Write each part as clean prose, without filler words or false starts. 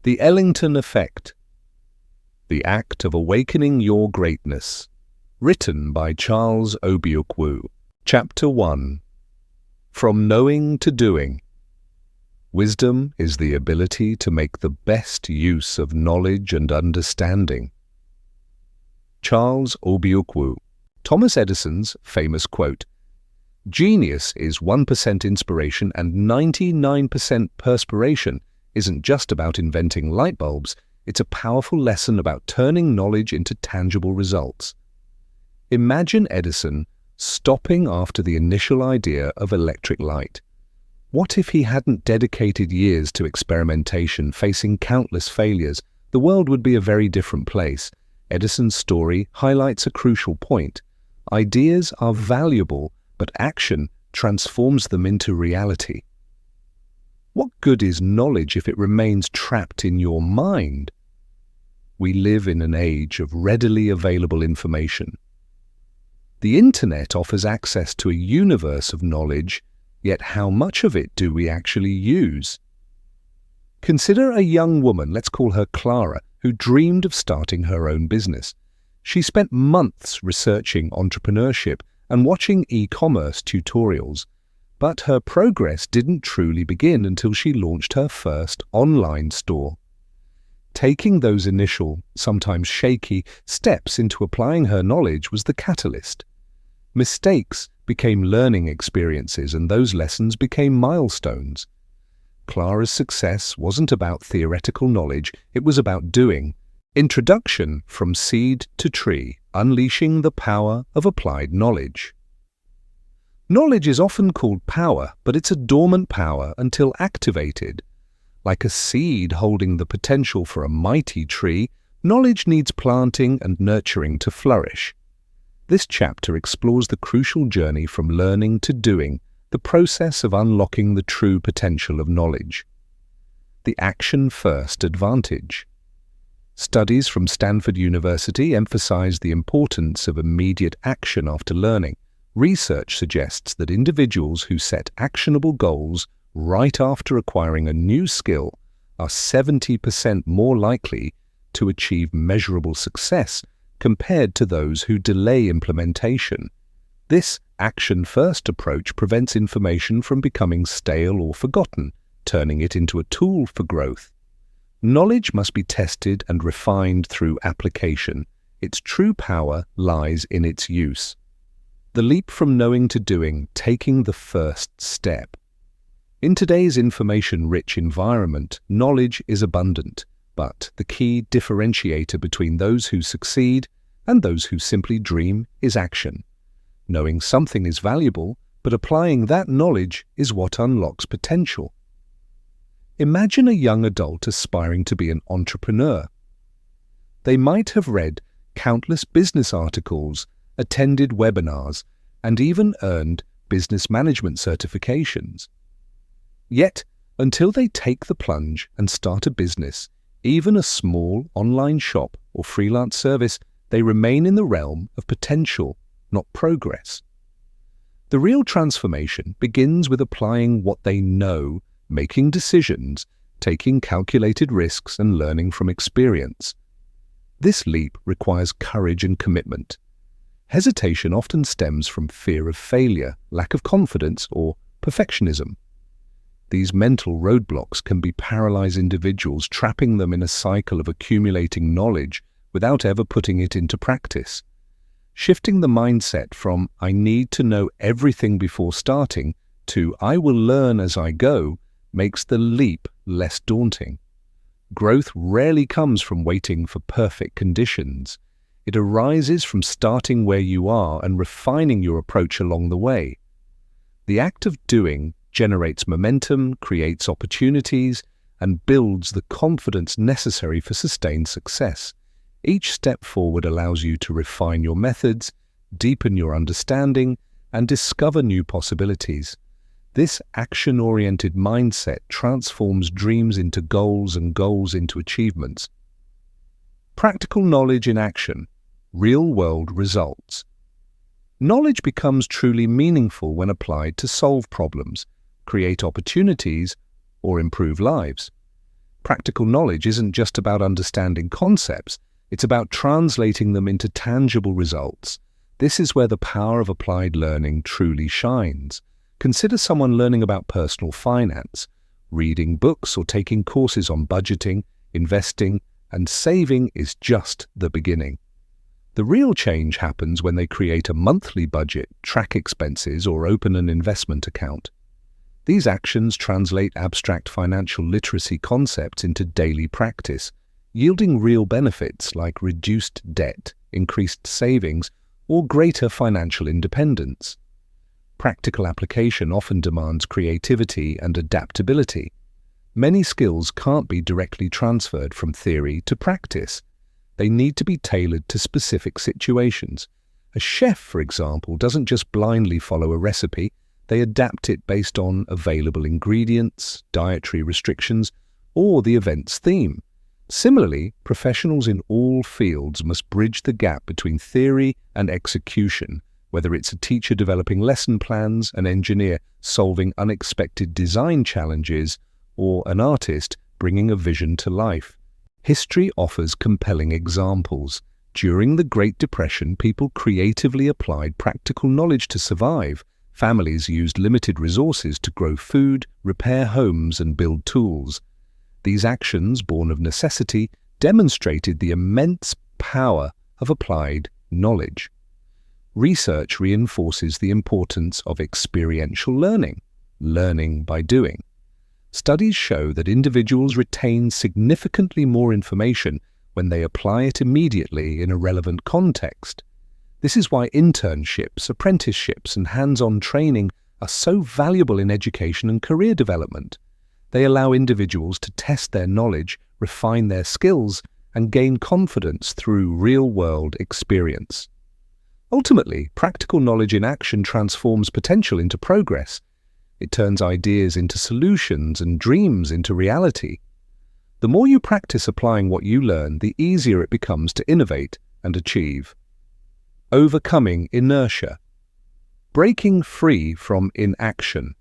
The Ellington Effect. The Act of Awakening Your Greatness. Written by Charles Obiokwu. Chapter 1. From Knowing to Doing. Wisdom is the ability to make the best use of knowledge and understanding. Charles Obiokwu. Thomas Edison's famous quote, "Genius is 1% inspiration and 99% perspiration," isn't just about inventing light bulbs, it's a powerful lesson about turning knowledge into tangible results. Imagine Edison stopping after the initial idea of electric light. What if he hadn't dedicated years to experimentation, facing countless failures? The world would be a very different place. Edison's story highlights a crucial point. Ideas are valuable, but action transforms them into reality. What good is knowledge if it remains trapped in your mind? We live in an age of readily available information. The internet offers access to a universe of knowledge, yet how much of it do we actually use? Consider a young woman, let's call her Clara, who dreamed of starting her own business. She spent months researching entrepreneurship and watching e-commerce tutorials, but her progress didn't truly begin until she launched her first online store. Taking those initial, sometimes shaky, steps into applying her knowledge was the catalyst. Mistakes became learning experiences, and those lessons became milestones. Clara's success wasn't about theoretical knowledge, it was about doing. Introduction from Seed to Tree, Unleashing the Power of Applied Knowledge. Knowledge is often called power, but it's a dormant power until activated. Like a seed holding the potential for a mighty tree, knowledge needs planting and nurturing to flourish. This chapter explores the crucial journey from learning to doing, the process of unlocking the true potential of knowledge. The action-first advantage. Studies from Stanford University emphasize the importance of immediate action after learning. Research suggests that individuals who set actionable goals right after acquiring a new skill are 70% more likely to achieve measurable success compared to those who delay implementation. This action-first approach prevents information from becoming stale or forgotten, turning it into a tool for growth. Knowledge must be tested and refined through application. Its true power lies in its use. The leap from knowing to doing, taking the first step. In today's information-rich environment, knowledge is abundant, but the key differentiator between those who succeed and those who simply dream is action. Knowing something is valuable, but applying that knowledge is what unlocks potential. Imagine a young adult aspiring to be an entrepreneur. They might have read countless business articles, attended webinars, and even earned business management certifications. Yet, until they take the plunge and start a business, even a small online shop or freelance service, they remain in the realm of potential, not progress. The real transformation begins with applying what they know, making decisions, taking calculated risks, and learning from experience. This leap requires courage and commitment. Hesitation often stems from fear of failure, lack of confidence, or perfectionism. These mental roadblocks can paralyze individuals, trapping them in a cycle of accumulating knowledge without ever putting it into practice. Shifting the mindset from "I need to know everything before starting" to "I will learn as I go" makes the leap less daunting. Growth rarely comes from waiting for perfect conditions. It arises from starting where you are and refining your approach along the way. The act of doing generates momentum, creates opportunities, and builds the confidence necessary for sustained success. Each step forward allows you to refine your methods, deepen your understanding, and discover new possibilities. This action-oriented mindset transforms dreams into goals and goals into achievements. Practical knowledge in action. Real-world results. Knowledge becomes truly meaningful when applied to solve problems, create opportunities, or improve lives. Practical knowledge isn't just about understanding concepts, it's about translating them into tangible results. This is where the power of applied learning truly shines. Consider someone learning about personal finance. Reading books or taking courses on budgeting, investing, and saving is just the beginning. The real change happens when they create a monthly budget, track expenses, or open an investment account. These actions translate abstract financial literacy concepts into daily practice, yielding real benefits like reduced debt, increased savings, or greater financial independence. Practical application often demands creativity and adaptability. Many skills can't be directly transferred from theory to practice. They need to be tailored to specific situations. A chef, for example, doesn't just blindly follow a recipe, they adapt it based on available ingredients, dietary restrictions, or the event's theme. Similarly, professionals in all fields must bridge the gap between theory and execution, whether it's a teacher developing lesson plans, an engineer solving unexpected design challenges, or an artist bringing a vision to life. History offers compelling examples. During the Great Depression, people creatively applied practical knowledge to survive. Families used limited resources to grow food, repair homes, and build tools. These actions, born of necessity, demonstrated the immense power of applied knowledge. Research reinforces the importance of experiential learning, learning by doing. Studies show that individuals retain significantly more information when they apply it immediately in a relevant context. This is why internships, apprenticeships, and hands-on training are so valuable in education and career development. They allow individuals to test their knowledge, refine their skills, and gain confidence through real-world experience. Ultimately, practical knowledge in action transforms potential into progress. It turns ideas into solutions and dreams into reality. The more you practice applying what you learn, the easier it becomes to innovate and achieve. Overcoming inertia. Breaking free from inaction.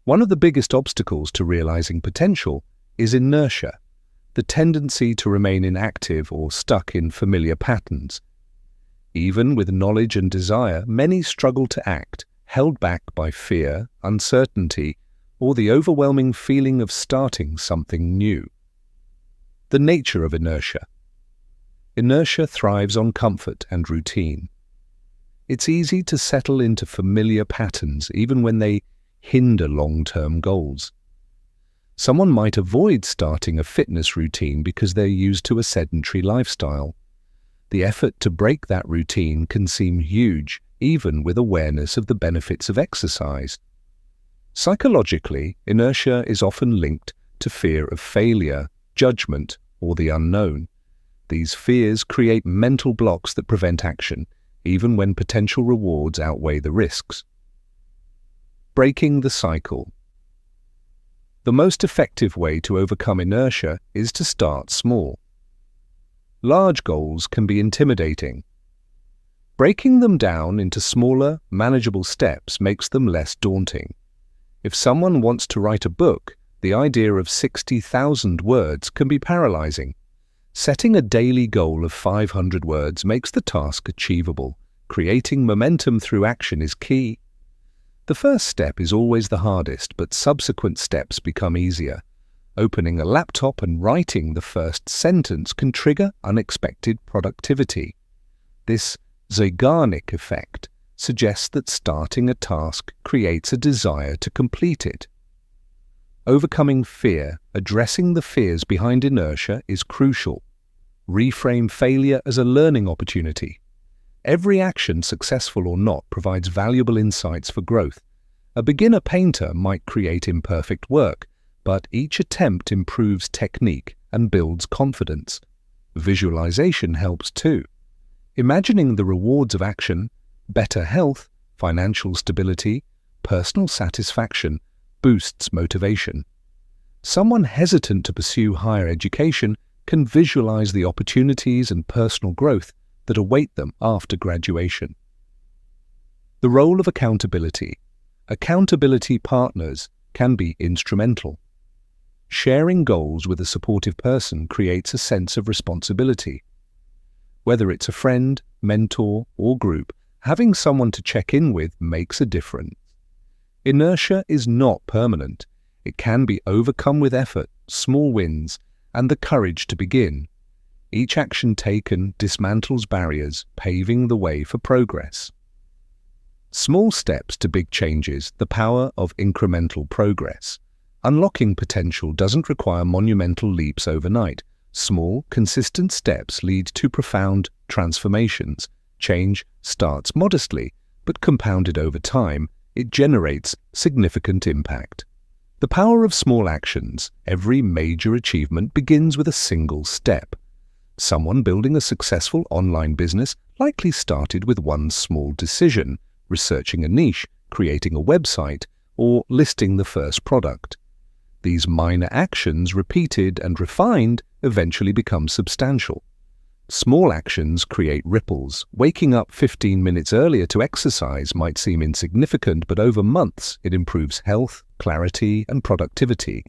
One of the biggest obstacles to realizing potential is inertia, the tendency to remain inactive or stuck in familiar patterns. Even with knowledge and desire, many struggle to act, held back by fear, uncertainty, or the overwhelming feeling of starting something new. The nature of inertia. Inertia thrives on comfort and routine. It's easy to settle into familiar patterns even when they hinder long-term goals. Someone might avoid starting a fitness routine because they're used to a sedentary lifestyle. The effort to break that routine can seem huge, even with awareness of the benefits of exercise. Psychologically, inertia is often linked to fear of failure, judgment, or the unknown. These fears create mental blocks that prevent action, even when potential rewards outweigh the risks. Breaking the cycle. The most effective way to overcome inertia is to start small. Large goals can be intimidating. Breaking them down into smaller, manageable steps makes them less daunting. If someone wants to write a book, the idea of 60,000 words can be paralyzing. Setting a daily goal of 500 words makes the task achievable. Creating momentum through action is key. The first step is always the hardest, but subsequent steps become easier. Opening a laptop and writing the first sentence can trigger unexpected productivity. This Ellington Effect suggests that starting a task creates a desire to complete it. Overcoming fear, addressing the fears behind inertia is crucial. Reframe failure as a learning opportunity. Every action, successful or not, provides valuable insights for growth. A beginner painter might create imperfect work, but each attempt improves technique and builds confidence. Visualization helps too. Imagining the rewards of action, better health, financial stability, personal satisfaction, boosts motivation. Someone hesitant to pursue higher education can visualize the opportunities and personal growth that await them after graduation. The role of accountability. Accountability partners can be instrumental. Sharing goals with a supportive person creates a sense of responsibility. Whether it's a friend, mentor, or group, having someone to check in with makes a difference. Inertia is not permanent. It can be overcome with effort, small wins, and the courage to begin. Each action taken dismantles barriers, paving the way for progress. Small steps to big changes, the power of incremental progress. Unlocking potential doesn't require monumental leaps overnight. Small, consistent steps lead to profound transformations. Change starts modestly, but compounded over time, it generates significant impact. The power of small actions. Every major achievement begins with a single step. Someone building a successful online business likely started with one small decision, researching a niche, creating a website, or listing the first product. These minor actions, repeated and refined, eventually become substantial. Small actions create ripples. Waking up 15 minutes earlier to exercise might seem insignificant, but over months it improves health, clarity, and productivity.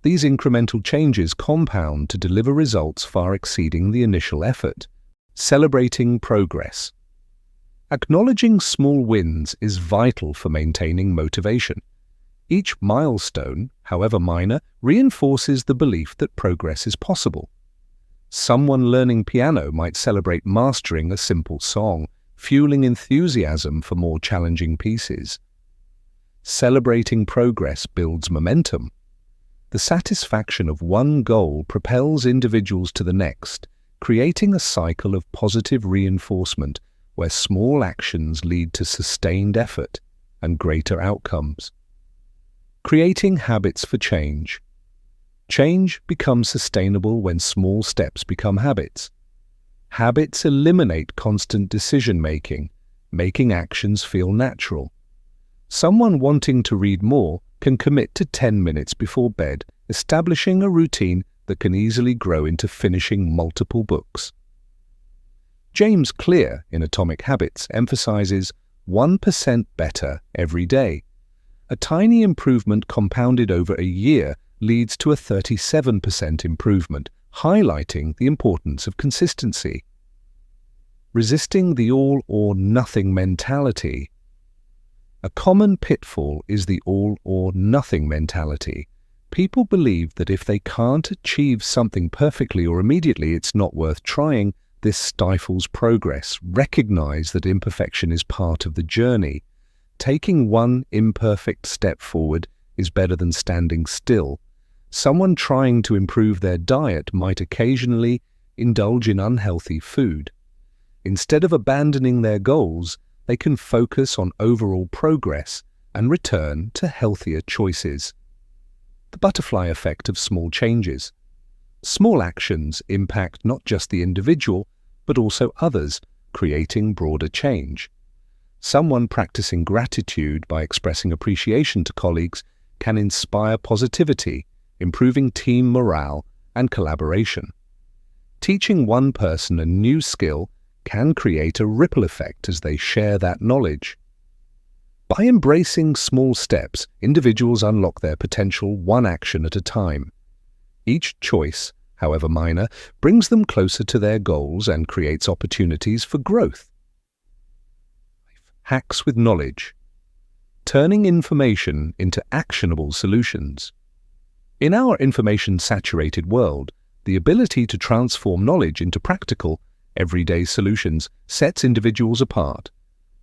These incremental changes compound to deliver results far exceeding the initial effort. Celebrating progress. Acknowledging small wins is vital for maintaining motivation. Each milestone, however minor, reinforces the belief that progress is possible. Someone learning piano might celebrate mastering a simple song, fueling enthusiasm for more challenging pieces. Celebrating progress builds momentum. The satisfaction of one goal propels individuals to the next, creating a cycle of positive reinforcement where small actions lead to sustained effort and greater outcomes. Creating habits for change. Change becomes sustainable when small steps become habits. Habits eliminate constant decision-making, making actions feel natural. Someone wanting to read more can commit to 10 minutes before bed, establishing a routine that can easily grow into finishing multiple books. James Clear, in Atomic Habits, emphasizes 1% better every day. A tiny improvement compounded over a year leads to a 37% improvement, highlighting the importance of consistency. Resisting the all-or-nothing mentality. A common pitfall is the all-or-nothing mentality. People believe that if they can't achieve something perfectly or immediately, it's not worth trying. This stifles progress. Recognize that imperfection is part of the journey. Taking one imperfect step forward is better than standing still. Someone trying to improve their diet might occasionally indulge in unhealthy food. Instead of abandoning their goals, they can focus on overall progress and return to healthier choices. The butterfly effect of small changes. Small actions impact not just the individual, but also others, creating broader change. Someone practicing gratitude by expressing appreciation to colleagues can inspire positivity, improving team morale and collaboration. Teaching one person a new skill can create a ripple effect as they share that knowledge. By embracing small steps, individuals unlock their potential one action at a time. Each choice, however minor, brings them closer to their goals and creates opportunities for growth. Hacks with knowledge. Turning information into actionable solutions. In our information-saturated world, the ability to transform knowledge into practical, everyday solutions sets individuals apart.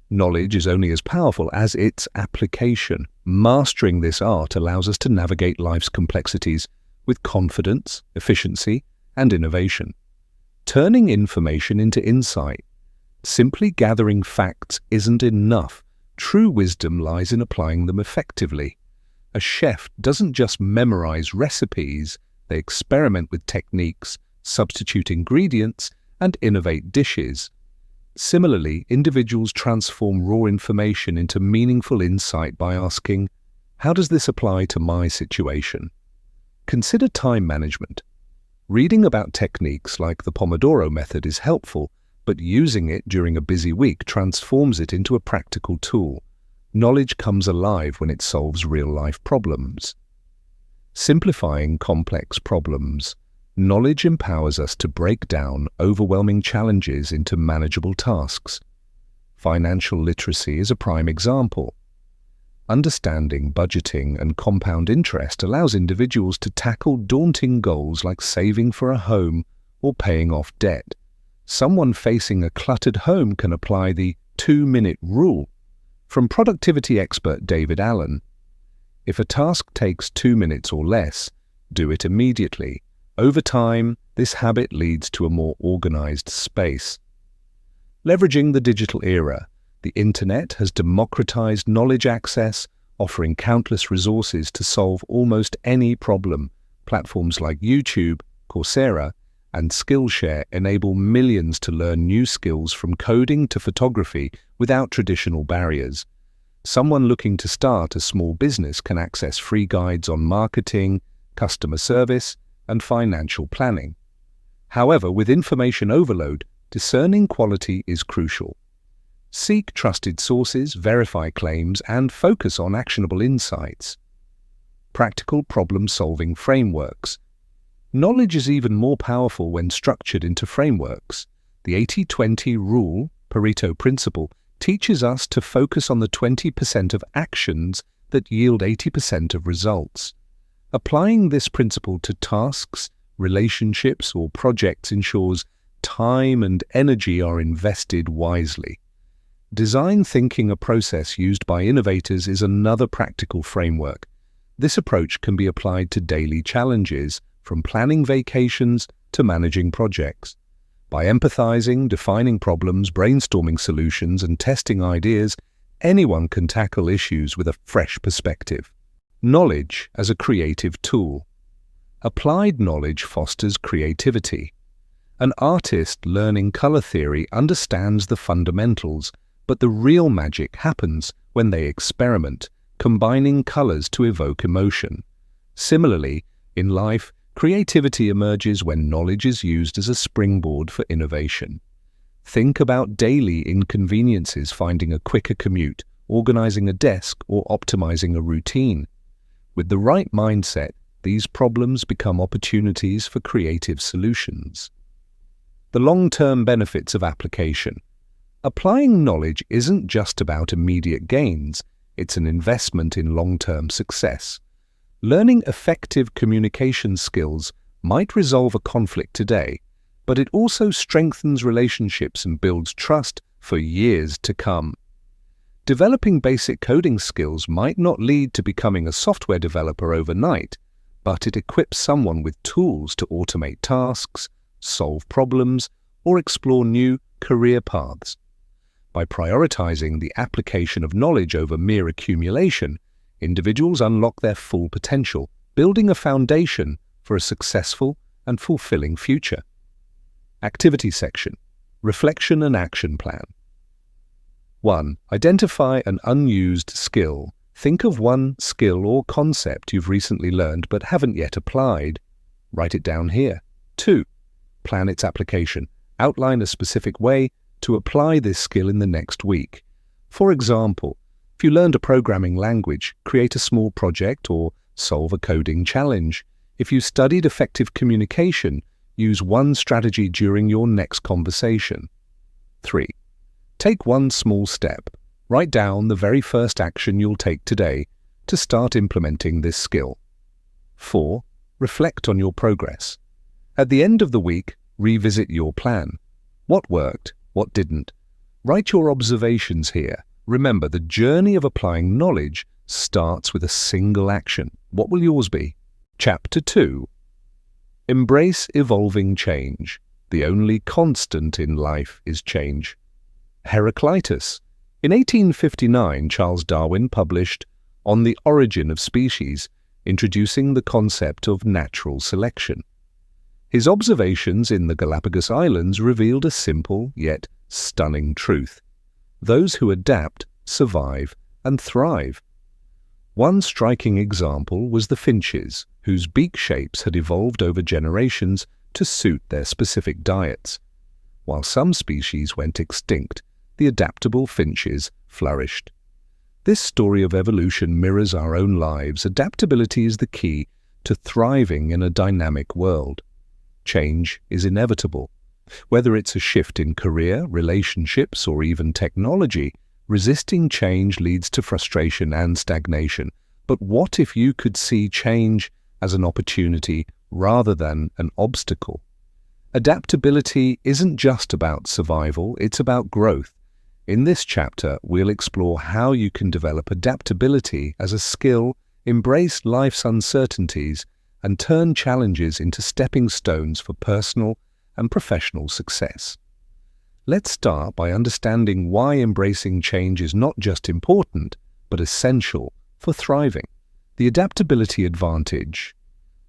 Knowledge is only as powerful as its application. Mastering this art allows us to navigate life's complexities with confidence, efficiency, and innovation. Turning information into insight. Simply gathering facts isn't enough. True wisdom lies in applying them effectively. A chef doesn't just memorize recipes, they experiment with techniques, substitute ingredients, and innovate dishes. Similarly, individuals transform raw information into meaningful insight by asking, how does this apply to my situation? Consider time management. Reading about techniques like the Pomodoro method is helpful, but using it during a busy week transforms it into a practical tool. Knowledge comes alive when it solves real-life problems. Simplifying complex problems. Knowledge empowers us to break down overwhelming challenges into manageable tasks. Financial literacy is a prime example. Understanding budgeting and compound interest allows individuals to tackle daunting goals like saving for a home or paying off debt. Someone facing a cluttered home can apply the 2-minute rule. From productivity expert David Allen, if a task takes 2 minutes or less, do it immediately. Over time, this habit leads to a more organized space. Leveraging the digital era, the internet has democratized knowledge access, offering countless resources to solve almost any problem. Platforms like YouTube, Coursera, and Skillshare enable millions to learn new skills from coding to photography without traditional barriers. Someone looking to start a small business can access free guides on marketing, customer service, and financial planning. However, with information overload, discerning quality is crucial. Seek trusted sources, verify claims, and focus on actionable insights. Practical problem-solving frameworks. Knowledge is even more powerful when structured into frameworks. The 80-20 rule, Pareto principle, teaches us to focus on the 20% of actions that yield 80% of results. Applying this principle to tasks, relationships, or projects ensures time and energy are invested wisely. Design thinking, a process used by innovators, is another practical framework. This approach can be applied to daily challenges, from planning vacations to managing projects. By empathizing, defining problems, brainstorming solutions, and testing ideas, anyone can tackle issues with a fresh perspective. Knowledge as a creative tool. Applied knowledge fosters creativity. An artist learning color theory understands the fundamentals, but the real magic happens when they experiment, combining colors to evoke emotion. Similarly, in life, creativity emerges when knowledge is used as a springboard for innovation. Think about daily inconveniences: finding a quicker commute, organizing a desk, or optimizing a routine. With the right mindset, these problems become opportunities for creative solutions. The long-term benefits of application. Applying knowledge isn't just about immediate gains, it's an investment in long-term success. Learning effective communication skills might resolve a conflict today, but it also strengthens relationships and builds trust for years to come. Developing basic coding skills might not lead to becoming a software developer overnight, but it equips someone with tools to automate tasks, solve problems, or explore new career paths. By prioritizing the application of knowledge over mere accumulation, individuals unlock their full potential, building a foundation for a successful and fulfilling future. Activity section. Reflection and action plan. 1. Identify an unused skill. Think of one skill or concept you've recently learned but haven't yet applied. Write it down here. 2. Plan its application. Outline a specific way to apply this skill in the next week. For example, if you learned a programming language, create a small project or solve a coding challenge. If you studied effective communication, use one strategy during your next conversation. 3. Take one small step. Write down the very first action you'll take today to start implementing this skill. 4. Reflect on your progress. At the end of the week, revisit your plan. What worked? What didn't? Write your observations here. Remember, the journey of applying knowledge starts with a single action. What will yours be? Chapter 2. Embrace evolving change. The only constant in life is change. Heraclitus. In 1859, Charles Darwin published On the Origin of Species, introducing the concept of natural selection. His observations in the Galapagos Islands revealed a simple yet stunning truth. Those who adapt survive and thrive. One striking example was the finches, whose beak shapes had evolved over generations to suit their specific diets. While some species went extinct, the adaptable finches flourished. This story of evolution mirrors our own lives. Adaptability is the key to thriving in a dynamic world. Change is inevitable. Whether it's a shift in career, relationships, or even technology, resisting change leads to frustration and stagnation. But what if you could see change as an opportunity rather than an obstacle? Adaptability isn't just about survival, it's about growth. In this chapter, we'll explore how you can develop adaptability as a skill, embrace life's uncertainties, and turn challenges into stepping stones for personal and professional success. Let's start by understanding why embracing change is not just important, but essential for thriving. The adaptability advantage.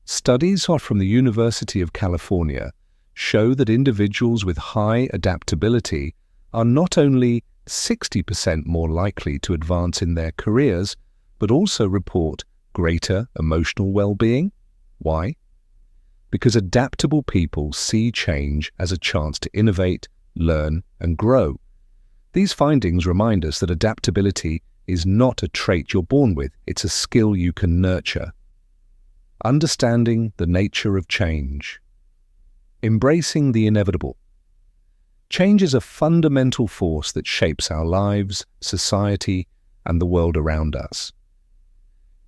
Studies from the University of California show that individuals with high adaptability are not only 60% more likely to advance in their careers, but also report greater emotional well-being. Why? Because adaptable people see change as a chance to innovate, learn, and grow. These findings remind us that adaptability is not a trait you're born with, it's a skill you can nurture. Understanding the nature of change. Embracing the inevitable. Change is a fundamental force that shapes our lives, society, and the world around us.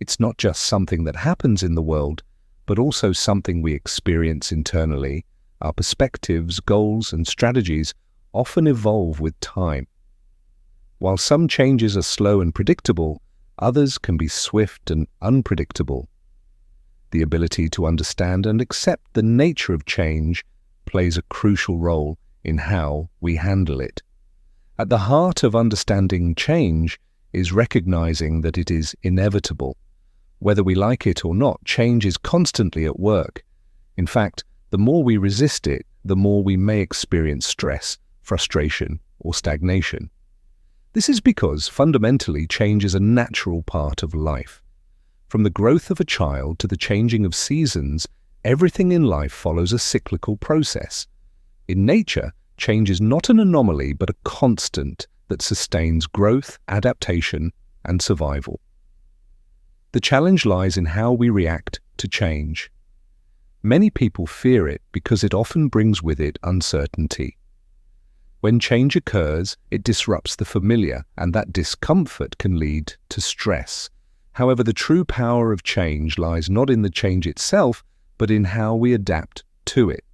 It's not just something that happens in the world, but also something we experience internally. Our perspectives, goals, and strategies often evolve with time. While some changes are slow and predictable, others can be swift and unpredictable. The ability to understand and accept the nature of change plays a crucial role in how we handle it. At the heart of understanding change is recognizing that it is inevitable. Whether we like it or not, change is constantly at work. In fact, the more we resist it, the more we may experience stress, frustration, or stagnation. This is because fundamentally change is a natural part of life. From the growth of a child to the changing of seasons, everything in life follows a cyclical process. In nature, change is not an anomaly but a constant that sustains growth, adaptation, and survival. The challenge lies in how we react to change. Many people fear it because it often brings with it uncertainty. When change occurs, it disrupts the familiar, and that discomfort can lead to stress. However, the true power of change lies not in the change itself, but in how we adapt to it.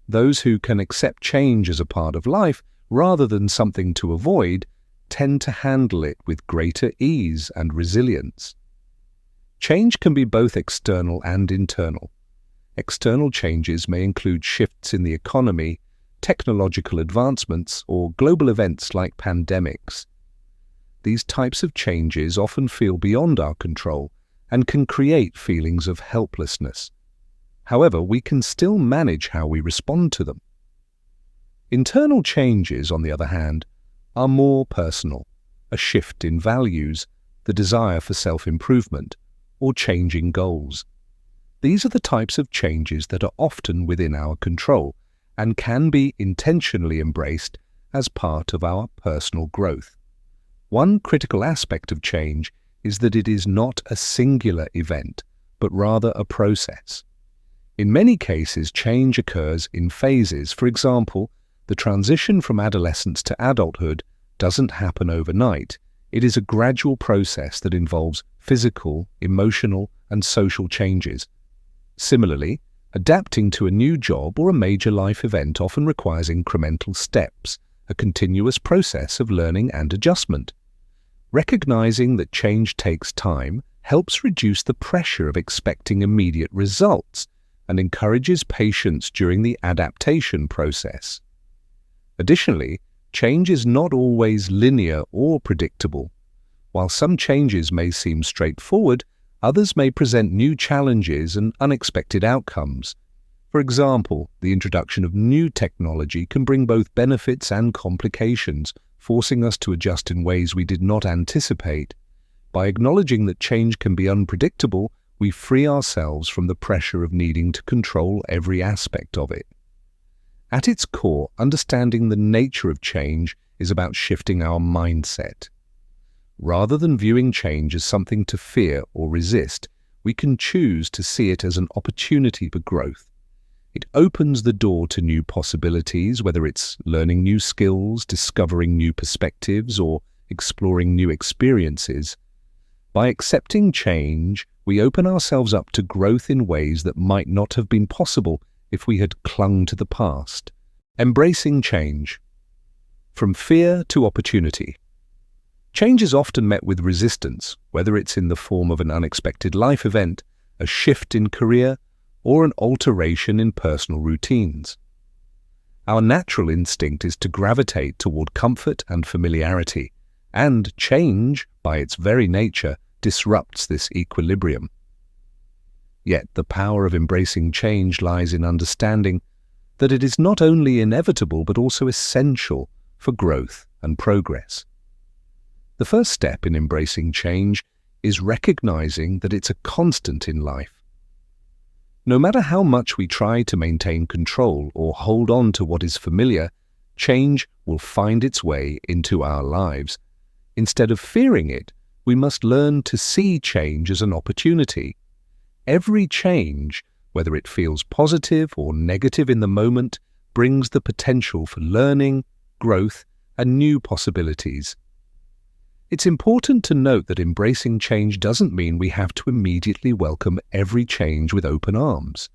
Those who can accept change as a part of life, rather than something to avoid, tend to handle it with greater ease and resilience. Change can be both external and internal. External changes may include shifts in the economy, technological advancements, or global events like pandemics. These types of changes often feel beyond our control and can create feelings of helplessness. However, we can still manage how we respond to them. Internal changes, on the other hand, are more personal, a shift in values, the desire for self-improvement, or changing goals. These are the types of changes that are often within our control and can be intentionally embraced as part of our personal growth. One critical aspect of change is that it is not a singular event, but rather a process. In many cases, change occurs in phases. For example, the transition from adolescence to adulthood doesn't happen overnight. It is a gradual process that involves physical, emotional, and social changes. Similarly, adapting to a new job or a major life event often requires incremental steps, a continuous process of learning and adjustment. Recognizing that change takes time helps reduce the pressure of expecting immediate results and encourages patience during the adaptation process. Additionally, change is not always linear or predictable. While some changes may seem straightforward, others may present new challenges and unexpected outcomes. For example, the introduction of new technology can bring both benefits and complications, forcing us to adjust in ways we did not anticipate. By acknowledging that change can be unpredictable, we free ourselves from the pressure of needing to control every aspect of it. At its core, understanding the nature of change is about shifting our mindset. Rather than viewing change as something to fear or resist, we can choose to see it as an opportunity for growth. It opens the door to new possibilities, whether it's learning new skills, discovering new perspectives, or exploring new experiences. By accepting change, we open ourselves up to growth in ways that might not have been possible if we had clung to the past. Embracing change. From fear to opportunity. Change is often met with resistance, whether it's in the form of an unexpected life event, a shift in career, or an alteration in personal routines. Our natural instinct is to gravitate toward comfort and familiarity, and change, by its very nature, disrupts this equilibrium. Yet the power of embracing change lies in understanding that it is not only inevitable but also essential for growth and progress. The first step in embracing change is recognizing that it's a constant in life. No matter how much we try to maintain control or hold on to what is familiar, change will find its way into our lives. Instead of fearing it, we must learn to see change as an opportunity. Every change, whether it feels positive or negative in the moment, brings the potential for learning, growth, and new possibilities. It's important to note that embracing change doesn't mean we have to immediately welcome every change with open arms.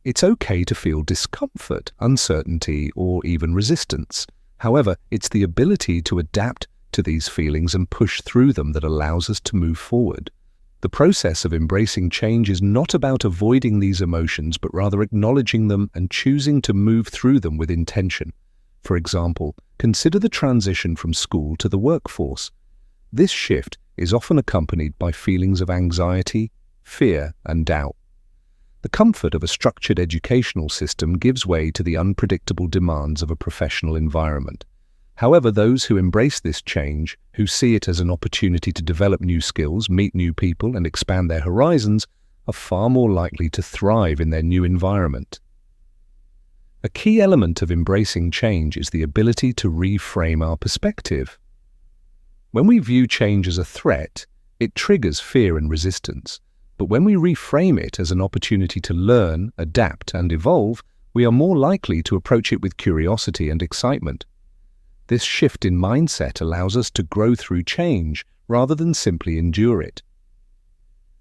It's okay to feel discomfort, uncertainty, or even resistance. However, it's the ability to adapt to these feelings and push through them that allows us to move forward. The process of embracing change is not about avoiding these emotions, but rather acknowledging them and choosing to move through them with intention. For example, consider the transition from school to the workforce. This shift is often accompanied by feelings of anxiety, fear, and doubt. The comfort of a structured educational system gives way to the unpredictable demands of a professional environment. However, those who embrace this change, who see it as an opportunity to develop new skills, meet new people, and expand their horizons, are far more likely to thrive in their new environment. A key element of embracing change is the ability to reframe our perspective. When we view change as a threat, it triggers fear and resistance. But when we reframe it as an opportunity to learn, adapt, and evolve, we are more likely to approach it with curiosity and excitement. This shift in mindset allows us to grow through change rather than simply endure it.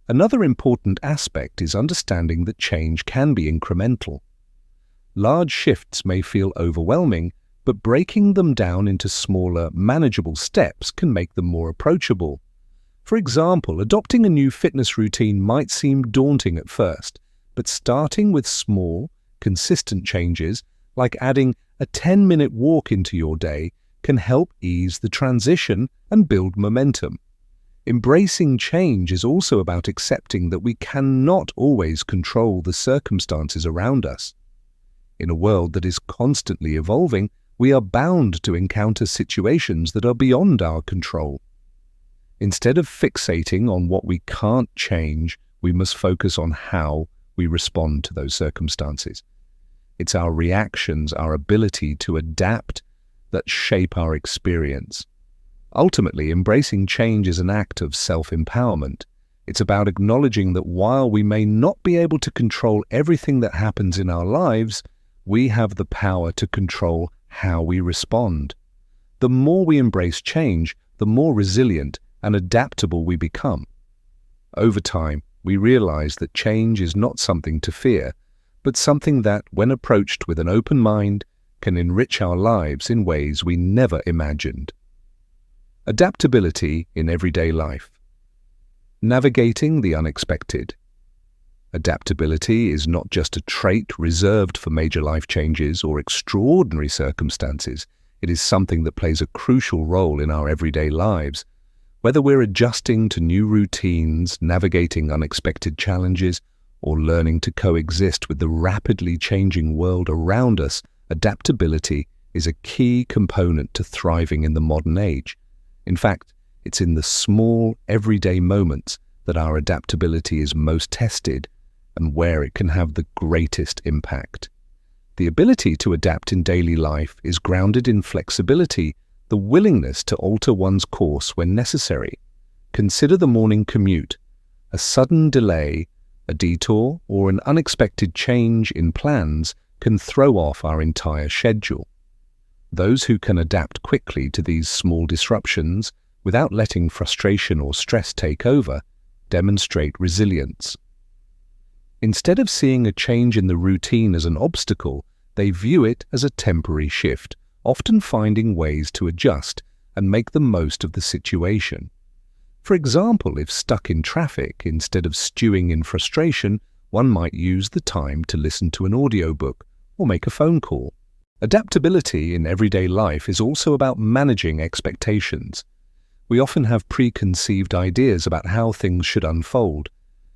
Another important aspect is understanding that change can be incremental. Large shifts may feel overwhelming, but breaking them down into smaller, manageable steps can make them more approachable. For example, adopting a new fitness routine might seem daunting at first, but starting with small, consistent changes, like adding a 10-minute walk into your day, can help ease the transition and build momentum. Embracing change is also about accepting that we cannot always control the circumstances around us. In a world that is constantly evolving, we are bound to encounter situations that are beyond our control. Instead of fixating on what we can't change, we must focus on how we respond to those circumstances. It's our reactions, our ability to adapt, that shape our experience. Ultimately, embracing change is an act of self-empowerment. It's about acknowledging that while we may not be able to control everything that happens in our lives, we have the power to control how we respond. The more we embrace change, the more resilient and adaptable we become. Over time, we realize that change is not something to fear, but something that, when approached with an open mind, can enrich our lives in ways we never imagined. Adaptability in everyday life. Navigating the unexpected. Adaptability is not just a trait reserved for major life changes or extraordinary circumstances. It is something that plays a crucial role in our everyday lives. Whether we're adjusting to new routines, navigating unexpected challenges, or learning to coexist with the rapidly changing world around us, adaptability is a key component to thriving in the modern age. In fact, it's in the small, everyday moments that our adaptability is most tested and where it can have the greatest impact. The ability to adapt in daily life is grounded in flexibility, the willingness to alter one's course when necessary. Consider the morning commute. A sudden delay, a detour, or an unexpected change in plans can throw off our entire schedule. Those who can adapt quickly to these small disruptions without letting frustration or stress take over demonstrate resilience. Instead of seeing a change in the routine as an obstacle, they view it as a temporary shift, often finding ways to adjust and make the most of the situation. For example, if stuck in traffic, instead of stewing in frustration, one might use the time to listen to an audiobook or make a phone call. Adaptability in everyday life is also about managing expectations. We often have preconceived ideas about how things should unfold.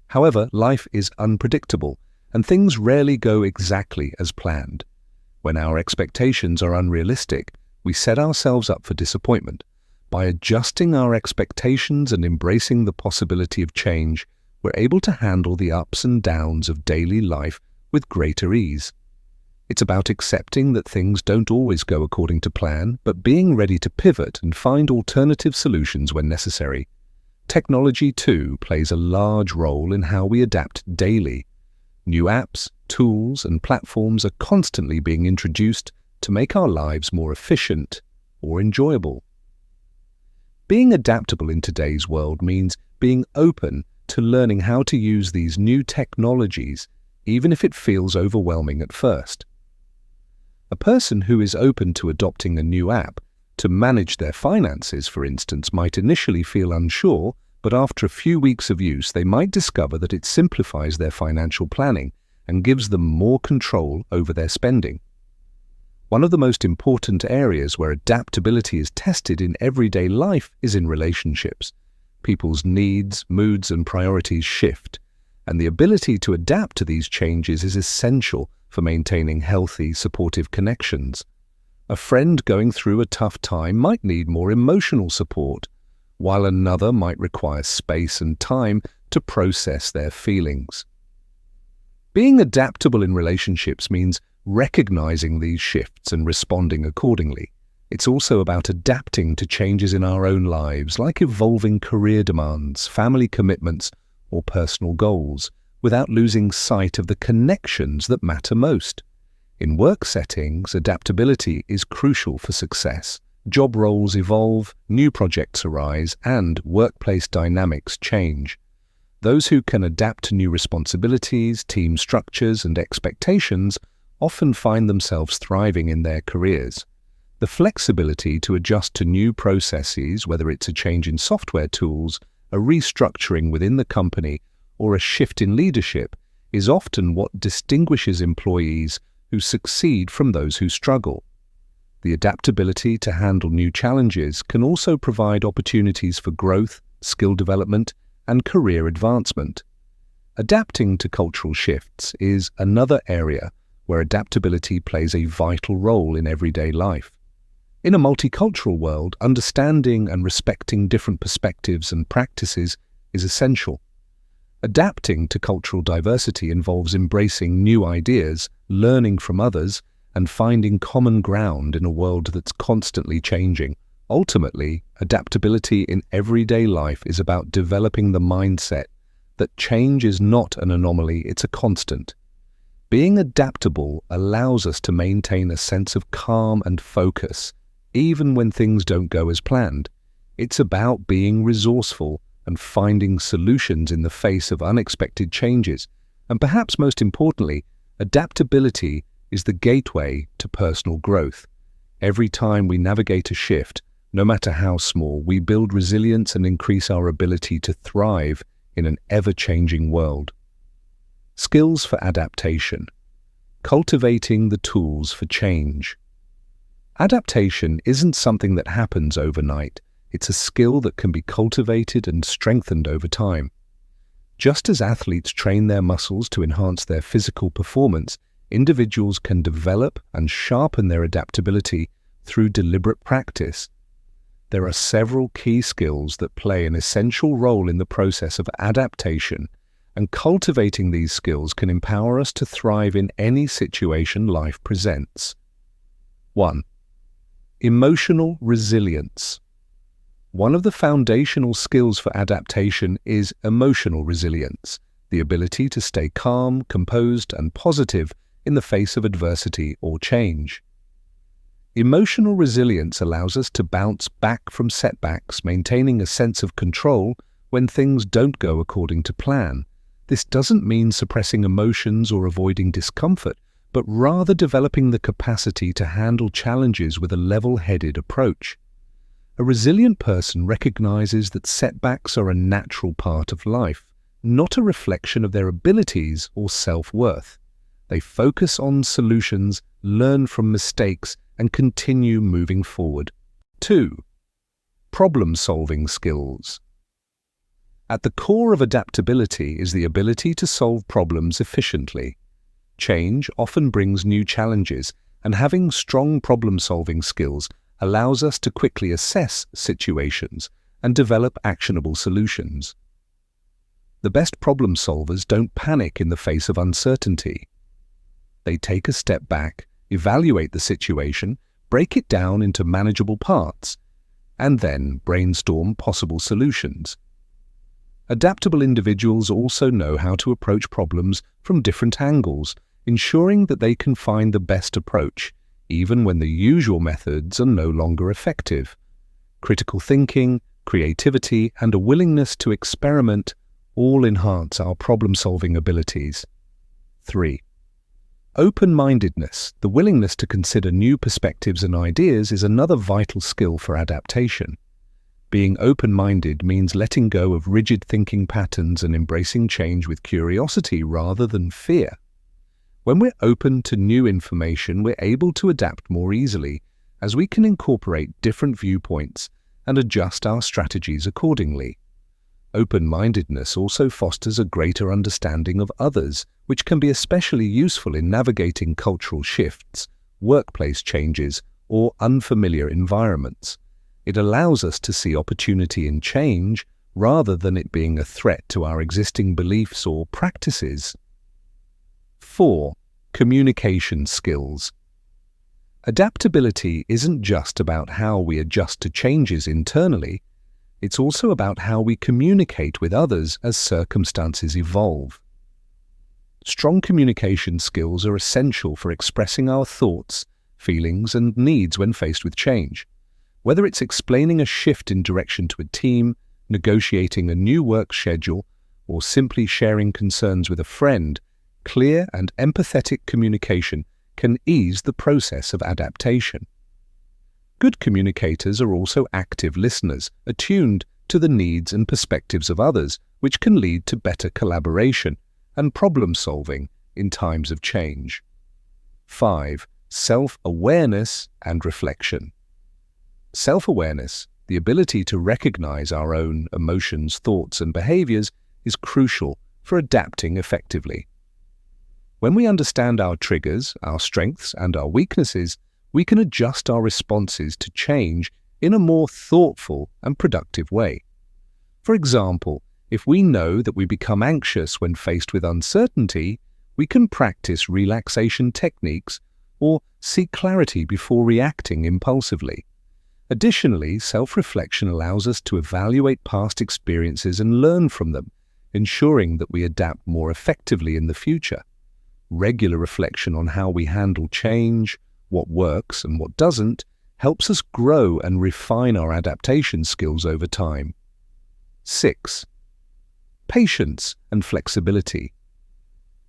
However, life is unpredictable, and things rarely go exactly as planned. When our expectations are unrealistic, we set ourselves up for disappointment. By adjusting our expectations and embracing the possibility of change, we're able to handle the ups and downs of daily life with greater ease. It's about accepting that things don't always go according to plan, but being ready to pivot and find alternative solutions when necessary. Technology, too, plays a large role in how we adapt daily. New apps, tools, and platforms are constantly being introduced to make our lives more efficient or enjoyable. Being adaptable in today's world means being open to learning how to use these new technologies, even if it feels overwhelming at first. A person who is open to adopting a new app to manage their finances, for instance, might initially feel unsure, but after a few weeks of use, they might discover that it simplifies their financial planning and gives them more control over their spending. One of the most important areas where adaptability is tested in everyday life is in relationships. People's needs, moods, and priorities shift, and the ability to adapt to these changes is essential for maintaining healthy, supportive connections. A friend going through a tough time might need more emotional support, while another might require space and time to process their feelings. Being adaptable in relationships means recognizing these shifts and responding accordingly. It's also about adapting to changes in our own lives, like evolving career demands, family commitments, or personal goals, without losing sight of the connections that matter most. In work settings, adaptability is crucial for success. Job roles evolve, new projects arise, and workplace dynamics change. Those who can adapt to new responsibilities, team structures, and expectations often find themselves thriving in their careers. The flexibility to adjust to new processes, whether it's a change in software tools, a restructuring within the company, or a shift in leadership, is often what distinguishes employees who succeed from those who struggle. The adaptability to handle new challenges can also provide opportunities for growth, skill development, and career advancement. Adapting to cultural shifts is another area where adaptability plays a vital role in everyday life. In a multicultural world, understanding and respecting different perspectives and practices is essential. Adapting to cultural diversity involves embracing new ideas, learning from others, and finding common ground in a world that's constantly changing. Ultimately, adaptability in everyday life is about developing the mindset that change is not an anomaly, it's a constant. Being adaptable allows us to maintain a sense of calm and focus, even when things don't go as planned. It's about being resourceful and finding solutions in the face of unexpected changes. And perhaps most importantly, adaptability is the gateway to personal growth. Every time we navigate a shift, no matter how small, we build resilience and increase our ability to thrive in an ever-changing world. Skills for adaptation. Cultivating the tools for change. Adaptation isn't something that happens overnight. It's a skill that can be cultivated and strengthened over time. Just as athletes train their muscles to enhance their physical performance, individuals can develop and sharpen their adaptability through deliberate practice. There are several key skills that play an essential role in the process of adaptation, and cultivating these skills can empower us to thrive in any situation life presents. 1. Emotional resilience. One of the foundational skills for adaptation is emotional resilience, the ability to stay calm, composed, and positive in the face of adversity or change. Emotional resilience allows us to bounce back from setbacks, maintaining a sense of control when things don't go according to plan. This doesn't mean suppressing emotions or avoiding discomfort, but rather developing the capacity to handle challenges with a level-headed approach. A resilient person recognizes that setbacks are a natural part of life, not a reflection of their abilities or self-worth. They focus on solutions, learn from mistakes, and continue moving forward. 2. Problem-solving skills. At the core of adaptability is the ability to solve problems efficiently. Change often brings new challenges, and having strong problem-solving skills allows us to quickly assess situations and develop actionable solutions. The best problem solvers don't panic in the face of uncertainty. They take a step back, evaluate the situation, break it down into manageable parts, and then brainstorm possible solutions. Adaptable individuals also know how to approach problems from different angles, ensuring that they can find the best approach, even when the usual methods are no longer effective. Critical thinking, creativity, and a willingness to experiment all enhance our problem-solving abilities. 3. Open-mindedness, the willingness to consider new perspectives and ideas, is another vital skill for adaptation. Being open-minded means letting go of rigid thinking patterns and embracing change with curiosity rather than fear. When we're open to new information, we're able to adapt more easily, as we can incorporate different viewpoints and adjust our strategies accordingly. Open-mindedness also fosters a greater understanding of others, which can be especially useful in navigating cultural shifts, workplace changes, or unfamiliar environments. It allows us to see opportunity in change rather than it being a threat to our existing beliefs or practices. 4. Communication skills. Adaptability isn't just about how we adjust to changes internally, it's also about how we communicate with others as circumstances evolve. Strong communication skills are essential for expressing our thoughts, feelings, and needs when faced with change. Whether it's explaining a shift in direction to a team, negotiating a new work schedule, or simply sharing concerns with a friend, clear and empathetic communication can ease the process of adaptation. Good communicators are also active listeners, attuned to the needs and perspectives of others, which can lead to better collaboration and problem-solving in times of change. 5. Self-awareness and reflection. Self-awareness, the ability to recognize our own emotions, thoughts, and behaviors, is crucial for adapting effectively. When we understand our triggers, our strengths, and our weaknesses, we can adjust our responses to change in a more thoughtful and productive way. For example, if we know that we become anxious when faced with uncertainty, we can practice relaxation techniques or seek clarity before reacting impulsively. Additionally, self-reflection allows us to evaluate past experiences and learn from them, ensuring that we adapt more effectively in the future. Regular reflection on how we handle change, what works and what doesn't, helps us grow and refine our adaptation skills over time. 6. Patience and flexibility.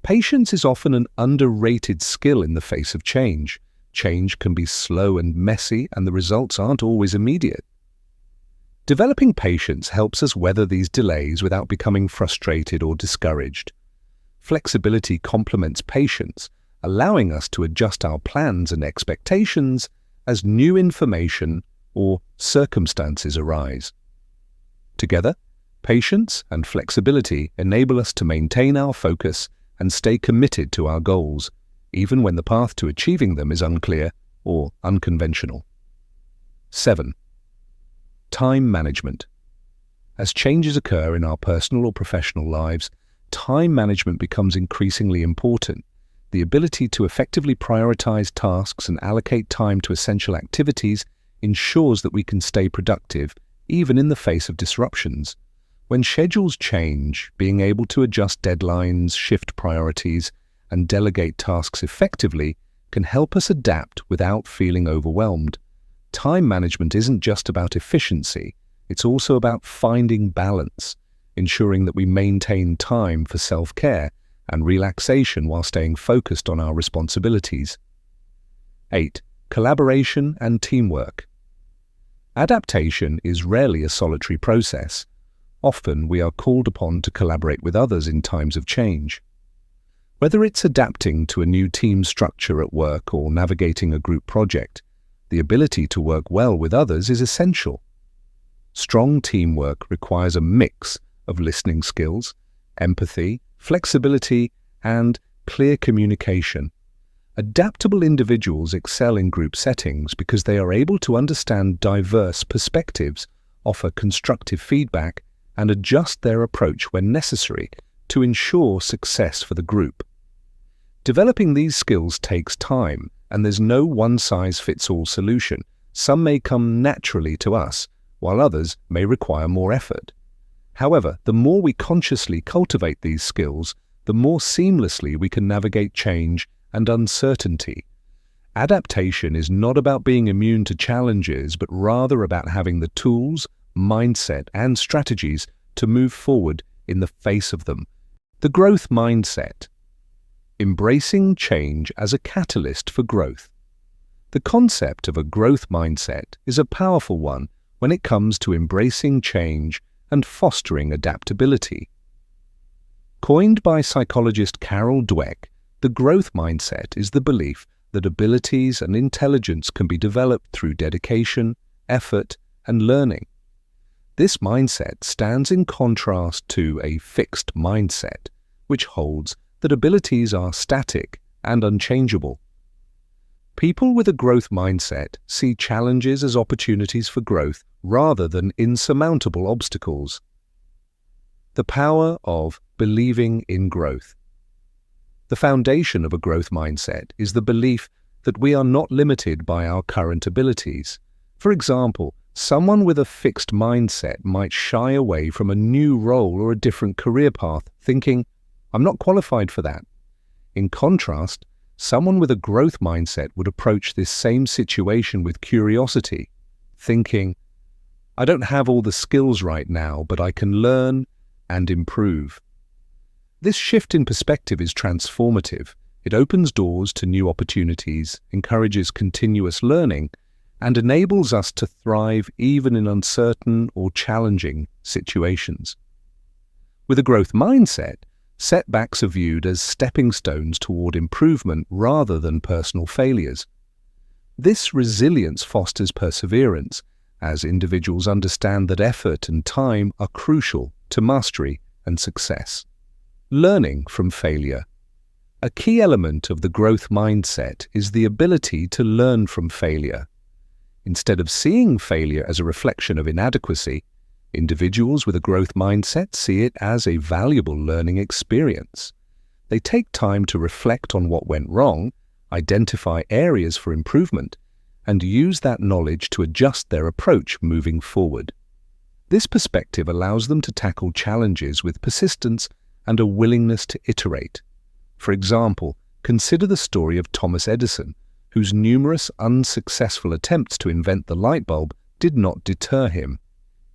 Patience is often an underrated skill in the face of change. Change can be slow and messy, and the results aren't always immediate. Developing patience helps us weather these delays without becoming frustrated or discouraged. Flexibility complements patience, allowing us to adjust our plans and expectations as new information or circumstances arise. Together, patience and flexibility enable us to maintain our focus and stay committed to our goals, even when the path to achieving them is unclear or unconventional. 7. Time management. As changes occur in our personal or professional lives, time management becomes increasingly important. The ability to effectively prioritize tasks and allocate time to essential activities ensures that we can stay productive even in the face of disruptions. When schedules change, being able to adjust deadlines, shift priorities, and delegate tasks effectively can help us adapt without feeling overwhelmed. Time management isn't just about efficiency, it's also about finding balance, ensuring that we maintain time for self-care and relaxation while staying focused on our responsibilities. 8. Collaboration and teamwork. Adaptation is rarely a solitary process. Often we are called upon to collaborate with others in times of change. Whether it's adapting to a new team structure at work or navigating a group project, the ability to work well with others is essential. Strong teamwork requires a mix of listening skills, empathy, flexibility, and clear communication. Adaptable individuals excel in group settings because they are able to understand diverse perspectives, offer constructive feedback, and adjust their approach when necessary to ensure success for the group. Developing these skills takes time, and there's no one-size-fits-all solution. Some may come naturally to us, while others may require more effort. However, the more we consciously cultivate these skills, the more seamlessly we can navigate change and uncertainty. Adaptation is not about being immune to challenges, but rather about having the tools, mindset, and strategies to move forward in the face of them. The growth mindset. Embracing change as a catalyst for growth. The concept of a growth mindset is a powerful one when it comes to embracing change and fostering adaptability. Coined by psychologist Carol Dweck, the growth mindset is the belief that abilities and intelligence can be developed through dedication, effort, and learning. This mindset stands in contrast to a fixed mindset, which holds that abilities are static and unchangeable. People with a growth mindset see challenges as opportunities for growth rather than insurmountable obstacles. The power of believing in growth. The foundation of a growth mindset is the belief that we are not limited by our current abilities. For example, someone with a fixed mindset might shy away from a new role or a different career path, thinking, "I'm not qualified for that." In contrast, someone with a growth mindset would approach this same situation with curiosity, thinking, "I don't have all the skills right now, but I can learn and improve." This shift in perspective is transformative. It opens doors to new opportunities, encourages continuous learning, and enables us to thrive even in uncertain or challenging situations. With a growth mindset, setbacks are viewed as stepping stones toward improvement rather than personal failures. This resilience fosters perseverance, as individuals understand that effort and time are crucial to mastery and success. Learning from failure. A key element of the growth mindset is the ability to learn from failure. Instead of seeing failure as a reflection of inadequacy, individuals with a growth mindset see it as a valuable learning experience. They take time to reflect on what went wrong, identify areas for improvement, and use that knowledge to adjust their approach moving forward. This perspective allows them to tackle challenges with persistence and a willingness to iterate. For example, consider the story of Thomas Edison, whose numerous unsuccessful attempts to invent the light bulb did not deter him.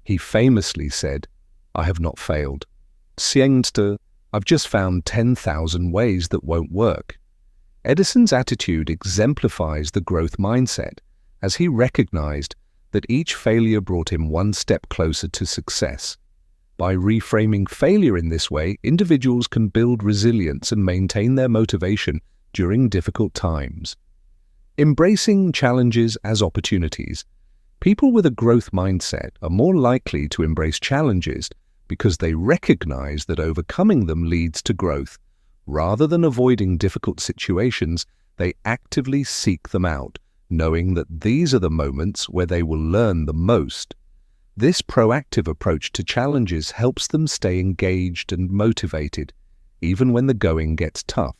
He famously said, "I have not failed. Siehste, I've just found 10,000 ways that won't work." Edison's attitude exemplifies the growth mindset, as he recognized that each failure brought him one step closer to success. By reframing failure in this way, individuals can build resilience and maintain their motivation during difficult times. Embracing challenges as opportunities. People with a growth mindset are more likely to embrace challenges because they recognize that overcoming them leads to growth. Rather than avoiding difficult situations, they actively seek them out, knowing that these are the moments where they will learn the most. This proactive approach to challenges helps them stay engaged and motivated, even when the going gets tough.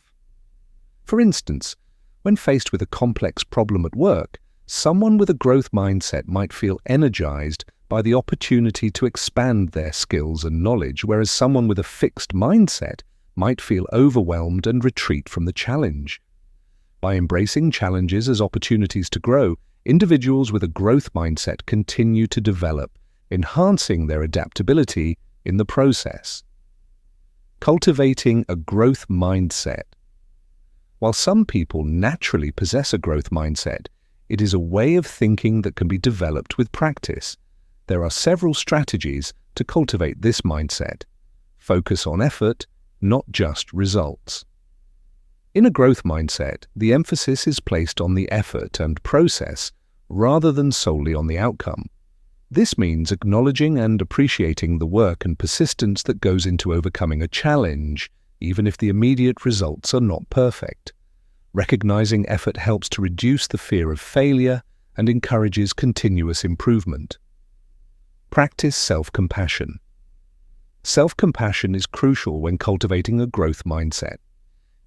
For instance, when faced with a complex problem at work, someone with a growth mindset might feel energized by the opportunity to expand their skills and knowledge, whereas someone with a fixed mindset might feel overwhelmed and retreat from the challenge. By embracing challenges as opportunities to grow, individuals with a growth mindset continue to develop, enhancing their adaptability in the process. Cultivating a growth mindset. While some people naturally possess a growth mindset, it is a way of thinking that can be developed with practice. There are several strategies to cultivate this mindset. Focus on effort, not just results. In a growth mindset, the emphasis is placed on the effort and process rather than solely on the outcome. This means acknowledging and appreciating the work and persistence that goes into overcoming a challenge, even if the immediate results are not perfect. Recognizing effort helps to reduce the fear of failure and encourages continuous improvement. Practice self-compassion. Self-compassion is crucial when cultivating a growth mindset.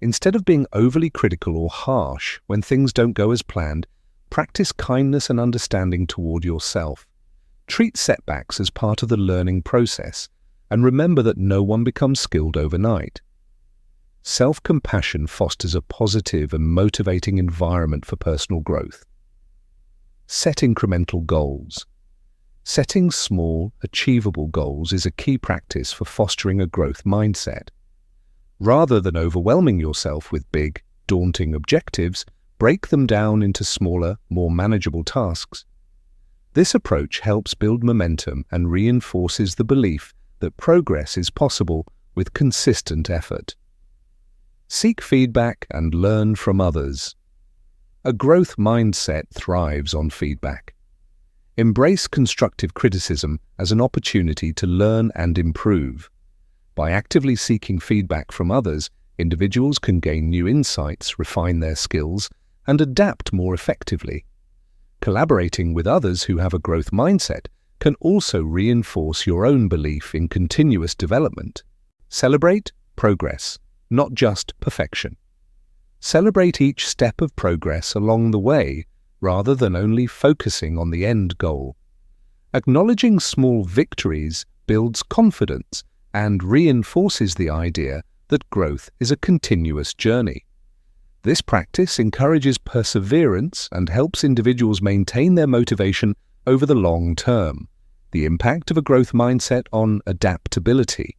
Instead of being overly critical or harsh when things don't go as planned, practice kindness and understanding toward yourself. Treat setbacks as part of the learning process, and remember that no one becomes skilled overnight. Self-compassion fosters a positive and motivating environment for personal growth. Set incremental goals. Setting small, achievable goals is a key practice for fostering a growth mindset. Rather than overwhelming yourself with big, daunting objectives, break them down into smaller, more manageable tasks. This approach helps build momentum and reinforces the belief that progress is possible with consistent effort. Seek feedback and learn from others. A growth mindset thrives on feedback. Embrace constructive criticism as an opportunity to learn and improve. By actively seeking feedback from others, individuals can gain new insights, refine their skills, and adapt more effectively. Collaborating with others who have a growth mindset can also reinforce your own belief in continuous development. Celebrate progress, not just perfection. Celebrate each step of progress along the way, rather than only focusing on the end goal. Acknowledging small victories builds confidence and reinforces the idea that growth is a continuous journey. This practice encourages perseverance and helps individuals maintain their motivation over the long term. The impact of a growth mindset on adaptability.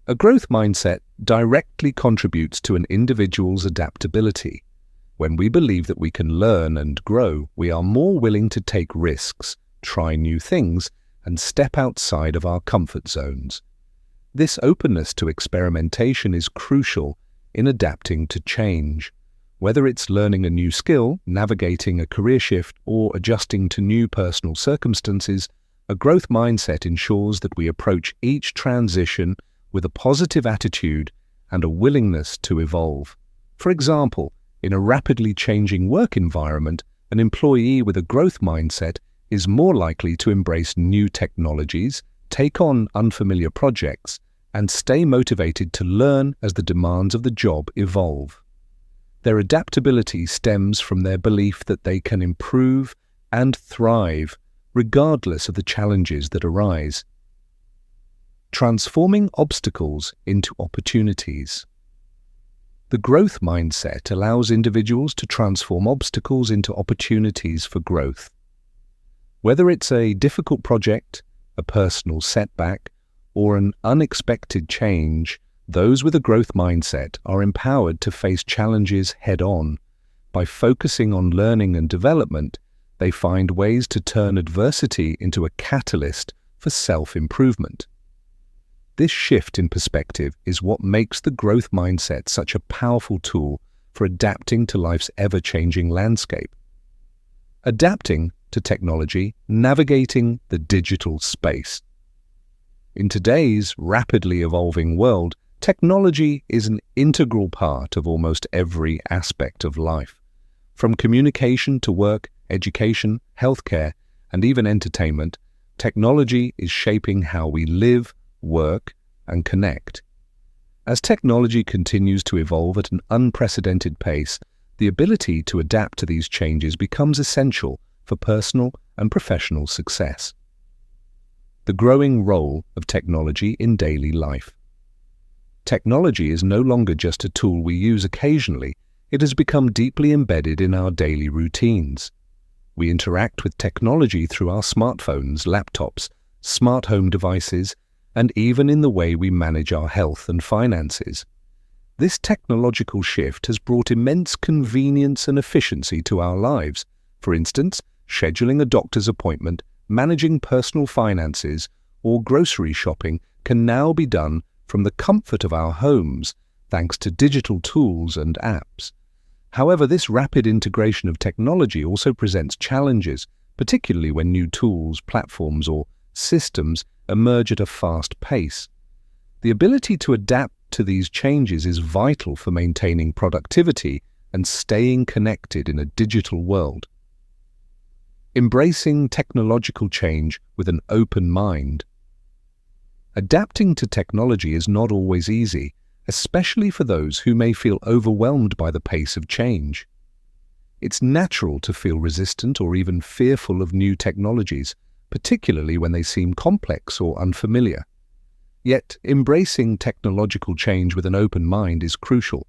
A growth mindset directly contributes to an individual's adaptability. When we believe that we can learn and grow, we are more willing to take risks, try new things, and step outside of our comfort zones. This openness to experimentation is crucial in adapting to change. Whether it's learning a new skill, navigating a career shift, or adjusting to new personal circumstances, a growth mindset ensures that we approach each transition with a positive attitude and a willingness to evolve. For example, in a rapidly changing work environment, an employee with a growth mindset is more likely to embrace new technologies, take on unfamiliar projects, and stay motivated to learn as the demands of the job evolve. Their adaptability stems from their belief that they can improve and thrive regardless of the challenges that arise. Transforming obstacles into opportunities. The growth mindset allows individuals to transform obstacles into opportunities for growth. Whether it's a difficult project, a personal setback, or an unexpected change, those with a growth mindset are empowered to face challenges head-on. By focusing on learning and development, they find ways to turn adversity into a catalyst for self-improvement. This shift in perspective is what makes the growth mindset such a powerful tool for adapting to life's ever-changing landscape. Adapting to technology, navigating the digital space. In today's rapidly evolving world, technology is an integral part of almost every aspect of life. From communication to work, education, healthcare, and even entertainment, technology is shaping how we live, work, and connect. As technology continues to evolve at an unprecedented pace, the ability to adapt to these changes becomes essential for personal and professional success. the growing role of technology in daily life. Technology is no longer just a tool we use occasionally, it has become deeply embedded in our daily routines. We interact with technology through our smartphones, laptops, smart home devices, and even in the way we manage our health and finances. This technological shift has brought immense convenience and efficiency to our lives. For instance, scheduling a doctor's appointment, managing personal finances, or grocery shopping can now be done from the comfort of our homes, thanks to digital tools and apps. However, this rapid integration of technology also presents challenges, particularly when new tools, platforms, or systems emerge at a fast pace. The ability to adapt to these changes is vital for maintaining productivity and staying connected in a digital world. Embracing technological change with an open mind. Adapting to technology is not always easy, especially for those who may feel overwhelmed by the pace of change. It's natural to feel resistant or even fearful of new technologies, particularly when they seem complex or unfamiliar. Yet, embracing technological change with an open mind is crucial.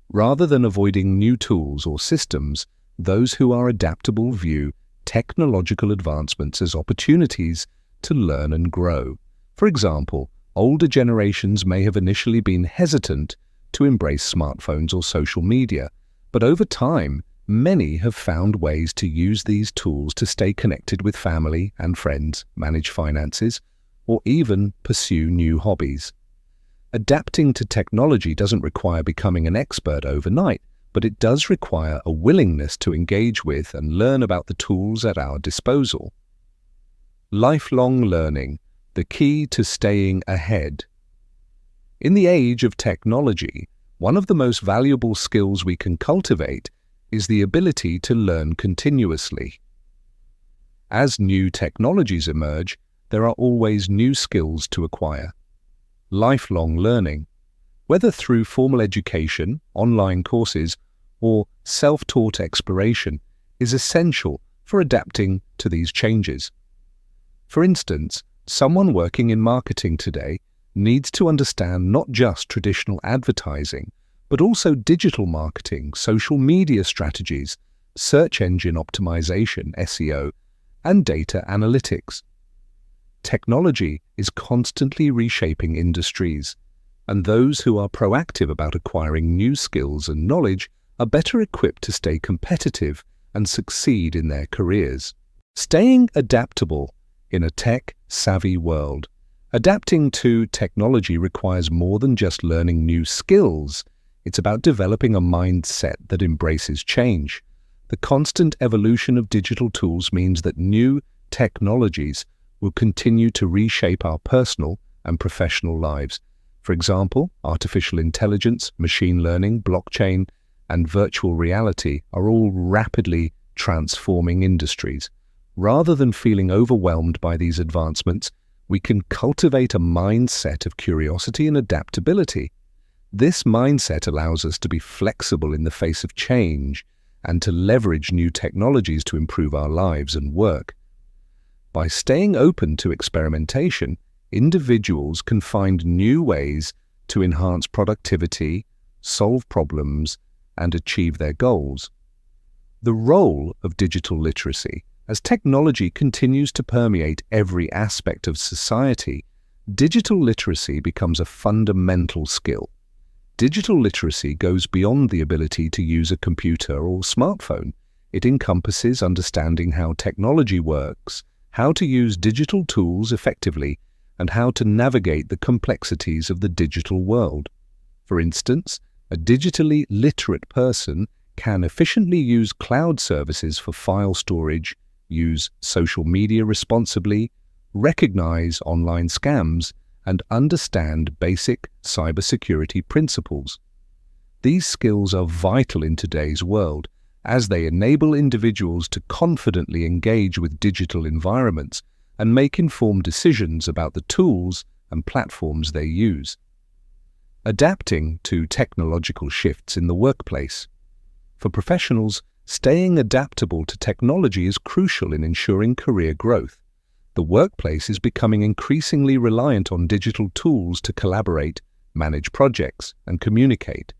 Rather than avoiding new tools or systems, those who are adaptable view technological advancements as opportunities to learn and grow. For example, older generations may have initially been hesitant to embrace smartphones or social media, but over time, many have found ways to use these tools to stay connected with family and friends, manage finances, or even pursue new hobbies. Adapting to technology doesn't require becoming an expert overnight, but it does require a willingness to engage with and learn about the tools at our disposal. Lifelong learning, the key to staying ahead. In the age of technology, one of the most valuable skills we can cultivate is the ability to learn continuously. As new technologies emerge, there are always new skills to acquire. Lifelong learning, whether through formal education, online courses, or self-taught exploration, is essential for adapting to these changes. For instance, someone working in marketing today needs to understand not just traditional advertising, but also digital marketing, social media strategies, search engine optimization, SEO, and data analytics. Technology is constantly reshaping industries, and those who are proactive about acquiring new skills and knowledge are better equipped to stay competitive and succeed in their careers. Staying adaptable in a tech-savvy world. Adapting to technology requires more than just learning new skills. It's about developing a mindset that embraces change. The constant evolution of digital tools means that new technologies will continue to reshape our personal and professional lives. For example, artificial intelligence, machine learning, blockchain, and virtual reality are all rapidly transforming industries. Rather than feeling overwhelmed by these advancements, we can cultivate a mindset of curiosity and adaptability. This mindset allows us to be flexible in the face of change and to leverage new technologies to improve our lives and work. By staying open to experimentation, individuals can find new ways to enhance productivity, solve problems, and achieve their goals. The role of digital literacy. As technology continues to permeate every aspect of society, digital literacy becomes a fundamental skill. Digital literacy goes beyond the ability to use a computer or smartphone. It encompasses understanding how technology works, how to use digital tools effectively, and how to navigate the complexities of the digital world. For instance, a digitally literate person can efficiently use cloud services for file storage, use social media responsibly, recognize online scams, and understand basic cybersecurity principles. These skills are vital in today's world, as they enable individuals to confidently engage with digital environments and make informed decisions about the tools and platforms they use. Adapting to technological shifts in the workplace. For professionals, staying adaptable to technology is crucial in ensuring career growth. The workplace is becoming increasingly reliant on digital tools to collaborate, manage projects, and communicate.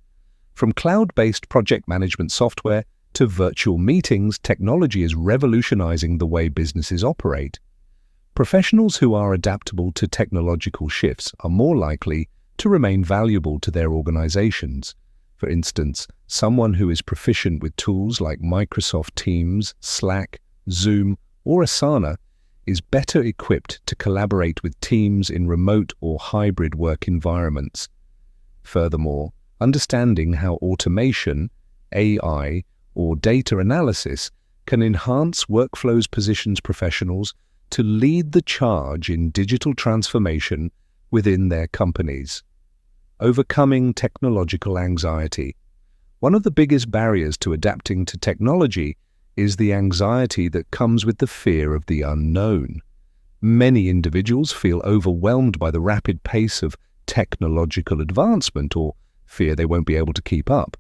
From cloud-based project management software to virtual meetings, technology is revolutionizing the way businesses operate. Professionals who are adaptable to technological shifts are more likely to remain valuable to their organizations. For instance, someone who is proficient with tools like Microsoft Teams, Slack, Zoom, or Asana is better equipped to collaborate with teams in remote or hybrid work environments. Furthermore, understanding how automation, AI, or data analysis can enhance workflows positions professionals to lead the charge in digital transformation within their companies. Overcoming technological anxiety. One of the biggest barriers to adapting to technology is the anxiety that comes with the fear of the unknown. Many individuals feel overwhelmed by the rapid pace of technological advancement or fear they won't be able to keep up.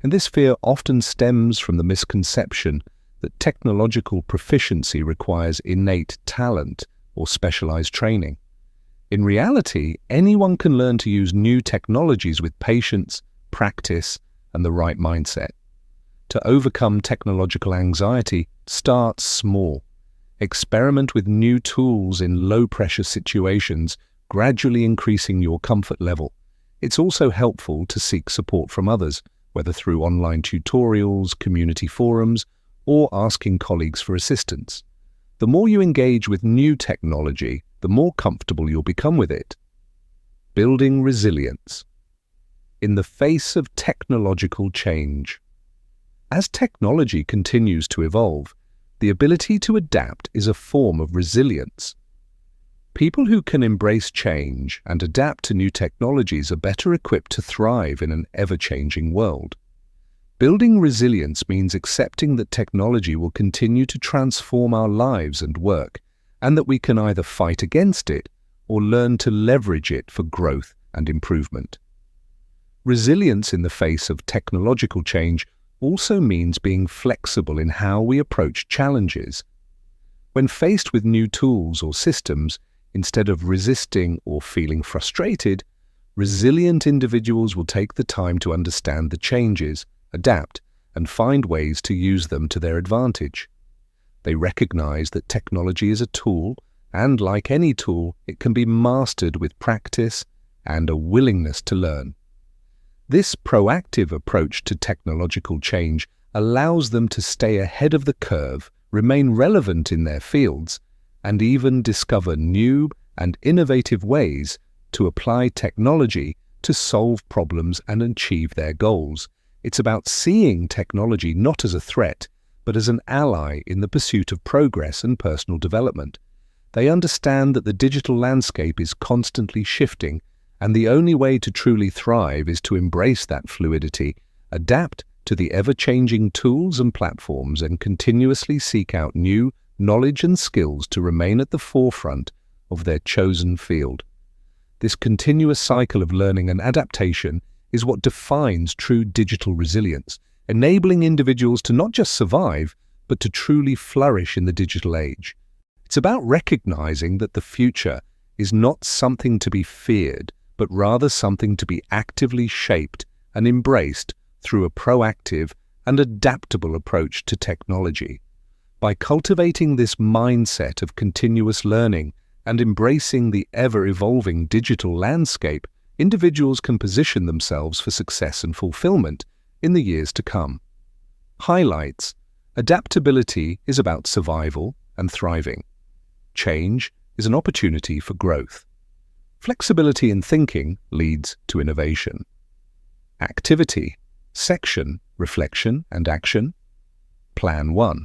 And this fear often stems from the misconception that technological proficiency requires innate talent or specialized training. In reality, anyone can learn to use new technologies with patience, practice, and the right mindset. To overcome technological anxiety, start small. Experiment with new tools in low-pressure situations, gradually increasing your comfort level. It's also helpful to seek support from others, whether through online tutorials, community forums, or asking colleagues for assistance. The more you engage with new technology, the more comfortable you'll become with it. Building resilience. In the face of technological change. As technology continues to evolve, the ability to adapt is a form of resilience. People who can embrace change and adapt to new technologies are better equipped to thrive in an ever-changing world. Building resilience means accepting that technology will continue to transform our lives and work, and that we can either fight against it or learn to leverage it for growth and improvement. Resilience in the face of technological change also means being flexible in how we approach challenges. When faced with new tools or systems, instead of resisting or feeling frustrated, resilient individuals will take the time to understand the changes, adapt, and find ways to use them to their advantage. They recognize that technology is a tool, and like any tool, it can be mastered with practice and a willingness to learn. This proactive approach to technological change allows them to stay ahead of the curve, remain relevant in their fields, and even discover new and innovative ways to apply technology to solve problems and achieve their goals. It's about seeing technology not as a threat, but as an ally in the pursuit of progress and personal development. They understand that the digital landscape is constantly shifting, and the only way to truly thrive is to embrace that fluidity, adapt to the ever-changing tools and platforms, and continuously seek out new knowledge and skills to remain at the forefront of their chosen field. This continuous cycle of learning and adaptation is what defines true digital resilience, enabling individuals to not just survive, but to truly flourish in the digital age. It's about recognizing that the future is not something to be feared, but rather something to be actively shaped and embraced through a proactive and adaptable approach to technology. By cultivating this mindset of continuous learning and embracing the ever-evolving digital landscape, individuals can position themselves for success and fulfillment in the years to come. Highlights: adaptability is about survival and thriving. Change is an opportunity for growth. Flexibility in thinking leads to innovation. Activity: section, reflection, and action. Plan 1.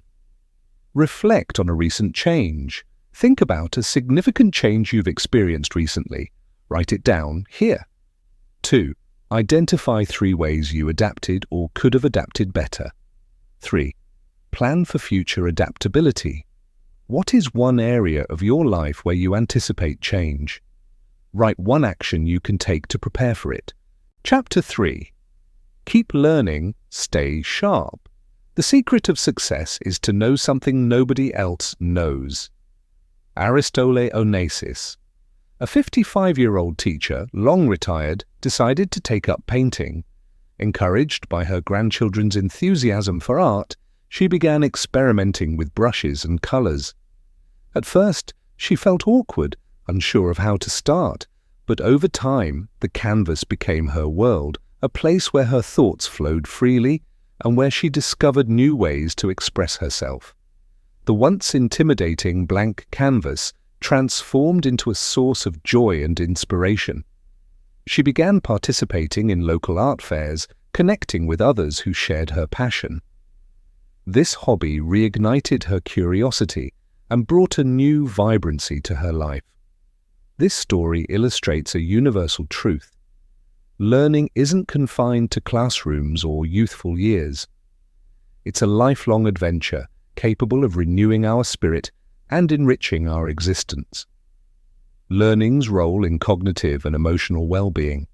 Reflect on a recent change. Think about a significant change you've experienced recently. Write it down here. 2. Identify 3 ways you adapted or could have adapted better. 3. Plan for future adaptability. What is one area of your life where you anticipate change? Write 1 action you can take to prepare for it. Chapter 3. Keep learning, stay sharp. The secret of success is to know something nobody else knows. Aristole Onassis. A 55-year-old teacher, long retired, decided to take up painting. Encouraged by her grandchildren's enthusiasm for art, she began experimenting with brushes and colours. At first, she felt awkward, unsure of how to start, but over time, the canvas became her world, a place where her thoughts flowed freely and where she discovered new ways to express herself. The once intimidating blank canvas transformed into a source of joy and inspiration. She began participating in local art fairs, connecting with others who shared her passion. This hobby reignited her curiosity and brought a new vibrancy to her life. This story illustrates a universal truth. Learning isn't confined to classrooms or youthful years. It's a lifelong adventure capable of renewing our spirit and enriching our existence. Learning's role in cognitive and emotional well-being.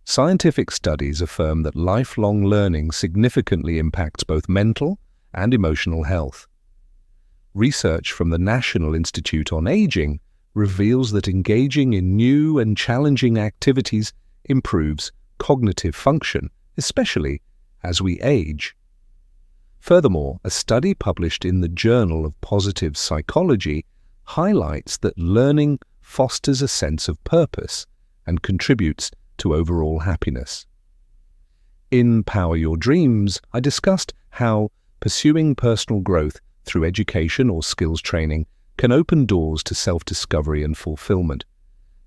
Scientific studies affirm that lifelong learning significantly impacts both mental and emotional health. Research from the National Institute on Aging reveals that engaging in new and challenging activities improves cognitive function, especially as we age. Furthermore, a study published in the Journal of Positive Psychology highlights that learning fosters a sense of purpose and contributes to overall happiness. In Power Your Dreams, I discussed how pursuing personal growth through education or skills training can open doors to self-discovery and fulfillment.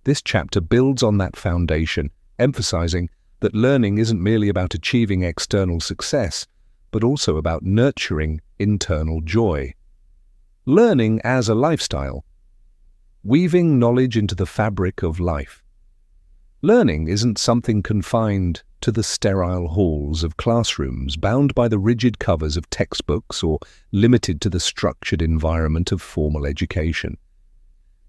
This chapter builds on that foundation, emphasizing that learning isn't merely about achieving external success, but also about nurturing internal joy. Learning as a lifestyle. Weaving knowledge into the fabric of life. Learning isn't something confined to the sterile halls of classrooms, bound by the rigid covers of textbooks or limited to the structured environment of formal education.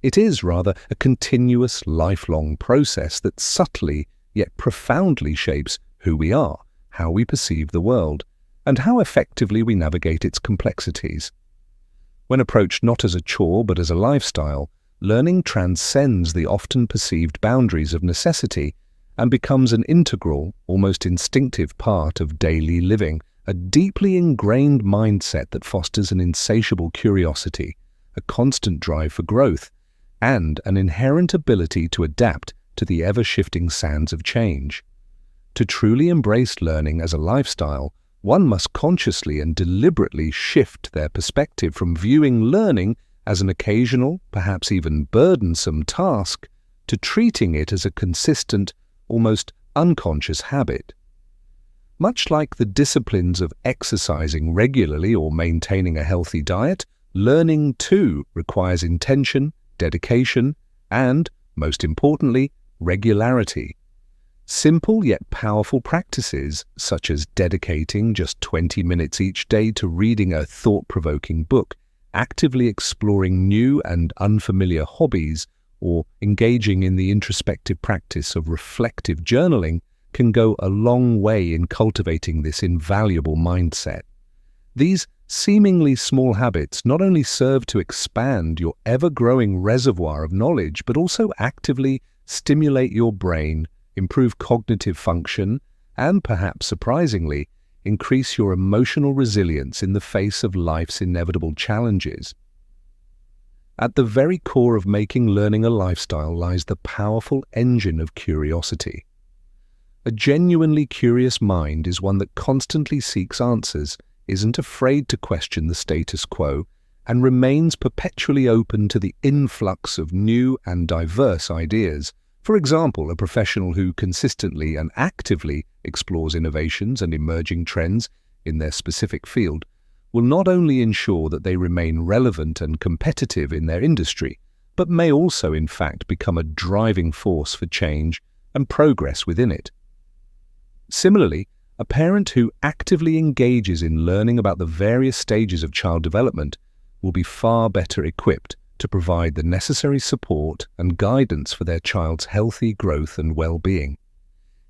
It is rather a continuous, lifelong process that subtly yet profoundly shapes who we are, how we perceive the world, and how effectively we navigate its complexities. When approached not as a chore but as a lifestyle, learning transcends the often perceived boundaries of necessity and becomes an integral, almost instinctive part of daily living, a deeply ingrained mindset that fosters an insatiable curiosity, a constant drive for growth, and an inherent ability to adapt to the ever-shifting sands of change. To truly embrace learning as a lifestyle, one must consciously and deliberately shift their perspective from viewing learning as an occasional, perhaps even burdensome task, to treating it as a consistent, almost unconscious habit. Much like the disciplines of exercising regularly or maintaining a healthy diet, learning too requires intention, dedication, and, most importantly, regularity. Simple yet powerful practices, such as dedicating just 20 minutes each day to reading a thought-provoking book, actively exploring new and unfamiliar hobbies, or engaging in the introspective practice of reflective journaling, can go a long way in cultivating this invaluable mindset. These seemingly small habits not only serve to expand your ever-growing reservoir of knowledge, but also actively stimulate your brain, improve cognitive function, and perhaps surprisingly, increase your emotional resilience in the face of life's inevitable challenges. At the very core of making learning a lifestyle lies the powerful engine of curiosity. A genuinely curious mind is one that constantly seeks answers, isn't afraid to question the status quo, and remains perpetually open to the influx of new and diverse ideas. For example, a professional who consistently and actively explores innovations and emerging trends in their specific field will not only ensure that they remain relevant and competitive in their industry, but may also in fact become a driving force for change and progress within it. Similarly, a parent who actively engages in learning about the various stages of child development will be far better equipped to provide the necessary support and guidance for their child's healthy growth and well-being.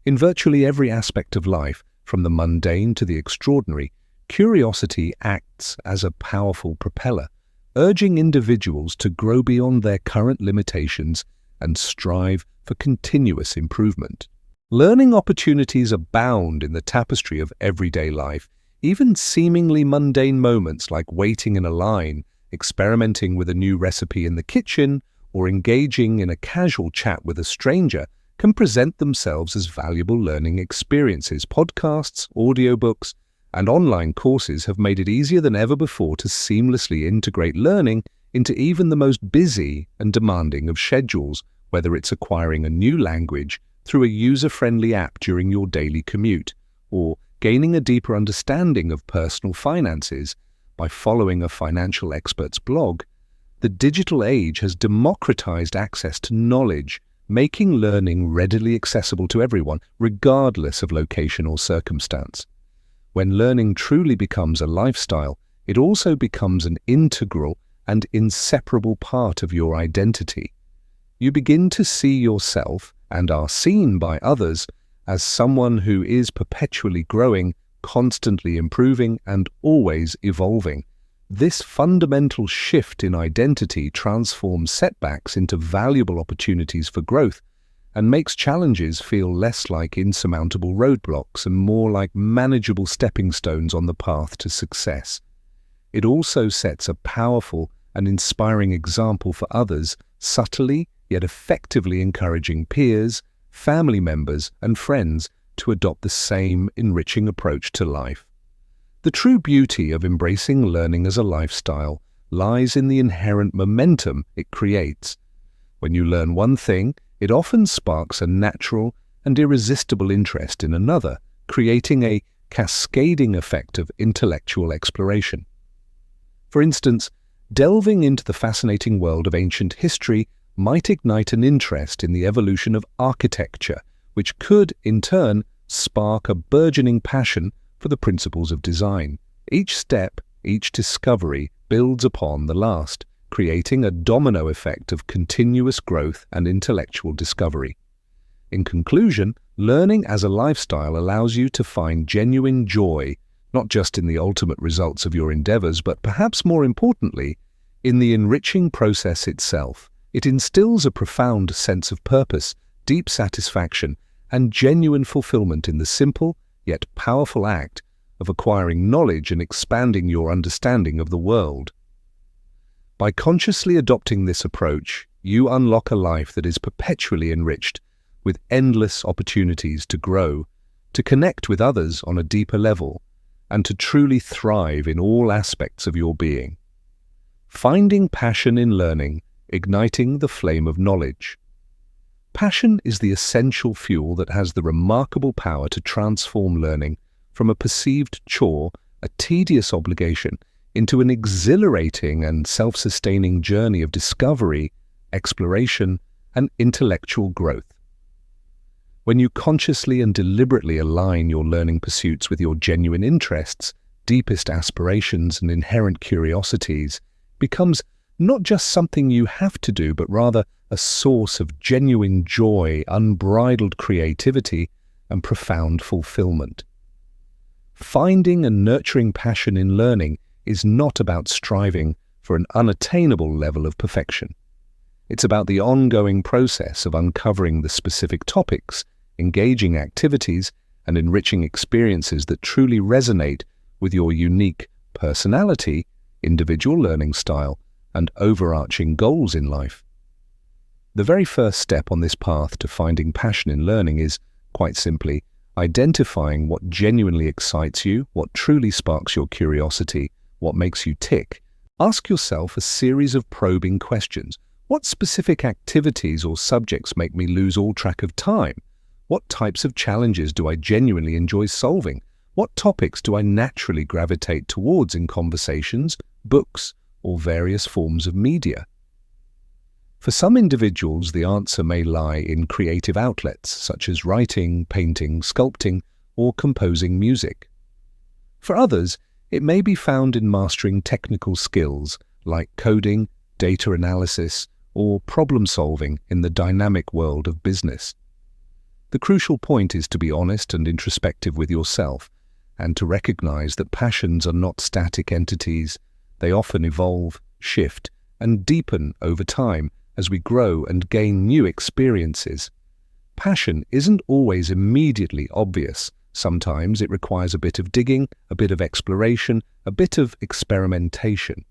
In virtually every aspect of life, from the mundane to the extraordinary, curiosity acts as a powerful propeller, urging individuals to grow beyond their current limitations and strive for continuous improvement. Learning opportunities abound in the tapestry of everyday life. Even seemingly mundane moments like waiting in a line, experimenting with a new recipe in the kitchen, or engaging in a casual chat with a stranger can present themselves as valuable learning experiences. Podcasts, audiobooks, and online courses have made it easier than ever before to seamlessly integrate learning into even the most busy and demanding of schedules, whether it's acquiring a new language through a user-friendly app during your daily commute, or gaining a deeper understanding of personal finances by following a financial expert's blog. The digital age has democratized access to knowledge, making learning readily accessible to everyone, regardless of location or circumstance. When learning truly becomes a lifestyle, it also becomes an integral and inseparable part of your identity. You begin to see yourself, and are seen by others, as someone who is perpetually growing, constantly improving, and always evolving. This fundamental shift in identity transforms setbacks into valuable opportunities for growth and makes challenges feel less like insurmountable roadblocks and more like manageable stepping stones on the path to success. It also sets a powerful and inspiring example for others, subtly yet effectively encouraging peers, family members, and friends to adopt the same enriching approach to life. The true beauty of embracing learning as a lifestyle lies in the inherent momentum it creates. When you learn one thing, it often sparks a natural and irresistible interest in another, creating a cascading effect of intellectual exploration. For instance, delving into the fascinating world of ancient history might ignite an interest in the evolution of architecture, which could, in turn, spark a burgeoning passion for the principles of design. Each step, each discovery builds upon the last, creating a domino effect of continuous growth and intellectual discovery. In conclusion, learning as a lifestyle allows you to find genuine joy, not just in the ultimate results of your endeavors, but perhaps more importantly, in the enriching process itself. It instills a profound sense of purpose, deep satisfaction, and genuine fulfillment in the simple yet powerful act of acquiring knowledge and expanding your understanding of the world. By consciously adopting this approach, you unlock a life that is perpetually enriched with endless opportunities to grow, to connect with others on a deeper level, and to truly thrive in all aspects of your being. Finding passion in learning, igniting the flame of knowledge. Passion is the essential fuel that has the remarkable power to transform learning from a perceived chore, a tedious obligation, into an exhilarating and self-sustaining journey of discovery, exploration, and intellectual growth. When you consciously and deliberately align your learning pursuits with your genuine interests, deepest aspirations, and inherent curiosities, becomes not just something you have to do, but rather a source of genuine joy, unbridled creativity, and profound fulfillment. Finding and nurturing passion in learning is not about striving for an unattainable level of perfection. It's about the ongoing process of uncovering the specific topics, engaging activities, and enriching experiences that truly resonate with your unique personality, individual learning style, and overarching goals in life. The very first step on this path to finding passion in learning is, quite simply, identifying what genuinely excites you, what truly sparks your curiosity, what makes you tick. Ask yourself a series of probing questions. What specific activities or subjects make me lose all track of time? What types of challenges do I genuinely enjoy solving? What topics do I naturally gravitate towards in conversations, books, or various forms of media? For some individuals, the answer may lie in creative outlets such as writing, painting, sculpting, or composing music. For others, it may be found in mastering technical skills like coding, data analysis, or problem-solving in the dynamic world of business. The crucial point is to be honest and introspective with yourself, and to recognize that passions are not static entities. They often evolve, shift, and deepen over time as we grow and gain new experiences. Passion isn't always immediately obvious. Sometimes it requires a bit of digging, a bit of exploration, a bit of experimentation.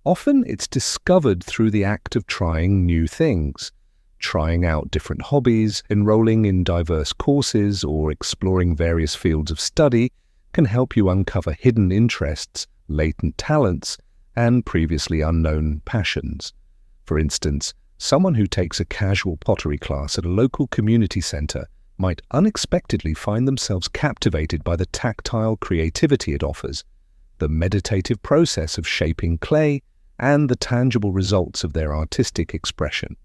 Often it's discovered through the act of trying new things. Trying out different hobbies, enrolling in diverse courses, or exploring various fields of study can help you uncover hidden interests, latent talents, and previously unknown passions. For instance, someone who takes a casual pottery class at a local community centre might unexpectedly find themselves captivated by the tactile creativity it offers, the meditative process of shaping clay, and the tangible results of their artistic expression.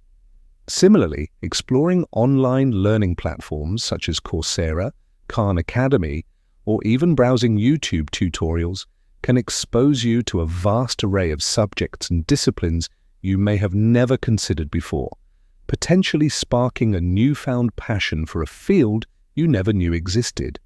Similarly, exploring online learning platforms such as Coursera, Khan Academy, or even browsing YouTube tutorials can expose you to a vast array of subjects and disciplines you may have never considered before, potentially sparking a newfound passion for a field you never knew existed.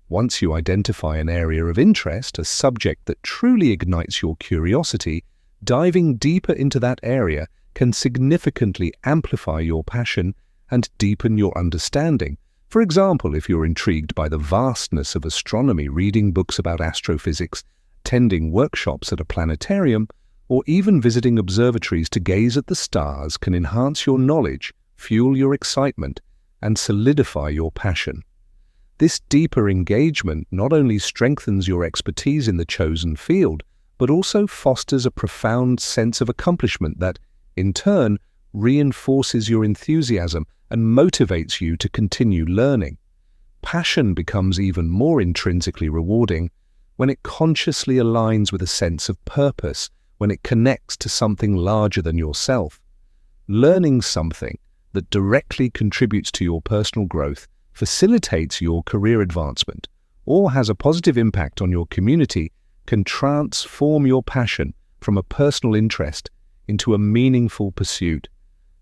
Once you identify an area of interest, a subject that truly ignites your curiosity, diving deeper into that area can significantly amplify your passion and deepen your understanding. For example, if you're intrigued by the vastness of astronomy, reading books about astrophysics, attending workshops at a planetarium, or even visiting observatories to gaze at the stars can enhance your knowledge, fuel your excitement, and solidify your passion. This deeper engagement not only strengthens your expertise in the chosen field, but also fosters a profound sense of accomplishment that, in turn, reinforces your enthusiasm and motivates you to continue learning. Passion becomes even more intrinsically rewarding when it consciously aligns with a sense of purpose, when it connects to something larger than yourself. Learning something that directly contributes to your personal growth, facilitates your career advancement, or has a positive impact on your community can transform your passion from a personal interest into a meaningful pursuit,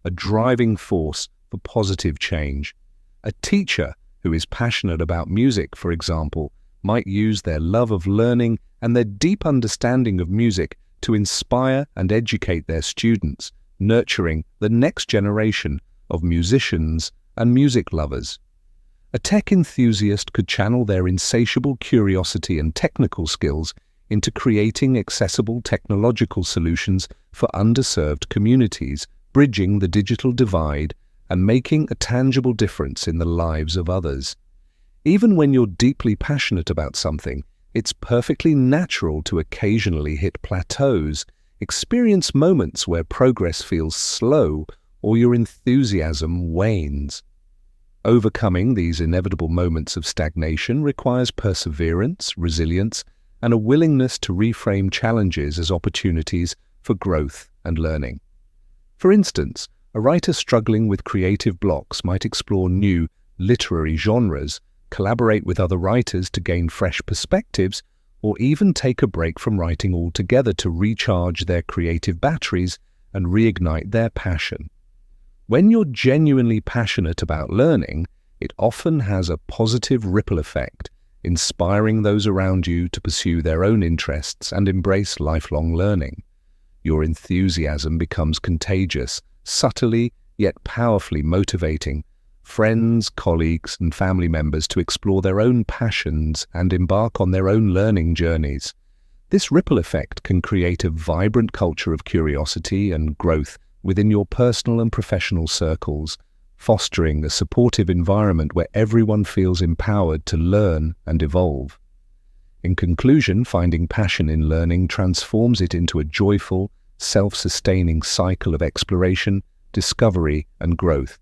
a driving force for positive change. A teacher who is passionate about music, for example, might use their love of learning and their deep understanding of music to inspire and educate their students, nurturing the next generation of musicians and music lovers. A tech enthusiast could channel their insatiable curiosity and technical skills into creating accessible technological solutions for underserved communities, bridging the digital divide and making a tangible difference in the lives of others. Even when you're deeply passionate about something, it's perfectly natural to occasionally hit plateaus, experience moments where progress feels slow or your enthusiasm wanes. Overcoming these inevitable moments of stagnation requires perseverance, resilience, and a willingness to reframe challenges as opportunities for growth and learning. For instance, a writer struggling with creative blocks might explore new literary genres, collaborate with other writers to gain fresh perspectives, or even take a break from writing altogether to recharge their creative batteries and reignite their passion. When you're genuinely passionate about learning, it often has a positive ripple effect, inspiring those around you to pursue their own interests and embrace lifelong learning. Your enthusiasm becomes contagious, subtly yet powerfully motivating friends, colleagues, and family members to explore their own passions and embark on their own learning journeys. This ripple effect can create a vibrant culture of curiosity and growth within your personal and professional circles, fostering a supportive environment where everyone feels empowered to learn and evolve. In conclusion, finding passion in learning transforms it into a joyful, self-sustaining cycle of exploration, discovery, and growth.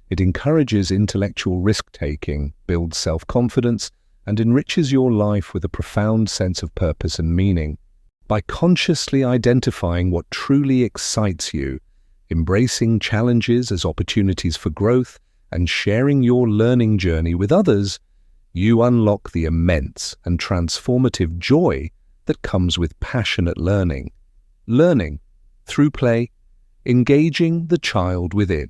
It encourages intellectual risk-taking, builds self-confidence, and enriches your life with a profound sense of purpose and meaning. By consciously identifying what truly excites you, embracing challenges as opportunities for growth, and sharing your learning journey with others, you unlock the immense and transformative joy that comes with passionate learning. Learning through play, engaging the child within.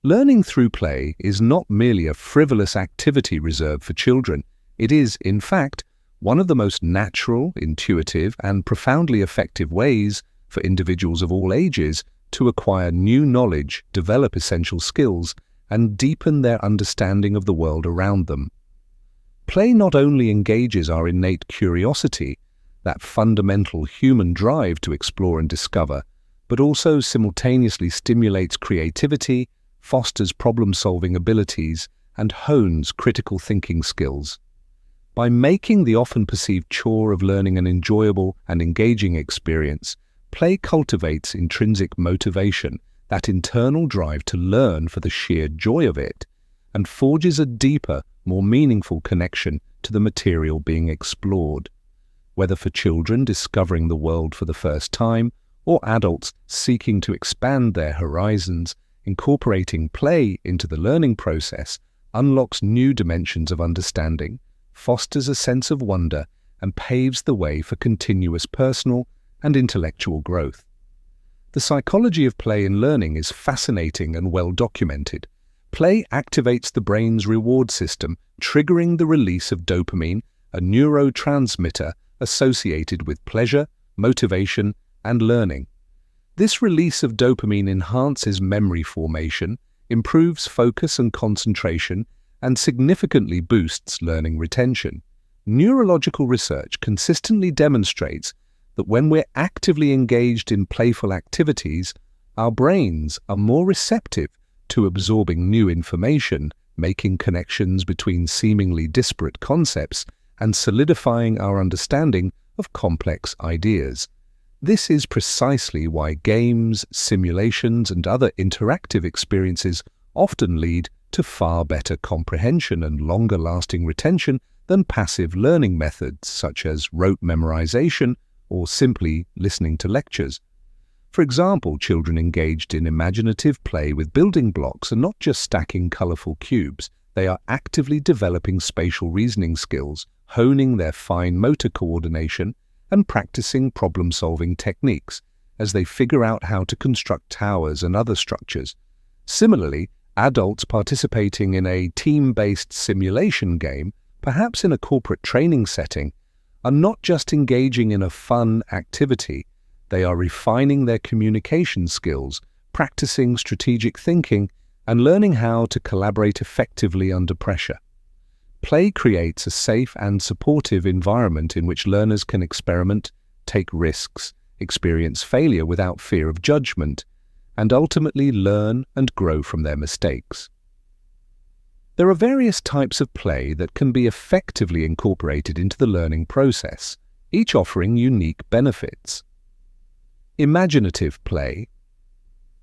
Learning through play is not merely a frivolous activity reserved for children. It is, in fact, one of the most natural, intuitive, and profoundly effective ways for for individuals of all ages to acquire new knowledge, develop essential skills, and deepen their understanding of the world around them. Play not only engages our innate curiosity, that fundamental human drive to explore and discover, but also simultaneously stimulates creativity, fosters problem-solving abilities, and hones critical thinking skills. By making the often perceived chore of learning an enjoyable and engaging experience, play cultivates intrinsic motivation, that internal drive to learn for the sheer joy of it, and forges a deeper, more meaningful connection to the material being explored. Whether for children discovering the world for the first time, or adults seeking to expand their horizons, incorporating play into the learning process unlocks new dimensions of understanding, fosters a sense of wonder, and paves the way for continuous personal and intellectual growth. The psychology of play in learning is fascinating and well documented. Play activates the brain's reward system, triggering the release of dopamine, a neurotransmitter associated with pleasure, motivation, and learning. This release of dopamine enhances memory formation, improves focus and concentration, and significantly boosts learning retention. Neurological research consistently demonstrates that when we're actively engaged in playful activities, our brains are more receptive to absorbing new information, making connections between seemingly disparate concepts, and solidifying our understanding of complex ideas. This is precisely why games, simulations, and other interactive experiences often lead to far better comprehension and longer-lasting retention than passive learning methods such as rote memorization or simply listening to lectures. For example, children engaged in imaginative play with building blocks are not just stacking colorful cubes, they are actively developing spatial reasoning skills, honing their fine motor coordination, and practicing problem-solving techniques as they figure out how to construct towers and other structures. Similarly, adults participating in a team-based simulation game, perhaps in a corporate training setting, are not just engaging in a fun activity, they are refining their communication skills, practicing strategic thinking, and learning how to collaborate effectively under pressure. Play creates a safe and supportive environment in which learners can experiment, take risks, experience failure without fear of judgment, and ultimately learn and grow from their mistakes. There are various types of play that can be effectively incorporated into the learning process, each offering unique benefits. Imaginative play.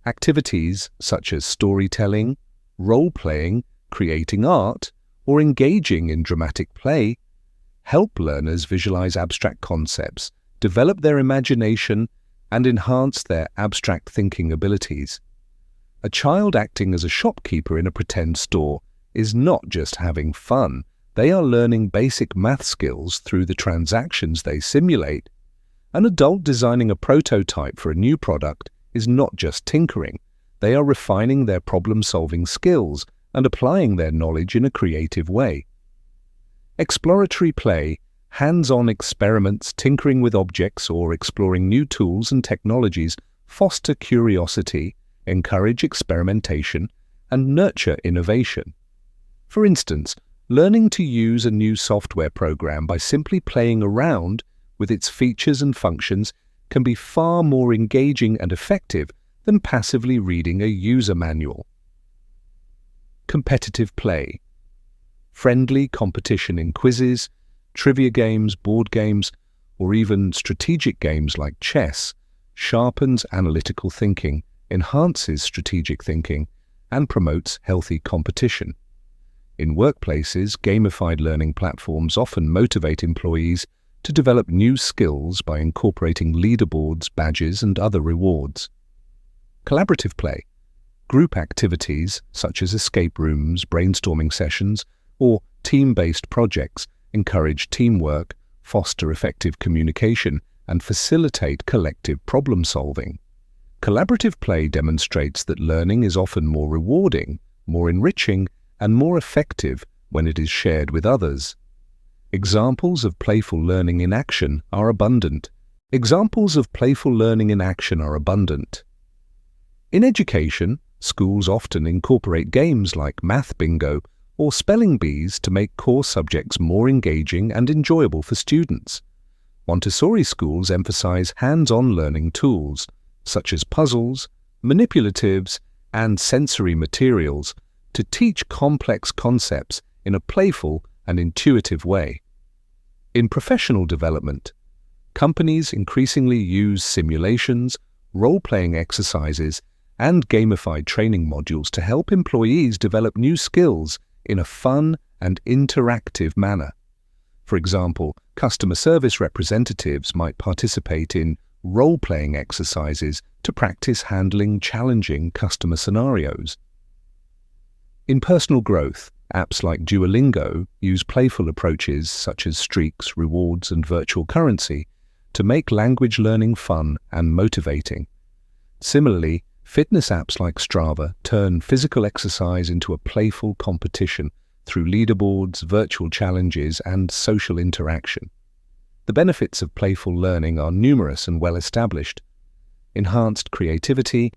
Activities such as storytelling, role-playing, creating art, or engaging in dramatic play help learners visualize abstract concepts, develop their imagination, and enhance their abstract thinking abilities. A child acting as a shopkeeper in a pretend store is not just having fun, they are learning basic math skills through the transactions they simulate. An adult designing a prototype for a new product is not just tinkering, they are refining their problem-solving skills and applying their knowledge in a creative way. Exploratory play, hands-on experiments, tinkering with objects, or exploring new tools and technologies foster curiosity, encourage experimentation, and nurture innovation. For instance, learning to use a new software program by simply playing around with its features and functions can be far more engaging and effective than passively reading a user manual. Competitive play. Friendly competition in quizzes, trivia games, board games, or even strategic games like chess sharpens analytical thinking, enhances strategic thinking, and promotes healthy competition. In workplaces, gamified learning platforms often motivate employees to develop new skills by incorporating leaderboards, badges, and other rewards. Collaborative play. Group activities such as escape rooms, brainstorming sessions, or team-based projects encourage teamwork, foster effective communication, and facilitate collective problem-solving. Collaborative play demonstrates that learning is often more rewarding, more enriching, and more effective when it is shared with others. Examples of playful learning in action are abundant, Examples of playful learning in action are abundant. In education, schools often incorporate games like math bingo or spelling bees to make core subjects more engaging and enjoyable for students. Montessori schools emphasize hands-on learning tools, such as puzzles, manipulatives, and sensory materials, to teach complex concepts in a playful and intuitive way. In professional development, companies increasingly use simulations, role-playing exercises, and gamified training modules to help employees develop new skills in a fun and interactive manner. For example, customer service representatives might participate in role-playing exercises to practice handling challenging customer scenarios. In personal growth, apps like Duolingo use playful approaches such as streaks, rewards, and virtual currency to make language learning fun and motivating. Similarly, fitness apps like Strava turn physical exercise into a playful competition through leaderboards, virtual challenges, and social interaction. The benefits of playful learning are numerous and well established. Enhanced creativity.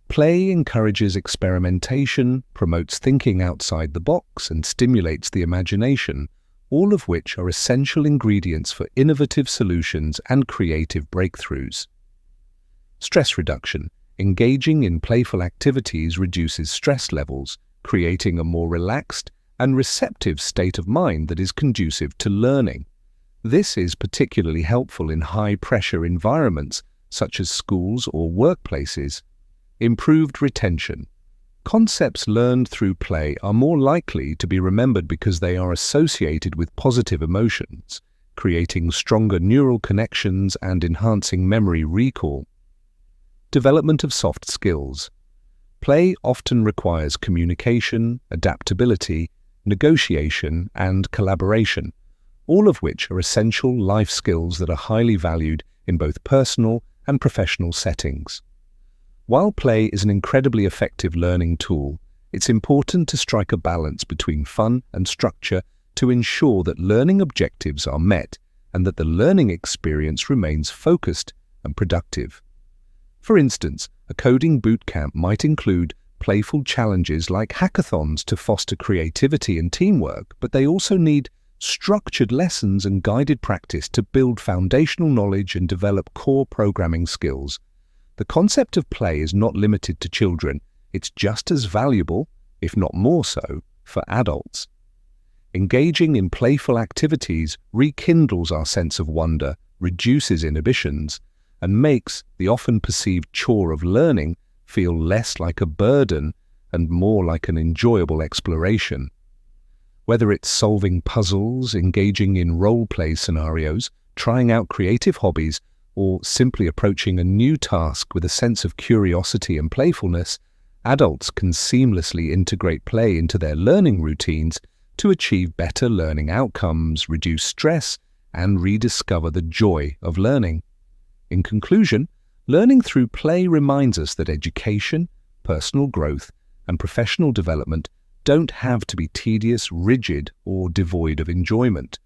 Play encourages experimentation, promotes thinking outside the box, and stimulates the imagination, all of which are essential ingredients for innovative solutions and creative breakthroughs. Stress reduction. Engaging in playful activities reduces stress levels, creating a more relaxed and receptive state of mind that is conducive to learning. This is particularly helpful in high-pressure environments such as schools or workplaces. Improved retention. Concepts learned through play are more likely to be remembered because they are associated with positive emotions, creating stronger neural connections and enhancing memory recall. Development of soft skills. Play often requires communication, adaptability, negotiation, and collaboration, all of which are essential life skills that are highly valued in both personal and professional settings. While play is an incredibly effective learning tool, it's important to strike a balance between fun and structure to ensure that learning objectives are met and that the learning experience remains focused and productive. For instance, a coding bootcamp might include playful challenges like hackathons to foster creativity and teamwork, but they also need structured lessons and guided practice to build foundational knowledge and develop core programming skills. The concept of play is not limited to children. It's just as valuable, if not more so, for adults. Engaging in playful activities rekindles our sense of wonder, reduces inhibitions, and makes the often perceived chore of learning feel less like a burden and more like an enjoyable exploration. Whether it's solving puzzles, engaging in role-play scenarios, trying out creative hobbies, or simply approaching a new task with a sense of curiosity and playfulness, adults can seamlessly integrate play into their learning routines to achieve better learning outcomes, reduce stress, and rediscover the joy of learning. In conclusion, learning through play reminds us that education, personal growth, and professional development don't have to be tedious, rigid, or devoid of enjoyment.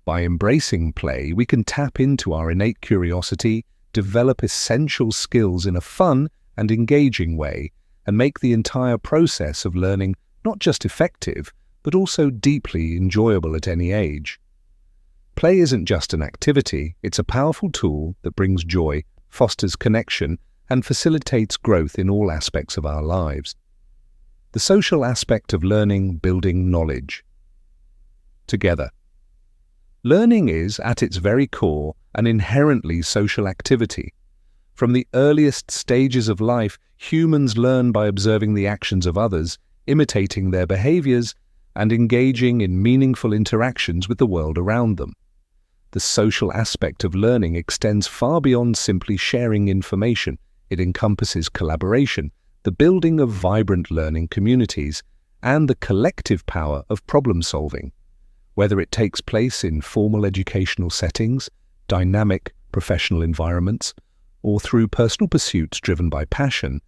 By embracing play, we can tap into our innate curiosity, develop essential skills in a fun and engaging way, and make the entire process of learning not just effective, but also deeply enjoyable at any age. Play isn't just an activity, it's a powerful tool that brings joy, fosters connection, and facilitates growth in all aspects of our lives. The social aspect of learning, building knowledge. Together. Learning is, at its very core, an inherently social activity. From the earliest stages of life, humans learn by observing the actions of others, imitating their behaviors, and engaging in meaningful interactions with the world around them. The social aspect of learning extends far beyond simply sharing information. It encompasses collaboration, the building of vibrant learning communities, and the collective power of problem-solving. Whether it takes place in formal educational settings, dynamic professional environments, or through personal pursuits driven by passion,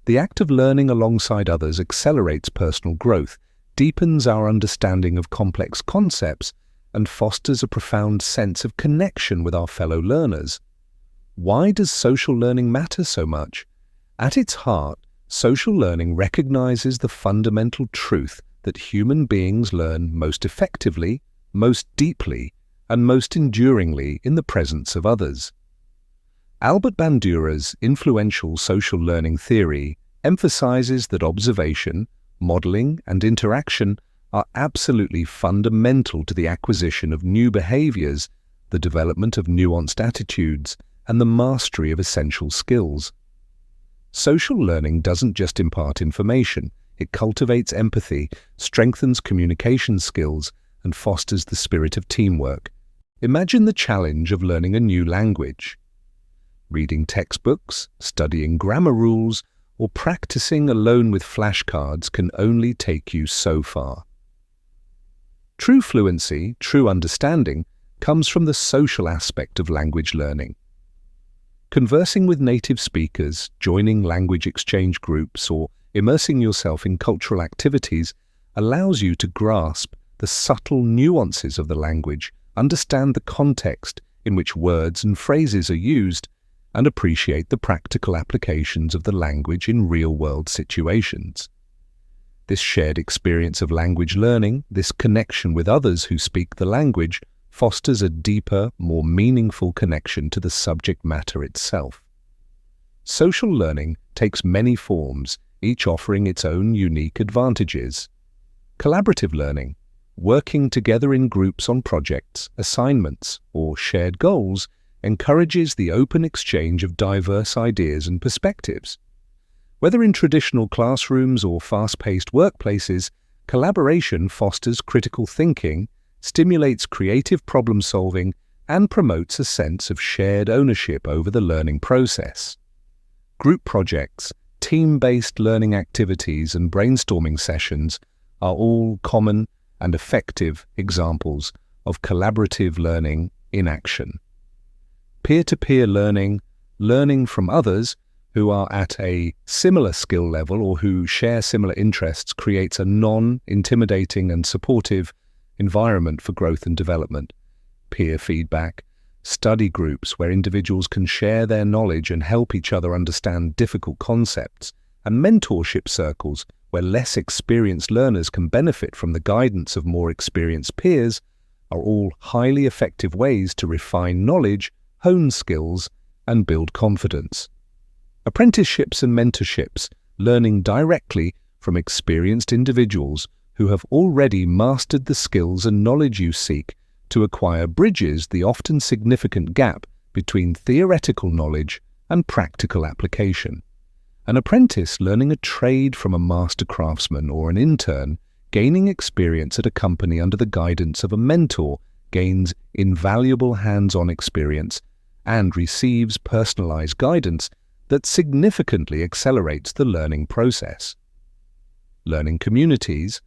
the act of learning alongside others accelerates personal growth, deepens our understanding of complex concepts, and fosters a profound sense of connection with our fellow learners. Why does social learning matter so much? At its heart, social learning recognizes the fundamental truth that human beings learn most effectively, most deeply, and most enduringly in the presence of others. Albert Bandura's influential social learning theory emphasizes that observation, modeling, and interaction are absolutely fundamental to the acquisition of new behaviors, the development of nuanced attitudes, and the mastery of essential skills. Social learning doesn't just impart information, it cultivates empathy, strengthens communication skills, and fosters the spirit of teamwork. Imagine the challenge of learning a new language. Reading textbooks, studying grammar rules, or practicing alone with flashcards can only take you so far. True fluency, true understanding, comes from the social aspect of language learning. Conversing with native speakers, joining language exchange groups, or immersing yourself in cultural activities allows you to grasp the subtle nuances of the language, understand the context in which words and phrases are used, and appreciate the practical applications of the language in real-world situations. This shared experience of language learning, this connection with others who speak the language, fosters a deeper, more meaningful connection to the subject matter itself. Social learning takes many forms, each offering its own unique advantages. Collaborative learning, working together in groups on projects, assignments, or shared goals, encourages the open exchange of diverse ideas and perspectives. Whether in traditional classrooms or fast-paced workplaces, collaboration fosters critical thinking, stimulates creative problem-solving, and promotes a sense of shared ownership over the learning process. Group projects, team-based learning activities, and brainstorming sessions are all common and effective examples of collaborative learning in action. Peer-to-peer learning, learning from others who are at a similar skill level or who share similar interests, creates a non-intimidating and supportive environment for growth and development. Peer feedback, study groups where individuals can share their knowledge and help each other understand difficult concepts, and mentorship circles where less experienced learners can benefit from the guidance of more experienced peers are all highly effective ways to refine knowledge, hone skills, and build confidence. Apprenticeships and mentorships, learning directly from experienced individuals who have already mastered the skills and knowledge you seek to acquire, bridges the often significant gap between theoretical knowledge and practical application. An apprentice learning a trade from a master craftsman or an intern gaining experience at a company under the guidance of a mentor gains invaluable hands-on experience and receives personalized guidance that significantly accelerates the learning process. Learning communities,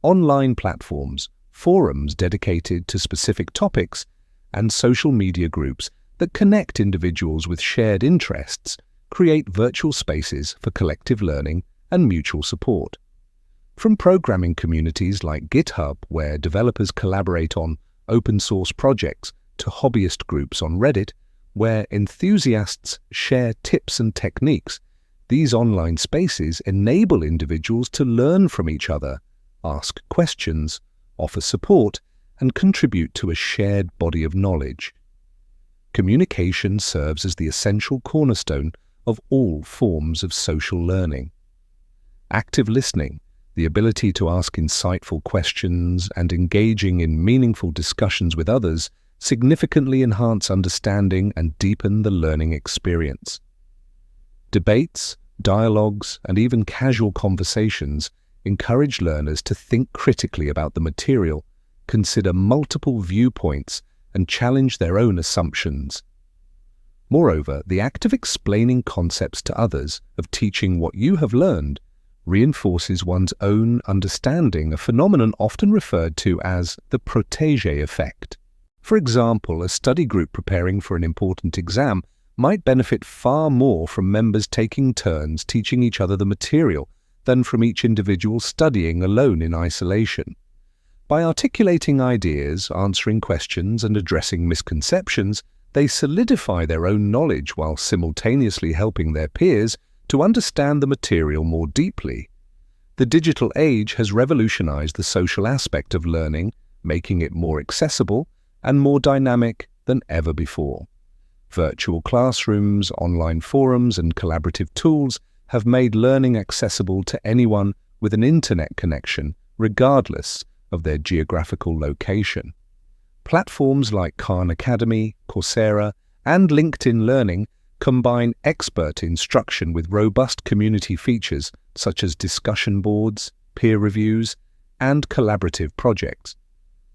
online platforms, forums dedicated to specific topics, and social media groups that connect individuals with shared interests create virtual spaces for collective learning and mutual support. From programming communities like GitHub, where developers collaborate on open-source projects, to hobbyist groups on Reddit, where enthusiasts share tips and techniques, these online spaces enable individuals to learn from each other, ask questions, offer support, and contribute to a shared body of knowledge. Communication serves as the essential cornerstone of all forms of social learning. Active listening, the ability to ask insightful questions and engaging in meaningful discussions with others, significantly enhance understanding and deepen the learning experience. Debates, dialogues, and even casual conversations encourage learners to think critically about the material, consider multiple viewpoints, and challenge their own assumptions. Moreover, the act of explaining concepts to others, of teaching what you have learned, reinforces one's own understanding, a phenomenon often referred to as the protégé effect. For example, a study group preparing for an important exam might benefit far more from members taking turns teaching each other the material than from each individual studying alone in isolation. By articulating ideas, answering questions, and addressing misconceptions, They solidify their own knowledge while simultaneously helping their peers to understand the material more deeply. The digital age has revolutionized the social aspect of learning, making it more accessible and more dynamic than ever before. Virtual classrooms, online forums, and collaborative tools have made learning accessible to anyone with an internet connection, regardless of their geographical location. Platforms like Khan Academy, Coursera, and LinkedIn Learning combine expert instruction with robust community features such as discussion boards, peer reviews, and collaborative projects.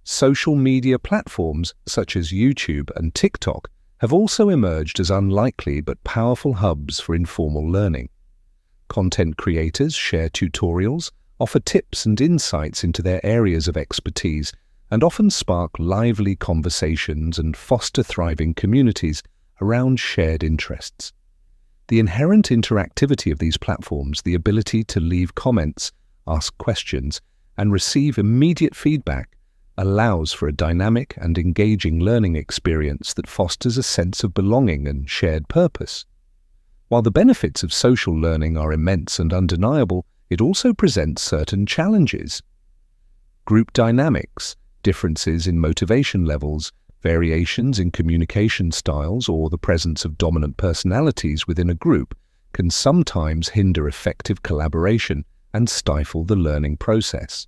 Social media platforms such as YouTube and TikTok have also emerged as unlikely but powerful hubs for informal learning. Content creators share tutorials, offer tips and insights into their areas of expertise, and often spark lively conversations and foster thriving communities around shared interests. The inherent interactivity of these platforms, the ability to leave comments, ask questions, and receive immediate feedback, allows for a dynamic and engaging learning experience that fosters a sense of belonging and shared purpose. While the benefits of social learning are immense and undeniable, it also presents certain challenges. Group dynamics, differences in motivation levels, variations in communication styles, or the presence of dominant personalities within a group can sometimes hinder effective collaboration and stifle the learning process.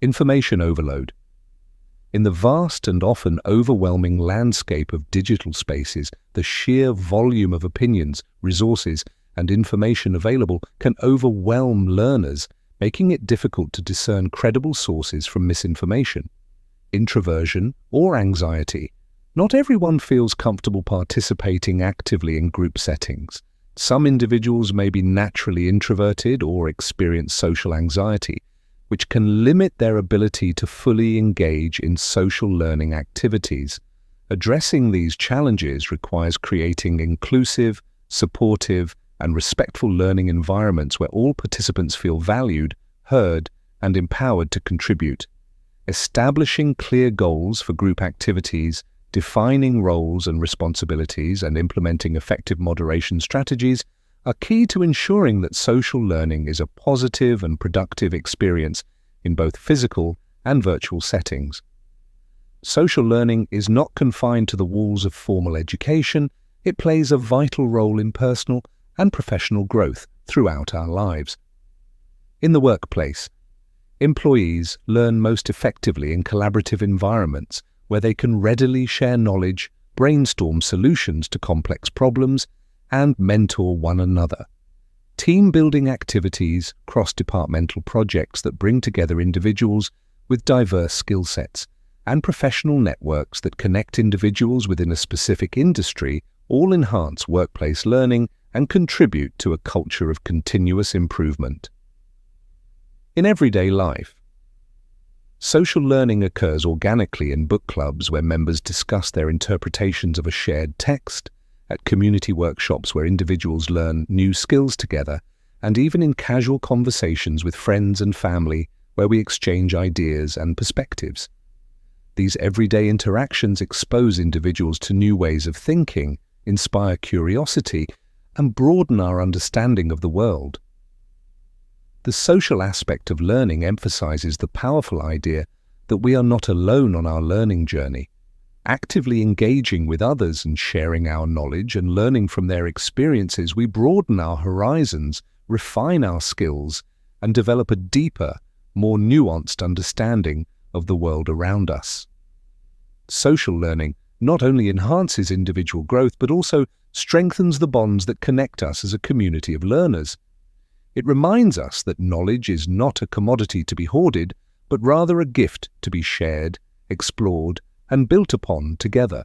Information overload. In the vast and often overwhelming landscape of digital spaces, the sheer volume of opinions, resources, and information available can overwhelm learners, making it difficult to discern credible sources from misinformation. Introversion or anxiety. Not everyone feels comfortable participating actively in group settings. Some individuals may be naturally introverted or experience social anxiety, which can limit their ability to fully engage in social learning activities. Addressing these challenges requires creating inclusive, supportive, and respectful learning environments where all participants feel valued, heard, and empowered to contribute. Establishing clear goals for group activities, defining roles and responsibilities, and implementing effective moderation strategies are key to ensuring that social learning is a positive and productive experience in both physical and virtual settings. Social learning is not confined to the walls of formal education. It plays a vital role in personal and professional growth throughout our lives. In the workplace, employees learn most effectively in collaborative environments where they can readily share knowledge, brainstorm solutions to complex problems, and mentor one another. Team-building activities, cross-departmental projects that bring together individuals with diverse skill sets, and professional networks that connect individuals within a specific industry all enhance workplace learning and contribute to a culture of continuous improvement. In everyday life, social learning occurs organically in book clubs where members discuss their interpretations of a shared text, at community workshops where individuals learn new skills together, and even in casual conversations with friends and family where we exchange ideas and perspectives. These everyday interactions expose individuals to new ways of thinking, inspire curiosity, and broaden our understanding of the world. The social aspect of learning emphasizes the powerful idea that we are not alone on our learning journey. Actively engaging with others and sharing our knowledge and learning from their experiences, we broaden our horizons, refine our skills, and develop a deeper, more nuanced understanding of the world around us. Social learning not only enhances individual growth, but also strengthens the bonds that connect us as a community of learners. It reminds us that knowledge is not a commodity to be hoarded, but rather a gift to be shared, explored, and built upon together.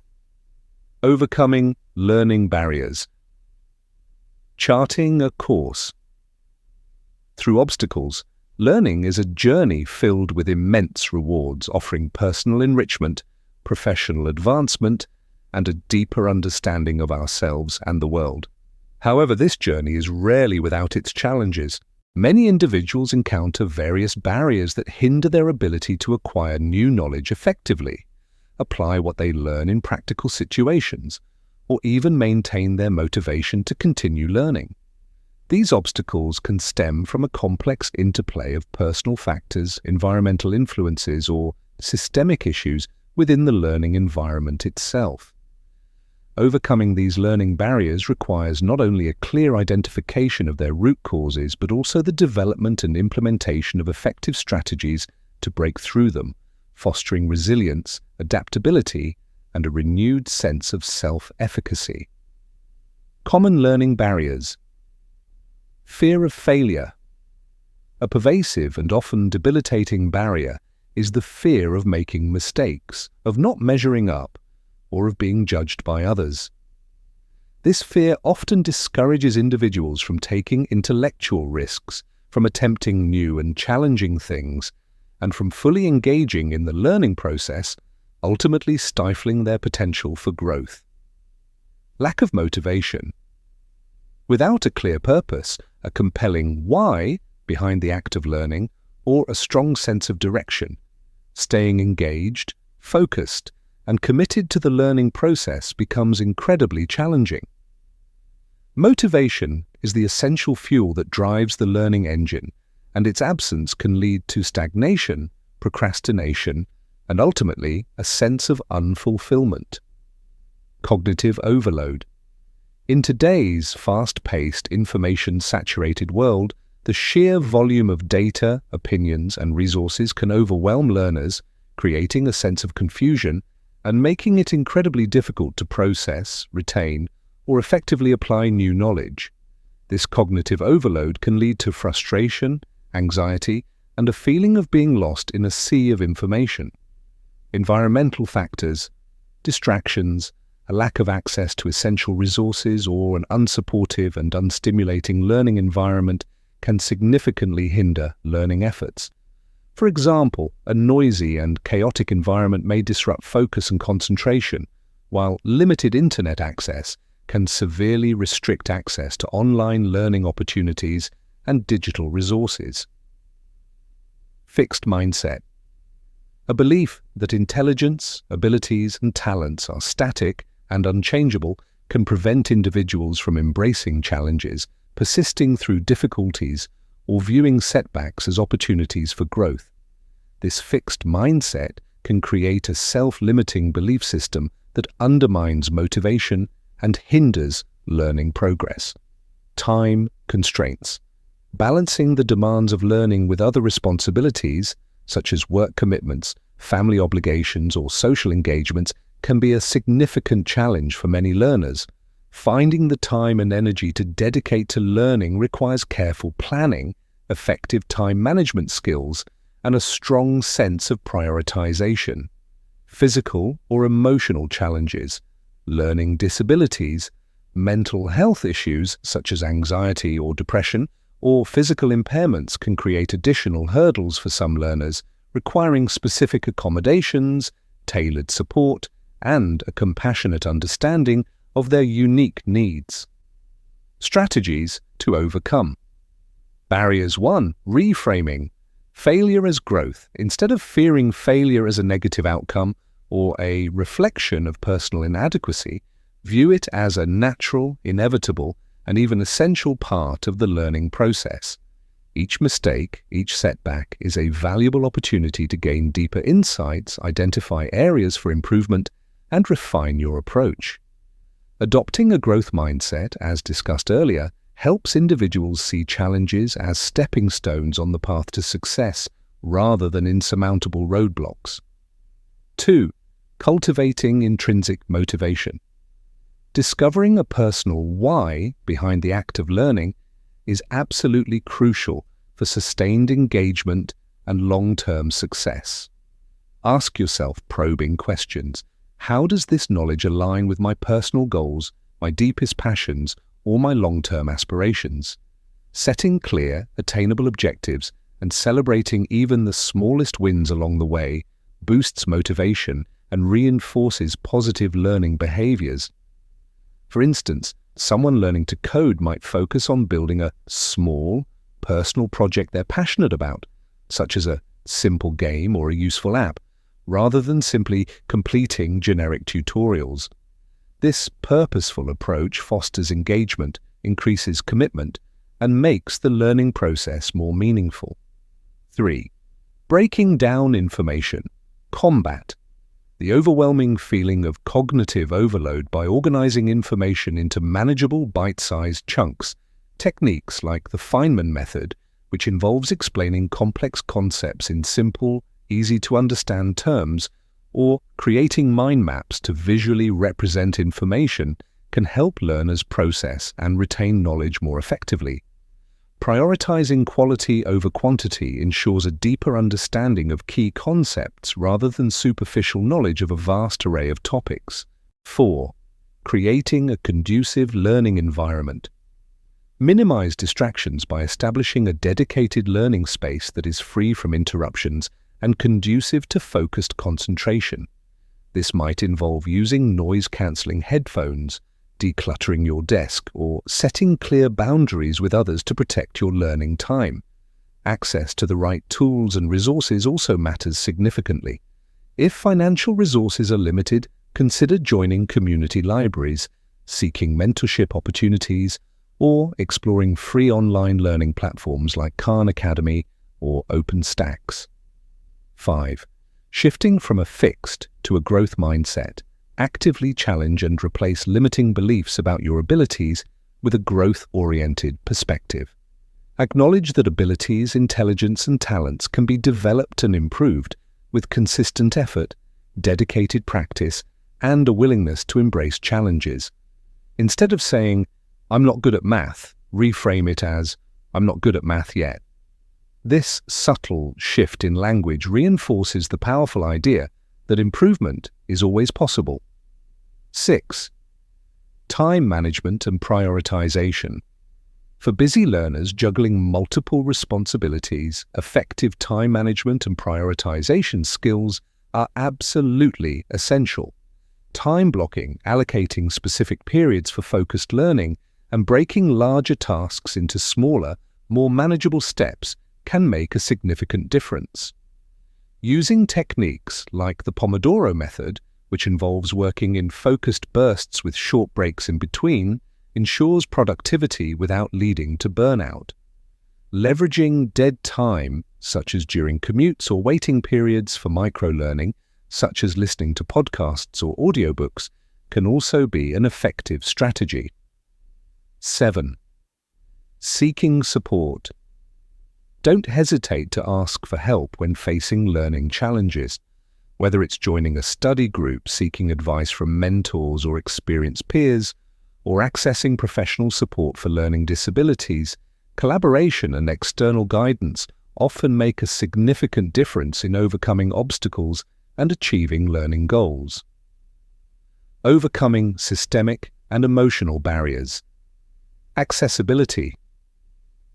Overcoming learning barriers. Charting a course. Through obstacles, learning is a journey filled with immense rewards, offering personal enrichment, professional advancement, and a deeper understanding of ourselves and the world. However, this journey is rarely without its challenges. Many individuals encounter various barriers that hinder their ability to acquire new knowledge effectively. apply what they learn in practical situations, or even maintain their motivation to continue learning. These obstacles can stem from a complex interplay of personal factors, environmental influences, or systemic issues within the learning environment itself. Overcoming these learning barriers requires not only a clear identification of their root causes, but also the development and implementation of effective strategies to break through them, fostering resilience, adaptability, and a renewed sense of self-efficacy. Common learning barriers. Fear of failure. A pervasive and often debilitating barrier is the fear of making mistakes, of not measuring up, or of being judged by others. This fear often discourages individuals from taking intellectual risks, from attempting new and challenging things, and from fully engaging in the learning process, ultimately stifling their potential for growth. Lack of motivation. Without a clear purpose, a compelling why behind the act of learning, or a strong sense of direction, staying engaged, focused, and committed to the learning process becomes incredibly challenging. Motivation is the essential fuel that drives the learning engine, and its absence can lead to stagnation, procrastination, and ultimately a sense of unfulfillment. Cognitive overload. In today's fast-paced, information-saturated world, the sheer volume of data, opinions, and resources can overwhelm learners, creating a sense of confusion and making it incredibly difficult to process, retain, or effectively apply new knowledge. This cognitive overload can lead to frustration, anxiety, and a feeling of being lost in a sea of information. Environmental factors, distractions, a lack of access to essential resources, or an unsupportive and unstimulating learning environment can significantly hinder learning efforts. For example, a noisy and chaotic environment may disrupt focus and concentration, while limited internet access can severely restrict access to online learning opportunities and digital resources. Fixed mindset. A belief that intelligence, abilities, and talents are static and unchangeable can prevent individuals from embracing challenges, persisting through difficulties, or viewing setbacks as opportunities for growth. This fixed mindset can create a self-limiting belief system that undermines motivation and hinders learning progress. Time constraints. Balancing the demands of learning with other responsibilities, such as work commitments, family obligations, or social engagements, can be a significant challenge for many learners. Finding the time and energy to dedicate to learning requires careful planning, effective time management skills, and a strong sense of prioritization. Physical or emotional challenges, learning disabilities, mental health issues such as anxiety or depression, or physical impairments can create additional hurdles for some learners, requiring specific accommodations, tailored support, and a compassionate understanding of their unique needs. Strategies to overcome. Barriers 1. Reframing. Failure as growth. Instead of fearing failure as a negative outcome or a reflection of personal inadequacy, view it as a natural, inevitable, and even essential part of the learning process. Each mistake, each setback is a valuable opportunity to gain deeper insights, identify areas for improvement, and refine your approach. Adopting a growth mindset, as discussed earlier, helps individuals see challenges as stepping stones on the path to success rather than insurmountable roadblocks. 2. Cultivating intrinsic motivation. Discovering a personal why behind the act of learning is absolutely crucial for sustained engagement and long-term success. Ask yourself probing questions. How does this knowledge align with my personal goals, my deepest passions, or my long-term aspirations? Setting clear, attainable objectives and celebrating even the smallest wins along the way boosts motivation and reinforces positive learning behaviors. For instance, someone learning to code might focus on building a small, personal project they're passionate about, such as a simple game or a useful app, rather than simply completing generic tutorials. This purposeful approach fosters engagement, increases commitment, and makes the learning process more meaningful. 3. Breaking down information. Combat the overwhelming feeling of cognitive overload by organizing information into manageable bite-sized chunks. Techniques like the Feynman method, which involves explaining complex concepts in simple, easy-to-understand terms, or creating mind maps to visually represent information, can help learners process and retain knowledge more effectively. Prioritizing quality over quantity ensures a deeper understanding of key concepts rather than superficial knowledge of a vast array of topics. 4. Creating a conducive learning environment. Minimize distractions by establishing a dedicated learning space that is free from interruptions and conducive to focused concentration. This might involve using noise-cancelling headphones, decluttering your desk, or setting clear boundaries with others to protect your learning time. Access to the right tools and resources also matters significantly. If financial resources are limited, consider joining community libraries, seeking mentorship opportunities, or exploring free online learning platforms like Khan Academy or OpenStax. 5. Shifting from a fixed to a growth mindset. Actively challenge and replace limiting beliefs about your abilities with a growth-oriented perspective. Acknowledge that abilities, intelligence, and talents can be developed and improved with consistent effort, dedicated practice, and a willingness to embrace challenges. Instead of saying, "I'm not good at math," reframe it as, "I'm not good at math yet." This subtle shift in language reinforces the powerful idea that improvement is always possible. 6. Time management and prioritization. For busy learners juggling multiple responsibilities, effective time management and prioritization skills are absolutely essential. Time blocking, allocating specific periods for focused learning, and breaking larger tasks into smaller, more manageable steps can make a significant difference. Using techniques like the Pomodoro method, which involves working in focused bursts with short breaks in between, ensures productivity without leading to burnout. Leveraging dead time, such as during commutes or waiting periods for micro-learning, such as listening to podcasts or audiobooks, can also be an effective strategy. 7. Seeking support. Don't hesitate to ask for help when facing learning challenges. Whether it's joining a study group, seeking advice from mentors or experienced peers, or accessing professional support for learning disabilities, collaboration and external guidance often make a significant difference in overcoming obstacles and achieving learning goals. Overcoming systemic and emotional barriers. Accessibility.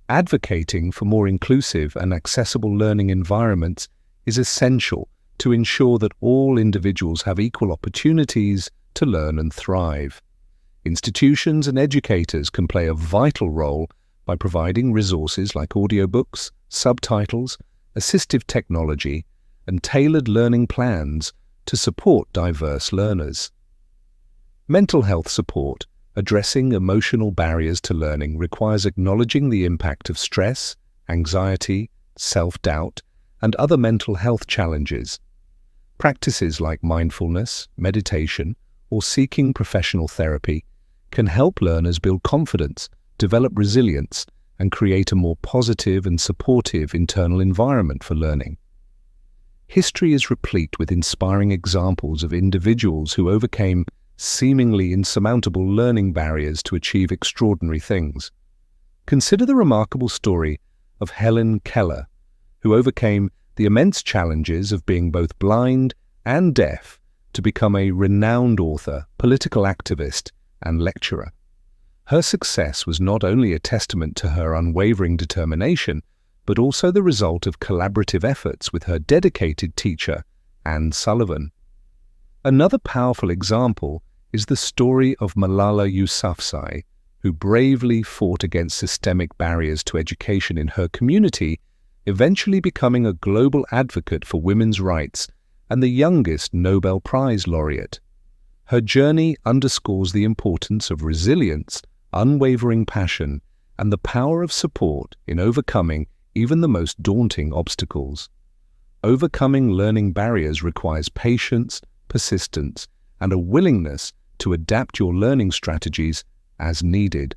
Advocating for more inclusive and accessible learning environments is essential to ensure that all individuals have equal opportunities to learn and thrive. Institutions and educators can play a vital role by providing resources like audiobooks, subtitles, assistive technology, and tailored learning plans to support diverse learners. Mental health support. Addressing emotional barriers to learning requires acknowledging the impact of stress, anxiety, self-doubt, and other mental health challenges. Practices like mindfulness, meditation, or seeking professional therapy can help learners build confidence, develop resilience, and create a more positive and supportive internal environment for learning. History is replete with inspiring examples of individuals who overcame seemingly insurmountable learning barriers to achieve extraordinary things. Consider the remarkable story of Helen Keller, who overcame the immense challenges of being both blind and deaf to become a renowned author, political activist, and lecturer. Her success was not only a testament to her unwavering determination, but also the result of collaborative efforts with her dedicated teacher, Anne Sullivan. Another powerful example is the story of Malala Yousafzai, who bravely fought against systemic barriers to education in her community, eventually becoming a global advocate for women's rights and the youngest Nobel Prize laureate. Her journey underscores the importance of resilience, unwavering passion, and the power of support in overcoming even the most daunting obstacles. Overcoming learning barriers requires patience, persistence, and a willingness to adapt your learning strategies as needed.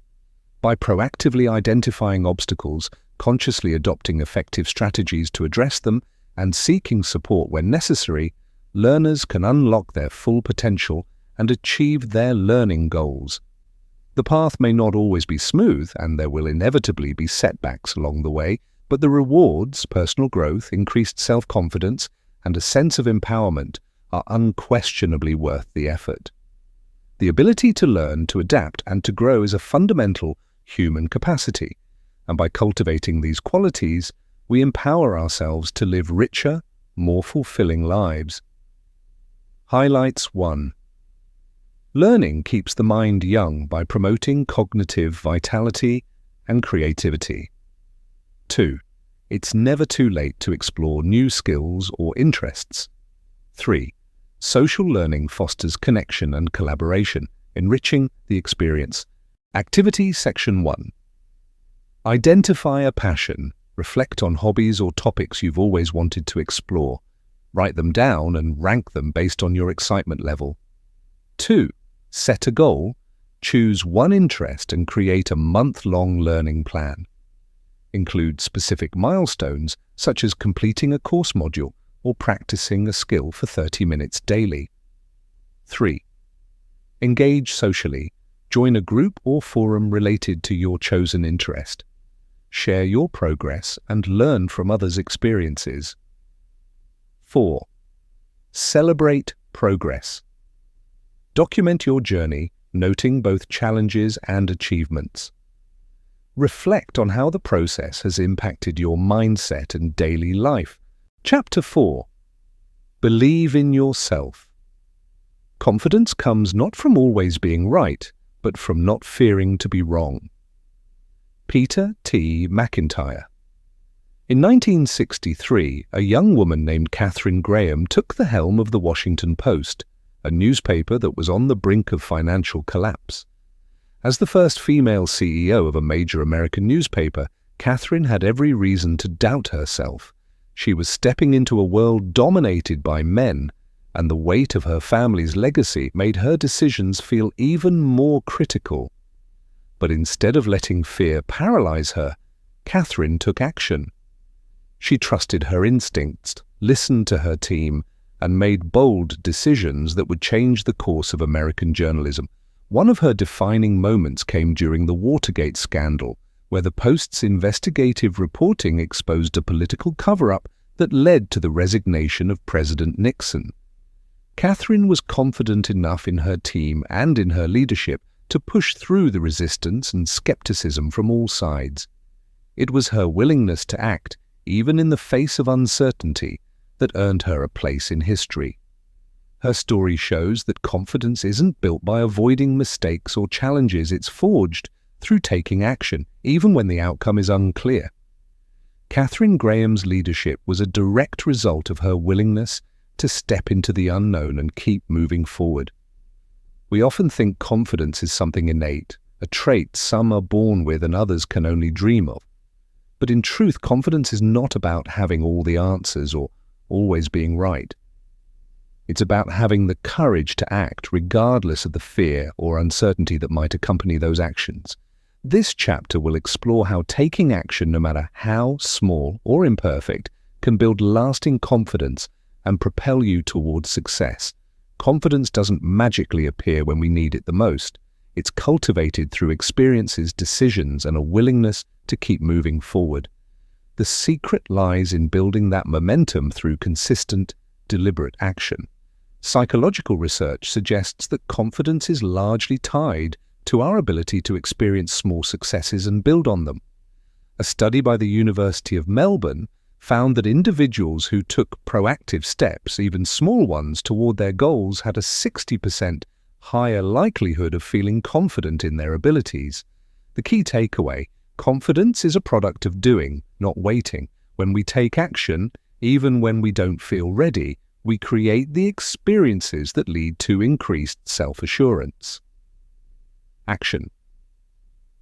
By proactively identifying obstacles, consciously adopting effective strategies to address them, and seeking support when necessary, learners can unlock their full potential and achieve their learning goals. The path may not always be smooth, and there will inevitably be setbacks along the way, but the rewards, personal growth, increased self-confidence, and a sense of empowerment are unquestionably worth the effort. The ability to learn, to adapt, and to grow is a fundamental human capacity, and by cultivating these qualities, we empower ourselves to live richer, more fulfilling lives. Highlights 1. Learning keeps the mind young by promoting cognitive vitality and creativity. 2. It's never too late to explore new skills or interests. 3. Social learning fosters connection and collaboration, enriching the experience. Activity Section 1. Identify a passion. Reflect on hobbies or topics you've always wanted to explore. Write them down and rank them based on your excitement level. 2. Set a goal. Choose one interest and create a month-long learning plan. Include specific milestones, such as completing a course module or practicing a skill for 30 minutes daily. 3. Engage socially. Join a group or forum related to your chosen interest. Share your progress and learn from others' experiences. 4. Celebrate progress. Document your journey, noting both challenges and achievements. Reflect on how the process has impacted your mindset and daily life. Chapter 4. Believe in yourself. Confidence comes not from always being right, but from not fearing to be wrong. Peter T. McIntyre. In 1963, a young woman named Katharine Graham took the helm of the Washington Post, a newspaper that was on the brink of financial collapse. As the first female CEO of a major American newspaper, Katharine had every reason to doubt herself. She was stepping into a world dominated by men, and the weight of her family's legacy made her decisions feel even more critical. But instead of letting fear paralyze her, Katharine took action. She trusted her instincts, listened to her team, and made bold decisions that would change the course of American journalism. One of her defining moments came during the Watergate scandal, where the Post's investigative reporting exposed a political cover-up that led to the resignation of President Nixon. Katharine was confident enough in her team and in her leadership to push through the resistance and skepticism from all sides. It was her willingness to act, even in the face of uncertainty, that earned her a place in history. Her story shows that confidence isn't built by avoiding mistakes or challenges. It's forged through taking action, even when the outcome is unclear. Katharine Graham's leadership was a direct result of her willingness to step into the unknown and keep moving forward. We often think confidence is something innate, a trait some are born with and others can only dream of. But in truth, confidence is not about having all the answers or always being right. It's about having the courage to act regardless of the fear or uncertainty that might accompany those actions. This chapter will explore how taking action, no matter how small or imperfect, can build lasting confidence and propel you towards success. Confidence doesn't magically appear when we need it the most. It's cultivated through experiences, decisions, and a willingness to keep moving forward. The secret lies in building that momentum through consistent, deliberate action. Psychological research suggests that confidence is largely tied to our ability to experience small successes and build on them. A study by the University of Melbourne found that individuals who took proactive steps, even small ones, toward their goals had a 60% higher likelihood of feeling confident in their abilities. The key takeaway: confidence is a product of doing, not waiting. When we take action, even when we don't feel ready, we create the experiences that lead to increased self-assurance. Action.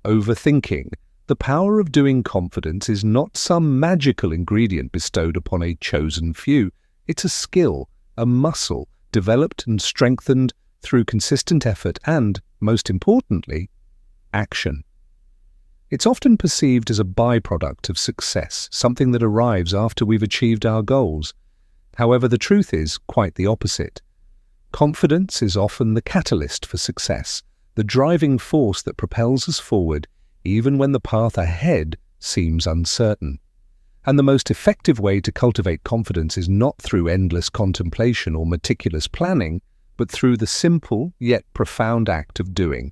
Overthinking. The power of doing confidence is not some magical ingredient bestowed upon a chosen few. It's a skill, a muscle, developed and strengthened through consistent effort and, most importantly, action. It's often perceived as a byproduct of success, something that arrives after we've achieved our goals. However, the truth is quite the opposite. Confidence is often the catalyst for success, the driving force that propels us forward even when the path ahead seems uncertain. And the most effective way to cultivate confidence is not through endless contemplation or meticulous planning, but through the simple yet profound act of doing.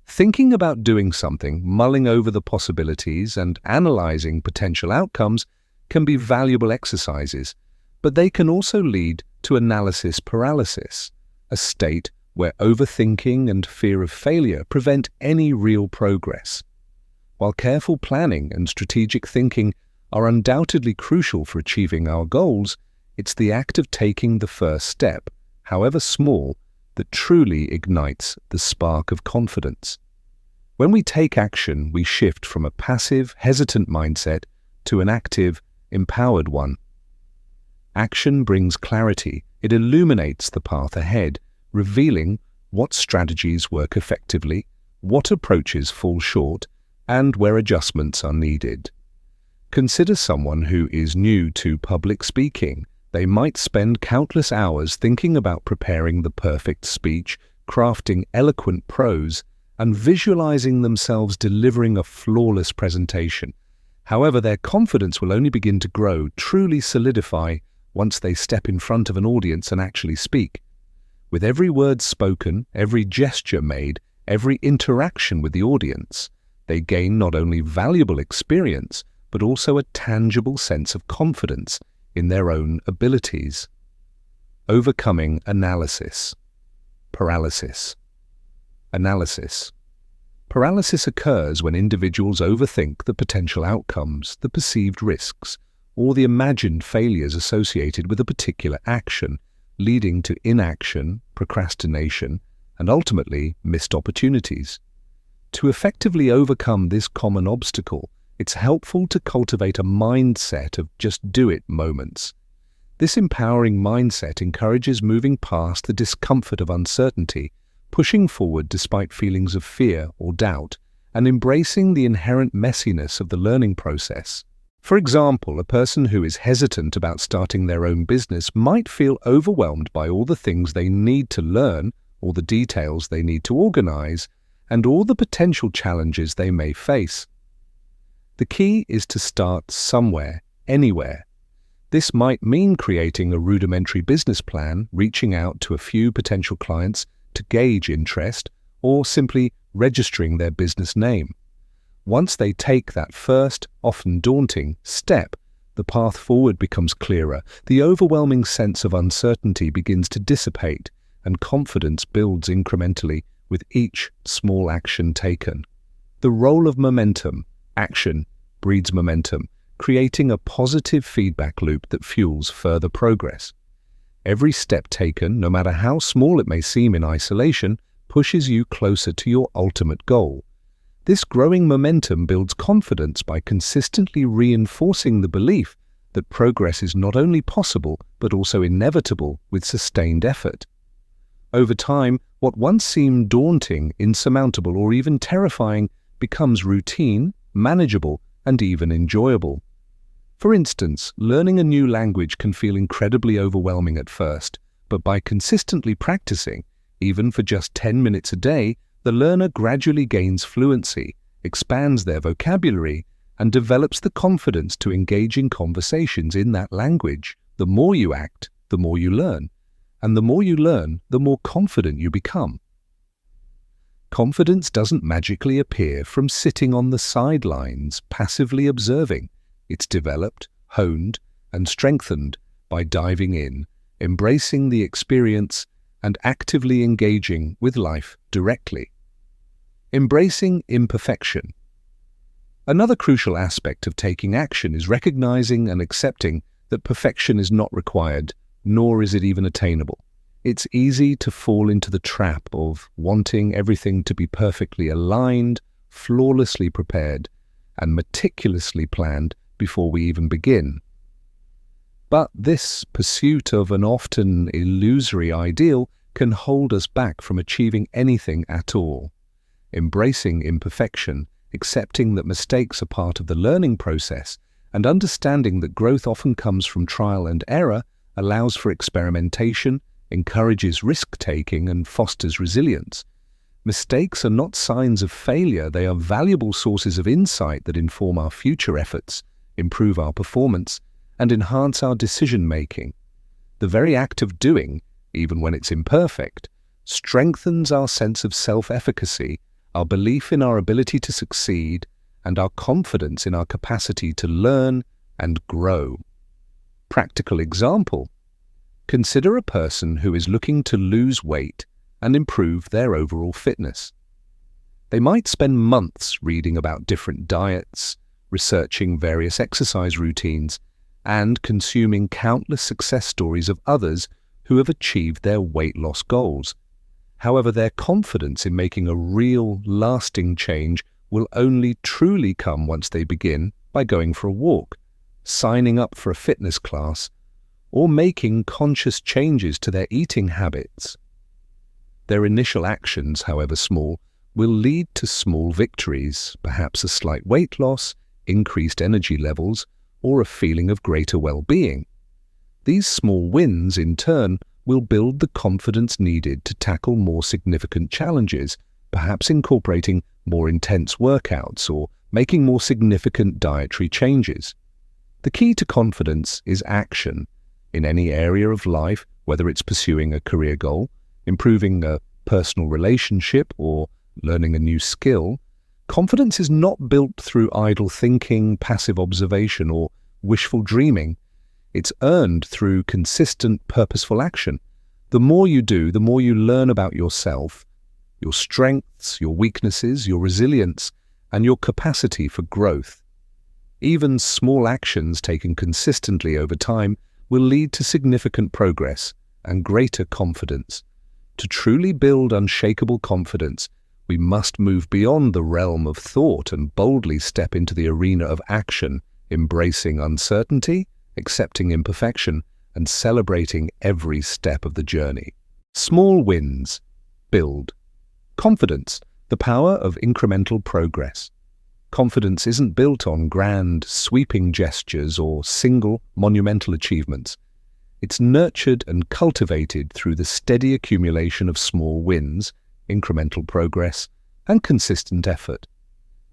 Thinking about doing something, mulling over the possibilities and analyzing potential outcomes can be valuable exercises, but they can also lead to analysis paralysis, a state where overthinking and fear of failure prevent any real progress. While careful planning and strategic thinking are undoubtedly crucial for achieving our goals, it's the act of taking the first step, however small, that truly ignites the spark of confidence. When we take action, we shift from a passive, hesitant mindset to an active, empowered one. Action brings clarity. It illuminates the path ahead, revealing what strategies work effectively, what approaches fall short, and where adjustments are needed. Consider someone who is new to public speaking. They might spend countless hours thinking about preparing the perfect speech, crafting eloquent prose, and visualizing themselves delivering a flawless presentation. However, their confidence will only begin to grow, truly solidify, once they step in front of an audience and actually speak. With every word spoken, every gesture made, every interaction with the audience, they gain not only valuable experience, but also a tangible sense of confidence in their own abilities. Overcoming analysis. Paralysis. Analysis. Paralysis occurs when individuals overthink the potential outcomes, the perceived risks, or the imagined failures associated with a particular action, leading to inaction, procrastination, and ultimately missed opportunities. To effectively overcome this common obstacle, it's helpful to cultivate a mindset of just do it moments. This empowering mindset encourages moving past the discomfort of uncertainty, pushing forward despite feelings of fear or doubt, and embracing the inherent messiness of the learning process. For example, a person who is hesitant about starting their own business might feel overwhelmed by all the things they need to learn, all the details they need to organize, and all the potential challenges they may face. The key is to start somewhere, anywhere. This might mean creating a rudimentary business plan, reaching out to a few potential clients to gauge interest, or simply registering their business name. Once they take that first, often daunting, step, the path forward becomes clearer, the overwhelming sense of uncertainty begins to dissipate, and confidence builds incrementally with each small action taken. The role of momentum. Action breeds momentum, creating a positive feedback loop that fuels further progress. Every step taken, no matter how small it may seem in isolation, pushes you closer to your ultimate goal. This growing momentum builds confidence by consistently reinforcing the belief that progress is not only possible but also inevitable with sustained effort. Over time, what once seemed daunting, insurmountable, or even terrifying becomes routine, manageable, and even enjoyable. For instance, learning a new language can feel incredibly overwhelming at first, but by consistently practicing, even for just 10 minutes a day, the learner gradually gains fluency, expands their vocabulary, and develops the confidence to engage in conversations in that language. The more you act, the more you learn. And the more you learn, the more confident you become. Confidence doesn't magically appear from sitting on the sidelines, passively observing. It's developed, honed, and strengthened by diving in, embracing the experience, and actively engaging with life directly. Embracing imperfection. Another crucial aspect of taking action is recognizing and accepting that perfection is not required, nor is it even attainable. It's easy to fall into the trap of wanting everything to be perfectly aligned, flawlessly prepared, and meticulously planned before we even begin. But this pursuit of an often illusory ideal can hold us back from achieving anything at all. Embracing imperfection, accepting that mistakes are part of the learning process, and understanding that growth often comes from trial and error allows for experimentation, encourages risk-taking, and fosters resilience. Mistakes are not signs of failure, they are valuable sources of insight that inform our future efforts, improve our performance, and enhance our decision-making. The very act of doing, even when it's imperfect, strengthens our sense of self-efficacy, our belief in our ability to succeed, and our confidence in our capacity to learn and grow. Practical example: consider a person who is looking to lose weight and improve their overall fitness. They might spend months reading about different diets, researching various exercise routines, and consuming countless success stories of others who have achieved their weight loss goals. However, their confidence in making a real, lasting change will only truly come once they begin by going for a walk, signing up for a fitness class, or making conscious changes to their eating habits. Their initial actions, however small, will lead to small victories, perhaps a slight weight loss, increased energy levels, or a feeling of greater well-being. These small wins, in turn, will build the confidence needed to tackle more significant challenges, perhaps incorporating more intense workouts or making more significant dietary changes. The key to confidence is action. In any area of life, whether it's pursuing a career goal, improving a personal relationship, or learning a new skill, confidence is not built through idle thinking, passive observation, or wishful dreaming. It's earned through consistent, purposeful action. The more you do, the more you learn about yourself, your strengths, your weaknesses, your resilience, and your capacity for growth. Even small actions taken consistently over time will lead to significant progress and greater confidence. To truly build unshakable confidence, we must move beyond the realm of thought and boldly step into the arena of action, embracing uncertainty, accepting imperfection, and celebrating every step of the journey. Small wins build confidence, the power of incremental progress. Confidence isn't built on grand, sweeping gestures or single, monumental achievements. It's nurtured and cultivated through the steady accumulation of small wins, incremental progress, and consistent effort.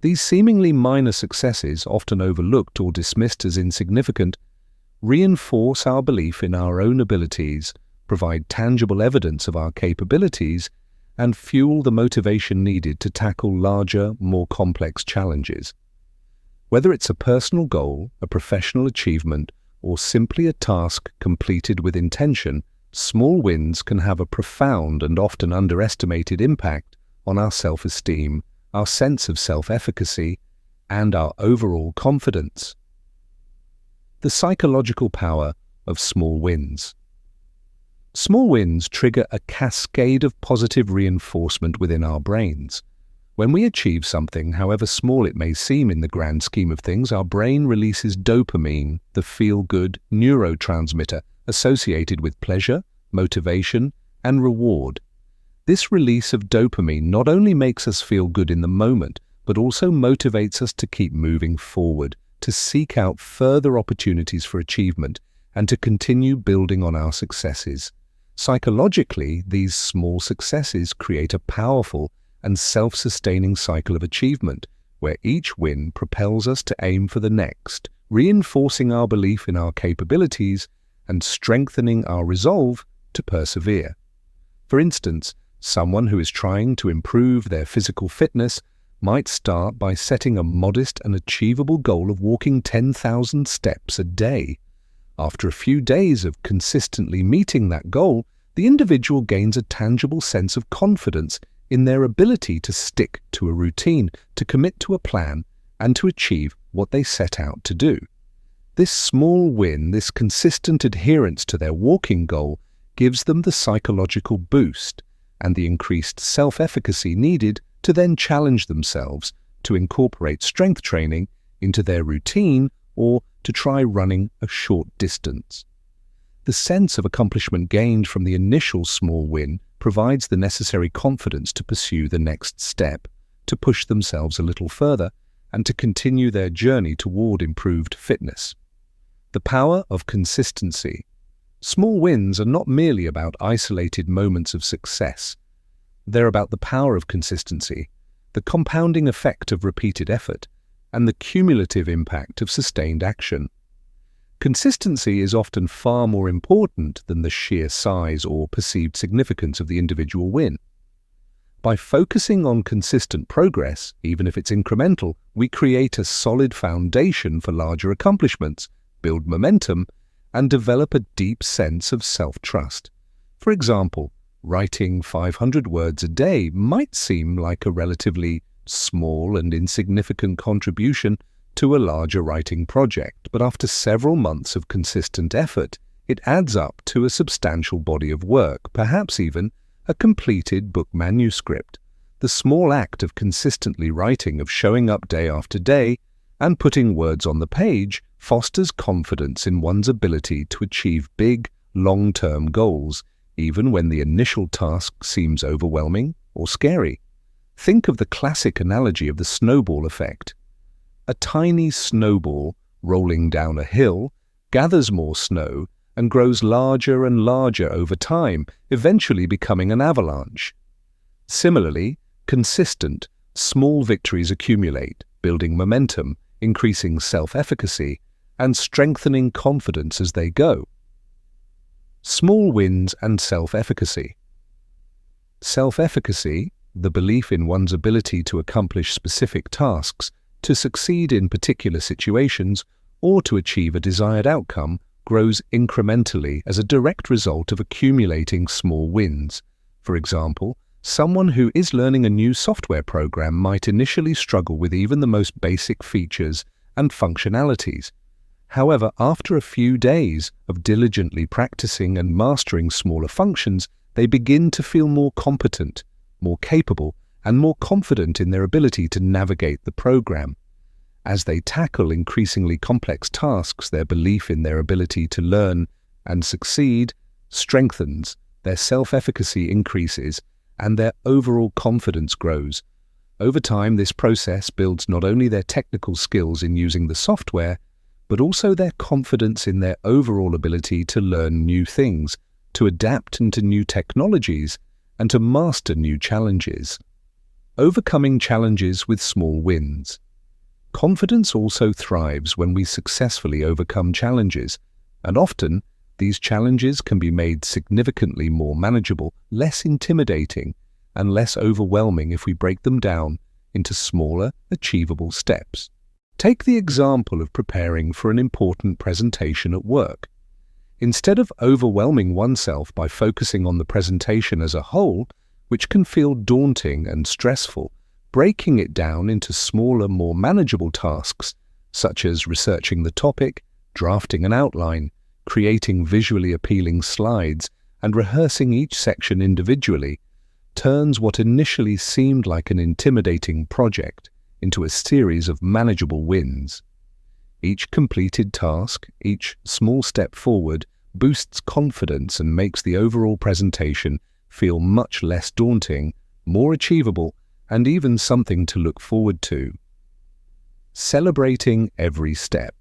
These seemingly minor successes, often overlooked or dismissed as insignificant, reinforce our belief in our own abilities, provide tangible evidence of our capabilities, and fuel the motivation needed to tackle larger, more complex challenges. Whether it's a personal goal, a professional achievement, or simply a task completed with intention, small wins can have a profound and often underestimated impact on our self-esteem, our sense of self-efficacy, and our overall confidence. The psychological power of small wins. Small wins trigger a cascade of positive reinforcement within our brains. When we achieve something, however small it may seem in the grand scheme of things, our brain releases dopamine, the feel-good neurotransmitter associated with pleasure, motivation, and reward. This release of dopamine not only makes us feel good in the moment, but also motivates us to keep moving forward, to seek out further opportunities for achievement, and to continue building on our successes. Psychologically, these small successes create a powerful and self-sustaining cycle of achievement, where each win propels us to aim for the next, reinforcing our belief in our capabilities and strengthening our resolve to persevere. For instance, someone who is trying to improve their physical fitness might start by setting a modest and achievable goal of walking 10,000 steps a day. After a few days of consistently meeting that goal, the individual gains a tangible sense of confidence in their ability to stick to a routine, to commit to a plan, and to achieve what they set out to do. This small win, this consistent adherence to their walking goal, gives them the psychological boost and the increased self-efficacy needed to then challenge themselves to incorporate strength training into their routine or to try running a short distance. The sense of accomplishment gained from the initial small win provides the necessary confidence to pursue the next step, to push themselves a little further, and to continue their journey toward improved fitness. The power of consistency. Small wins are not merely about isolated moments of success. They're about the power of consistency, the compounding effect of repeated effort, and the cumulative impact of sustained action. Consistency is often far more important than the sheer size or perceived significance of the individual win. By focusing on consistent progress, even if it's incremental, we create a solid foundation for larger accomplishments, build momentum, and develop a deep sense of self-trust. For example, writing 500 words a day might seem like a relatively small and insignificant contribution to a larger writing project, but after several months of consistent effort, it adds up to a substantial body of work, perhaps even a completed book manuscript. The small act of consistently writing, of showing up day after day, and putting words on the page fosters confidence in one's ability to achieve big, long-term goals, even when the initial task seems overwhelming or scary. Think of the classic analogy of the snowball effect. A tiny snowball rolling down a hill gathers more snow and grows larger and larger over time, eventually becoming an avalanche. Similarly, consistent, small victories accumulate, building momentum, increasing self-efficacy, and strengthening confidence as they go. Small wins and self-efficacy. Self-efficacy, the belief in one's ability to accomplish specific tasks, to succeed in particular situations, or to achieve a desired outcome, grows incrementally as a direct result of accumulating small wins. For example, someone who is learning a new software program might initially struggle with even the most basic features and functionalities. However, after a few days of diligently practicing and mastering smaller functions, they begin to feel more competent, more capable, and more confident in their ability to navigate the program. As they tackle increasingly complex tasks, their belief in their ability to learn and succeed strengthens, their self-efficacy increases, and their overall confidence grows. Over time, this process builds not only their technical skills in using the software, but also their confidence in their overall ability to learn new things, to adapt into new technologies, and to master new challenges. Overcoming challenges with small wins. Confidence also thrives when we successfully overcome challenges, and often these challenges can be made significantly more manageable, less intimidating, and less overwhelming if we break them down into smaller, achievable steps. Take the example of preparing for an important presentation at work. Instead of overwhelming oneself by focusing on the presentation as a whole, which can feel daunting and stressful, breaking it down into smaller, more manageable tasks, such as researching the topic, drafting an outline, creating visually appealing slides, and rehearsing each section individually, turns what initially seemed like an intimidating project into a series of manageable wins. Each completed task, each small step forward, boosts confidence and makes the overall presentation feel much less daunting, more achievable, and even something to look forward to. Celebrating every step.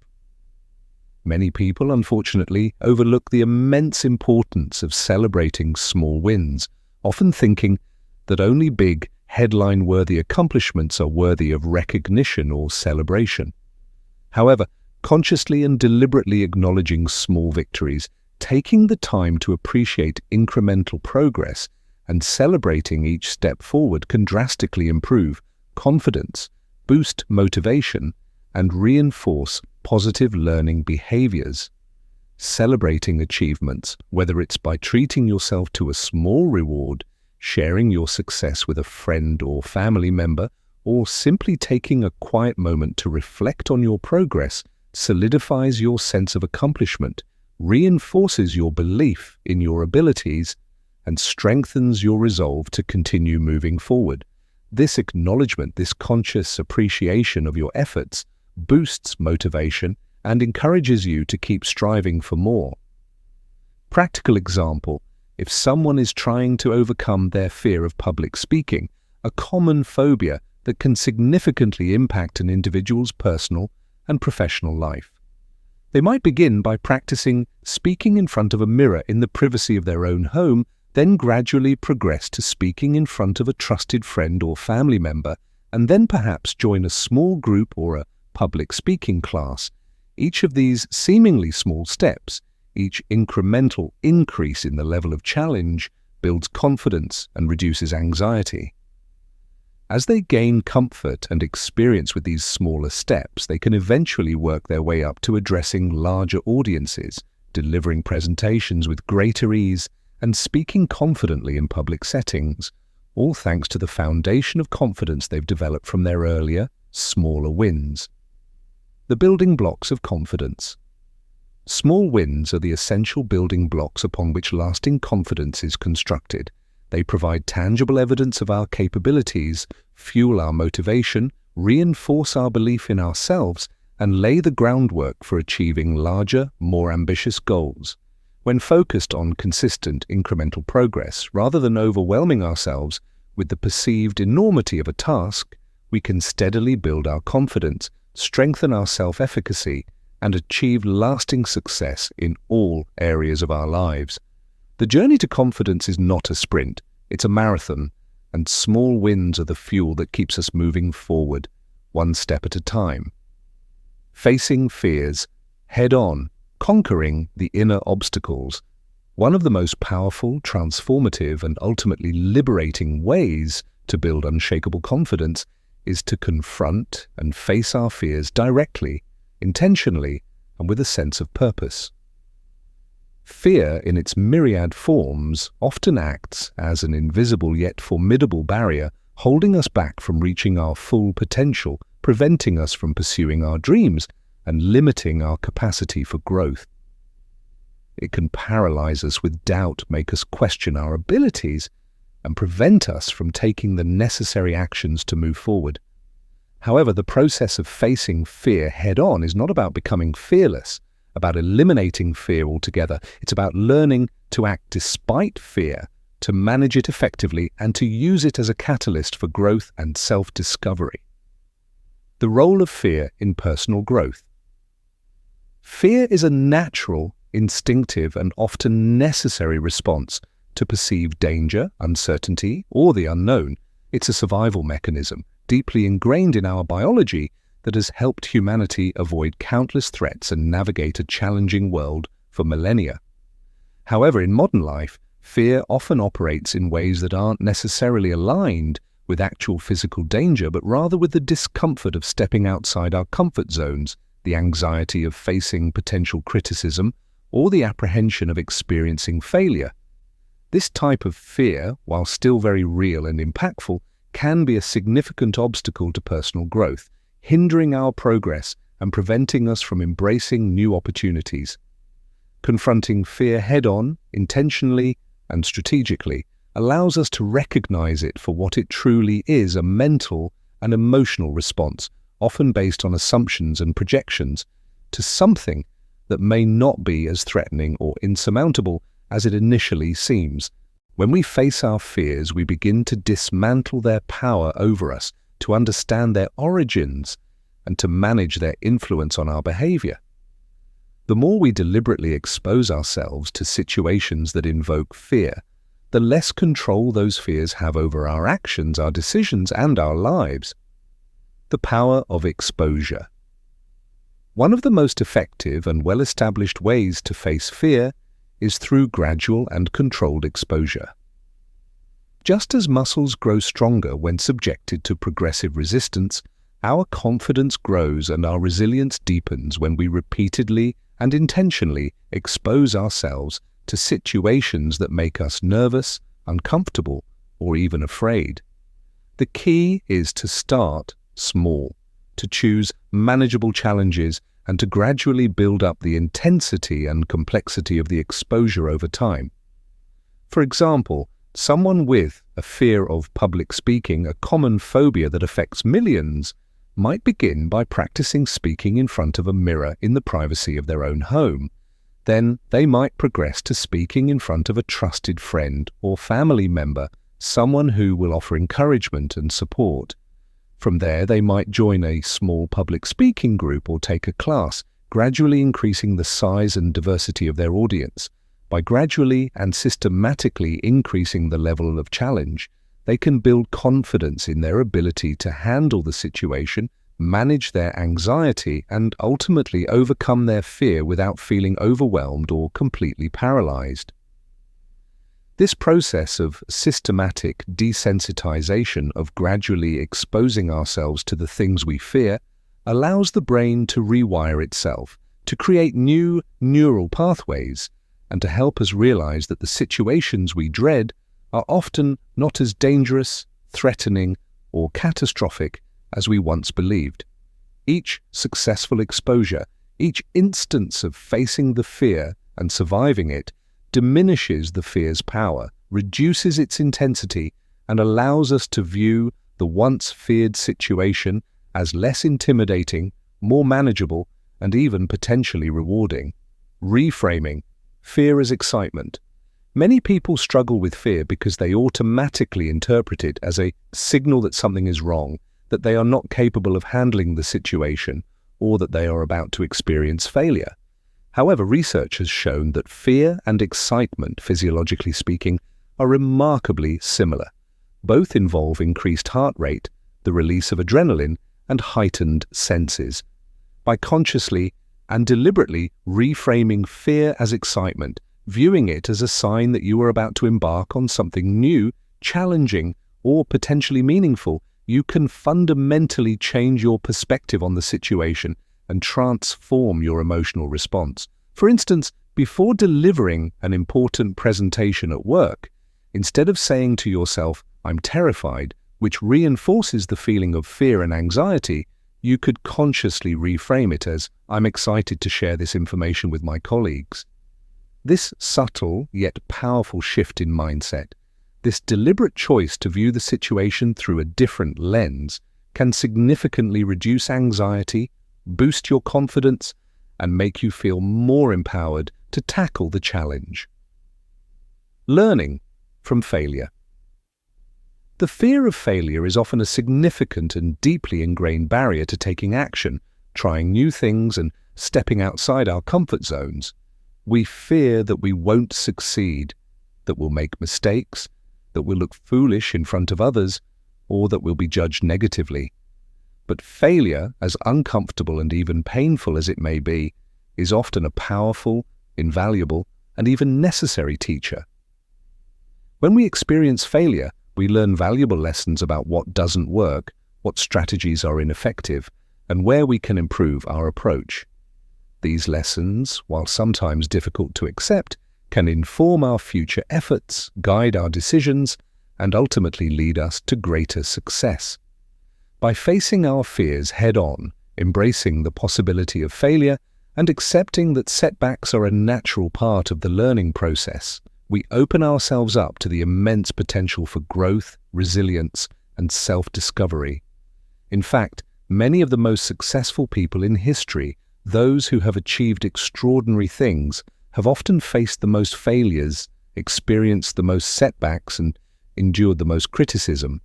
Many people, unfortunately, overlook the immense importance of celebrating small wins, often thinking that only big, headline-worthy accomplishments are worthy of recognition or celebration. However, consciously and deliberately acknowledging small victories, taking the time to appreciate incremental progress, and celebrating each step forward can drastically improve confidence, boost motivation, and reinforce positive learning behaviors. Celebrating achievements, whether it's by treating yourself to a small reward, sharing your success with a friend or family member, or simply taking a quiet moment to reflect on your progress, solidifies your sense of accomplishment, reinforces your belief in your abilities, and strengthens your resolve to continue moving forward. This acknowledgement, this conscious appreciation of your efforts, boosts motivation and encourages you to keep striving for more. Practical example: if someone is trying to overcome their fear of public speaking, a common phobia that can significantly impact an individual's personal and professional life. They might begin by practicing speaking in front of a mirror in the privacy of their own home, then gradually progress to speaking in front of a trusted friend or family member, and then perhaps join a small group or a public speaking class. Each of these seemingly small steps, each incremental increase in the level of challenge, builds confidence and reduces anxiety. As they gain comfort and experience with these smaller steps, they can eventually work their way up to addressing larger audiences, delivering presentations with greater ease, and speaking confidently in public settings, all thanks to the foundation of confidence they've developed from their earlier, smaller wins. The building blocks of confidence. Small wins are the essential building blocks upon which lasting confidence is constructed. They provide tangible evidence of our capabilities, fuel our motivation, reinforce our belief in ourselves, and lay the groundwork for achieving larger, more ambitious goals. When focused on consistent, incremental progress, rather than overwhelming ourselves with the perceived enormity of a task, we can steadily build our confidence, strengthen our self-efficacy, and achieve lasting success in all areas of our lives. The journey to confidence is not a sprint, it's a marathon, and small wins are the fuel that keeps us moving forward, one step at a time. Facing fears head-on, conquering the inner obstacles. One of the most powerful, transformative, and ultimately liberating ways to build unshakable confidence is to confront and face our fears directly, intentionally, and with a sense of purpose. Fear, in its myriad forms, often acts as an invisible yet formidable barrier, holding us back from reaching our full potential, preventing us from pursuing our dreams, and limiting our capacity for growth. It can paralyze us with doubt, make us question our abilities, and prevent us from taking the necessary actions to move forward. However, the process of facing fear head-on is not about becoming fearless, about eliminating fear altogether. It's about learning to act despite fear, to manage it effectively, and to use it as a catalyst for growth and self-discovery. The role of fear in personal growth. Fear is a natural, instinctive, and often necessary response to perceived danger, uncertainty, or the unknown. It's a survival mechanism, deeply ingrained in our biology, that has helped humanity avoid countless threats and navigate a challenging world for millennia. However, in modern life, fear often operates in ways that aren't necessarily aligned with actual physical danger, but rather with the discomfort of stepping outside our comfort zones, the anxiety of facing potential criticism, or the apprehension of experiencing failure. This type of fear, while still very real and impactful, can be a significant obstacle to personal growth, hindering our progress and preventing us from embracing new opportunities. Confronting fear head-on, intentionally and strategically, allows us to recognize it for what it truly is: a mental and emotional response, often based on assumptions and projections, to something that may not be as threatening or insurmountable as it initially seems. When we face our fears, we begin to dismantle their power over us, to understand their origins, and to manage their influence on our behavior. The more we deliberately expose ourselves to situations that invoke fear, the less control those fears have over our actions, our decisions, and our lives. The power of exposure. One of the most effective and well-established ways to face fear is through gradual and controlled exposure. Just as muscles grow stronger when subjected to progressive resistance, our confidence grows and our resilience deepens when we repeatedly and intentionally expose ourselves to situations that make us nervous, uncomfortable, or even afraid. The key is to start small, to choose manageable challenges and to gradually build up the intensity and complexity of the exposure over time. For example, someone with a fear of public speaking, a common phobia that affects millions, might begin by practicing speaking in front of a mirror in the privacy of their own home. Then they might progress to speaking in front of a trusted friend or family member, someone who will offer encouragement and support. From there, they might join a small public speaking group or take a class, gradually increasing the size and diversity of their audience. By gradually and systematically increasing the level of challenge, they can build confidence in their ability to handle the situation, manage their anxiety, and ultimately overcome their fear without feeling overwhelmed or completely paralyzed. This process of systematic desensitization, of gradually exposing ourselves to the things we fear, allows the brain to rewire itself, to create new neural pathways, and to help us realize that the situations we dread are often not as dangerous, threatening, or catastrophic as we once believed. Each successful exposure, each instance of facing the fear and surviving it, diminishes the fear's power, reduces its intensity, and allows us to view the once feared situation as less intimidating, more manageable, and even potentially rewarding. Reframing fear as excitement. Many people struggle with fear because they automatically interpret it as a signal that something is wrong, that they are not capable of handling the situation, or that they are about to experience failure. However, research has shown that fear and excitement, physiologically speaking, are remarkably similar. Both involve increased heart rate, the release of adrenaline, and heightened senses. By consciously and deliberately reframing fear as excitement, viewing it as a sign that you are about to embark on something new, challenging, or potentially meaningful, you can fundamentally change your perspective on the situation and transform your emotional response. For instance, before delivering an important presentation at work, instead of saying to yourself, "I'm terrified," which reinforces the feeling of fear and anxiety, you could consciously reframe it as, "I'm excited to share this information with my colleagues." This subtle yet powerful shift in mindset, this deliberate choice to view the situation through a different lens, can significantly reduce anxiety, boost your confidence, and make you feel more empowered to tackle the challenge. Learning from failure. The fear of failure is often a significant and deeply ingrained barrier to taking action, trying new things, and stepping outside our comfort zones. We fear that we won't succeed, that we'll make mistakes, that we'll look foolish in front of others, or that we'll be judged negatively. But failure, as uncomfortable and even painful as it may be, is often a powerful, invaluable, and even necessary teacher. When we experience failure, we learn valuable lessons about what doesn't work, what strategies are ineffective, and where we can improve our approach. These lessons, while sometimes difficult to accept, can inform our future efforts, guide our decisions, and ultimately lead us to greater success. By facing our fears head-on, embracing the possibility of failure, and accepting that setbacks are a natural part of the learning process, we open ourselves up to the immense potential for growth, resilience, and self-discovery. In fact, many of the most successful people in history, those who have achieved extraordinary things, have often faced the most failures, experienced the most setbacks, and endured the most criticism.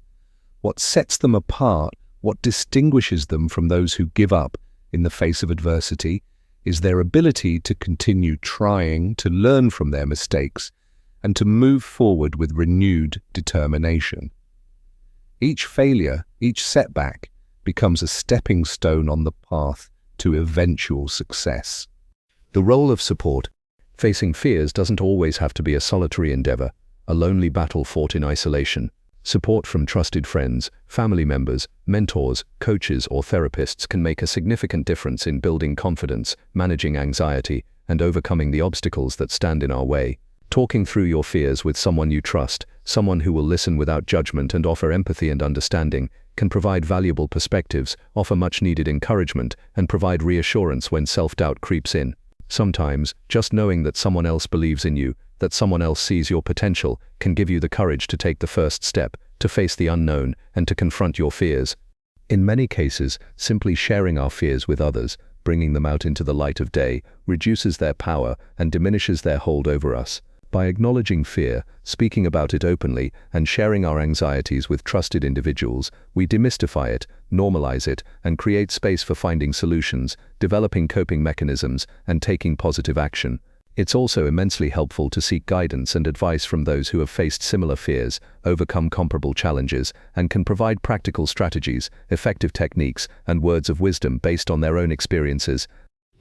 What sets them apart, what distinguishes them from those who give up in the face of adversity, is their ability to continue trying, to learn from their mistakes, and to move forward with renewed determination. Each failure, each setback, becomes a stepping stone on the path to eventual success. The role of support. Facing fears doesn't always have to be a solitary endeavor, a lonely battle fought in isolation. Support from trusted friends, family members, mentors, coaches, or therapists can make a significant difference in building confidence, managing anxiety, and overcoming the obstacles that stand in our way. Talking through your fears with someone you trust, someone who will listen without judgment and offer empathy and understanding, can provide valuable perspectives, offer much-needed encouragement, and provide reassurance when self-doubt creeps in. Sometimes, just knowing that someone else believes in you, that someone else sees your potential, can give you the courage to take the first step, to face the unknown, and to confront your fears. In many cases, simply sharing our fears with others, bringing them out into the light of day, reduces their power and diminishes their hold over us. By acknowledging fear, speaking about it openly, and sharing our anxieties with trusted individuals, we demystify it, normalize it, and create space for finding solutions, developing coping mechanisms, and taking positive action. It's also immensely helpful to seek guidance and advice from those who have faced similar fears, overcome comparable challenges, and can provide practical strategies, effective techniques, and words of wisdom based on their own experiences.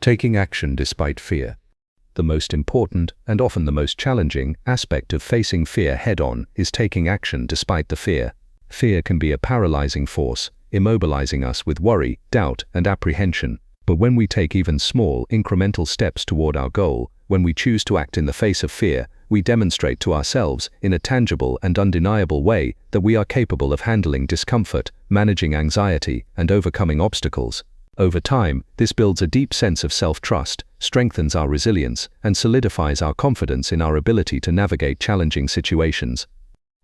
Taking action despite fear. The most important, and often the most challenging, aspect of facing fear head-on is taking action despite the fear. Fear can be a paralyzing force, immobilizing us with worry, doubt, and apprehension. But when we take even small, incremental steps toward our goal, when we choose to act in the face of fear, we demonstrate to ourselves, in a tangible and undeniable way, that we are capable of handling discomfort, managing anxiety, and overcoming obstacles. Over time, this builds a deep sense of self-trust, strengthens our resilience, and solidifies our confidence in our ability to navigate challenging situations.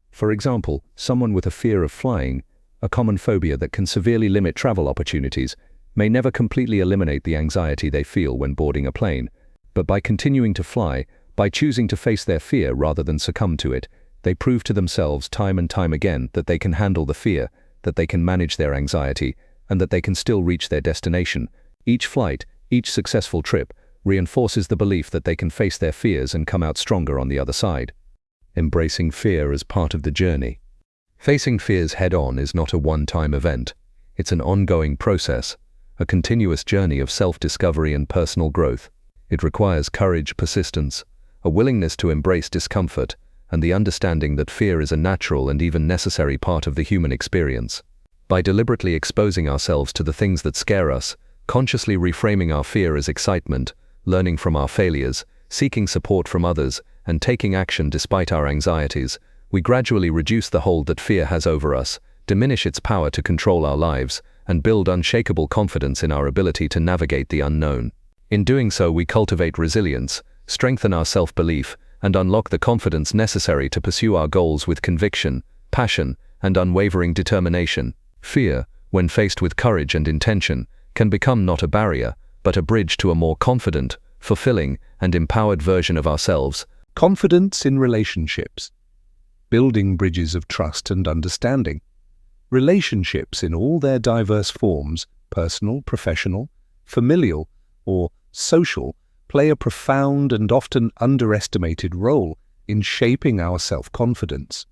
For example, someone with a fear of flying, a common phobia that can severely limit travel opportunities, may never completely eliminate the anxiety they feel when boarding a plane. But by continuing to fly, by choosing to face their fear rather than succumb to it, they prove to themselves time and time again that they can handle the fear, that they can manage their anxiety, and that they can still reach their destination. Each flight, each successful trip, reinforces the belief that they can face their fears and come out stronger on the other side. Embracing fear as part of the journey. Facing fears head-on is not a one-time event. It's an ongoing process, a continuous journey of self-discovery and personal growth. It requires courage, persistence, a willingness to embrace discomfort, and the understanding that fear is a natural and even necessary part of the human experience. By deliberately exposing ourselves to the things that scare us, consciously reframing our fear as excitement, learning from our failures, seeking support from others, and taking action despite our anxieties, we gradually reduce the hold that fear has over us, diminish its power to control our lives, and build unshakable confidence in our ability to navigate the unknown. In doing so, we cultivate resilience, strengthen our self-belief, and unlock the confidence necessary to pursue our goals with conviction, passion, and unwavering determination. Fear, when faced with courage and intention, can become not a barrier, but a bridge to a more confident, fulfilling, and empowered version of ourselves. Confidence in relationships. Building bridges of trust and understanding. Relationships in all their diverse forms, personal, professional, familial, or social, play a profound and often underestimated role in shaping our self-confidence.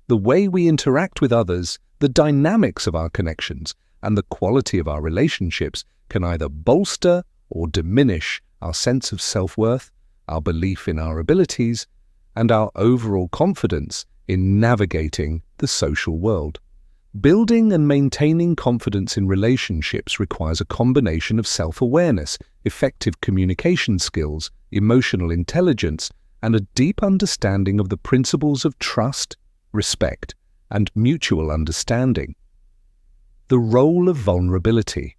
The way we interact with others, the dynamics of our connections, and the quality of our relationships can either bolster or diminish our sense of self-worth, our belief in our abilities, and our overall confidence in navigating the social world. Building and maintaining confidence in relationships requires a combination of self-awareness, effective communication skills, emotional intelligence, and a deep understanding of the principles of trust, respect, and mutual understanding. The role of vulnerability.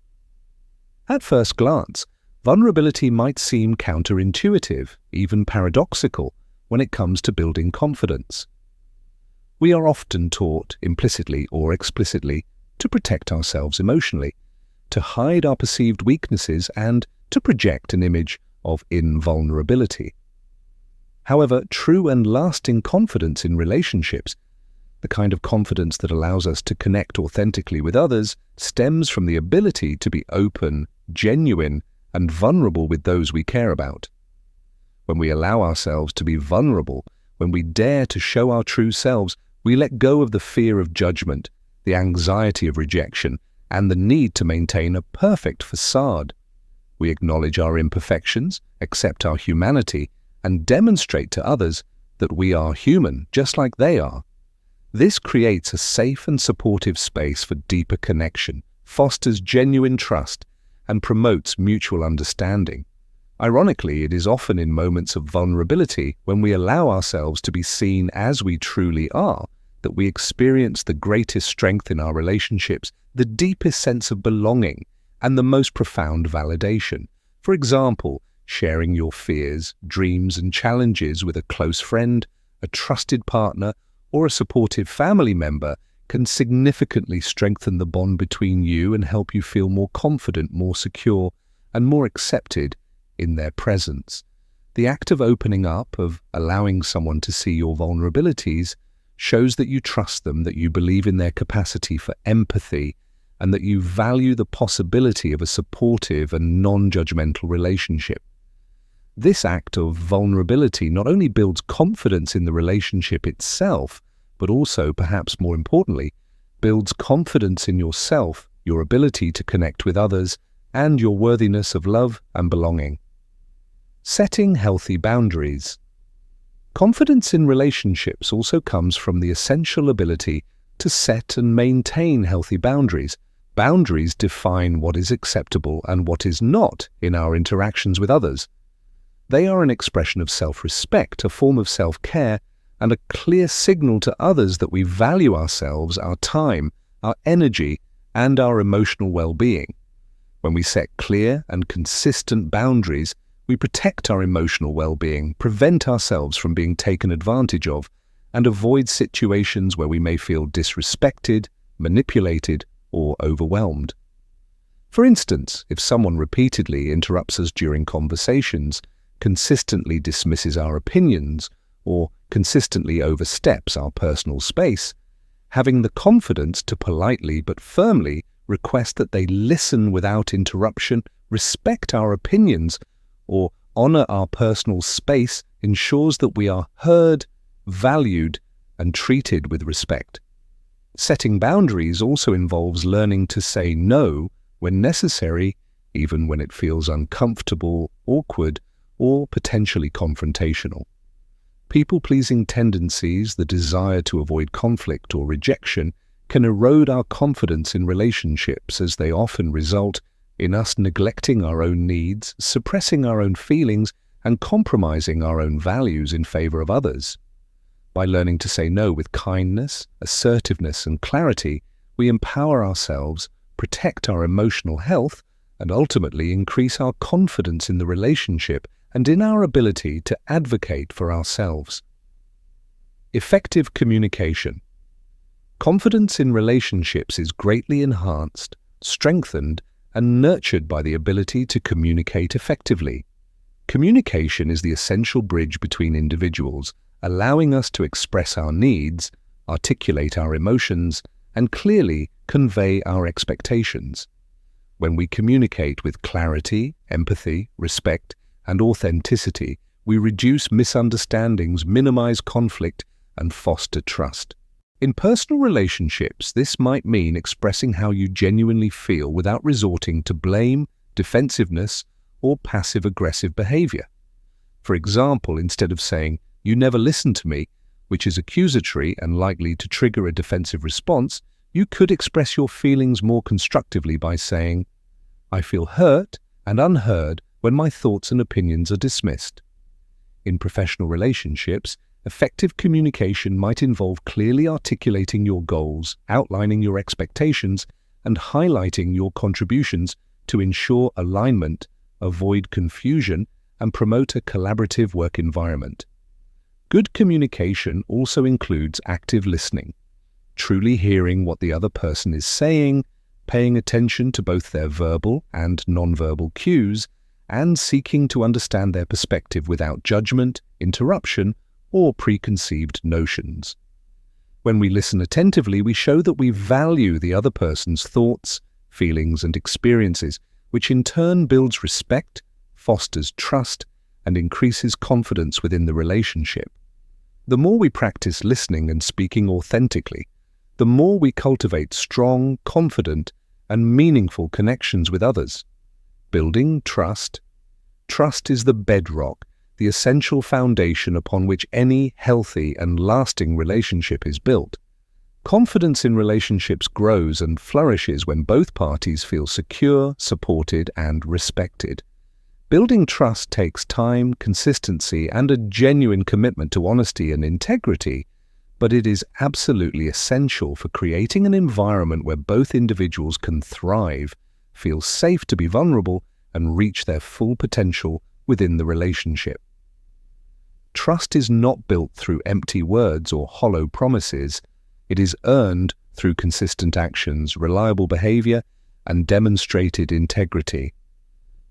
At first glance, vulnerability might seem counterintuitive, even paradoxical, when it comes to building confidence. We are often taught, implicitly or explicitly, to protect ourselves emotionally, to hide our perceived weaknesses, and to project an image of invulnerability. However, true and lasting confidence in relationships, the kind of confidence that allows us to connect authentically with others, stems from the ability to be open, genuine, and vulnerable with those we care about. When we allow ourselves to be vulnerable, when we dare to show our true selves, we let go of the fear of judgment, the anxiety of rejection, and the need to maintain a perfect facade. We acknowledge our imperfections, accept our humanity, and demonstrate to others that we are human just like they are. This creates a safe and supportive space for deeper connection, fosters genuine trust, and promotes mutual understanding. Ironically, it is often in moments of vulnerability when we allow ourselves to be seen as we truly are that we experience the greatest strength in our relationships, the deepest sense of belonging, and the most profound validation. For example, sharing your fears, dreams, and challenges with a close friend, a trusted partner, or a supportive family member can significantly strengthen the bond between you and help you feel more confident, more secure, and more accepted in their presence. The act of opening up, of allowing someone to see your vulnerabilities, shows that you trust them, that you believe in their capacity for empathy, and that you value the possibility of a supportive and non-judgmental relationship. This act of vulnerability not only builds confidence in the relationship itself, but also, perhaps more importantly, builds confidence in yourself, your ability to connect with others, and your worthiness of love and belonging. Setting healthy boundaries. Confidence in relationships also comes from the essential ability to set and maintain healthy boundaries. Boundaries define what is acceptable and what is not in our interactions with others. They are an expression of self-respect, a form of self-care, and a clear signal to others that we value ourselves, our time, our energy, and our emotional well-being. When we set clear and consistent boundaries, we protect our emotional well-being, prevent ourselves from being taken advantage of, and avoid situations where we may feel disrespected, manipulated, or overwhelmed. For instance, if someone repeatedly interrupts us during conversations, consistently dismisses our opinions, or consistently oversteps our personal space, having the confidence to politely but firmly request that they listen without interruption, respect our opinions, or honor our personal space ensures that we are heard, valued, and treated with respect. Setting boundaries also involves learning to say no when necessary, even when it feels uncomfortable, awkward, or potentially confrontational. People-pleasing tendencies, the desire to avoid conflict or rejection, can erode our confidence in relationships, as they often result in us neglecting our own needs, suppressing our own feelings, and compromising our own values in favor of others. By learning to say no with kindness, assertiveness, and clarity, we empower ourselves, protect our emotional health, and ultimately increase our confidence in the relationship and in our ability to advocate for ourselves. Effective communication. Confidence in relationships is greatly enhanced, strengthened, and nurtured by the ability to communicate effectively. Communication is the essential bridge between individuals, allowing us to express our needs, articulate our emotions, and clearly convey our expectations. When we communicate with clarity, empathy, respect, and authenticity, we reduce misunderstandings, minimize conflict, and foster trust. In personal relationships, this might mean expressing how you genuinely feel without resorting to blame, defensiveness, or passive-aggressive behavior. For example, instead of saying, "You never listen to me," which is accusatory and likely to trigger a defensive response, you could express your feelings more constructively by saying, "I feel hurt and unheard when my thoughts and opinions are dismissed." In professional relationships, effective communication might involve clearly articulating your goals, outlining your expectations, and highlighting your contributions to ensure alignment, avoid confusion, and promote a collaborative work environment. Good communication also includes active listening, truly hearing what the other person is saying, paying attention to both their verbal and nonverbal cues, and seeking to understand their perspective without judgment, interruption, or preconceived notions. When we listen attentively, we show that we value the other person's thoughts, feelings, and experiences, which in turn builds respect, fosters trust, and increases confidence within the relationship. The more we practice listening and speaking authentically, the more we cultivate strong, confident, and meaningful connections with others. Building trust. Trust is the bedrock, the essential foundation upon which any healthy and lasting relationship is built. Confidence in relationships grows and flourishes when both parties feel secure, supported, and respected. Building trust takes time, consistency, and a genuine commitment to honesty and integrity, but it is absolutely essential for creating an environment where both individuals can thrive, feel safe to be vulnerable, and reach their full potential within the relationship. Trust is not built through empty words or hollow promises. It is earned through consistent actions, reliable behavior, and demonstrated integrity.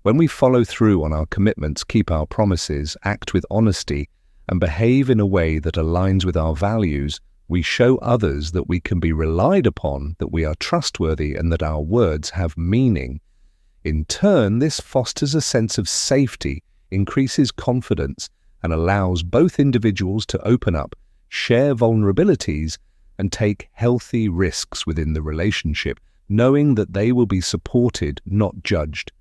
When we follow through on our commitments, keep our promises, act with honesty, and behave in a way that aligns with our values, we show others that we can be relied upon, that we are trustworthy, and that our words have meaning. In turn, this fosters a sense of safety, increases confidence, and allows both individuals to open up, share vulnerabilities, and take healthy risks within the relationship, knowing that they will be supported, not judged.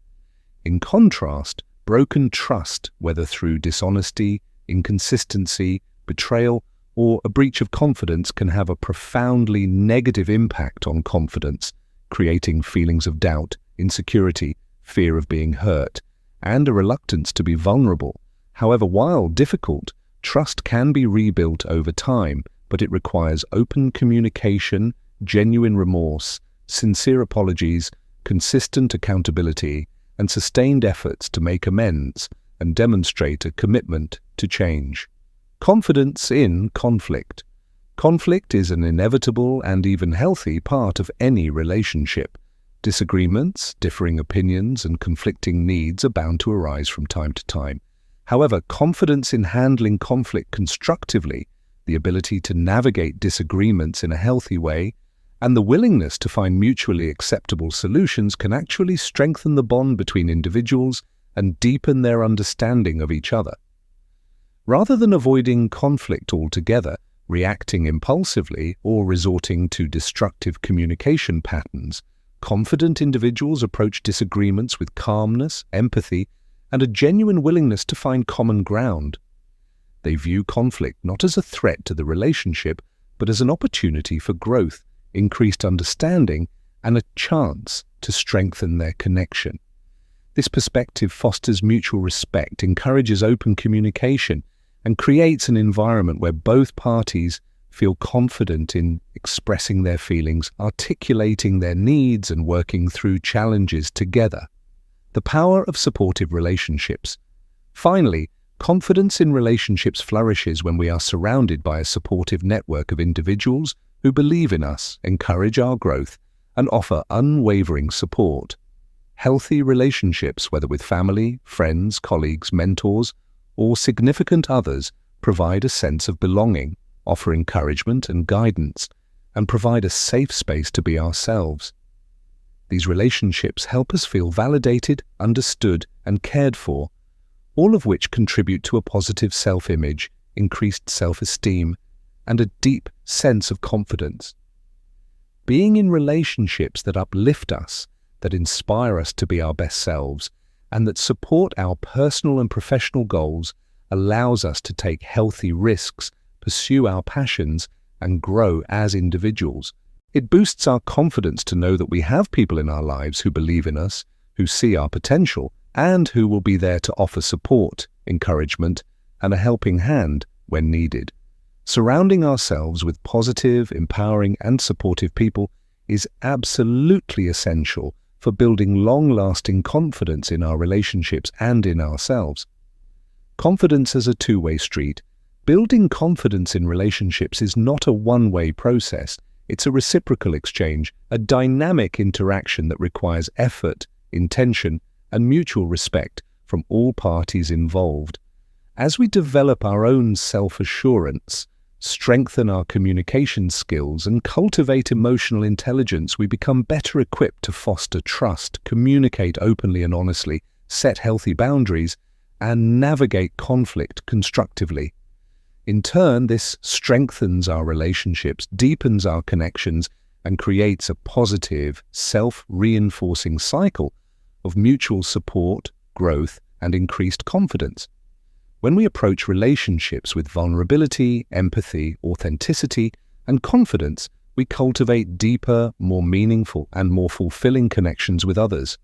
In contrast, broken trust, whether through dishonesty, inconsistency, betrayal, or a breach of confidence, can have a profoundly negative impact on confidence, creating feelings of doubt, insecurity, fear of being hurt, and a reluctance to be vulnerable. However, while difficult, trust can be rebuilt over time, but it requires open communication, genuine remorse, sincere apologies, consistent accountability, and sustained efforts to make amends and demonstrate a commitment to change. Confidence in conflict. Conflict is an inevitable and even healthy part of any relationship. Disagreements, differing opinions, and conflicting needs are bound to arise from time to time. However, confidence in handling conflict constructively, the ability to navigate disagreements in a healthy way, and the willingness to find mutually acceptable solutions can actually strengthen the bond between individuals and deepen their understanding of each other. Rather than avoiding conflict altogether, reacting impulsively, or resorting to destructive communication patterns, confident individuals approach disagreements with calmness, empathy, and a genuine willingness to find common ground. They view conflict not as a threat to the relationship, but as an opportunity for growth, increased understanding, and a chance to strengthen their connection. This perspective fosters mutual respect, encourages open communication, and creates an environment where both parties feel confident in expressing their feelings, articulating their needs, and working through challenges together. The power of supportive relationships. Finally, confidence in relationships flourishes when we are surrounded by a supportive network of individuals who believe in us, encourage our growth, and offer unwavering support. Healthy relationships, whether with family, friends, colleagues, mentors, or significant others, provide a sense of belonging, offer encouragement and guidance, and provide a safe space to be ourselves. These relationships help us feel validated, understood, and cared for, all of which contribute to a positive self-image, increased self-esteem, and a deep sense of confidence. Being in relationships that uplift us, that inspire us to be our best selves, and that support our personal and professional goals allows us to take healthy risks, pursue our passions, and grow as individuals. It boosts our confidence to know that we have people in our lives who believe in us, who see our potential, and who will be there to offer support, encouragement, and a helping hand when needed. Surrounding ourselves with positive, empowering, and supportive people is absolutely essential for building long-lasting confidence in our relationships and in ourselves. Confidence as a two-way street. Building confidence in relationships is not a one-way process. It's a reciprocal exchange, a dynamic interaction that requires effort, intention, and mutual respect from all parties involved. As we develop our own self-assurance, strengthen our communication skills, and cultivate emotional intelligence, we become better equipped to foster trust, communicate openly and honestly, set healthy boundaries, and navigate conflict constructively. In turn, this strengthens our relationships, deepens our connections, and creates a positive, self-reinforcing cycle of mutual support, growth, and increased confidence. When we approach relationships with vulnerability, empathy, authenticity, and confidence, we cultivate deeper, more meaningful, and more fulfilling connections with others.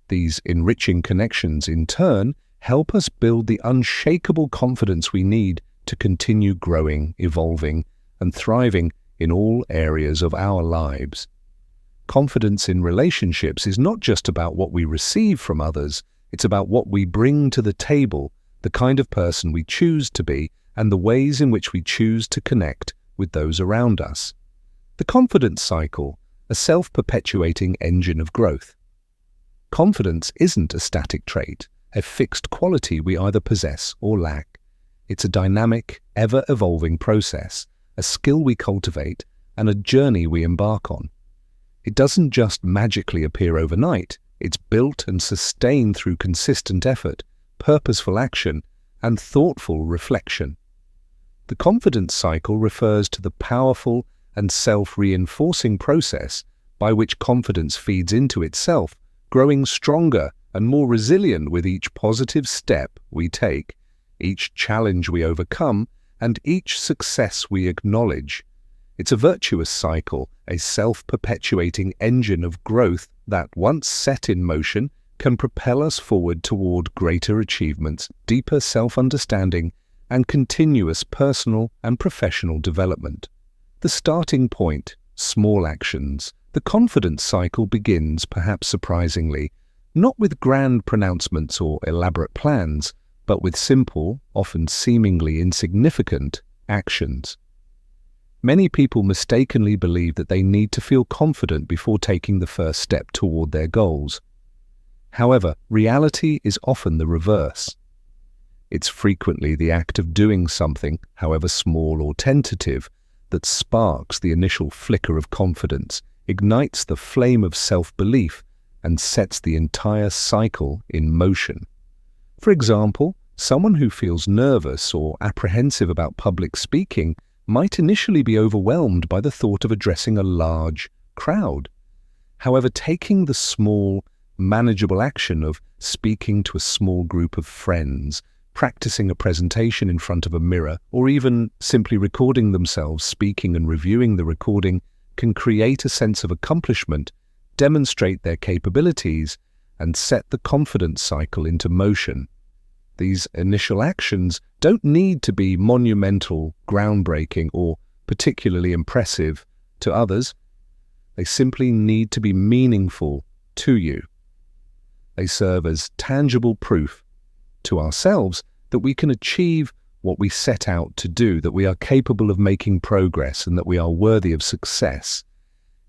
These enriching connections, in turn, help us build the unshakable confidence we need to continue growing, evolving, and thriving in all areas of our lives. Confidence in relationships is not just about what we receive from others, it's about what we bring to the table, the kind of person we choose to be, and the ways in which we choose to connect with those around us. The confidence cycle, a self-perpetuating engine of growth. Confidence isn't a static trait, a fixed quality we either possess or lack. It's a dynamic, ever-evolving process, a skill we cultivate, and a journey we embark on. It doesn't just magically appear overnight, it's built and sustained through consistent effort, purposeful action, and thoughtful reflection. The confidence cycle refers to the powerful and self-reinforcing process by which confidence feeds into itself, growing stronger and more resilient with each positive step we take, each challenge we overcome, and each success we acknowledge. It's a virtuous cycle, a self-perpetuating engine of growth that, once set in motion, can propel us forward toward greater achievements, deeper self-understanding, and continuous personal and professional development. The starting point, small actions. The confidence cycle begins, perhaps surprisingly, not with grand pronouncements or elaborate plans, but with simple, often seemingly insignificant, actions. Many people mistakenly believe that they need to feel confident before taking the first step toward their goals. However, reality is often the reverse. It's frequently the act of doing something, however small or tentative, that sparks the initial flicker of confidence, ignites the flame of self-belief, and sets the entire cycle in motion. For example, someone who feels nervous or apprehensive about public speaking might initially be overwhelmed by the thought of addressing a large crowd. However, taking the small, manageable action of speaking to a small group of friends, practicing a presentation in front of a mirror, or even simply recording themselves speaking and reviewing the recording can create a sense of accomplishment, demonstrate their capabilities, and set the confidence cycle into motion. These initial actions don't need to be monumental, groundbreaking, or particularly impressive to others. They simply need to be meaningful to you. They serve as tangible proof to ourselves that we can achieve what we set out to do, that we are capable of making progress, and that we are worthy of success.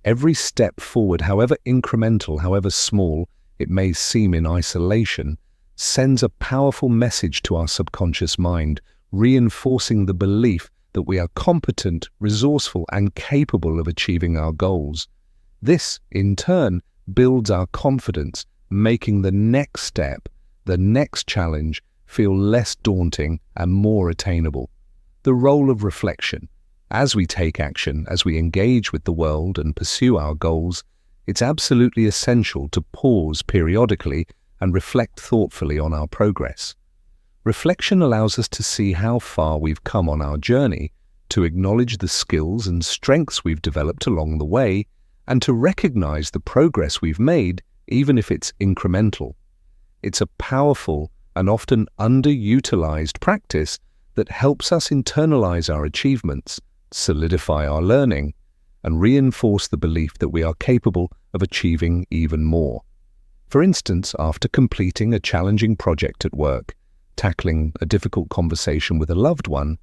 Every step forward, however incremental, however small it may seem in isolation, sends a powerful message to our subconscious mind, reinforcing the belief that we are competent, resourceful, and capable of achieving our goals. This, in turn, builds our confidence, making the next step, the next challenge, feel less daunting and more attainable. The role of reflection. As we take action, as we engage with the world and pursue our goals, it's absolutely essential to pause periodically and reflect thoughtfully on our progress. Reflection allows us to see how far we've come on our journey, to acknowledge the skills and strengths we've developed along the way, and to recognize the progress we've made, even if it's incremental. It's a powerful and often underutilized practice that helps us internalize our achievements, solidify our learning, and reinforce the belief that we are capable of achieving even more. For instance, after completing a challenging project at work, tackling a difficult conversation with a loved one,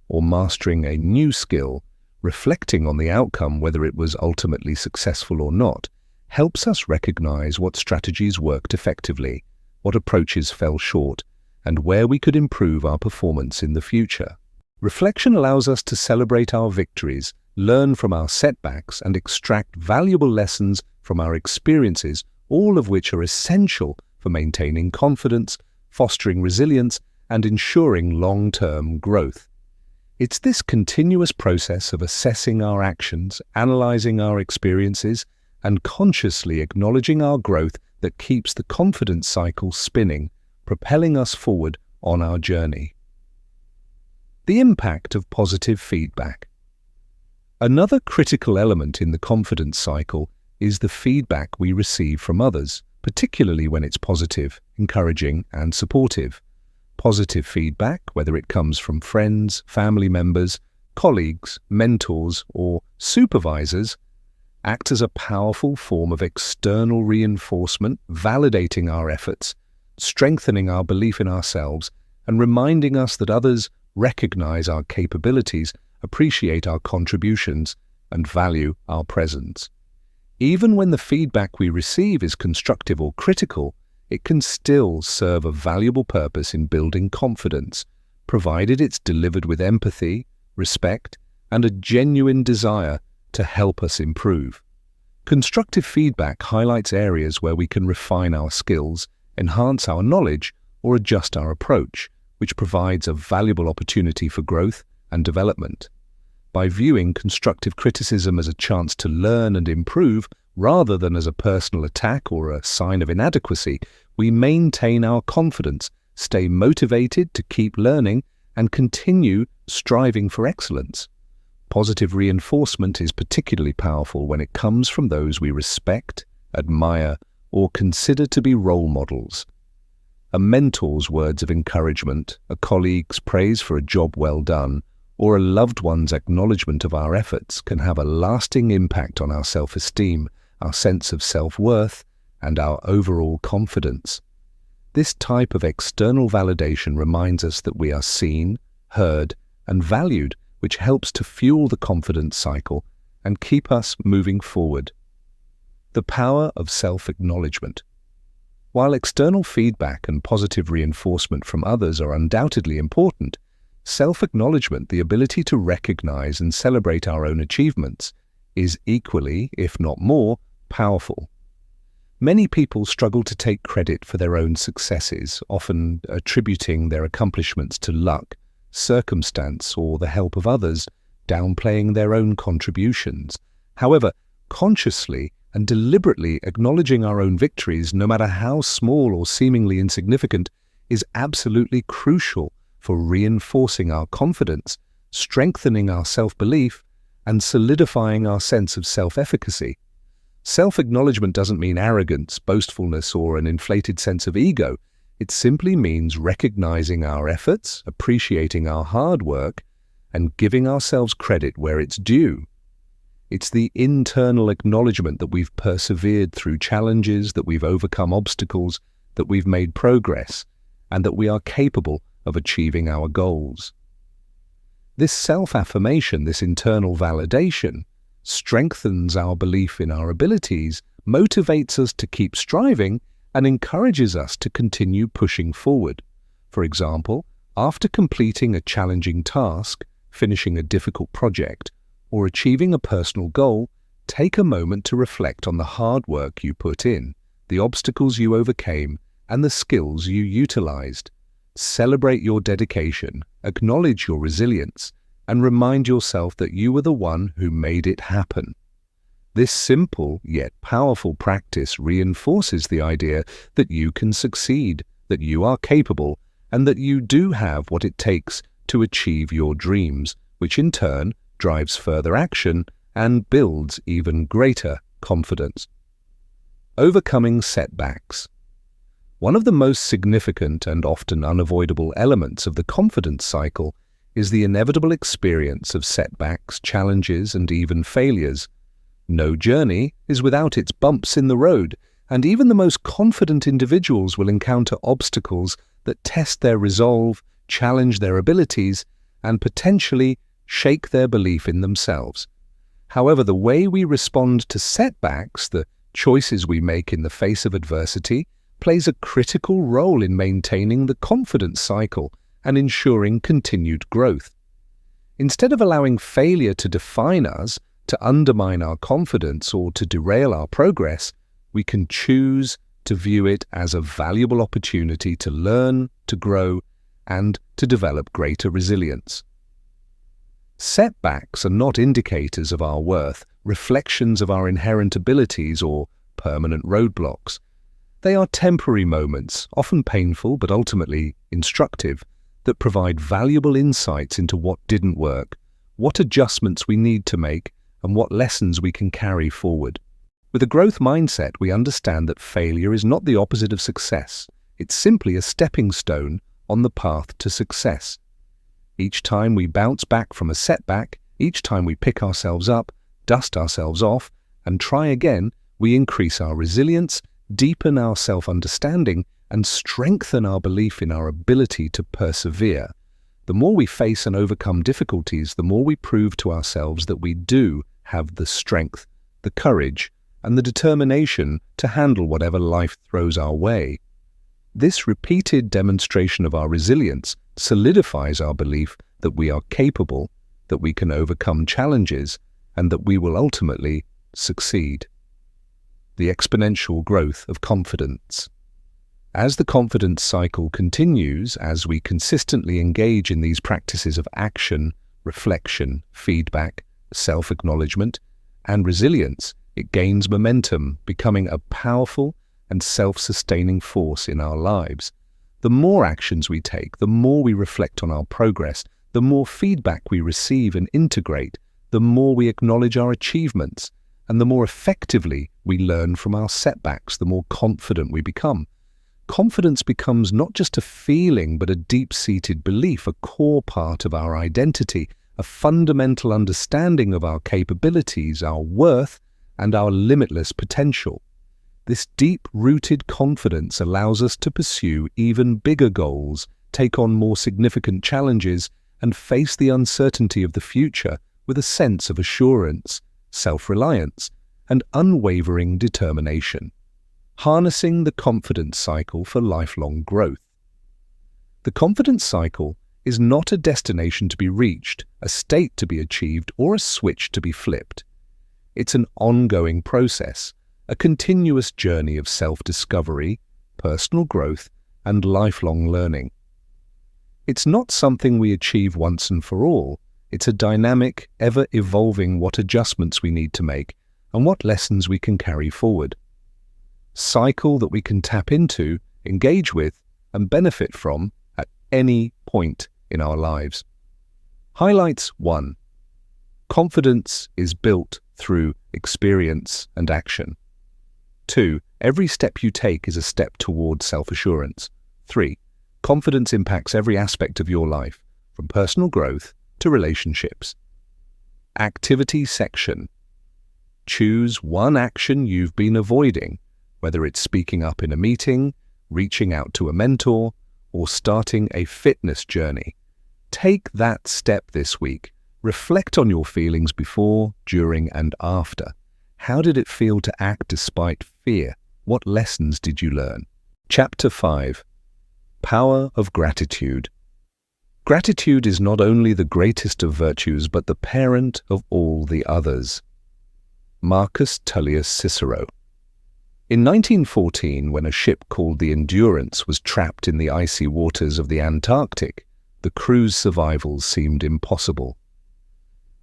or mastering a new skill, reflecting on the outcome, whether it was ultimately successful or not, helps us recognize what strategies worked effectively, what approaches fell short, and where we could improve our performance in the future. Reflection allows us to celebrate our victories, learn from our setbacks, and extract valuable lessons from our experiences, all of which are essential for maintaining confidence, fostering resilience, and ensuring long-term growth. It's this continuous process of assessing our actions, analyzing our experiences, and consciously acknowledging our growth that keeps the confidence cycle spinning, propelling us forward on our journey. The impact of positive feedback. Another critical element in the confidence cycle is the feedback we receive from others, particularly when it's positive, encouraging, and supportive. Positive feedback, whether it comes from friends, family members, colleagues, mentors, or supervisors act as a powerful form of external reinforcement, validating our efforts, strengthening our belief in ourselves, and reminding us that others recognize our capabilities, appreciate our contributions, and value our presence. Even when the feedback we receive is constructive or critical, it can still serve a valuable purpose in building confidence, provided it's delivered with empathy, respect, and a genuine desire to help us improve. Constructive feedback highlights areas where we can refine our skills, enhance our knowledge, or adjust our approach, which provides a valuable opportunity for growth and development. By viewing constructive criticism as a chance to learn and improve, rather than as a personal attack or a sign of inadequacy, we maintain our confidence, stay motivated to keep learning, and continue striving for excellence. Positive reinforcement is particularly powerful when it comes from those we respect, admire, or consider to be role models. A mentor's words of encouragement, a colleague's praise for a job well done, or a loved one's acknowledgement of our efforts can have a lasting impact on our self-esteem, our sense of self-worth, and our overall confidence. This type of external validation reminds us that we are seen, heard, and valued, which helps to fuel the confidence cycle and keep us moving forward. The power of self-acknowledgement. While external feedback and positive reinforcement from others are undoubtedly important, self-acknowledgement, the ability to recognize and celebrate our own achievements, is equally, if not more, powerful. Many people struggle to take credit for their own successes, often attributing their accomplishments to luck, circumstance, or the help of others, downplaying their own contributions. However, consciously and deliberately acknowledging our own victories, no matter how small or seemingly insignificant, is absolutely crucial for reinforcing our confidence, strengthening our self-belief, and solidifying our sense of self-efficacy. Self-acknowledgement doesn't mean arrogance, boastfulness, or an inflated sense of ego. It simply means recognizing our efforts, appreciating our hard work, and giving ourselves credit where it's due. It's the internal acknowledgement that we've persevered through challenges, that we've overcome obstacles, that we've made progress, and that we are capable of achieving our goals. This self-affirmation, this internal validation, strengthens our belief in our abilities, motivates us to keep striving, and encourages us to continue pushing forward. For example, after completing a challenging task, finishing a difficult project, or achieving a personal goal, take a moment to reflect on the hard work you put in, the obstacles you overcame, and the skills you utilized. Celebrate your dedication, acknowledge your resilience, and remind yourself that you were the one who made it happen. This simple yet powerful practice reinforces the idea that you can succeed, that you are capable, and that you do have what it takes to achieve your dreams, which in turn drives further action and builds even greater confidence. Overcoming setbacks. One of the most significant and often unavoidable elements of the confidence cycle is the inevitable experience of setbacks, challenges, and even failures. No journey is without its bumps in the road, and even the most confident individuals will encounter obstacles that test their resolve, challenge their abilities, and potentially shake their belief in themselves. However, the way we respond to setbacks, the choices we make in the face of adversity, plays a critical role in maintaining the confidence cycle and ensuring continued growth. Instead of allowing failure to define us, to undermine our confidence, or to derail our progress, we can choose to view it as a valuable opportunity to learn, to grow, and to develop greater resilience. Setbacks are not indicators of our worth, reflections of our inherent abilities, or permanent roadblocks. They are temporary moments, often painful but ultimately instructive, that provide valuable insights into what didn't work, what adjustments we need to make, and what lessons we can carry forward. With a growth mindset, we understand that failure is not the opposite of success. It's simply a stepping stone on the path to success. Each time we bounce back from a setback, each time we pick ourselves up, dust ourselves off, and try again, we increase our resilience, deepen our self-understanding, and strengthen our belief in our ability to persevere. The more we face and overcome difficulties, the more we prove to ourselves that we do have the strength, the courage, and the determination to handle whatever life throws our way. This repeated demonstration of our resilience solidifies our belief that we are capable, that we can overcome challenges, and that we will ultimately succeed. The exponential growth of confidence. As the confidence cycle continues, as we consistently engage in these practices of action, reflection, feedback, self-acknowledgement, and resilience, it gains momentum, becoming a powerful and self-sustaining force in our lives. The more actions we take, the more we reflect on our progress, the more feedback we receive and integrate, the more we acknowledge our achievements, and the more effectively we learn from our setbacks, the more confident we become. Confidence becomes not just a feeling, but a deep-seated belief, a core part of our identity, a fundamental understanding of our capabilities, our worth, and our limitless potential. This deep-rooted confidence allows us to pursue even bigger goals, take on more significant challenges, and face the uncertainty of the future with a sense of assurance, self-reliance, and unwavering determination. Harnessing the confidence cycle for lifelong growth. The confidence cycle is not a destination to be reached, a state to be achieved, or a switch to be flipped. It's an ongoing process, a continuous journey of self-discovery, personal growth, and lifelong learning. It's not something we achieve once and for all. It's a dynamic, ever-evolving what adjustments we need to make and what lessons we can carry forward. Cycle that we can tap into, engage with, and benefit from at any point in our lives. Highlights 1. Confidence is built through experience and action. 2. Every step you take is a step toward self-assurance. 3. Confidence impacts every aspect of your life, from personal growth to relationships. Activity section. Choose one action you've been avoiding, whether it's speaking up in a meeting, reaching out to a mentor, or starting a fitness journey. Take that step this week. Reflect on your feelings before, during, and after. How did it feel to act despite fear? What lessons did you learn? Chapter 5. Power of Gratitude. Gratitude is not only the greatest of virtues, but the parent of all the others. Marcus Tullius Cicero. In 1914, when a ship called the Endurance was trapped in the icy waters of the Antarctic, the crew's survival seemed impossible.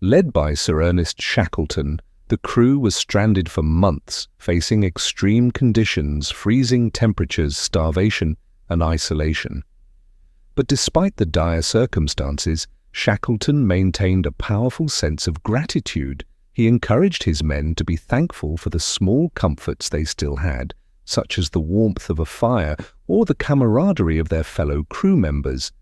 Led by Sir Ernest Shackleton, the crew was stranded for months, facing extreme conditions, freezing temperatures, starvation, and isolation. But despite the dire circumstances, Shackleton maintained a powerful sense of gratitude. He encouraged his men to be thankful for the small comforts they still had, such as the warmth of a fire or the camaraderie of their fellow crew members.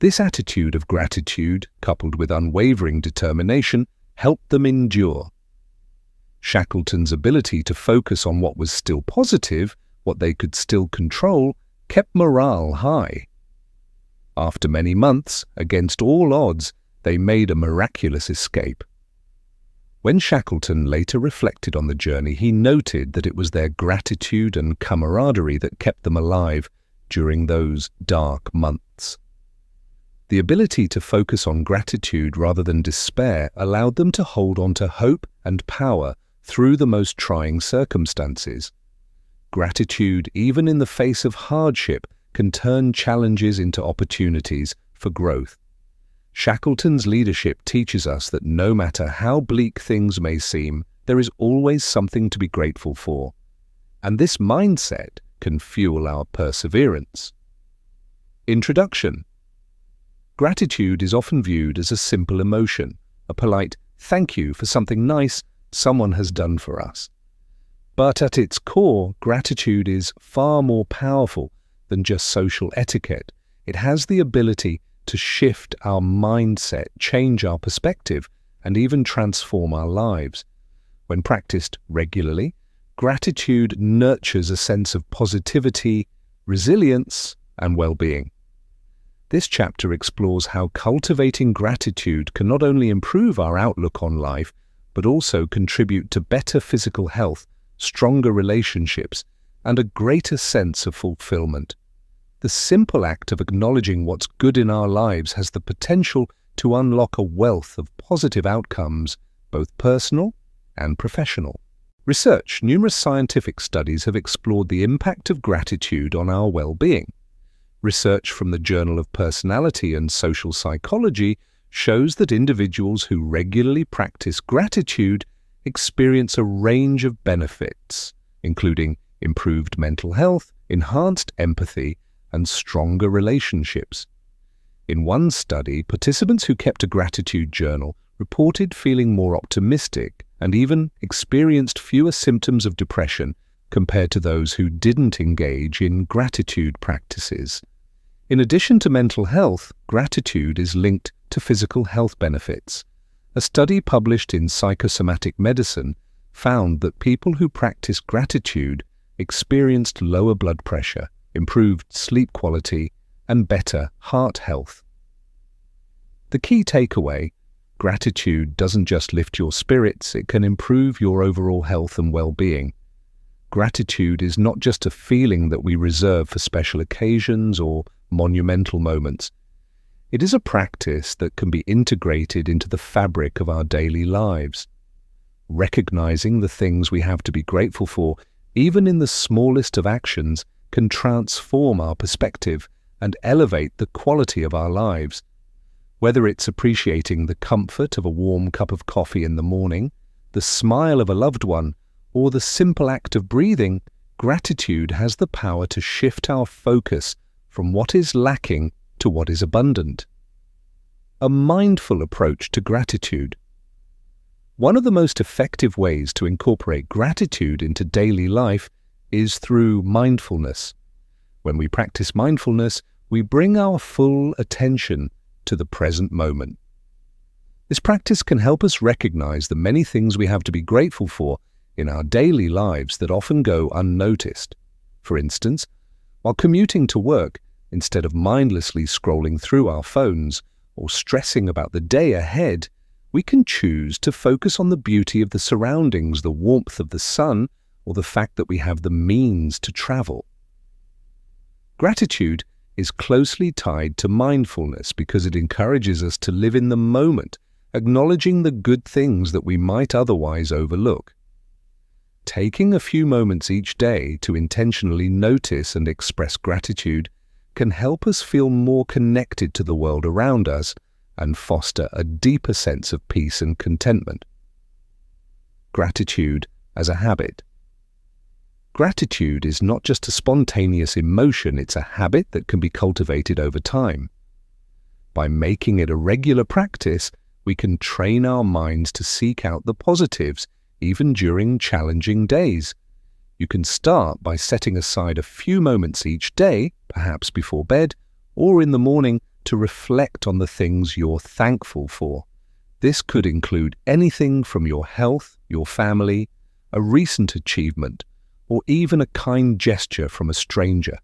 This attitude of gratitude, coupled with unwavering determination, helped them endure. Shackleton's ability to focus on what was still positive, what they could still control, kept morale high. After many months, against all odds, they made a miraculous escape. When Shackleton later reflected on the journey, he noted that it was their gratitude and camaraderie that kept them alive during those dark months. The ability to focus on gratitude rather than despair allowed them to hold on to hope and power through the most trying circumstances. Gratitude, even in the face of hardship, can turn challenges into opportunities for growth. Shackleton's leadership teaches us that no matter how bleak things may seem, there is always something to be grateful for. And this mindset can fuel our perseverance. Introduction. Gratitude is often viewed as a simple emotion, a polite thank you for something nice someone has done for us. But at its core, gratitude is far more powerful than just social etiquette. It has the ability to shift our mindset, change our perspective, and even transform our lives. When practiced regularly, gratitude nurtures a sense of positivity, resilience, and well-being. This chapter explores how cultivating gratitude can not only improve our outlook on life, but also contribute to better physical health, stronger relationships, and a greater sense of fulfillment. The simple act of acknowledging what's good in our lives has the potential to unlock a wealth of positive outcomes, both personal and professional. Numerous scientific studies have explored the impact of gratitude on our well-being. Research from the Journal of Personality and Social Psychology shows that individuals who regularly practice gratitude experience a range of benefits, including improved mental health, enhanced empathy, and stronger relationships. In one study, participants who kept a gratitude journal reported feeling more optimistic and even experienced fewer symptoms of depression compared to those who didn't engage in gratitude practices. In addition to mental health, gratitude is linked to physical health benefits. A study published in Psychosomatic Medicine found that people who practiced gratitude experienced lower blood pressure, improved sleep quality, and better heart health. The key takeaway: gratitude doesn't just lift your spirits, it can improve your overall health and well-being. Gratitude is not just a feeling that we reserve for special occasions or monumental moments. It is a practice that can be integrated into the fabric of our daily lives. Recognizing the things we have to be grateful for, even in the smallest of actions, can transform our perspective and elevate the quality of our lives. Whether it's appreciating the comfort of a warm cup of coffee in the morning, the smile of a loved one, or the simple act of breathing, gratitude has the power to shift our focus from what is lacking to what is abundant. A mindful approach to gratitude. One of the most effective ways to incorporate gratitude into daily life is through mindfulness. When we practice mindfulness, we bring our full attention to the present moment. This practice can help us recognize the many things we have to be grateful for in our daily lives that often go unnoticed. For instance, while commuting to work, instead of mindlessly scrolling through our phones or stressing about the day ahead, we can choose to focus on the beauty of the surroundings, the warmth of the sun, or the fact that we have the means to travel. Gratitude is closely tied to mindfulness because it encourages us to live in the moment, acknowledging the good things that we might otherwise overlook. Taking a few moments each day to intentionally notice and express gratitude can help us feel more connected to the world around us and foster a deeper sense of peace and contentment. Gratitude as a habit. Gratitude is not just a spontaneous emotion, it's a habit that can be cultivated over time. By making it a regular practice, we can train our minds to seek out the positives, even during challenging days. You can start by setting aside a few moments each day, perhaps before bed or in the morning, to reflect on the things you're thankful for. This could include anything from your health, your family, a recent achievement, or even a kind gesture from a stranger.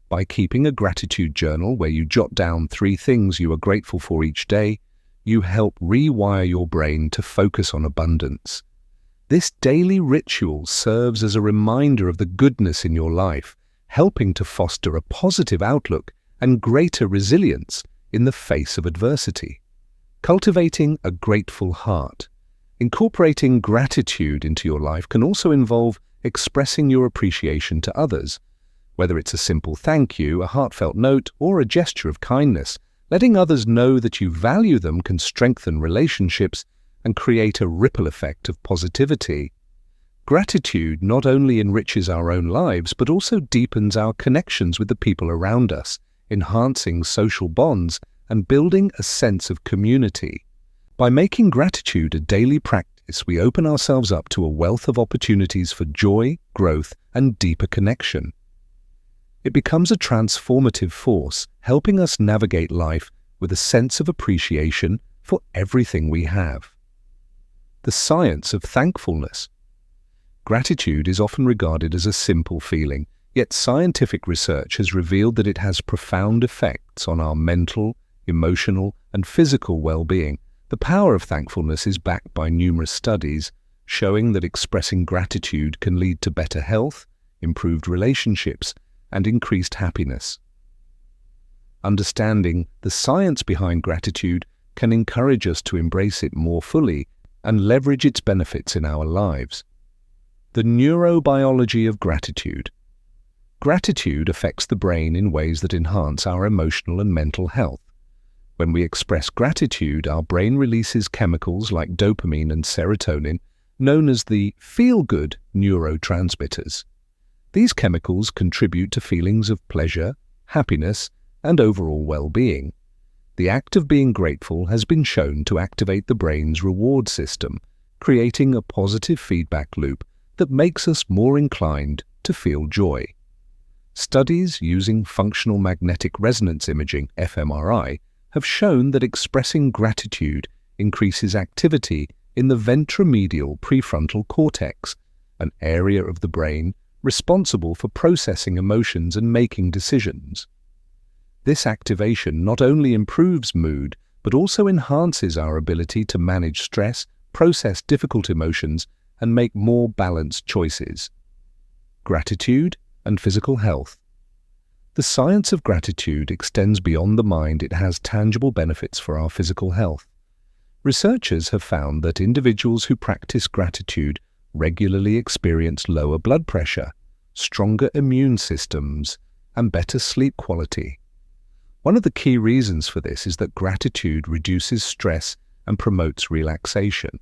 By keeping a gratitude journal where you jot down 3 things you are grateful for each day, you help rewire your brain to focus on abundance. This daily ritual serves as a reminder of the goodness in your life, helping to foster a positive outlook and greater resilience in the face of adversity. Cultivating a grateful heart. Incorporating gratitude into your life can also involve expressing your appreciation to others. Whether it's a simple thank you, a heartfelt note, or a gesture of kindness, letting others know that you value them can strengthen relationships and create a ripple effect of positivity. Gratitude not only enriches our own lives, but also deepens our connections with the people around us, enhancing social bonds and building a sense of community. By making gratitude a daily practice, we open ourselves up to a wealth of opportunities for joy, growth, and deeper connection. It becomes a transformative force, helping us navigate life with a sense of appreciation for everything we have. The science of thankfulness. Gratitude is often regarded as a simple feeling, yet scientific research has revealed that it has profound effects on our mental, emotional, and physical well-being. The power of thankfulness is backed by numerous studies showing that expressing gratitude can lead to better health, improved relationships, and increased happiness. Understanding the science behind gratitude can encourage us to embrace it more fully and leverage its benefits in our lives. The neurobiology of gratitude. Gratitude affects the brain in ways that enhance our emotional and mental health. When we express gratitude, our brain releases chemicals like dopamine and serotonin, known as the feel-good neurotransmitters. These chemicals contribute to feelings of pleasure, happiness, and overall well-being. The act of being grateful has been shown to activate the brain's reward system, creating a positive feedback loop that makes us more inclined to feel joy. Studies using functional magnetic resonance imaging, fMRI, have shown that expressing gratitude increases activity in the ventromedial prefrontal cortex, an area of the brain responsible for processing emotions and making decisions. This activation not only improves mood, but also enhances our ability to manage stress, process difficult emotions, and make more balanced choices. Gratitude and physical health. The science of gratitude extends beyond the mind. It has tangible benefits for our physical health. Researchers have found that individuals who practice gratitude regularly experience lower blood pressure, stronger immune systems, and better sleep quality. One of the key reasons for this is that gratitude reduces stress and promotes relaxation.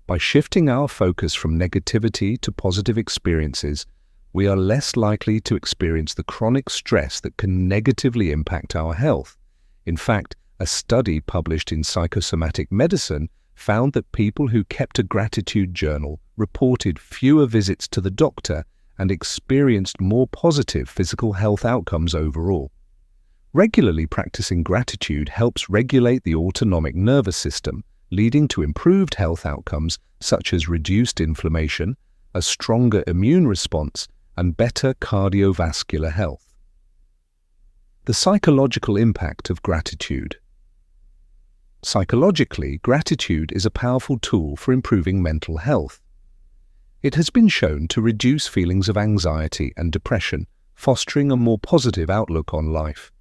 By shifting our focus from negativity to positive experiences, we are less likely to experience the chronic stress that can negatively impact our health. In fact, a study published in Psychosomatic Medicine found that people who kept a gratitude journal reported fewer visits to the doctor and experienced more positive physical health outcomes overall. Regularly practicing gratitude helps regulate the autonomic nervous system, leading to improved health outcomes such as reduced inflammation, a stronger immune response, and better cardiovascular health. The psychological impact of gratitude. Psychologically, gratitude is a powerful tool for improving mental health. It has been shown to reduce feelings of anxiety and depression, fostering a more positive outlook on life.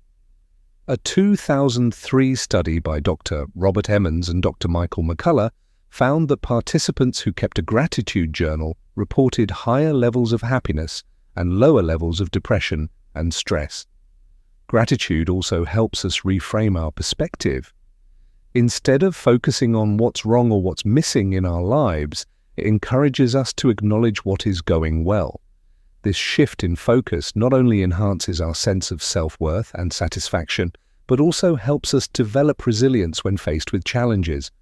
A 2003 study by Dr. Robert Emmons and Dr. Michael McCullough found that participants who kept a gratitude journal reported higher levels of happiness and lower levels of depression and stress. Gratitude also helps us reframe our perspective. Instead of focusing on what's wrong or what's missing in our lives, it encourages us to acknowledge what is going well. This shift in focus not only enhances our sense of self-worth and satisfaction, but also helps us develop resilience when faced with challenges.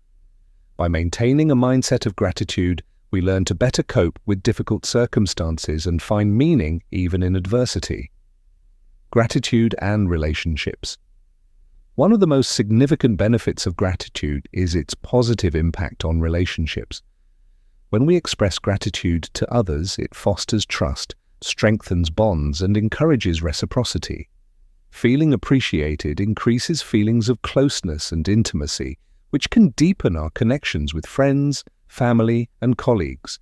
By maintaining a mindset of gratitude, we learn to better cope with difficult circumstances and find meaning even in adversity. Gratitude and relationships. One of the most significant benefits of gratitude is its positive impact on relationships. When we express gratitude to others, it fosters trust, strengthens bonds, and encourages reciprocity. Feeling appreciated increases feelings of closeness and intimacy, which can deepen our connections with friends, family, and colleagues.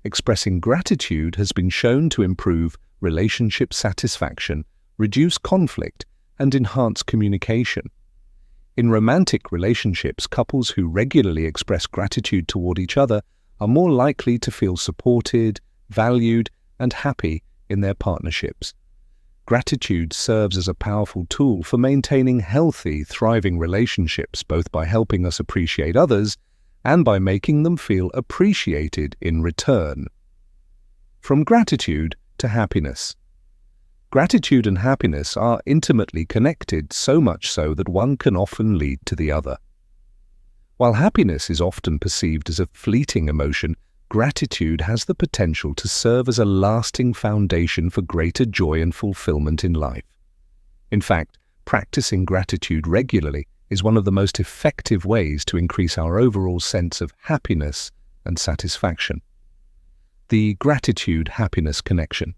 Expressing gratitude has been shown to improve relationship satisfaction, reduce conflict, and enhance communication. In romantic relationships, couples who regularly express gratitude toward each other are more likely to feel supported, valued, and happy in their partnerships. Gratitude serves as a powerful tool for maintaining healthy, thriving relationships, both by helping us appreciate others and by making them feel appreciated in return. From gratitude to happiness. Gratitude and happiness are intimately connected, so much so that one can often lead to the other. While happiness is often perceived as a fleeting emotion, gratitude has the potential to serve as a lasting foundation for greater joy and fulfillment in life. In fact, practicing gratitude regularly is one of the most effective ways to increase our overall sense of happiness and satisfaction. The gratitude-happiness connection.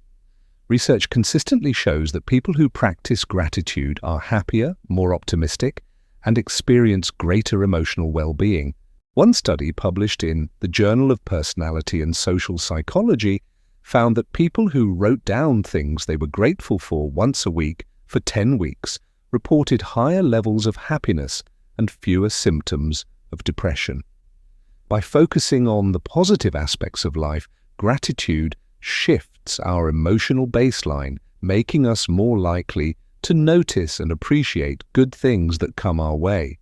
Research consistently shows that people who practice gratitude are happier, more optimistic, and experience greater emotional well-being. One study published in the Journal of Personality and Social Psychology found that people who wrote down things they were grateful for once a week for 10 weeks reported higher levels of happiness and fewer symptoms of depression. By focusing on the positive aspects of life, gratitude shifts our emotional baseline, making us more likely to notice and appreciate good things that come our way.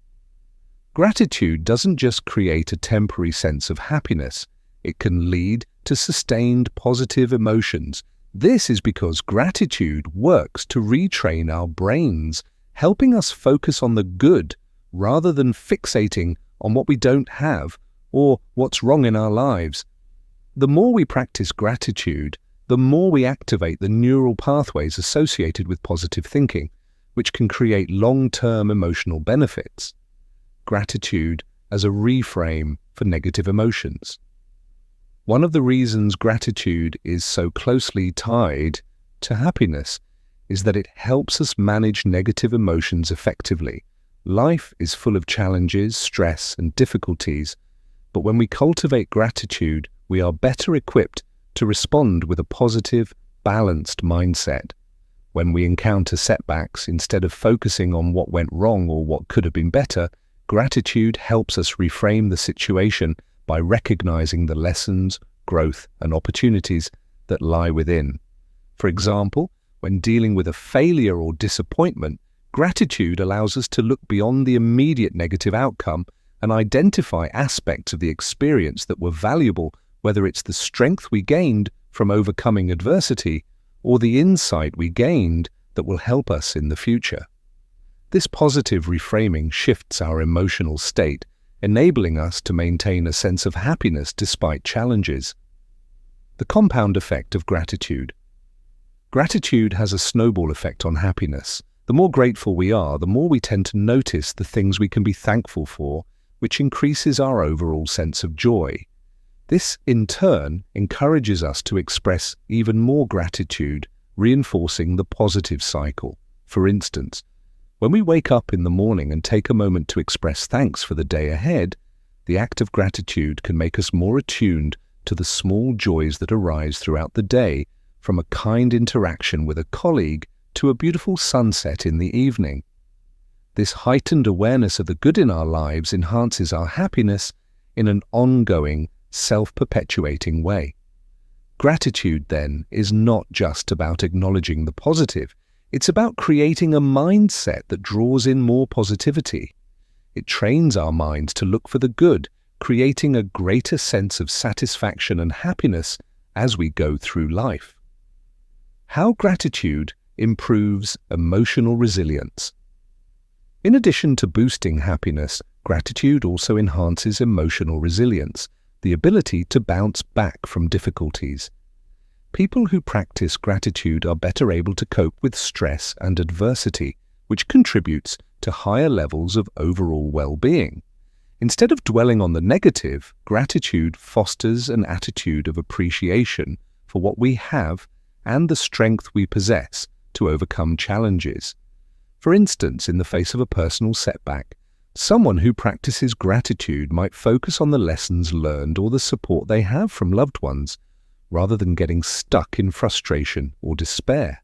Gratitude doesn't just create a temporary sense of happiness, it can lead to sustained positive emotions. This is because gratitude works to retrain our brains, helping us focus on the good rather than fixating on what we don't have or what's wrong in our lives. The more we practice gratitude, the more we activate the neural pathways associated with positive thinking, which can create long-term emotional benefits. Gratitude as a reframe for negative emotions. One of the reasons gratitude is so closely tied to happiness is that it helps us manage negative emotions effectively. Life is full of challenges, stress, and difficulties, but when we cultivate gratitude, we are better equipped to respond with a positive, balanced mindset. When we encounter setbacks, instead of focusing on what went wrong or what could have been better, gratitude helps us reframe the situation by recognizing the lessons, growth, and opportunities that lie within. For example, when dealing with a failure or disappointment, gratitude allows us to look beyond the immediate negative outcome and identify aspects of the experience that were valuable, whether it's the strength we gained from overcoming adversity or the insight we gained that will help us in the future. This positive reframing shifts our emotional state, enabling us to maintain a sense of happiness despite challenges. The compound effect of gratitude. Gratitude has a snowball effect on happiness. The more grateful we are, the more we tend to notice the things we can be thankful for, which increases our overall sense of joy. This, in turn, encourages us to express even more gratitude, reinforcing the positive cycle. For instance, when we wake up in the morning and take a moment to express thanks for the day ahead, the act of gratitude can make us more attuned to the small joys that arise throughout the day, from a kind interaction with a colleague to a beautiful sunset in the evening. This heightened awareness of the good in our lives enhances our happiness in an ongoing, self-perpetuating way. Gratitude, then, is not just about acknowledging the positive. It's about creating a mindset that draws in more positivity. It trains our minds to look for the good, creating a greater sense of satisfaction and happiness as we go through life. How gratitude improves emotional resilience. In addition to boosting happiness, gratitude also enhances emotional resilience, the ability to bounce back from difficulties. People who practice gratitude are better able to cope with stress and adversity, which contributes to higher levels of overall well-being. Instead of dwelling on the negative, gratitude fosters an attitude of appreciation for what we have and the strength we possess to overcome challenges. For instance, in the face of a personal setback, someone who practices gratitude might focus on the lessons learned or the support they have from loved ones, rather than getting stuck in frustration or despair.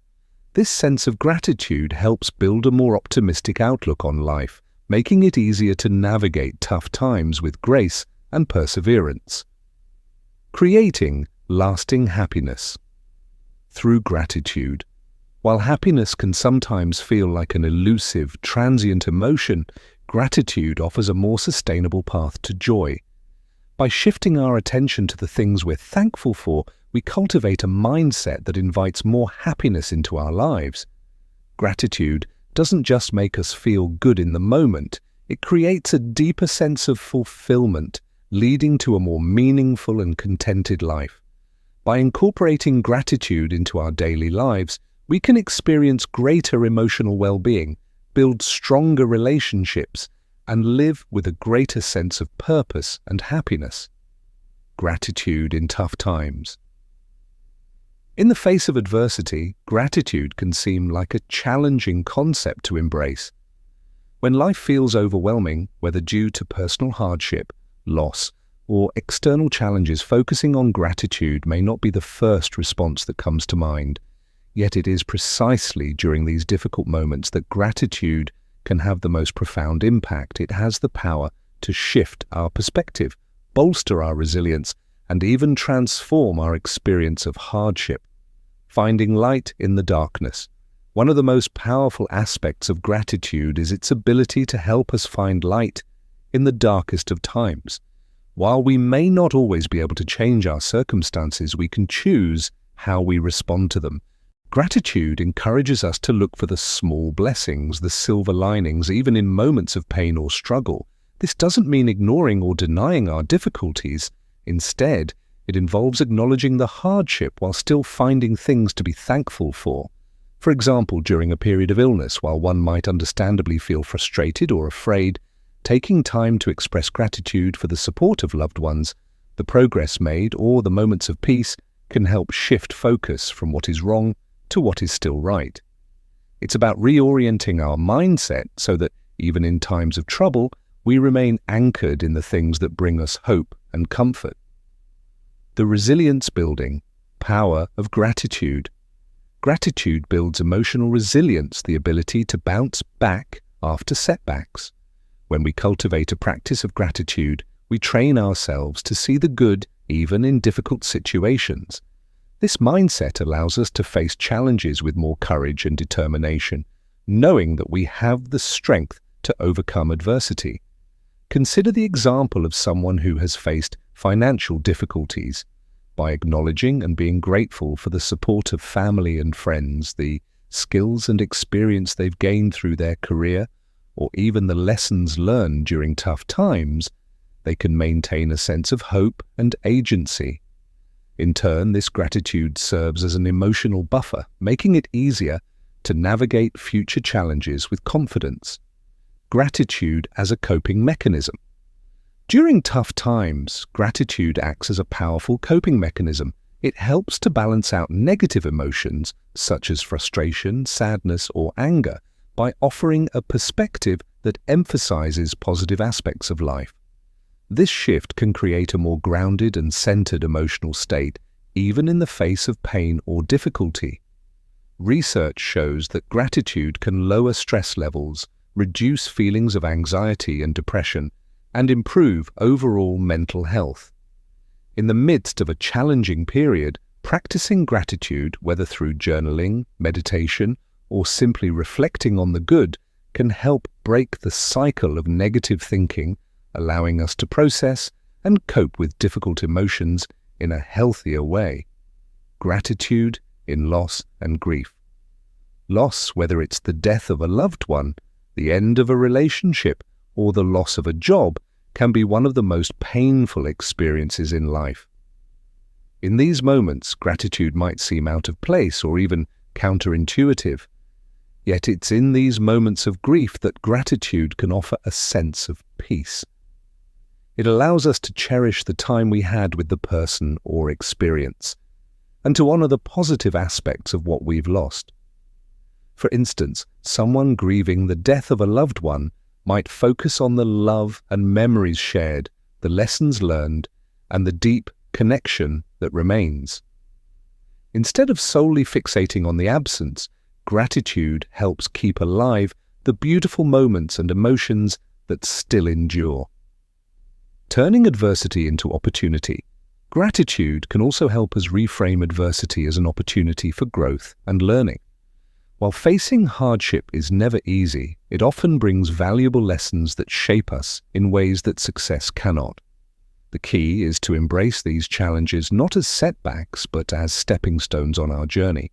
This sense of gratitude helps build a more optimistic outlook on life, making it easier to navigate tough times with grace and perseverance. Creating lasting happiness. Through gratitude. While happiness can sometimes feel like an elusive, transient emotion, gratitude offers a more sustainable path to joy. By shifting our attention to the things we're thankful for, we cultivate a mindset that invites more happiness into our lives. Gratitude doesn't just make us feel good in the moment, it creates a deeper sense of fulfillment, leading to a more meaningful and contented life. By incorporating gratitude into our daily lives, we can experience greater emotional well-being, build stronger relationships, and live with a greater sense of purpose and happiness. Gratitude in tough times. In the face of adversity, gratitude can seem like a challenging concept to embrace. When life feels overwhelming, whether due to personal hardship, loss, or external challenges, focusing on gratitude may not be the first response that comes to mind. Yet it is precisely during these difficult moments that gratitude can have the most profound impact. It has the power to shift our perspective, bolster our resilience, and even transform our experience of hardship. Finding light in the darkness. One of the most powerful aspects of gratitude is its ability to help us find light in the darkest of times. While we may not always be able to change our circumstances, we can choose how we respond to them. Gratitude encourages us to look for the small blessings, the silver linings, even in moments of pain or struggle. This doesn't mean ignoring or denying our difficulties. Instead, it involves acknowledging the hardship while still finding things to be thankful for. For example, during a period of illness, while one might understandably feel frustrated or afraid, taking time to express gratitude for the support of loved ones, the progress made, or the moments of peace can help shift focus from what is wrong to what is still right. It's about reorienting our mindset so that, even in times of trouble, we remain anchored in the things that bring us hope and comfort. The resilience-building power of gratitude. Gratitude builds emotional resilience, the ability to bounce back after setbacks. When we cultivate a practice of gratitude, we train ourselves to see the good even in difficult situations. This mindset allows us to face challenges with more courage and determination, knowing that we have the strength to overcome adversity. Consider the example of someone who has faced financial difficulties. By acknowledging and being grateful for the support of family and friends, the skills and experience they've gained through their career, or even the lessons learned during tough times, they can maintain a sense of hope and agency. In turn, this gratitude serves as an emotional buffer, making it easier to navigate future challenges with confidence. Gratitude as a coping mechanism. During tough times, gratitude acts as a powerful coping mechanism. It helps to balance out negative emotions such as frustration, sadness, or anger by offering a perspective that emphasizes positive aspects of life. This shift can create a more grounded and centered emotional state, even in the face of pain or difficulty. Research shows that gratitude can lower stress levels, reduce feelings of anxiety and depression, and improve overall mental health. In the midst of a challenging period, practicing gratitude, whether through journaling, meditation, or simply reflecting on the good, can help break the cycle of negative thinking, allowing us to process and cope with difficult emotions in a healthier way. Gratitude in loss and grief. Loss, whether it's the death of a loved one, the end of a relationship, or the loss of a job, can be one of the most painful experiences in life. In these moments, gratitude might seem out of place or even counterintuitive. Yet it's in these moments of grief that gratitude can offer a sense of peace. It allows us to cherish the time we had with the person or experience, and to honor the positive aspects of what we've lost. For instance, someone grieving the death of a loved one might focus on the love and memories shared, the lessons learned, and the deep connection that remains. Instead of solely fixating on the absence, gratitude helps keep alive the beautiful moments and emotions that still endure. Turning adversity into opportunity. Gratitude can also help us reframe adversity as an opportunity for growth and learning. While facing hardship is never easy, it often brings valuable lessons that shape us in ways that success cannot. The key is to embrace these challenges not as setbacks, but as stepping stones on our journey.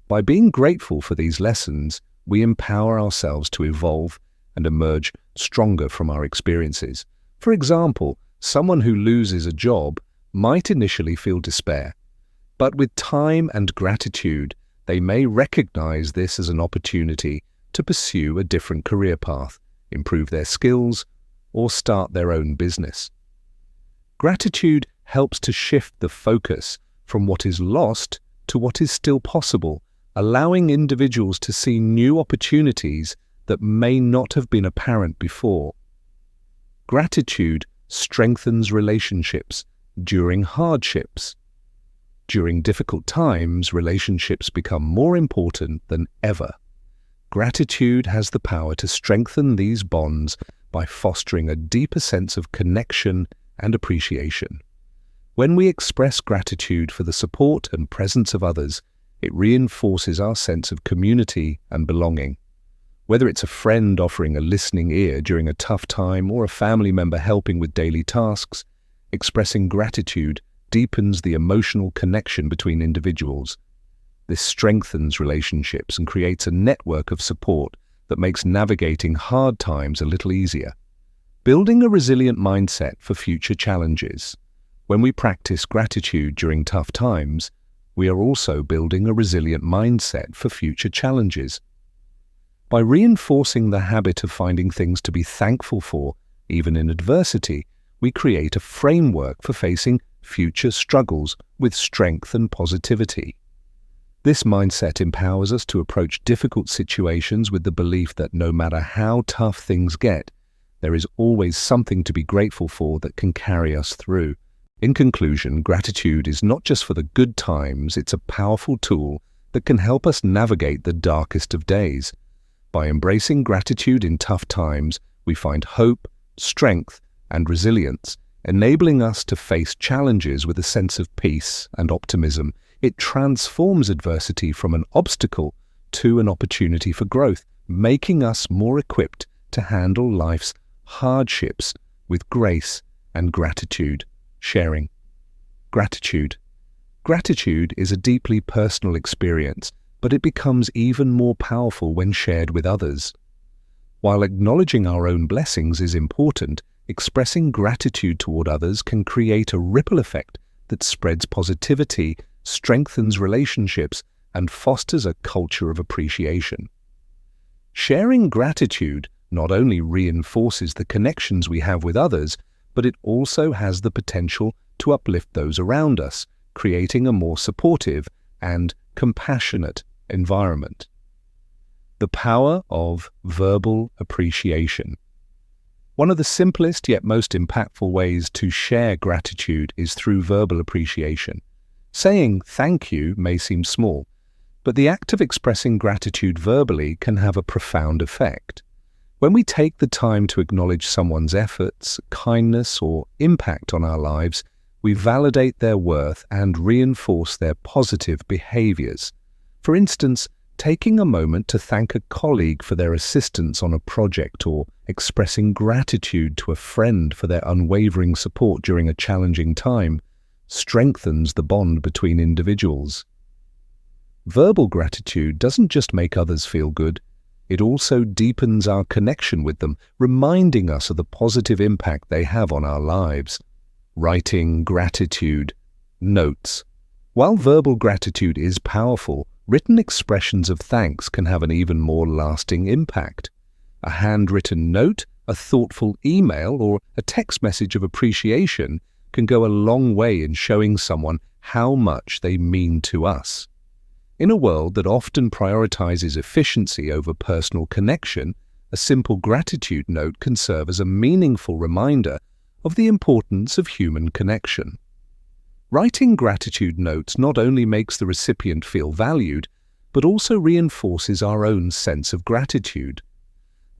By being grateful for these lessons, we empower ourselves to evolve and emerge stronger from our experiences. For example, someone who loses a job might initially feel despair, but with time and gratitude, they may recognize this as an opportunity to pursue a different career path, improve their skills, or start their own business. Gratitude helps to shift the focus from what is lost to what is still possible, allowing individuals to see new opportunities that may not have been apparent before. Gratitude strengthens relationships during hardships. During difficult times, relationships become more important than ever. Gratitude has the power to strengthen these bonds by fostering a deeper sense of connection and appreciation. When we express gratitude for the support and presence of others, it reinforces our sense of community and belonging. Whether it's a friend offering a listening ear during a tough time or a family member helping with daily tasks, expressing gratitude deepens the emotional connection between individuals. This strengthens relationships and creates a network of support that makes navigating hard times a little easier. Building a resilient mindset for future challenges. When we practice gratitude during tough times, we are also building a resilient mindset for future challenges. By reinforcing the habit of finding things to be thankful for, even in adversity, we create a framework for facing future struggles with strength and positivity. This mindset empowers us to approach difficult situations with the belief that no matter how tough things get, there is always something to be grateful for that can carry us through. In conclusion, gratitude is not just for the good times, it's a powerful tool that can help us navigate the darkest of days. By embracing gratitude in tough times, we find hope, strength, and resilience, enabling us to face challenges with a sense of peace and optimism. It transforms adversity from an obstacle to an opportunity for growth, making us more equipped to handle life's hardships with grace and gratitude. Sharing. Gratitude. Gratitude is a deeply personal experience, but it becomes even more powerful when shared with others. While acknowledging our own blessings is important, expressing gratitude toward others can create a ripple effect that spreads positivity, strengthens relationships, and fosters a culture of appreciation. Sharing gratitude not only reinforces the connections we have with others, but it also has the potential to uplift those around us, creating a more supportive and compassionate environment. The power of verbal appreciation. One of the simplest yet most impactful ways to share gratitude is through verbal appreciation. Saying thank you may seem small, but the act of expressing gratitude verbally can have a profound effect. When we take the time to acknowledge someone's efforts, kindness, or impact on our lives, we validate their worth and reinforce their positive behaviors. For instance, taking a moment to thank a colleague for their assistance on a project or expressing gratitude to a friend for their unwavering support during a challenging time strengthens the bond between individuals. Verbal gratitude doesn't just make others feel good, it also deepens our connection with them, reminding us of the positive impact they have on our lives. Writing gratitude notes. While verbal gratitude is powerful, written expressions of thanks can have an even more lasting impact. A handwritten note, a thoughtful email, or a text message of appreciation can go a long way in showing someone how much they mean to us. In a world that often prioritizes efficiency over personal connection, a simple gratitude note can serve as a meaningful reminder of the importance of human connection. Writing gratitude notes not only makes the recipient feel valued, but also reinforces our own sense of gratitude.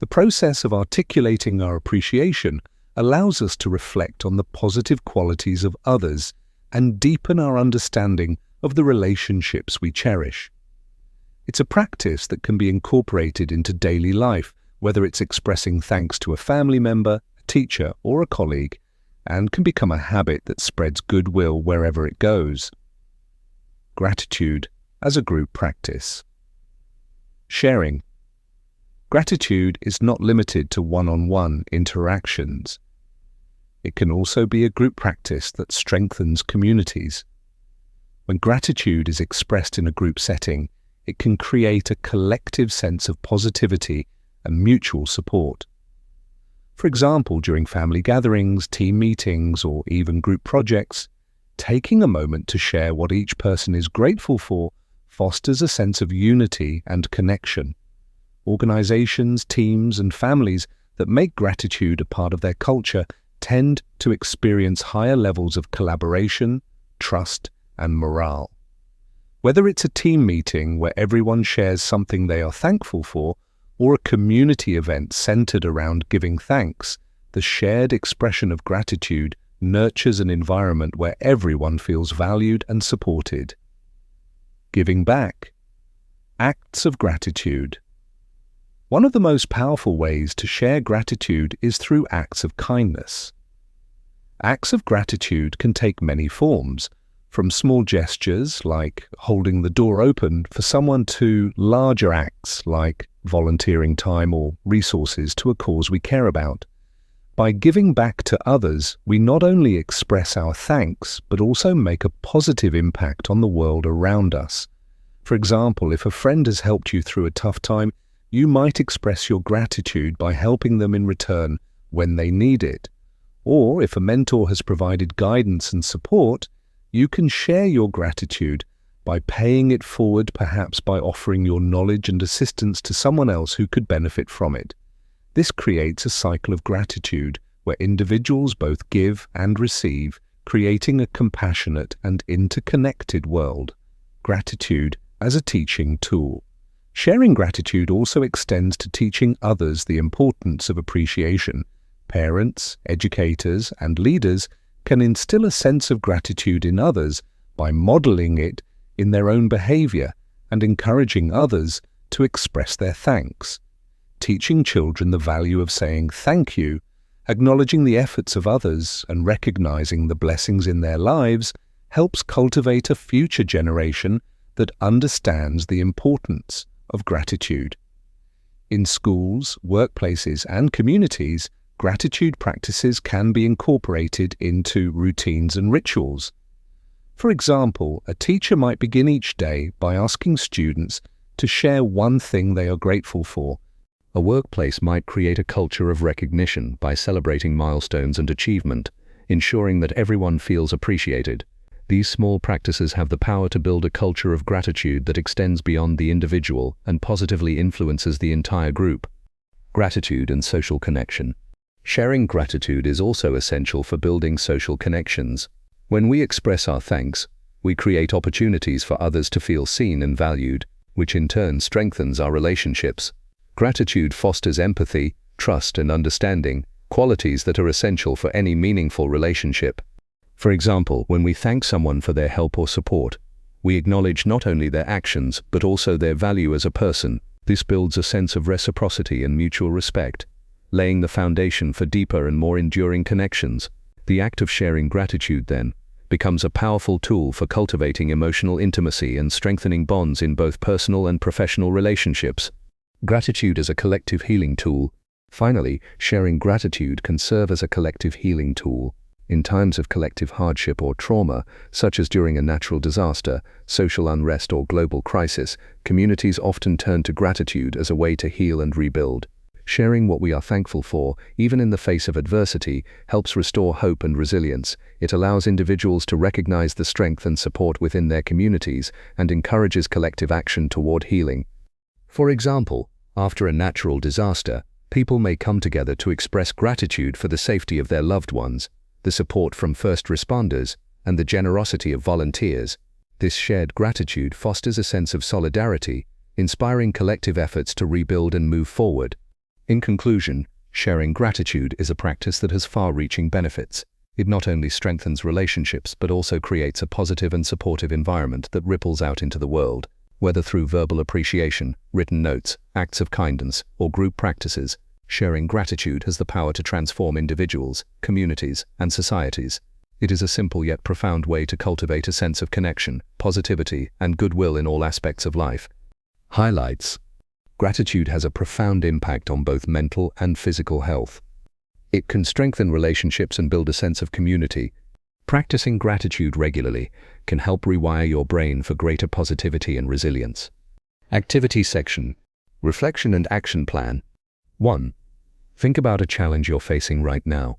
The process of articulating our appreciation allows us to reflect on the positive qualities of others and deepen our understanding of the relationships we cherish. It's a practice that can be incorporated into daily life, whether it's expressing thanks to a family member, a teacher, or a colleague, and can become a habit that spreads goodwill wherever it goes. Gratitude as a group practice. Sharing. Gratitude is not limited to one-on-one interactions. It can also be a group practice that strengthens communities. When gratitude is expressed in a group setting, it can create a collective sense of positivity and mutual support. For example, during family gatherings, team meetings, or even group projects, taking a moment to share what each person is grateful for fosters a sense of unity and connection. Organizations, teams, and families that make gratitude a part of their culture tend to experience higher levels of collaboration, trust, and morale. Whether it's a team meeting where everyone shares something they are thankful for, or a community event centered around giving thanks, the shared expression of gratitude nurtures an environment where everyone feels valued and supported. Giving back. Acts of gratitude. One of the most powerful ways to share gratitude is through acts of kindness. Acts of gratitude can take many forms, from small gestures like holding the door open for someone to larger acts like volunteering time or resources to a cause we care about. By giving back to others, we not only express our thanks, but also make a positive impact on the world around us. For example, if a friend has helped you through a tough time, you might express your gratitude by helping them in return when they need it. Or if a mentor has provided guidance and support, you can share your gratitude by paying it forward, perhaps by offering your knowledge and assistance to someone else who could benefit from it. This creates a cycle of gratitude where individuals both give and receive, creating a compassionate and interconnected world. Gratitude as a teaching tool. Sharing gratitude also extends to teaching others the importance of appreciation. Parents, educators, and leaders can instill a sense of gratitude in others by modeling it in their own behavior and encouraging others to express their thanks. Teaching children the value of saying thank you, acknowledging the efforts of others, and recognizing the blessings in their lives helps cultivate a future generation that understands the importance of gratitude. In schools, workplaces, and communities, gratitude practices can be incorporated into routines and rituals. For example, a teacher might begin each day by asking students to share one thing they are grateful for. A workplace might create a culture of recognition by celebrating milestones and achievement, ensuring that everyone feels appreciated. These small practices have the power to build a culture of gratitude that extends beyond the individual and positively influences the entire group. Gratitude and social connection. Sharing gratitude is also essential for building social connections. When we express our thanks, we create opportunities for others to feel seen and valued, which in turn strengthens our relationships. Gratitude fosters empathy, trust, and understanding, qualities that are essential for any meaningful relationship. For example, when we thank someone for their help or support, we acknowledge not only their actions, but also their value as a person. This builds a sense of reciprocity and mutual respect, laying the foundation for deeper and more enduring connections. The act of sharing gratitude, then, becomes a powerful tool for cultivating emotional intimacy and strengthening bonds in both personal and professional relationships. Gratitude as a collective healing tool. Finally, sharing gratitude can serve as a collective healing tool. In times of collective hardship or trauma, such as during a natural disaster, social unrest, or global crisis, communities often turn to gratitude as a way to heal and rebuild. Sharing what we are thankful for, even in the face of adversity, helps restore hope and resilience. It allows individuals to recognize the strength and support within their communities and encourages collective action toward healing. For example, after a natural disaster, people may come together to express gratitude for the safety of their loved ones, the support from first responders, and the generosity of volunteers. This shared gratitude fosters a sense of solidarity, inspiring collective efforts to rebuild and move forward. In conclusion, sharing gratitude is a practice that has far-reaching benefits. It not only strengthens relationships, but also creates a positive and supportive environment that ripples out into the world. Whether through verbal appreciation, written notes, acts of kindness, or group practices, sharing gratitude has the power to transform individuals, communities, and societies. It is a simple yet profound way to cultivate a sense of connection, positivity, and goodwill in all aspects of life. Highlights. Gratitude has a profound impact on both mental and physical health. It can strengthen relationships and build a sense of community. Practicing gratitude regularly can help rewire your brain for greater positivity and resilience. Activity section. Reflection and action plan. 1. Think about a challenge you're facing right now.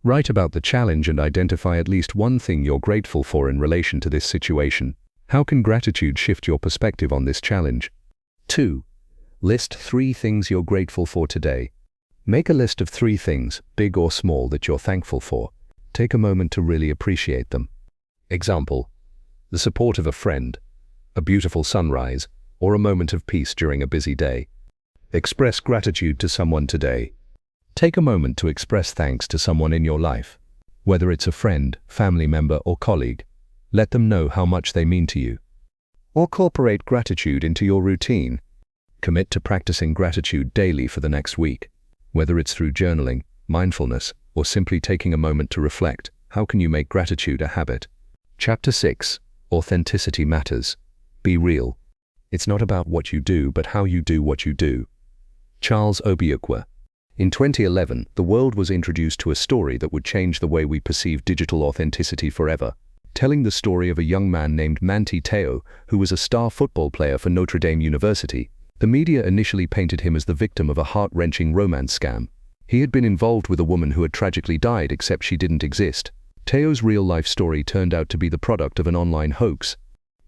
Write about the challenge and identify at least one thing you're grateful for in relation to this situation. How can gratitude shift your perspective on this challenge? 2. List 3 things you're grateful for today. Make a list of 3 things, big or small, that you're thankful for. Take a moment to really appreciate them. Example: the support of a friend, a beautiful sunrise, or a moment of peace during a busy day. Express gratitude to someone today. Take a moment to express thanks to someone in your life. Whether it's a friend, family member, or colleague, let them know how much they mean to you. Or incorporate gratitude into your routine. Commit to practicing gratitude daily for the next week. Whether it's through journaling, mindfulness, or simply taking a moment to reflect, how can you make gratitude a habit? Chapter 6. Authenticity matters. Be real. It's not about what you do, but how you do what you do. Charles Obiekwe. In 2011, the world was introduced to a story that would change the way we perceive digital authenticity forever. Telling the story of a young man named Manti Te'o, who was a star football player for Notre Dame University. The media initially painted him as the victim of a heart-wrenching romance scam. He had been involved with a woman who had tragically died, except she didn't exist. Te'o's real-life story turned out to be the product of an online hoax.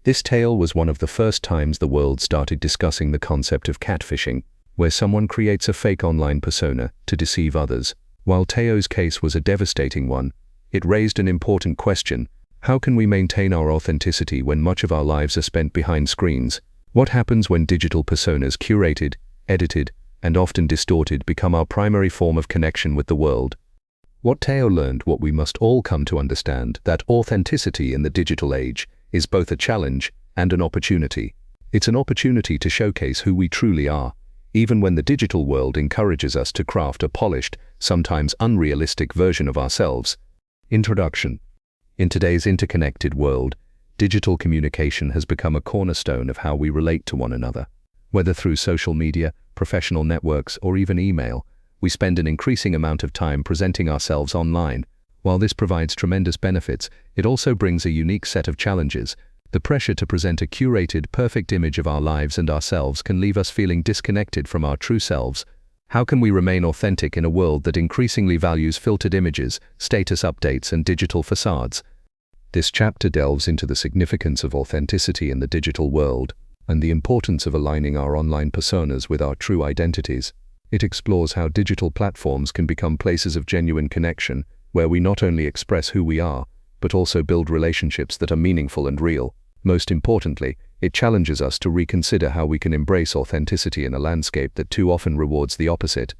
This tale was one of the first times the world started discussing the concept of catfishing, where someone creates a fake online persona to deceive others. While Te'o's case was a devastating one, it raised an important question: how can we maintain our authenticity when much of our lives are spent behind screens? What happens when digital personas, curated, edited, and often distorted, become our primary form of connection with the world? What Te'o learned, what we must all come to understand, that authenticity in the digital age is both a challenge and an opportunity. It's an opportunity to showcase who we truly are, even when the digital world encourages us to craft a polished, sometimes unrealistic version of ourselves. Introduction. In today's interconnected world, digital communication has become a cornerstone of how we relate to one another. Whether through social media, professional networks, or even email, we spend an increasing amount of time presenting ourselves online. While this provides tremendous benefits, it also brings a unique set of challenges. The pressure to present a curated, perfect image of our lives and ourselves can leave us feeling disconnected from our true selves. How can we remain authentic in a world that increasingly values filtered images, status updates, and digital facades? This chapter delves into the significance of authenticity in the digital world and the importance of aligning our online personas with our true identities. It explores how digital platforms can become places of genuine connection, where we not only express who we are, but also build relationships that are meaningful and real. Most importantly, it challenges us to reconsider how we can embrace authenticity in a landscape that too often rewards the opposite.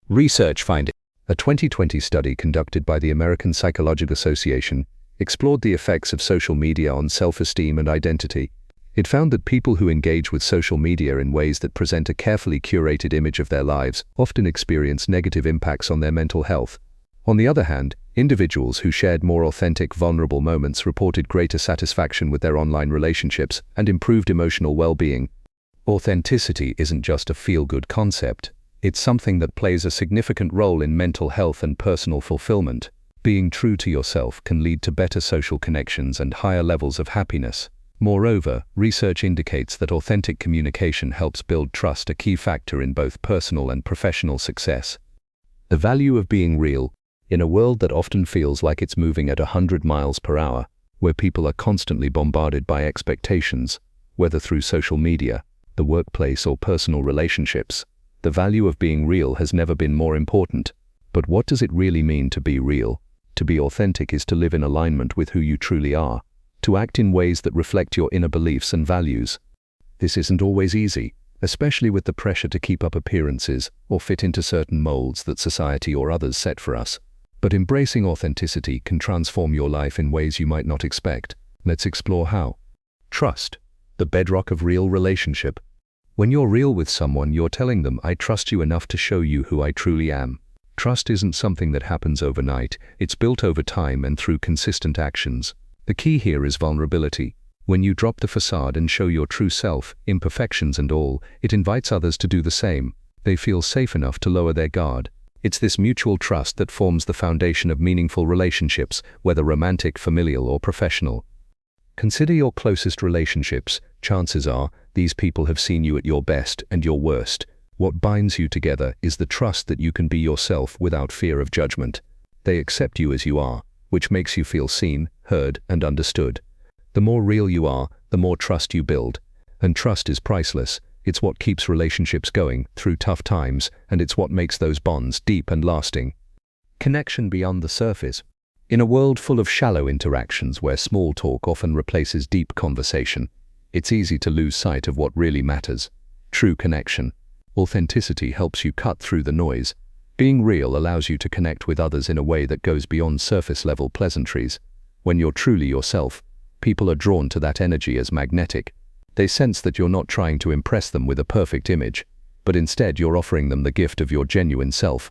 Research finding. A 2020 study conducted by the American Psychological Association explored the effects of social media on self-esteem and identity. It found that people who engage with social media in ways that present a carefully curated image of their lives often experience negative impacts on their mental health. On the other hand, individuals who shared more authentic, vulnerable moments reported greater satisfaction with their online relationships and improved emotional well-being. Authenticity isn't just a feel-good concept. It's something that plays a significant role in mental health and personal fulfillment. Being true to yourself can lead to better social connections and higher levels of happiness. Moreover, research indicates that authentic communication helps build trust, a key factor in both personal and professional success. The value of being real. In a world that often feels like it's moving at 100 miles per hour, where people are constantly bombarded by expectations, whether through social media, the workplace, or personal relationships, the value of being real has never been more important. But what does it really mean to be real? To be authentic is to live in alignment with who you truly are, to act in ways that reflect your inner beliefs and values. This isn't always easy, especially with the pressure to keep up appearances or fit into certain molds that society or others set for us. But embracing authenticity can transform your life in ways you might not expect. Let's explore how. Trust, the bedrock of real relationship. When you're real with someone, you're telling them, "I trust you enough to show you who I truly am." Trust isn't something that happens overnight. It's built over time and through consistent actions. The key here is vulnerability. When you drop the facade and show your true self, imperfections and all, it invites others to do the same. They feel safe enough to lower their guard. It's this mutual trust that forms the foundation of meaningful relationships, whether romantic, familial, or professional. Consider your closest relationships. Chances are, these people have seen you at your best and your worst. What binds you together is the trust that you can be yourself without fear of judgment. They accept you as you are, which makes you feel seen, heard, and understood. The more real you are, the more trust you build. And trust is priceless. It's what keeps relationships going through tough times, and it's what makes those bonds deep and lasting. Connection beyond the surface. In a world full of shallow interactions where small talk often replaces deep conversation, it's easy to lose sight of what really matters. True connection. Authenticity helps you cut through the noise. Being real allows you to connect with others in a way that goes beyond surface-level pleasantries. When you're truly yourself, people are drawn to that energy as magnetic. They sense that you're not trying to impress them with a perfect image, but instead you're offering them the gift of your genuine self.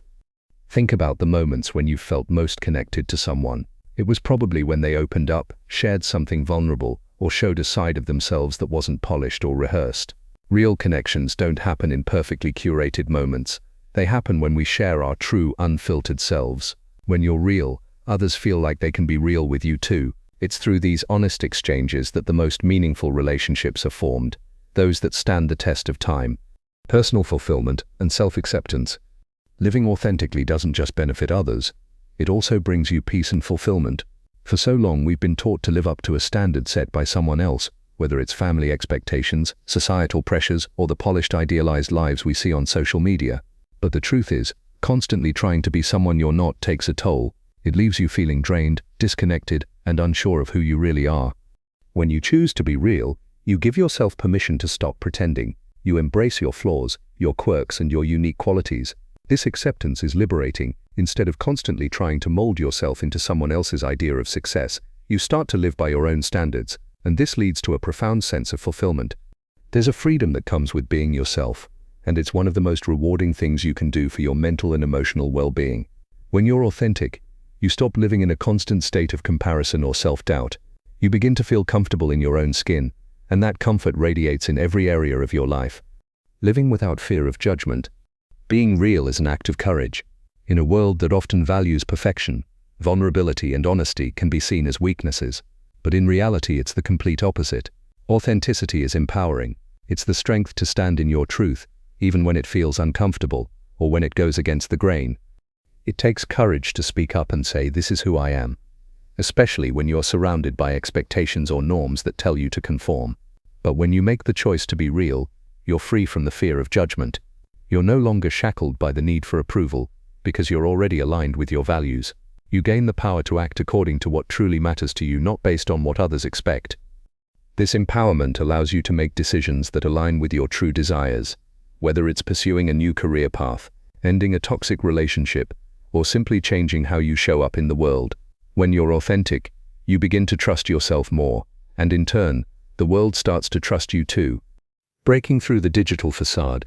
Think about the moments when you felt most connected to someone. It was probably when they opened up, shared something vulnerable, or showed a side of themselves that wasn't polished or rehearsed. Real connections don't happen in perfectly curated moments. They happen when we share our true, unfiltered selves. When you're real, others feel like they can be real with you too. It's through these honest exchanges that the most meaningful relationships are formed, those that stand the test of time. Personal fulfillment and self-acceptance. Living authentically doesn't just benefit others, it also brings you peace and fulfillment. For so long we've been taught to live up to a standard set by someone else, whether it's family expectations, societal pressures, or the polished idealized lives we see on social media. But the truth is, constantly trying to be someone you're not takes a toll. It leaves you feeling drained, disconnected, and unsure of who you really are. When you choose to be real, you give yourself permission to stop pretending. You embrace your flaws, your quirks, and your unique qualities. This acceptance is liberating. Instead of constantly trying to mold yourself into someone else's idea of success, you start to live by your own standards, and this leads to a profound sense of fulfillment. There's a freedom that comes with being yourself, and it's one of the most rewarding things you can do for your mental and emotional well-being. When you're authentic, you stop living in a constant state of comparison or self-doubt. You begin to feel comfortable in your own skin, and that comfort radiates in every area of your life. Living without fear of judgment. Being real is an act of courage. In a world that often values perfection, vulnerability and honesty can be seen as weaknesses. But in reality, it's the complete opposite. Authenticity is empowering. It's the strength to stand in your truth, even when it feels uncomfortable, or when it goes against the grain. It takes courage to speak up and say, "This is who I am," especially when you're surrounded by expectations or norms that tell you to conform. But when you make the choice to be real, you're free from the fear of judgment. You're no longer shackled by the need for approval, because you're already aligned with your values. You gain the power to act according to what truly matters to you, not based on what others expect. This empowerment allows you to make decisions that align with your true desires, whether it's pursuing a new career path, ending a toxic relationship, or simply changing how you show up in the world. When you're authentic, you begin to trust yourself more, and in turn, the world starts to trust you too. Breaking through the digital facade.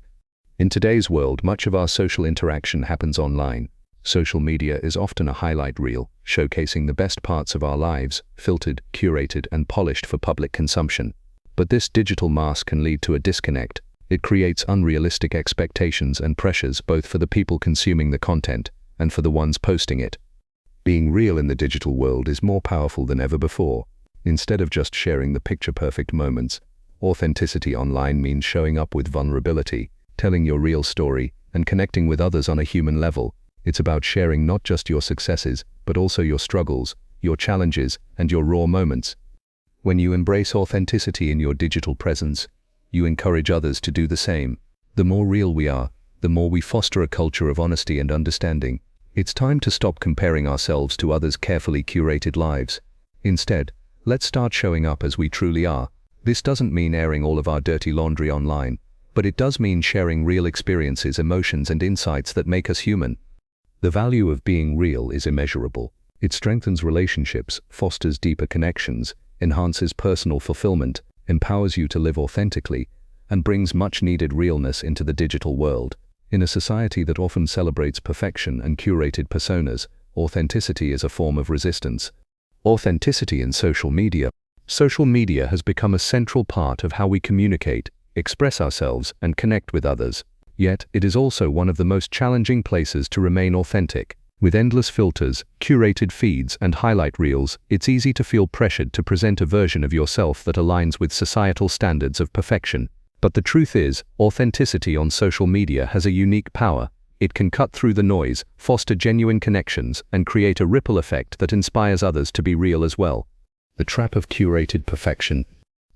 In today's world, much of our social interaction happens online. Social media is often a highlight reel, showcasing the best parts of our lives, filtered, curated, and polished for public consumption. But this digital mask can lead to a disconnect. It creates unrealistic expectations and pressures both for the people consuming the content and for the ones posting it. Being real in the digital world is more powerful than ever before. Instead of just sharing the picture-perfect moments, authenticity online means showing up with vulnerability, telling your real story, and connecting with others on a human level. It's about sharing not just your successes, but also your struggles, your challenges, and your raw moments. When you embrace authenticity in your digital presence, you encourage others to do the same. The more real we are, the more we foster a culture of honesty and understanding. It's time to stop comparing ourselves to others' carefully curated lives. Instead, let's start showing up as we truly are. This doesn't mean airing all of our dirty laundry online, but it does mean sharing real experiences, emotions, and insights that make us human. The value of being real is immeasurable. It strengthens relationships, fosters deeper connections, enhances personal fulfillment, empowers you to live authentically, and brings much-needed realness into the digital world. In a society that often celebrates perfection and curated personas, authenticity is a form of resistance. Authenticity in social media. Social media has become a central part of how we communicate, express ourselves, and connect with others. Yet, it is also one of the most challenging places to remain authentic. With endless filters, curated feeds, and highlight reels, it's easy to feel pressured to present a version of yourself that aligns with societal standards of perfection. But the truth is, authenticity on social media has a unique power. It can cut through the noise, foster genuine connections, and create a ripple effect that inspires others to be real as well. The trap of curated perfection.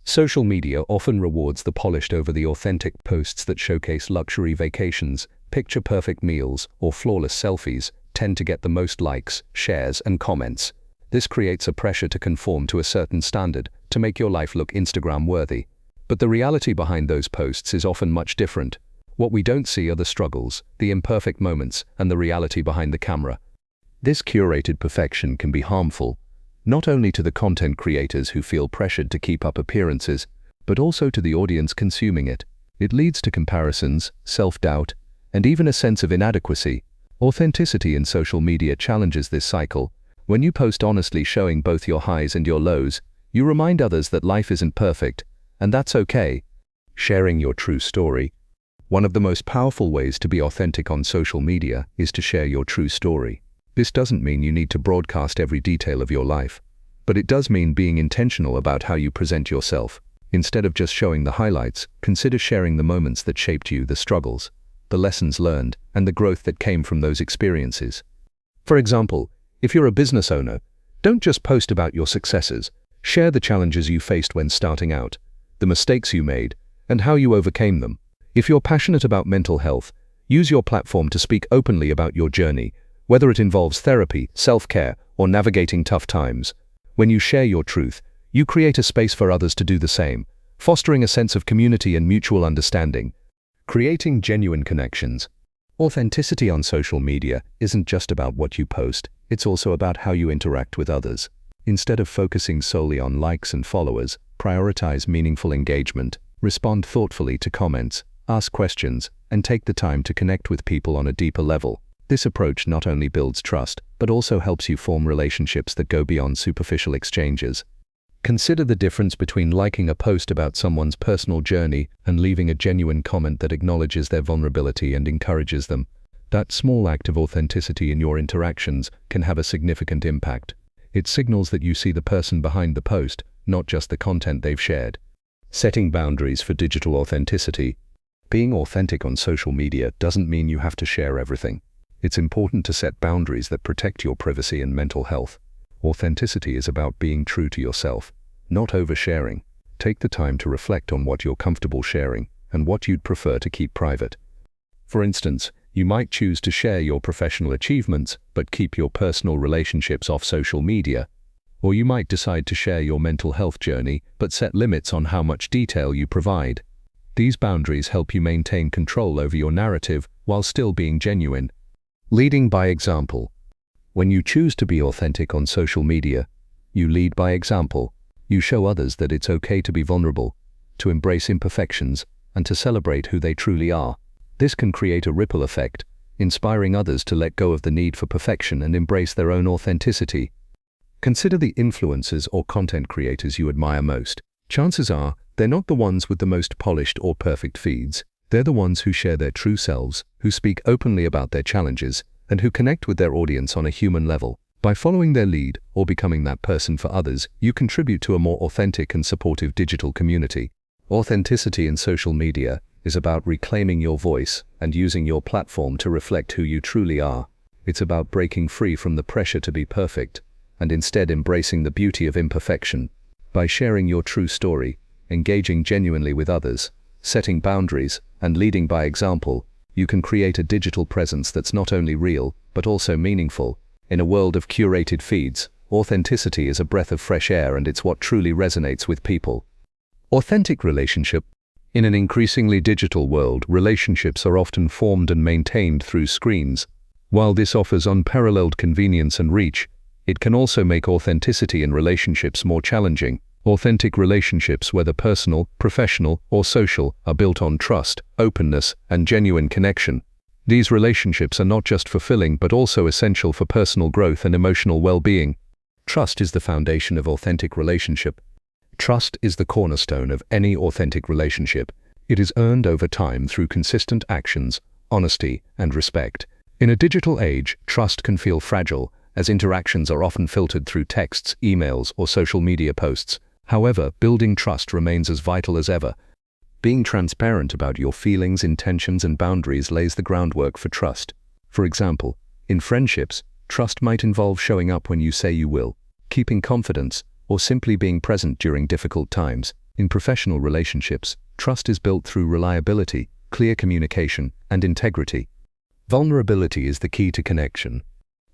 Social media often rewards the polished over the authentic posts that showcase luxury vacations, picture-perfect meals, or flawless selfies tend to get the most likes, shares, and comments. This creates a pressure to conform to a certain standard to make your life look Instagram-worthy. But the reality behind those posts is often much different. What we don't see are the struggles, the imperfect moments, and the reality behind the camera. This curated perfection can be harmful, not only to the content creators who feel pressured to keep up appearances, but also to the audience consuming it. It leads to comparisons, self-doubt, and even a sense of inadequacy. Authenticity in social media challenges this cycle. When you post honestly showing both your highs and your lows, you remind others that life isn't perfect, and that's okay. Sharing your true story. One of the most powerful ways to be authentic on social media is to share your true story. This doesn't mean you need to broadcast every detail of your life, but it does mean being intentional about how you present yourself. Instead of just showing the highlights, consider sharing the moments that shaped you, the struggles, the lessons learned, and the growth that came from those experiences. For example, if you're a business owner, don't just post about your successes. Share the challenges you faced when starting out, the mistakes you made, and how you overcame them. If you're passionate about mental health, use your platform to speak openly about your journey, whether it involves therapy, self-care, or navigating tough times. When you share your truth, you create a space for others to do the same, fostering a sense of community and mutual understanding. Creating genuine connections. Authenticity on social media isn't just about what you post, it's also about how you interact with others. Instead of focusing solely on likes and followers, prioritize meaningful engagement, respond thoughtfully to comments, ask questions, and take the time to connect with people on a deeper level. This approach not only builds trust, but also helps you form relationships that go beyond superficial exchanges. Consider the difference between liking a post about someone's personal journey and leaving a genuine comment that acknowledges their vulnerability and encourages them. That small act of authenticity in your interactions can have a significant impact. It signals that you see the person behind the post, not just the content they've shared. Setting boundaries for digital authenticity. Being authentic on social media doesn't mean you have to share everything. It's important to set boundaries that protect your privacy and mental health. Authenticity is about being true to yourself, not oversharing. Take the time to reflect on what you're comfortable sharing and what you'd prefer to keep private. For instance, you might choose to share your professional achievements but keep your personal relationships off social media. Or you might decide to share your mental health journey but set limits on how much detail you provide. These boundaries help you maintain control over your narrative while still being genuine. Leading by example. When you choose to be authentic on social media, you lead by example. You show others that it's okay to be vulnerable, to embrace imperfections, and to celebrate who they truly are. This can create a ripple effect, inspiring others to let go of the need for perfection and embrace their own authenticity. Consider the influencers or content creators you admire most. Chances are, they're not the ones with the most polished or perfect feeds. They're the ones who share their true selves, who speak openly about their challenges, and who connect with their audience on a human level. By following their lead or becoming that person for others, you contribute to a more authentic and supportive digital community. Authenticity in social media is about reclaiming your voice and using your platform to reflect who you truly are. It's about breaking free from the pressure to be perfect and instead embracing the beauty of imperfection. By sharing your true story, engaging genuinely with others, setting boundaries, and leading by example, you can create a digital presence that's not only real, but also meaningful. In a world of curated feeds, authenticity is a breath of fresh air, and it's what truly resonates with people. Authentic relationship. In an increasingly digital world, relationships are often formed and maintained through screens. While this offers unparalleled convenience and reach, it can also make authenticity in relationships more challenging. Authentic relationships, whether personal, professional, or social, are built on trust, openness, and genuine connection. These relationships are not just fulfilling but also essential for personal growth and emotional well-being. Trust is the foundation of authentic relationship. Trust is the cornerstone of any authentic relationship. It is earned over time through consistent actions, honesty, and respect. In a digital age, trust can feel fragile, as interactions are often filtered through texts, emails, or social media posts. However, building trust remains as vital as ever. Being transparent about your feelings, intentions, and boundaries lays the groundwork for trust. For example, in friendships, trust might involve showing up when you say you will, keeping confidence, or simply being present during difficult times. In professional relationships, trust is built through reliability, clear communication, and integrity. Vulnerability is the key to connection.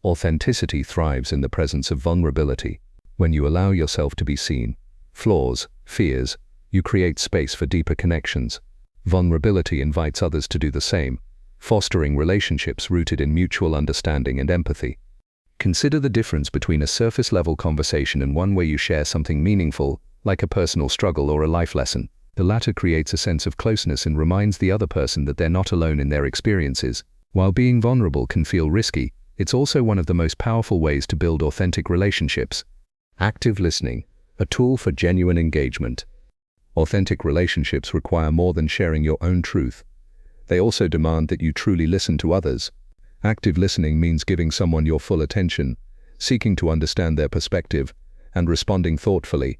Authenticity thrives in the presence of vulnerability. When you allow yourself to be seen, flaws, fears, you create space for deeper connections. Vulnerability invites others to do the same, fostering relationships rooted in mutual understanding and empathy. Consider the difference between a surface-level conversation and one where you share something meaningful, like a personal struggle or a life lesson. The latter creates a sense of closeness and reminds the other person that they're not alone in their experiences. While being vulnerable can feel risky, it's also one of the most powerful ways to build authentic relationships. Active listening, a tool for genuine engagement. Authentic relationships require more than sharing your own truth. They also demand that you truly listen to others. Active listening means giving someone your full attention, seeking to understand their perspective, and responding thoughtfully.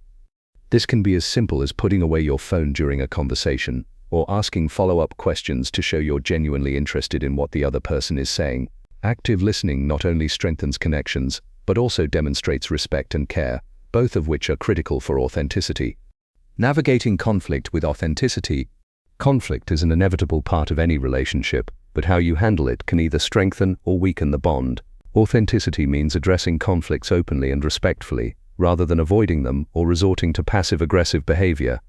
This can be as simple as putting away your phone during a conversation, or asking follow-up questions to show you're genuinely interested in what the other person is saying. Active listening not only strengthens connections, but also demonstrates respect and care, both of which are critical for authenticity. Navigating conflict with authenticity. Conflict is an inevitable part of any relationship, but how you handle it can either strengthen or weaken the bond. Authenticity means addressing conflicts openly and respectfully, rather than avoiding them or resorting to passive-aggressive behavior.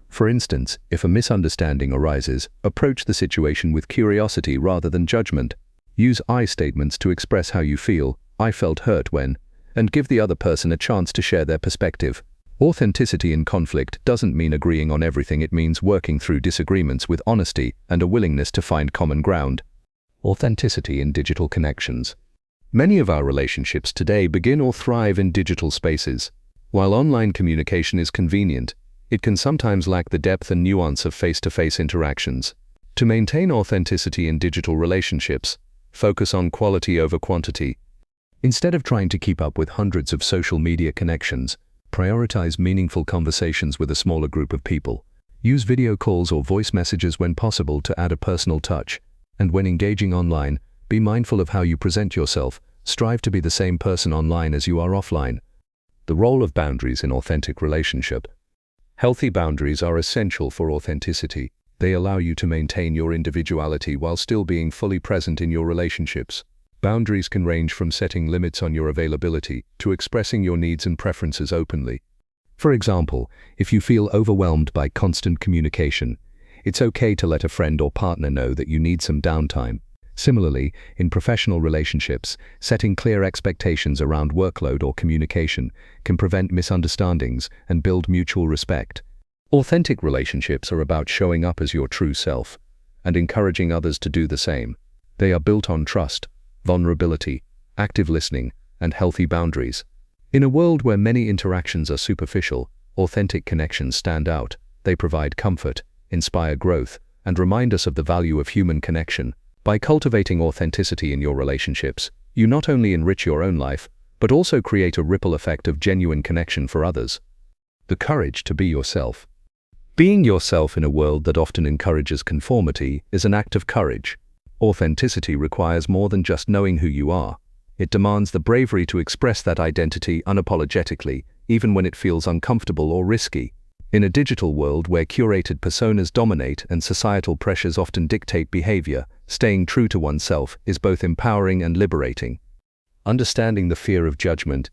For instance, if a misunderstanding arises, approach the situation with curiosity rather than judgment. Use I statements to express how you feel, "I felt hurt when," and give the other person a chance to share their perspective. Authenticity in conflict doesn't mean agreeing on everything. It means working through disagreements with honesty and a willingness to find common ground. Authenticity in digital connections. Many of our relationships today begin or thrive in digital spaces. While online communication is convenient, it can sometimes lack the depth and nuance of face-to-face interactions. To maintain authenticity in digital relationships, focus on quality over quantity. Instead of trying to keep up with hundreds of social media connections, prioritize meaningful conversations with a smaller group of people. Use video calls or voice messages when possible to add a personal touch. And when engaging online, be mindful of how you present yourself. Strive to be the same person online as you are offline. The role of boundaries in authentic relationship. Healthy boundaries are essential for authenticity. They allow you to maintain your individuality while still being fully present in your relationships. Boundaries can range from setting limits on your availability to expressing your needs and preferences openly. For example, if you feel overwhelmed by constant communication, it's okay to let a friend or partner know that you need some downtime. Similarly, in professional relationships, setting clear expectations around workload or communication can prevent misunderstandings and build mutual respect. Authentic relationships are about showing up as your true self and encouraging others to do the same. They are built on trust, vulnerability, active listening, and healthy boundaries. In a world where many interactions are superficial, authentic connections stand out. They provide comfort, inspire growth, and remind us of the value of human connection. By cultivating authenticity in your relationships, you not only enrich your own life, but also create a ripple effect of genuine connection for others. The courage to be yourself. Being yourself in a world that often encourages conformity is an act of courage. Authenticity requires more than just knowing who you are. It demands the bravery to express that identity unapologetically, even when it feels uncomfortable or risky. In a digital world where curated personas dominate and societal pressures often dictate behavior, staying true to oneself is both empowering and liberating. Understanding the fear of judgment.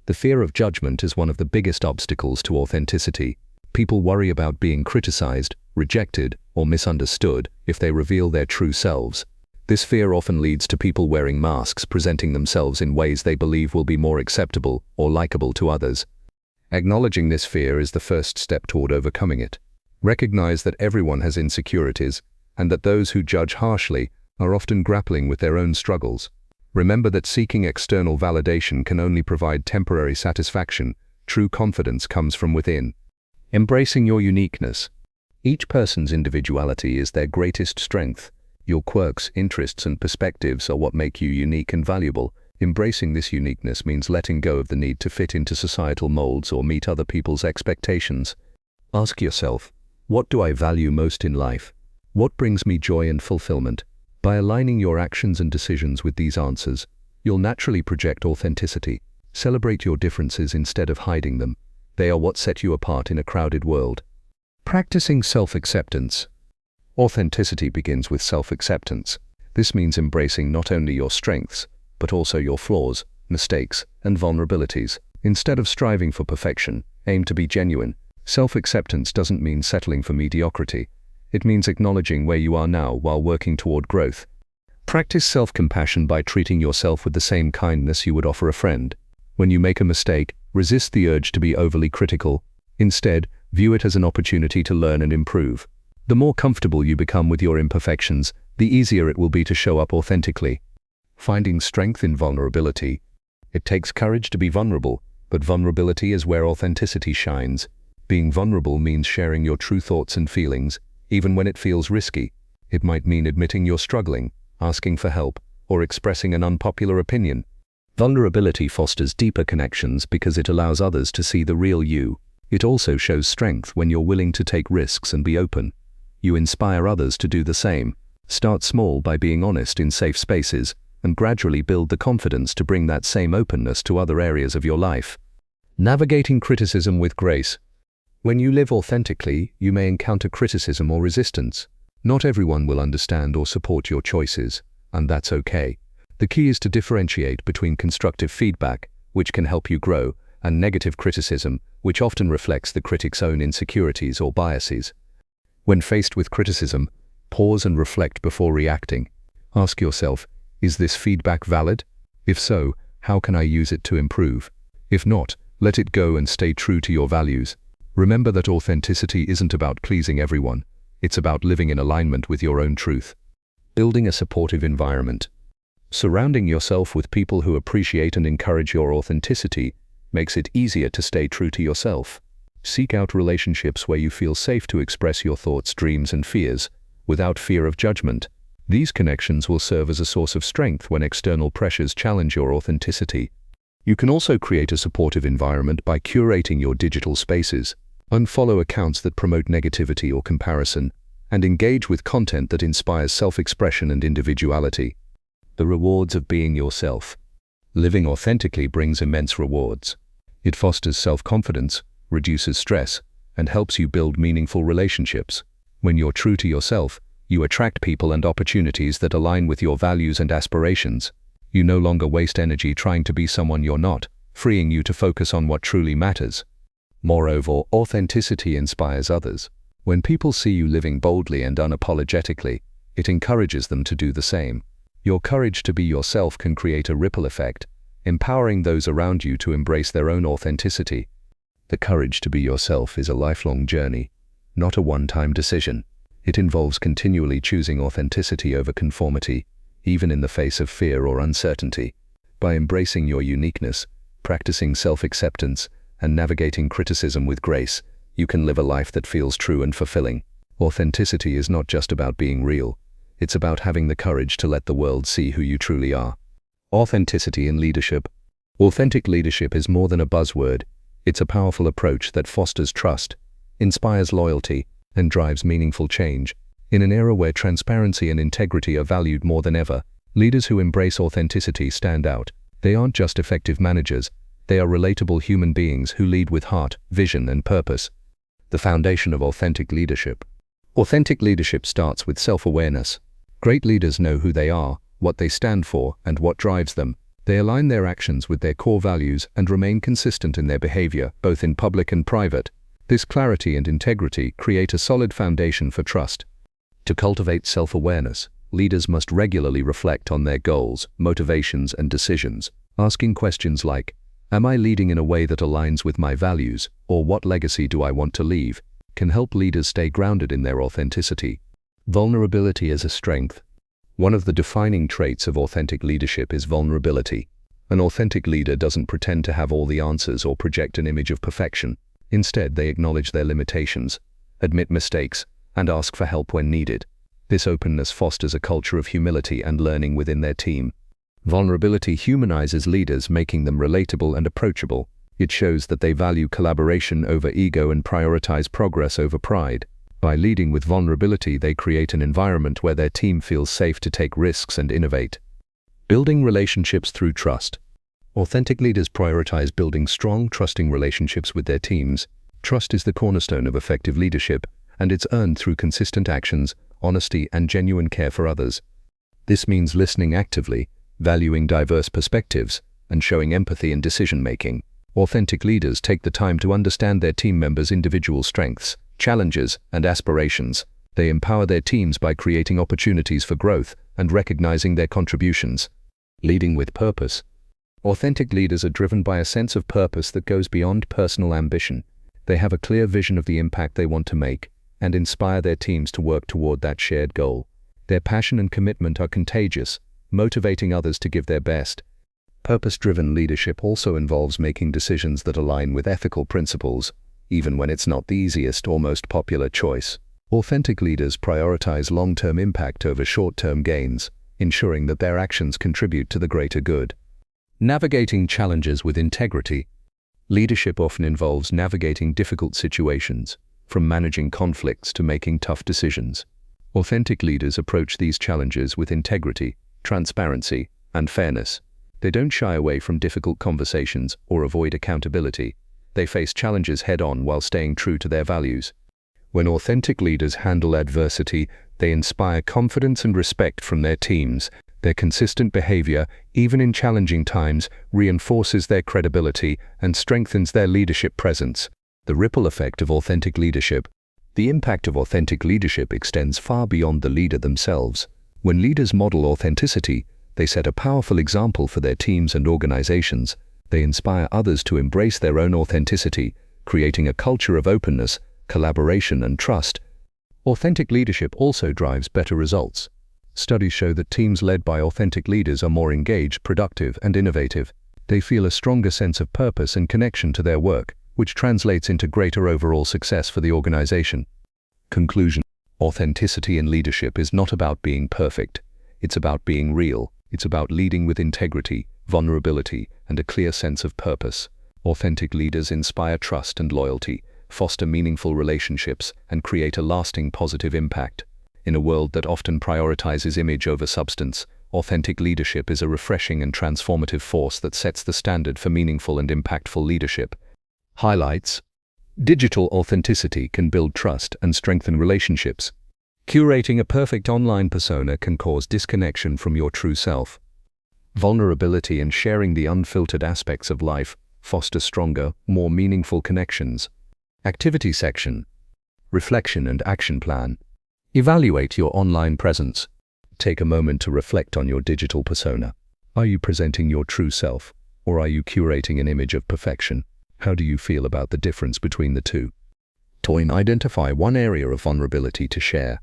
The fear of judgment is one of the biggest obstacles to authenticity. People worry about being criticized, rejected, or misunderstood if they reveal their true selves. This fear often leads to people wearing masks, presenting themselves in ways they believe will be more acceptable or likable to others. Acknowledging this fear is the first step toward overcoming it. Recognize that everyone has insecurities, and that those who judge harshly are often grappling with their own struggles. Remember that seeking external validation can only provide temporary satisfaction. True confidence comes from within. Embracing your uniqueness. Each person's individuality is their greatest strength. Your quirks, interests, and perspectives are what make you unique and valuable. Embracing this uniqueness means letting go of the need to fit into societal molds or meet other people's expectations. Ask yourself, What do I value most in life? What brings me joy and fulfillment? By aligning your actions and decisions with these answers, you'll naturally project authenticity. Celebrate your differences instead of hiding them. They are what set you apart in a crowded world. Practicing self-acceptance. Authenticity begins with self-acceptance. This means embracing not only your strengths, but also your flaws, mistakes, and vulnerabilities. Instead of striving for perfection, aim to be genuine. Self-acceptance doesn't mean settling for mediocrity. It means acknowledging where you are now while working toward growth. Practice self-compassion by treating yourself with the same kindness you would offer a friend. When you make a mistake, resist the urge to be overly critical. Instead, view it as an opportunity to learn and improve. The more comfortable you become with your imperfections, the easier it will be to show up authentically. Finding strength in vulnerability. It takes courage to be vulnerable, but vulnerability is where authenticity shines. Being vulnerable means sharing your true thoughts and feelings, even when it feels risky. It might mean admitting you're struggling, asking for help, or expressing an unpopular opinion. Vulnerability fosters deeper connections because it allows others to see the real you. It also shows strength when you're willing to take risks and be open. You inspire others to do the same. Start small by being honest in safe spaces, and gradually build the confidence to bring that same openness to other areas of your life. Navigating criticism with grace. When you live authentically, you may encounter criticism or resistance. Not everyone will understand or support your choices, and that's okay. The key is to differentiate between constructive feedback, which can help you grow, and negative criticism, which often reflects the critic's own insecurities or biases. When faced with criticism, pause and reflect before reacting. Ask yourself, is this feedback valid? If so, how can I use it to improve? If not, let it go and stay true to your values. Remember that authenticity isn't about pleasing everyone. It's about living in alignment with your own truth. Building a supportive environment. Surrounding yourself with people who appreciate and encourage your authenticity makes it easier to stay true to yourself. Seek out relationships where you feel safe to express your thoughts, dreams, and fears without fear of judgment. These connections will serve as a source of strength when external pressures challenge your authenticity. You can also create a supportive environment by curating your digital spaces. Unfollow accounts that promote negativity or comparison, and engage with content that inspires self-expression and individuality. The rewards of being yourself. Living authentically brings immense rewards. It fosters self-confidence, reduces stress, and helps you build meaningful relationships. When you're true to yourself, you attract people and opportunities that align with your values and aspirations. You no longer waste energy trying to be someone you're not, freeing you to focus on what truly matters. Moreover, authenticity inspires others. When people see you living boldly and unapologetically, it encourages them to do the same. Your courage to be yourself can create a ripple effect, empowering those around you to embrace their own authenticity. The courage to be yourself is a lifelong journey, not a one-time decision. It involves continually choosing authenticity over conformity, even in the face of fear or uncertainty. By embracing your uniqueness, practicing self-acceptance, and navigating criticism with grace, you can live a life that feels true and fulfilling. Authenticity is not just about being real. It's about having the courage to let the world see who you truly are. Authenticity in leadership. Authentic leadership is more than a buzzword. It's a powerful approach that fosters trust, inspires loyalty, and drives meaningful change. In an era where transparency and integrity are valued more than ever, leaders who embrace authenticity stand out. They aren't just effective managers. They are relatable human beings who lead with heart, vision, and purpose. The foundation of authentic leadership. Authentic leadership starts with self-awareness. Great leaders know who they are, what they stand for, and what drives them. They align their actions with their core values and remain consistent in their behavior, both in public and private. This clarity and integrity create a solid foundation for trust. To cultivate self-awareness, leaders must regularly reflect on their goals, motivations, and decisions, asking questions like, am I leading in a way that aligns with my values, or what legacy do I want to leave? Can help leaders stay grounded in their authenticity. Vulnerability as a strength. One of the defining traits of authentic leadership is vulnerability. An authentic leader doesn't pretend to have all the answers or project an image of perfection. Instead, they acknowledge their limitations, admit mistakes, and ask for help when needed. This openness fosters a culture of humility and learning within their team. Vulnerability humanizes leaders, making them relatable and approachable. It shows that they value collaboration over ego and prioritize progress over pride. By leading with vulnerability, they create an environment where their team feels safe to take risks and innovate. Building relationships through trust. Authentic leaders prioritize building strong, trusting relationships with their teams. Trust is the cornerstone of effective leadership, and it's earned through consistent actions, honesty, and genuine care for others. This means listening actively, valuing diverse perspectives, and showing empathy in decision-making. Authentic leaders take the time to understand their team members' individual strengths, challenges, and aspirations. They empower their teams by creating opportunities for growth and recognizing their contributions. Leading with purpose. Authentic leaders are driven by a sense of purpose that goes beyond personal ambition. They have a clear vision of the impact they want to make and inspire their teams to work toward that shared goal. Their passion and commitment are contagious, motivating others to give their best. Purpose-driven leadership also involves making decisions that align with ethical principles, even when it's not the easiest or most popular choice. Authentic leaders prioritize long-term impact over short-term gains, ensuring that their actions contribute to the greater good. Navigating challenges with integrity. Leadership often involves navigating difficult situations, from managing conflicts to making tough decisions. Authentic leaders approach these challenges with integrity, transparency, and fairness. They don't shy away from difficult conversations or avoid accountability. They face challenges head-on while staying true to their values. When authentic leaders handle adversity, they inspire confidence and respect from their teams. Their consistent behavior, even in challenging times, reinforces their credibility and strengthens their leadership presence. The ripple effect of authentic leadership. The impact of authentic leadership extends far beyond the leader themselves. When leaders model authenticity, they set a powerful example for their teams and organizations. They inspire others to embrace their own authenticity, creating a culture of openness, collaboration, and trust. Authentic leadership also drives better results. Studies show that teams led by authentic leaders are more engaged, productive, and innovative. They feel a stronger sense of purpose and connection to their work, which translates into greater overall success for the organization. Conclusion. Authenticity in leadership is not about being perfect. It's about being real. It's about leading with integrity, vulnerability, and a clear sense of purpose. Authentic leaders inspire trust and loyalty, foster meaningful relationships, and create a lasting positive impact. In a world that often prioritizes image over substance, authentic leadership is a refreshing and transformative force that sets the standard for meaningful and impactful leadership. Highlights. Digital authenticity can build trust and strengthen relationships. Curating a perfect online persona can cause disconnection from your true self. Vulnerability and sharing the unfiltered aspects of life foster stronger, more meaningful connections. Activity section. Reflection and action plan. Evaluate your online presence. Take a moment to reflect on your digital persona. Are you presenting your true self, or are you curating an image of perfection? How do you feel about the difference between the two? Identify one area of vulnerability to share.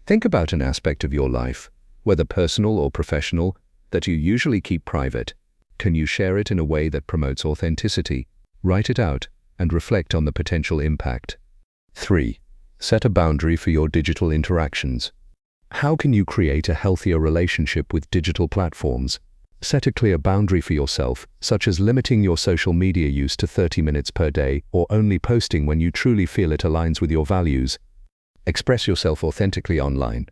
Think about an aspect of your life, whether personal or professional, that you usually keep private. Can you share it in a way that promotes authenticity? Write it out and reflect on the potential impact. 3. Set a boundary for your digital interactions. How can you create a healthier relationship with digital platforms? Set a clear boundary for yourself, such as limiting your social media use to 30 minutes per day or only posting when you truly feel it aligns with your values. Express yourself authentically online.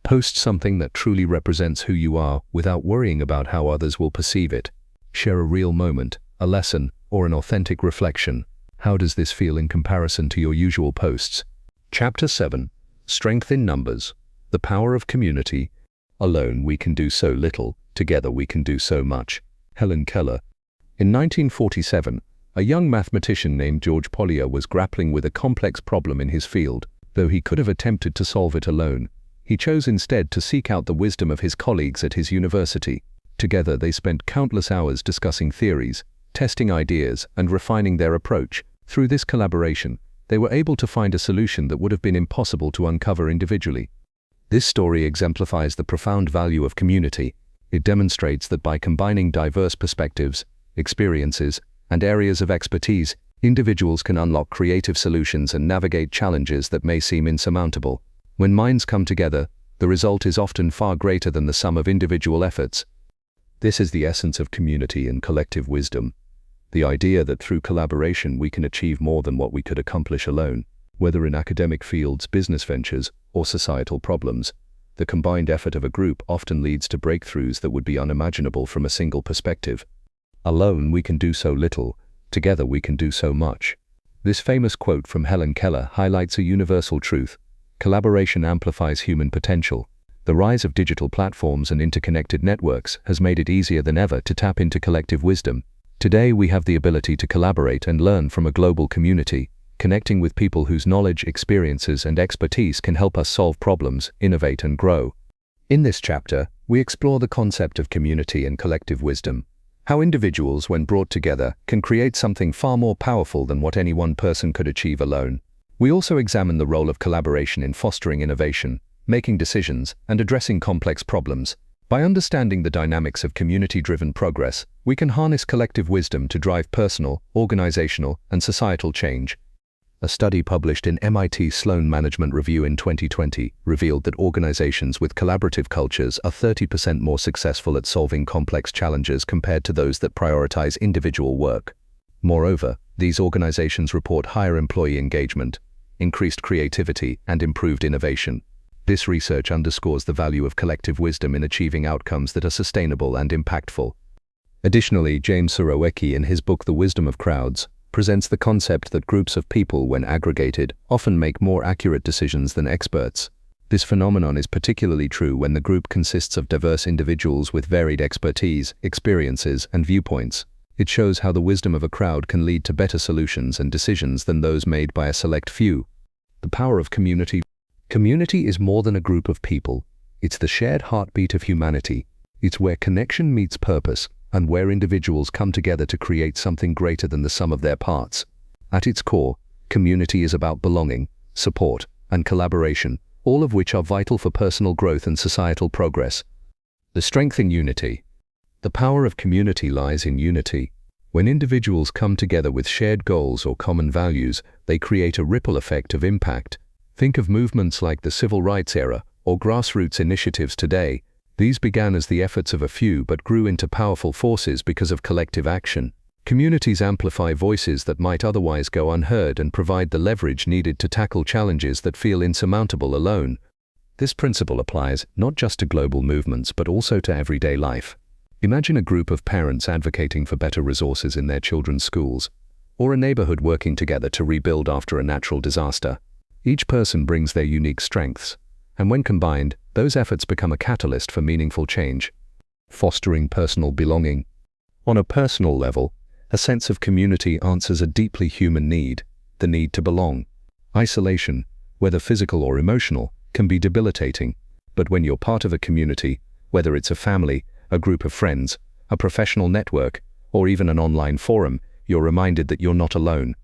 Post something that truly represents who you are without worrying about how others will perceive it. Share a real moment, a lesson, or an authentic reflection. How does this feel in comparison to your usual posts? Chapter 7. Strength in Numbers. The Power of Community. Alone we can do so little, together we can do so much. Helen Keller. In 1947, a young mathematician named George Polya was grappling with a complex problem in his field. Though he could have attempted to solve it alone, he chose instead to seek out the wisdom of his colleagues at his university. Together they spent countless hours discussing theories, testing ideas, and refining their approach. Through this collaboration, they were able to find a solution that would have been impossible to uncover individually. This story exemplifies the profound value of community. It demonstrates that by combining diverse perspectives, experiences, and areas of expertise, individuals can unlock creative solutions and navigate challenges that may seem insurmountable. When minds come together, the result is often far greater than the sum of individual efforts. This is the essence of community and collective wisdom. The idea that through collaboration we can achieve more than what we could accomplish alone. Whether in academic fields, business ventures, or societal problems, the combined effort of a group often leads to breakthroughs that would be unimaginable from a single perspective. Alone we can do so little, together we can do so much. This famous quote from Helen Keller highlights a universal truth: collaboration amplifies human potential. The rise of digital platforms and interconnected networks has made it easier than ever to tap into collective wisdom. Today we have the ability to collaborate and learn from a global community, connecting with people whose knowledge, experiences, and expertise can help us solve problems, innovate, and grow. In this chapter, we explore the concept of community and collective wisdom, how individuals, when brought together, can create something far more powerful than what any one person could achieve alone. We also examine the role of collaboration in fostering innovation, making decisions, and addressing complex problems. By understanding the dynamics of community-driven progress, we can harness collective wisdom to drive personal, organizational, and societal change. A study published in MIT Sloan Management Review in 2020 revealed that organizations with collaborative cultures are 30% more successful at solving complex challenges compared to those that prioritize individual work. Moreover, these organizations report higher employee engagement, increased creativity, and improved innovation. This research underscores the value of collective wisdom in achieving outcomes that are sustainable and impactful. Additionally, James Surowiecki, in his book The Wisdom of Crowds, presents the concept that groups of people, when aggregated, often make more accurate decisions than experts. This phenomenon is particularly true when the group consists of diverse individuals with varied expertise, experiences, and viewpoints. It shows how the wisdom of a crowd can lead to better solutions and decisions than those made by a select few. The power of community. Community is more than a group of people. It's the shared heartbeat of humanity. It's where connection meets purpose, and where individuals come together to create something greater than the sum of their parts. At its core, community is about belonging, support, and collaboration, all of which are vital for personal growth and societal progress. The strength in unity. The power of community lies in unity. When individuals come together with shared goals or common values, they create a ripple effect of impact. Think of movements like the civil rights era or grassroots initiatives today. These began as the efforts of a few but grew into powerful forces because of collective action. Communities amplify voices that might otherwise go unheard and provide the leverage needed to tackle challenges that feel insurmountable alone. This principle applies not just to global movements but also to everyday life. Imagine a group of parents advocating for better resources in their children's schools, or a neighborhood working together to rebuild after a natural disaster. Each person brings their unique strengths, and when combined, those efforts become a catalyst for meaningful change. Fostering personal belonging. On a personal level, a sense of community answers a deeply human need, the need to belong. Isolation, whether physical or emotional, can be debilitating, but when you're part of a community, whether it's a family, a group of friends, a professional network, or even an online forum, you're reminded that you're not alone.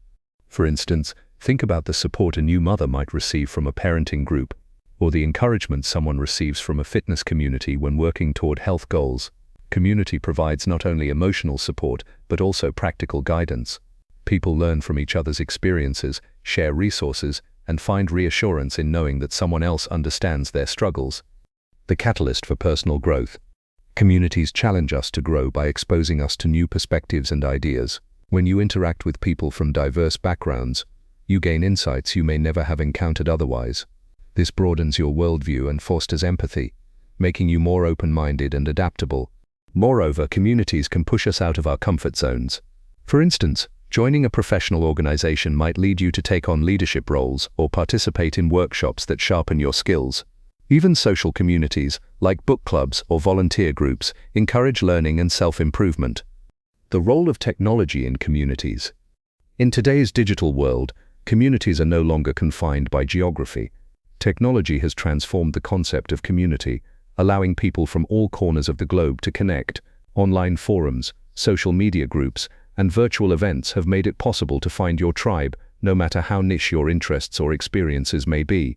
For instance, think about the support a new mother might receive from a parenting group, or the encouragement someone receives from a fitness community when working toward health goals. Community provides not only emotional support, but also practical guidance. People learn from each other's experiences, share resources, and find reassurance in knowing that someone else understands their struggles. The catalyst for personal growth. Communities challenge us to grow by exposing us to new perspectives and ideas. When you interact with people from diverse backgrounds, you gain insights you may never have encountered otherwise. This broadens your worldview and fosters empathy, making you more open-minded and adaptable. Moreover, communities can push us out of our comfort zones. For instance, joining a professional organization might lead you to take on leadership roles or participate in workshops that sharpen your skills. Even social communities, like book clubs or volunteer groups, encourage learning and self-improvement. The role of technology in communities. In today's digital world, communities are no longer confined by geography. Technology has transformed the concept of community, allowing people from all corners of the globe to connect. Online forums, social media groups, and virtual events have made it possible to find your tribe, no matter how niche your interests or experiences may be.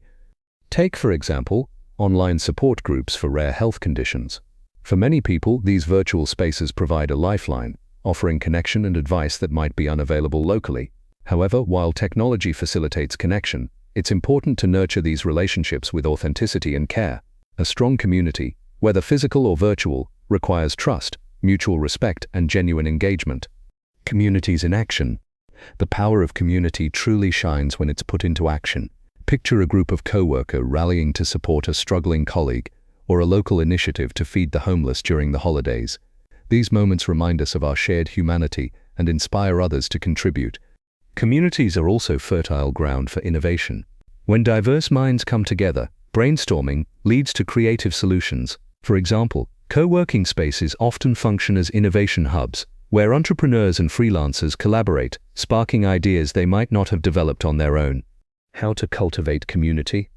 Take, for example, online support groups for rare health conditions. For many people, these virtual spaces provide a lifeline, offering connection and advice that might be unavailable locally. However, while technology facilitates connection, it's important to nurture these relationships with authenticity and care. A strong community, whether physical or virtual, requires trust, mutual respect, and genuine engagement. Communities in action. The power of community truly shines when it's put into action. Picture a group of co-workers rallying to support a struggling colleague, or a local initiative to feed the homeless during the holidays. These moments remind us of our shared humanity and inspire others to contribute. Communities are also fertile ground for innovation. When diverse minds come together, brainstorming leads to creative solutions. For example, co-working spaces often function as innovation hubs, where entrepreneurs and freelancers collaborate, sparking ideas they might not have developed on their own. How to cultivate community?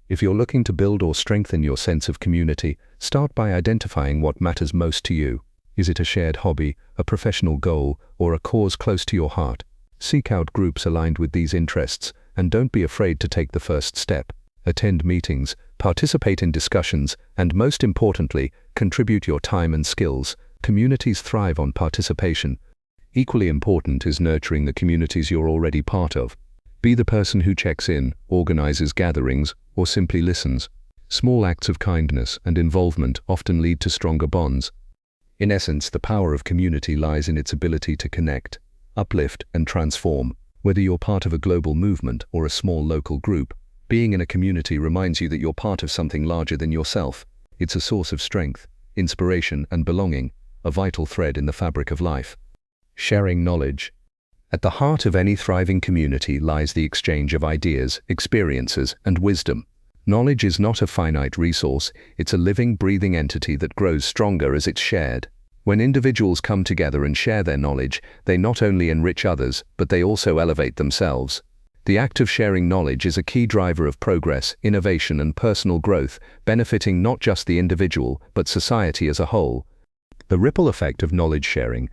If you're looking to build or strengthen your sense of community, start by identifying what matters most to you. Is it a shared hobby, a professional goal, or a cause close to your heart? Seek out groups aligned with these interests, and don't be afraid to take the first step. Attend meetings, participate in discussions, and most importantly, contribute your time and skills. Communities thrive on participation. Equally important is nurturing the communities you're already part of. Be the person who checks in, organizes gatherings, or simply listens. Small acts of kindness and involvement often lead to stronger bonds. In essence, the power of community lies in its ability to connect, uplift, and transform. Whether you're part of a global movement or a small local group, being in a community reminds you that you're part of something larger than yourself. It's a source of strength, inspiration, and belonging, a vital thread in the fabric of life. Sharing knowledge. At the heart of any thriving community lies the exchange of ideas, experiences, and wisdom. Knowledge is not a finite resource, it's a living, breathing entity that grows stronger as it's shared. When individuals come together and share their knowledge, they not only enrich others, but they also elevate themselves. The act of sharing knowledge is a key driver of progress, innovation, and personal growth, benefiting not just the individual, but society as a whole. The ripple effect of knowledge sharing.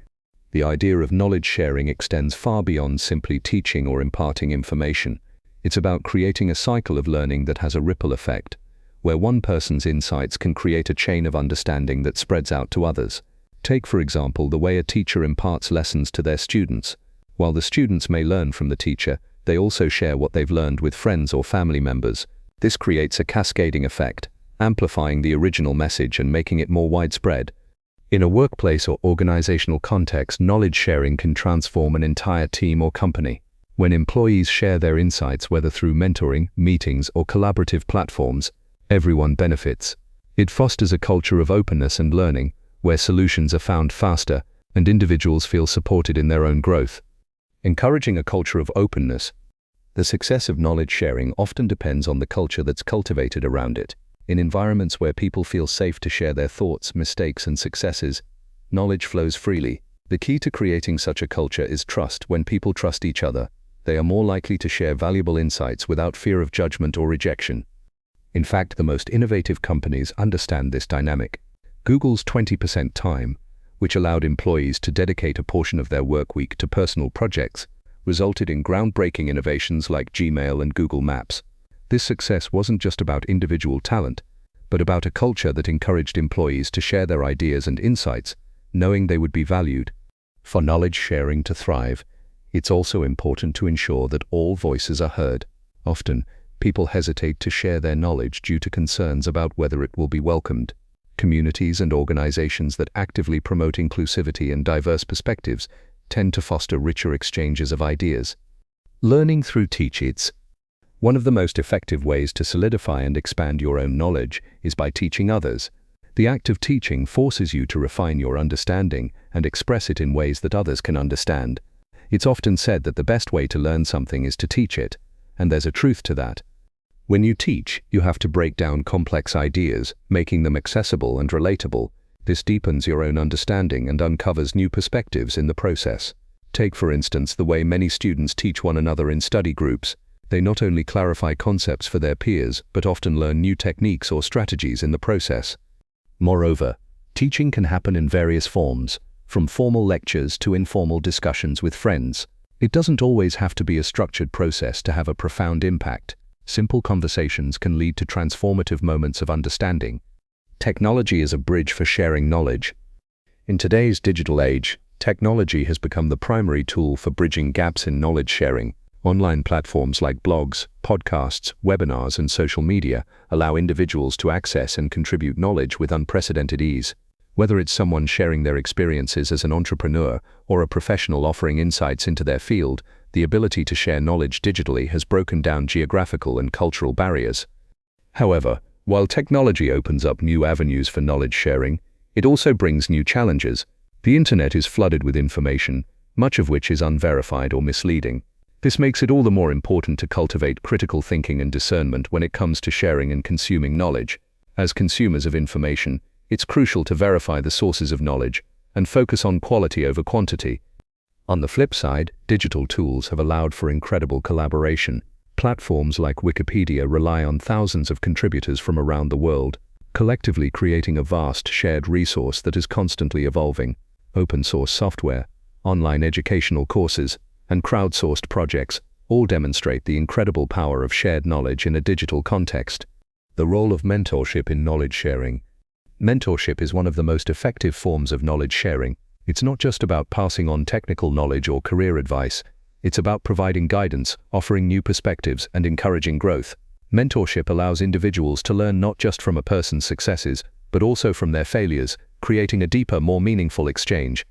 The idea of knowledge sharing extends far beyond simply teaching or imparting information. It's about creating a cycle of learning that has a ripple effect, where one person's insights can create a chain of understanding that spreads out to others. Take, for example, the way a teacher imparts lessons to their students. While the students may learn from the teacher, they also share what they've learned with friends or family members. This creates a cascading effect, amplifying the original message and making it more widespread. In a workplace or organizational context, knowledge sharing can transform an entire team or company. When employees share their insights, whether through mentoring, meetings, or collaborative platforms, everyone benefits. It fosters a culture of openness and learning, where solutions are found faster and individuals feel supported in their own growth. Encouraging a culture of openness. The success of knowledge sharing often depends on the culture that's cultivated around it. In environments where people feel safe to share their thoughts, mistakes, and successes, knowledge flows freely. The key to creating such a culture is trust. When people trust each other, they are more likely to share valuable insights without fear of judgment or rejection. In fact, the most innovative companies understand this dynamic. Google's 20% time, which allowed employees to dedicate a portion of their work week to personal projects, resulted in groundbreaking innovations like Gmail and Google Maps. This success wasn't just about individual talent, but about a culture that encouraged employees to share their ideas and insights, knowing they would be valued. For knowledge sharing to thrive, it's also important to ensure that all voices are heard. Often, people hesitate to share their knowledge due to concerns about whether it will be welcomed. Communities and organizations that actively promote inclusivity and diverse perspectives tend to foster richer exchanges of ideas. Learning through teach-its. One of the most effective ways to solidify and expand your own knowledge is by teaching others. The act of teaching forces you to refine your understanding and express it in ways that others can understand. It's often said that the best way to learn something is to teach it, and there's a truth to that. When you teach, you have to break down complex ideas, making them accessible and relatable. This deepens your own understanding and uncovers new perspectives in the process. Take, for instance, the way many students teach one another in study groups. They not only clarify concepts for their peers, but often learn new techniques or strategies in the process. Moreover, teaching can happen in various forms, from formal lectures to informal discussions with friends. It doesn't always have to be a structured process to have a profound impact. Simple conversations can lead to transformative moments of understanding. Technology is a bridge for sharing knowledge. In today's digital age, technology has become the primary tool for bridging gaps in knowledge sharing. Online platforms like blogs, podcasts, webinars, and social media allow individuals to access and contribute knowledge with unprecedented ease. Whether it's someone sharing their experiences as an entrepreneur or a professional offering insights into their field, the ability to share knowledge digitally has broken down geographical and cultural barriers. However, while technology opens up new avenues for knowledge sharing, it also brings new challenges. The internet is flooded with information, much of which is unverified or misleading. This makes it all the more important to cultivate critical thinking and discernment when it comes to sharing and consuming knowledge. As consumers of information, it's crucial to verify the sources of knowledge and focus on quality over quantity. On the flip side, digital tools have allowed for incredible collaboration. Platforms like Wikipedia rely on thousands of contributors from around the world, collectively creating a vast shared resource that is constantly evolving. Open source software, online educational courses, and crowdsourced projects all demonstrate the incredible power of shared knowledge in a digital context. The role of mentorship in knowledge sharing. Mentorship is one of the most effective forms of knowledge sharing. It's not just about passing on technical knowledge or career advice. It's about providing guidance, offering new perspectives, and encouraging growth. Mentorship allows individuals to learn not just from a person's successes, but also from their failures, creating a deeper, more meaningful exchange.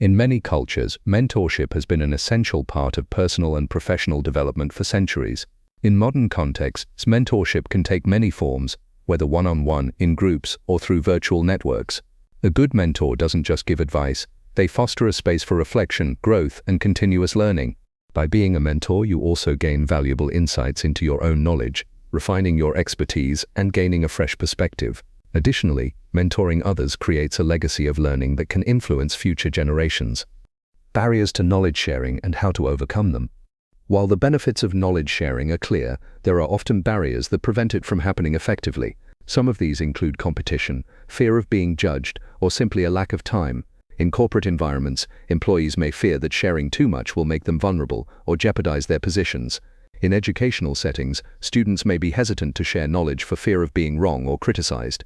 In many cultures, mentorship has been an essential part of personal and professional development for centuries. In modern contexts, mentorship can take many forms, whether one-on-one, in groups, or through virtual networks. A good mentor doesn't just give advice, they foster a space for reflection, growth, and continuous learning. By being a mentor, you also gain valuable insights into your own knowledge, refining your expertise and gaining a fresh perspective. Additionally, mentoring others creates a legacy of learning that can influence future generations. Barriers to knowledge sharing and how to overcome them. While the benefits of knowledge sharing are clear, there are often barriers that prevent it from happening effectively. Some of these include competition, fear of being judged, or simply a lack of time. In corporate environments, employees may fear that sharing too much will make them vulnerable or jeopardize their positions. In educational settings, students may be hesitant to share knowledge for fear of being wrong or criticized.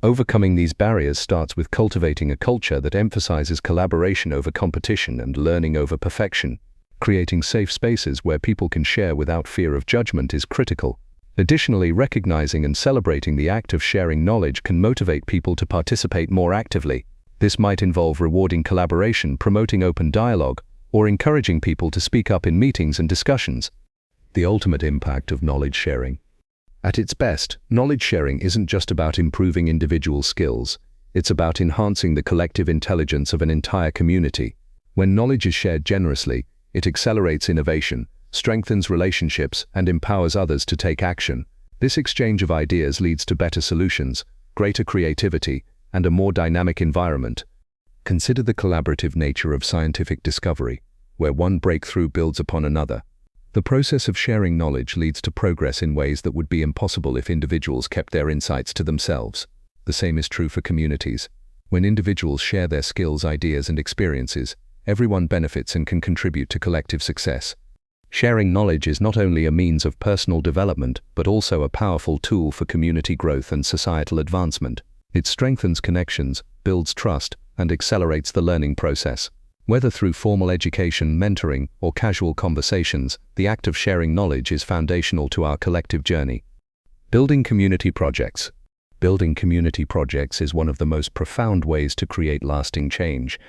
Overcoming these barriers starts with cultivating a culture that emphasizes collaboration over competition and learning over perfection. Creating safe spaces where people can share without fear of judgment is critical. Additionally, recognizing and celebrating the act of sharing knowledge can motivate people to participate more actively. This might involve rewarding collaboration, promoting open dialogue, or encouraging people to speak up in meetings and discussions. The ultimate impact of knowledge sharing. At its best, knowledge sharing isn't just about improving individual skills, it's about enhancing the collective intelligence of an entire community. When knowledge is shared generously, it accelerates innovation, strengthens relationships, and empowers others to take action. This exchange of ideas leads to better solutions, greater creativity, and a more dynamic environment. Consider the collaborative nature of scientific discovery, where one breakthrough builds upon another. The process of sharing knowledge leads to progress in ways that would be impossible if individuals kept their insights to themselves. The same is true for communities. When individuals share their skills, ideas, and experiences, everyone benefits and can contribute to collective success. Sharing knowledge is not only a means of personal development, but also a powerful tool for community growth and societal advancement. It strengthens connections, builds trust, and accelerates the learning process. Whether through formal education, mentoring, or casual conversations, the act of sharing knowledge is foundational to our collective journey. Building community projects. Building community projects is one of the most profound ways to create lasting change.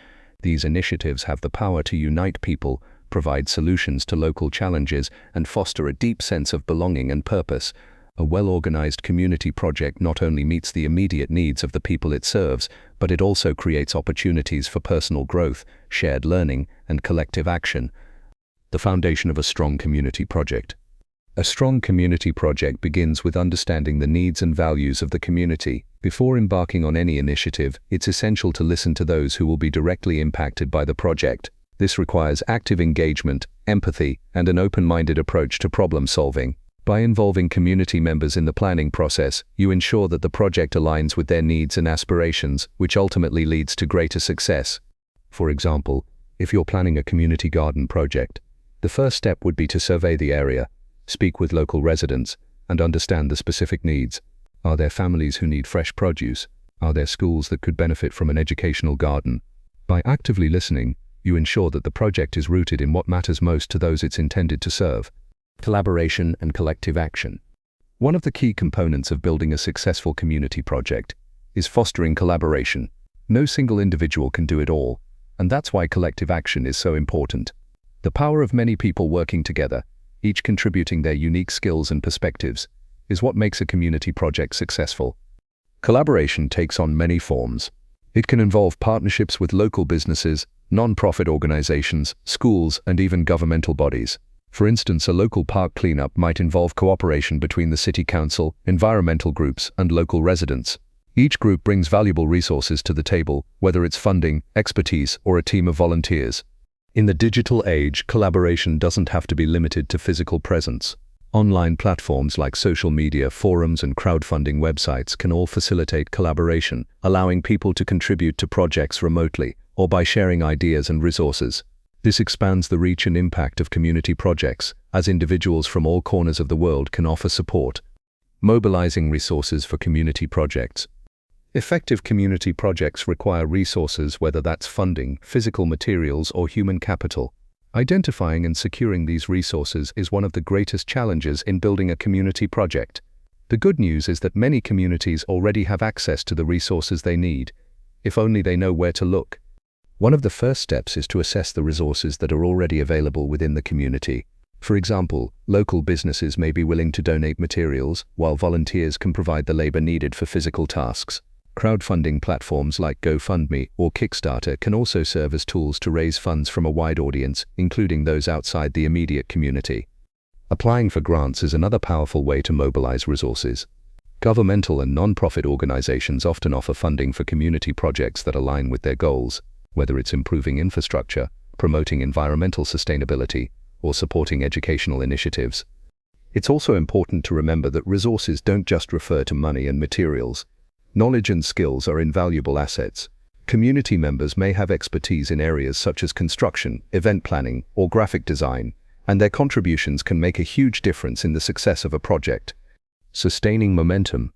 These initiatives have the power to unite people, provide solutions to local challenges, and foster a deep sense of belonging and purpose. A well-organized community project not only meets the immediate needs of the people it serves, but it also creates opportunities for personal growth, shared learning, and collective action. The foundation of a strong community project. A strong community project begins with understanding the needs and values of the community. Before embarking on any initiative, it's essential to listen to those who will be directly impacted by the project. This requires active engagement, empathy, and an open-minded approach to problem solving. By involving community members in the planning process, you ensure that the project aligns with their needs and aspirations, which ultimately leads to greater success. For example, if you're planning a community garden project, the first step would be to survey the area, speak with local residents, and understand the specific needs. Are there families who need fresh produce? Are there schools that could benefit from an educational garden? By actively listening, you ensure that the project is rooted in what matters most to those it's intended to serve. Collaboration and collective action. One of the key components of building a successful community project is fostering collaboration. No single individual can do it all, and that's why collective action is so important. The power of many people working together, each contributing their unique skills and perspectives, is what makes a community project successful. Collaboration takes on many forms. It can involve partnerships with local businesses, non-profit organizations, schools, and even governmental bodies. For instance, a local park cleanup might involve cooperation between the city council, environmental groups, and local residents. Each group brings valuable resources to the table, whether it's funding, expertise, or a team of volunteers. In the digital age, collaboration doesn't have to be limited to physical presence. Online platforms like social media, forums, and crowdfunding websites can all facilitate collaboration, allowing people to contribute to projects remotely or by sharing ideas and resources. This expands the reach and impact of community projects, as individuals from all corners of the world can offer support. Mobilizing resources for community projects. Effective community projects require resources, whether that's funding, physical materials, or human capital. Identifying and securing these resources is one of the greatest challenges in building a community project. The good news is that many communities already have access to the resources they need, if only they know where to look. One of the first steps is to assess the resources that are already available within the community. For example, local businesses may be willing to donate materials, while volunteers can provide the labor needed for physical tasks. Crowdfunding platforms like GoFundMe or Kickstarter can also serve as tools to raise funds from a wide audience, including those outside the immediate community. Applying for grants is another powerful way to mobilize resources. Governmental and non-profit organizations often offer funding for community projects that align with their goals, whether it's improving infrastructure, promoting environmental sustainability, or supporting educational initiatives. It's also important to remember that resources don't just refer to money and materials. Knowledge and skills are invaluable assets. Community members may have expertise in areas such as construction, event planning, or graphic design, and their contributions can make a huge difference in the success of a project. Sustaining momentum.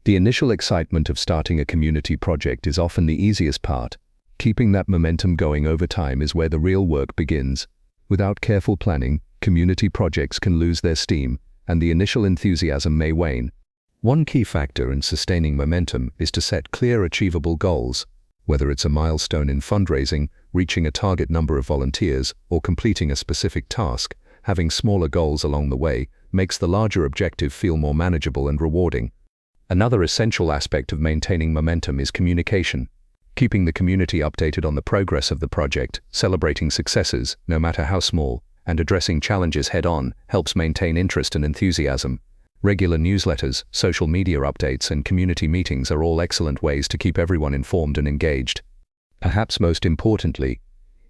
The initial excitement of starting a community project is often the easiest part. Keeping that momentum going over time is where the real work begins. Without careful planning, community projects can lose their steam, and the initial enthusiasm may wane. One key factor in sustaining momentum is to set clear, achievable goals. Whether it's a milestone in fundraising, reaching a target number of volunteers, or completing a specific task, having smaller goals along the way makes the larger objective feel more manageable and rewarding. Another essential aspect of maintaining momentum is communication. Keeping the community updated on the progress of the project, celebrating successes, no matter how small, and addressing challenges head-on helps maintain interest and enthusiasm. Regular newsletters, social media updates, and community meetings are all excellent ways to keep everyone informed and engaged. Perhaps most importantly,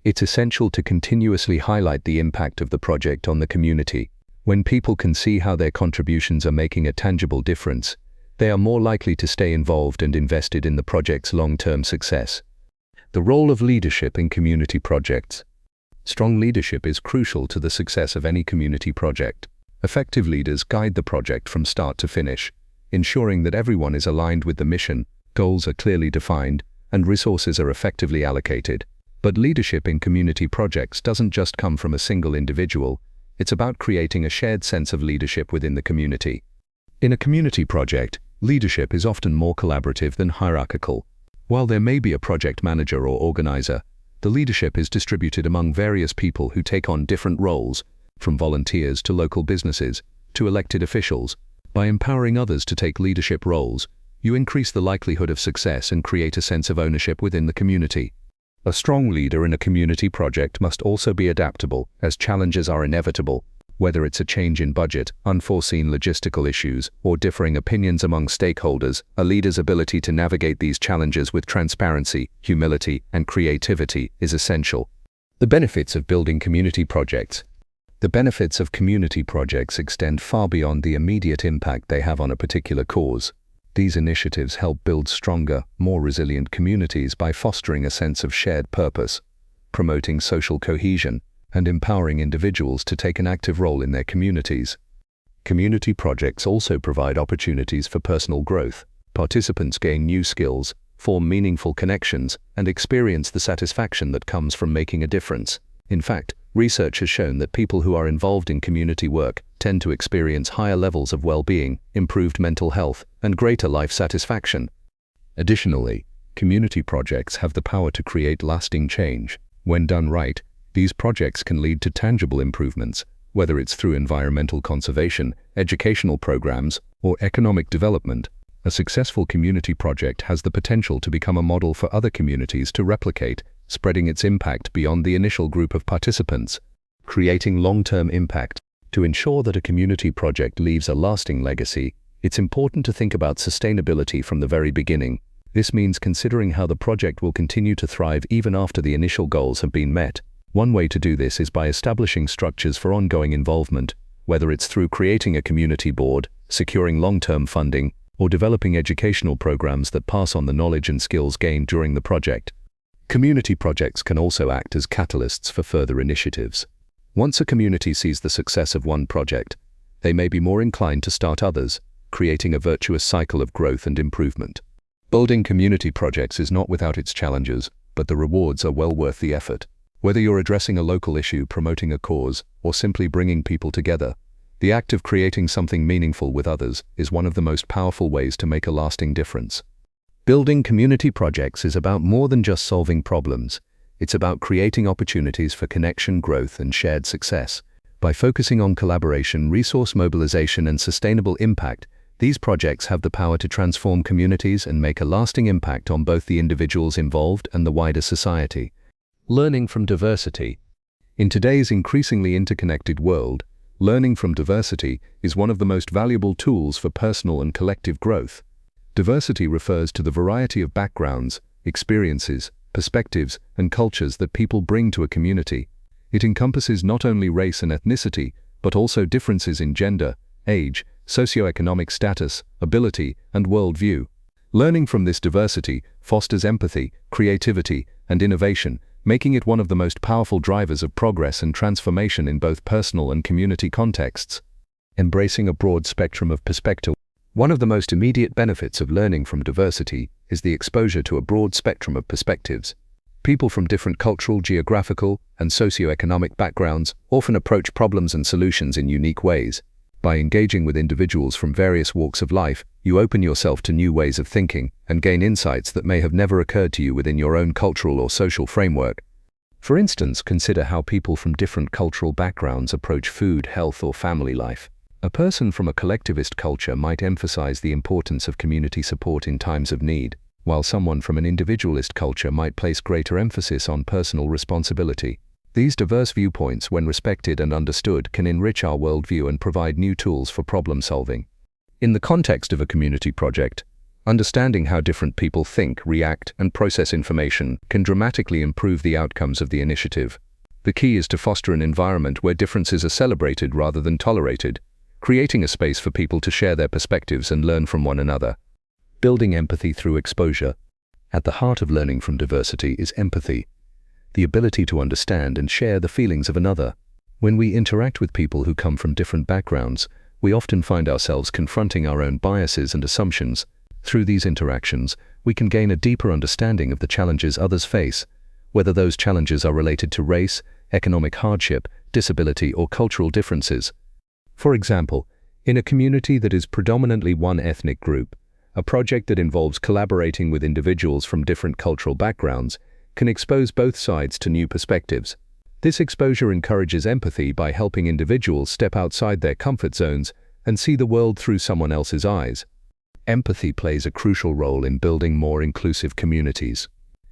it's essential to continuously highlight the impact of the project on the community. When people can see how their contributions are making a tangible difference, they are more likely to stay involved and invested in the project's long-term success. The role of leadership in community projects. Strong leadership is crucial to the success of any community project. Effective leaders guide the project from start to finish, ensuring that everyone is aligned with the mission, goals are clearly defined, and resources are effectively allocated. But leadership in community projects doesn't just come from a single individual, it's about creating a shared sense of leadership within the community. In a community project, leadership is often more collaborative than hierarchical. While there may be a project manager or organizer, the leadership is distributed among various people who take on different roles, from volunteers to local businesses to elected officials. By empowering others to take leadership roles, you increase the likelihood of success and create a sense of ownership within the community. A strong leader in a community project must also be adaptable, as challenges are inevitable. Whether it's a change in budget, unforeseen logistical issues, or differing opinions among stakeholders, a leader's ability to navigate these challenges with transparency, humility, and creativity is essential. The benefits of building community projects. The benefits of community projects extend far beyond the immediate impact they have on a particular cause. These initiatives help build stronger, more resilient communities by fostering a sense of shared purpose, promoting social cohesion, and empowering individuals to take an active role in their communities. Community projects also provide opportunities for personal growth. Participants gain new skills, form meaningful connections, and experience the satisfaction that comes from making a difference. In fact, research has shown that people who are involved in community work tend to experience higher levels of well-being, improved mental health, and greater life satisfaction. Additionally, Community projects have the power to create lasting change. When done right, these projects can lead to tangible improvements, whether it's through environmental conservation, educational programs, or economic development. A successful community project has the potential to become a model for other communities to replicate, spreading its impact beyond the initial group of participants. Creating long-term impact. To ensure that a community project leaves a lasting legacy, it's important to think about sustainability from the very beginning. This means considering how the project will continue to thrive even after the initial goals have been met. One way to do this is by establishing structures for ongoing involvement, whether it's through creating a community board, securing long-term funding, or developing educational programs that pass on the knowledge and skills gained during the project. Community projects can also act as catalysts for further initiatives. Once a community sees the success of one project, they may be more inclined to start others, creating a virtuous cycle of growth and improvement. Building community projects is not without its challenges, but the rewards are well worth the effort. Whether you're addressing a local issue, promoting a cause, or simply bringing people together, the act of creating something meaningful with others is one of the most powerful ways to make a lasting difference. Building community projects is about more than just solving problems. It's about creating opportunities for connection, growth, and shared success. By focusing on collaboration, resource mobilization, and sustainable impact, these projects have the power to transform communities and make a lasting impact on both the individuals involved and the wider society. Learning from diversity. In today's increasingly interconnected world, learning from diversity is one of the most valuable tools for personal and collective growth. Diversity refers to the variety of backgrounds, experiences, perspectives, and cultures that people bring to a community. It encompasses not only race and ethnicity, but also differences in gender, age, socioeconomic status, ability, and worldview. Learning from this diversity fosters empathy, creativity, and innovation, making it one of the most powerful drivers of progress and transformation in both personal and community contexts. Embracing a broad spectrum of perspective. One of the most immediate benefits of learning from diversity is the exposure to a broad spectrum of perspectives. People from different cultural, geographical, and socioeconomic backgrounds often approach problems and solutions in unique ways. By engaging with individuals from various walks of life, you open yourself to new ways of thinking and gain insights that may have never occurred to you within your own cultural or social framework. For instance, consider how people from different cultural backgrounds approach food, health, or family life. A person from a collectivist culture might emphasize the importance of community support in times of need, while someone from an individualist culture might place greater emphasis on personal responsibility. These diverse viewpoints, when respected and understood, can enrich our worldview and provide new tools for problem solving. In the context of a community project, understanding how different people think, react, and process information can dramatically improve the outcomes of the initiative. The key is to foster an environment where differences are celebrated rather than tolerated, creating a space for people to share their perspectives and learn from one another. Building empathy through exposure. At the heart of learning from diversity is empathy, the ability to understand and share the feelings of another. When we interact with people who come from different backgrounds, we often find ourselves confronting our own biases and assumptions. Through these interactions, we can gain a deeper understanding of the challenges others face, whether those challenges are related to race, economic hardship, disability, or cultural differences. For example, in a community that is predominantly one ethnic group, a project that involves collaborating with individuals from different cultural backgrounds can expose both sides to new perspectives. This exposure encourages empathy by helping individuals step outside their comfort zones and see the world through someone else's eyes. Empathy plays a crucial role in building more inclusive communities.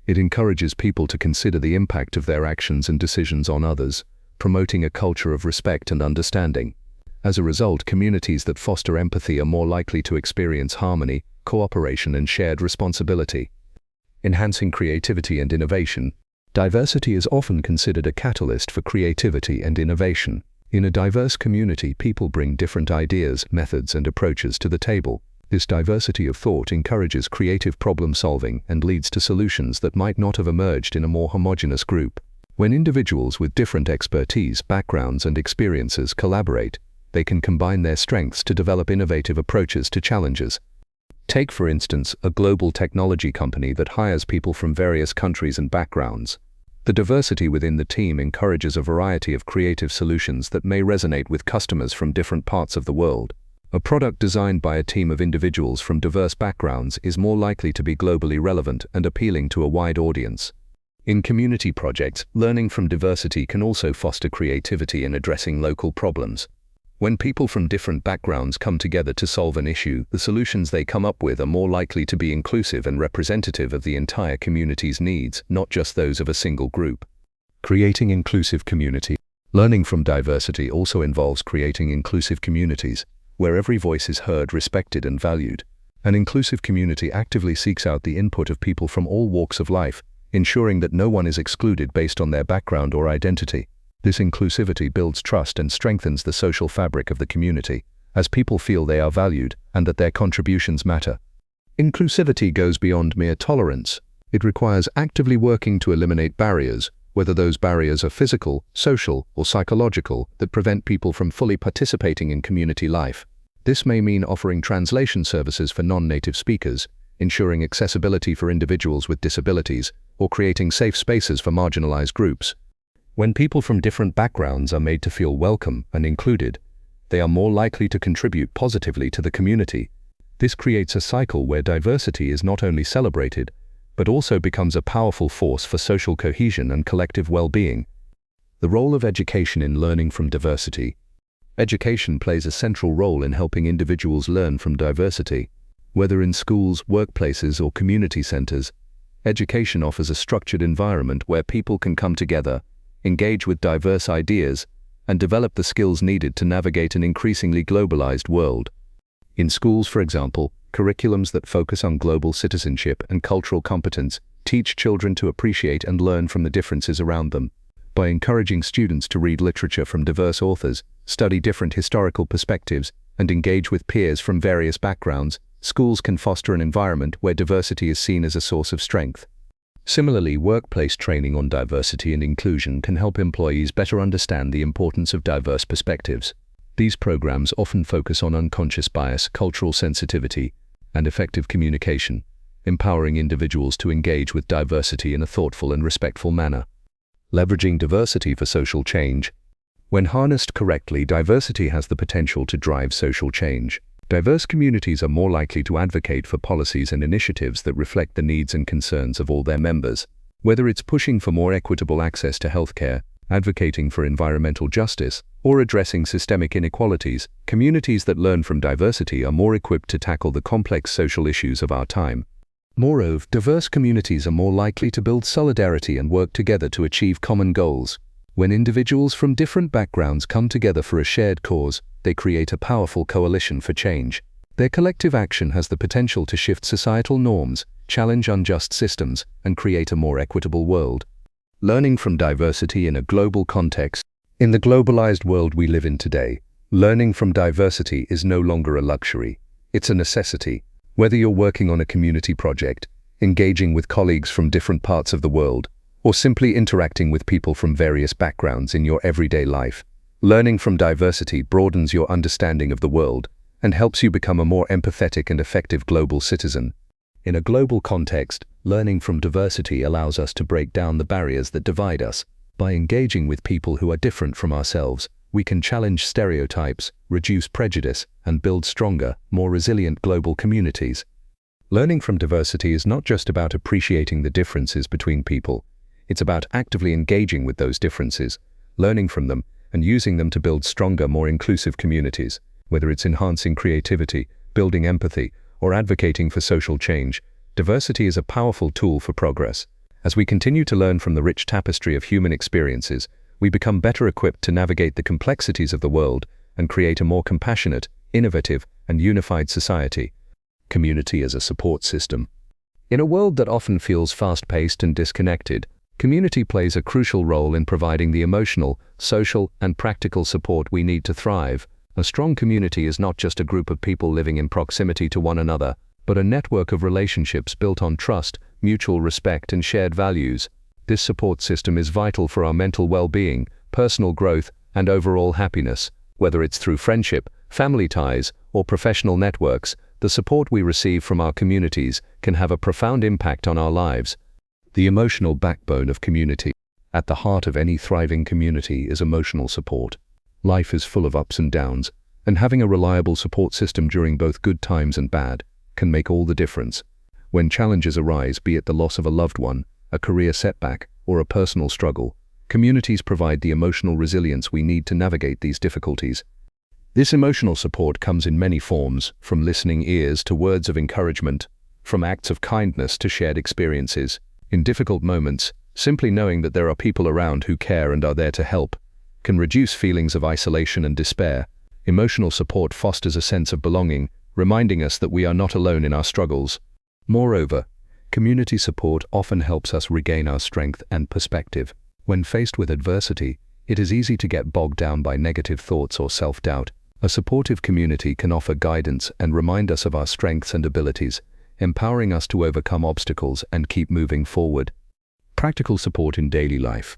It encourages people to consider the impact of their actions and decisions on others, promoting a culture of respect and understanding. As a result, communities that foster empathy are more likely to experience harmony, cooperation, and shared responsibility. Enhancing creativity and innovation. Diversity is often considered a catalyst for creativity and innovation. In a diverse community, people bring different ideas, methods, and approaches to the table. This diversity of thought encourages creative problem solving and leads to solutions that might not have emerged in a more homogeneous group. When individuals with different expertise, backgrounds, and experiences collaborate, they can combine their strengths to develop innovative approaches to challenges. Take, for instance, a global technology company that hires people from various countries and backgrounds. The diversity within the team encourages a variety of creative solutions that may resonate with customers from different parts of the world. A product designed by a team of individuals from diverse backgrounds is more likely to be globally relevant and appealing to a wide audience. In community projects, learning from diversity can also foster creativity in addressing local problems. When people from different backgrounds come together to solve an issue, the solutions they come up with are more likely to be inclusive and representative of the entire community's needs, not just those of a single group. Creating inclusive community. Learning from diversity also involves creating inclusive communities, where every voice is heard, respected, and valued. An inclusive community actively seeks out the input of people from all walks of life, ensuring that no one is excluded based on their background or identity. This inclusivity builds trust and strengthens the social fabric of the community, as people feel they are valued and that their contributions matter. Inclusivity goes beyond mere tolerance. It requires actively working to eliminate barriers, whether those barriers are physical, social, or psychological, that prevent people from fully participating in community life. This may mean offering translation services for non-native speakers, ensuring accessibility for individuals with disabilities, or creating safe spaces for marginalized groups. When people from different backgrounds are made to feel welcome and included, they are more likely to contribute positively to the community. This creates a cycle where diversity is not only celebrated, but also becomes a powerful force for social cohesion and collective well-being. The role of education in learning from diversity. Education plays a central role in helping individuals learn from diversity. Whether in schools, workplaces, or community centers, education offers a structured environment where people can come together, engage with diverse ideas, and develop the skills needed to navigate an increasingly globalized world. In schools, for example, curriculums that focus on global citizenship and cultural competence teach children to appreciate and learn from the differences around them. By encouraging students to read literature from diverse authors, study different historical perspectives, and engage with peers from various backgrounds, schools can foster an environment where diversity is seen as a source of strength. Similarly, workplace training on diversity and inclusion can help employees better understand the importance of diverse perspectives. These programs often focus on unconscious bias, cultural sensitivity, and effective communication, empowering individuals to engage with diversity in a thoughtful and respectful manner. Leveraging diversity for social change. When harnessed correctly, diversity has the potential to drive social change. Diverse communities are more likely to advocate for policies and initiatives that reflect the needs and concerns of all their members. Whether it's pushing for more equitable access to healthcare, advocating for environmental justice, or addressing systemic inequalities, communities that learn from diversity are more equipped to tackle the complex social issues of our time. Moreover, diverse communities are more likely to build solidarity and work together to achieve common goals. When individuals from different backgrounds come together for a shared cause, they create a powerful coalition for change. Their collective action has the potential to shift societal norms, challenge unjust systems, and create a more equitable world. Learning from diversity in a global context. In the globalized world we live in today, learning from diversity is no longer a luxury. It's a necessity. Whether you're working on a community project, engaging with colleagues from different parts of the world, or simply interacting with people from various backgrounds in your everyday life, learning from diversity broadens your understanding of the world and helps you become a more empathetic and effective global citizen. In a global context, learning from diversity allows us to break down the barriers that divide us. By engaging with people who are different from ourselves, we can challenge stereotypes, reduce prejudice, and build stronger, more resilient global communities. Learning from diversity is not just about appreciating the differences between people. It's about actively engaging with those differences, learning from them, and using them to build stronger, more inclusive communities. Whether it's enhancing creativity, building empathy, or advocating for social change, diversity is a powerful tool for progress. As we continue to learn from the rich tapestry of human experiences, we become better equipped to navigate the complexities of the world and create a more compassionate, innovative, and unified society. Community as a support system. In a world that often feels fast-paced and disconnected, community plays a crucial role in providing the emotional, social, and practical support we need to thrive. A strong community is not just a group of people living in proximity to one another, but a network of relationships built on trust, mutual respect, and shared values. This support system is vital for our mental well-being, personal growth, and overall happiness. Whether it's through friendship, family ties, or professional networks, the support we receive from our communities can have a profound impact on our lives. The emotional backbone of community. At the heart of any thriving community is emotional support. Life is full of ups and downs, And having a reliable support system during both good times and bad can make all the difference. When challenges arise, be it the loss of a loved one, a career setback, or a personal struggle, communities provide the emotional resilience we need to navigate these difficulties. This emotional support comes in many forms, from listening ears to words of encouragement, from acts of kindness to shared experiences. In difficult moments, simply knowing that there are people around who care and are there to help can reduce feelings of isolation and despair. Emotional support fosters a sense of belonging, reminding us that we are not alone in our struggles. Moreover, community support often helps us regain our strength and perspective. When faced with adversity, it is easy to get bogged down by negative thoughts or self-doubt. A supportive community can offer guidance and remind us of our strengths and abilities, empowering us to overcome obstacles and keep moving forward. Practical support in daily life.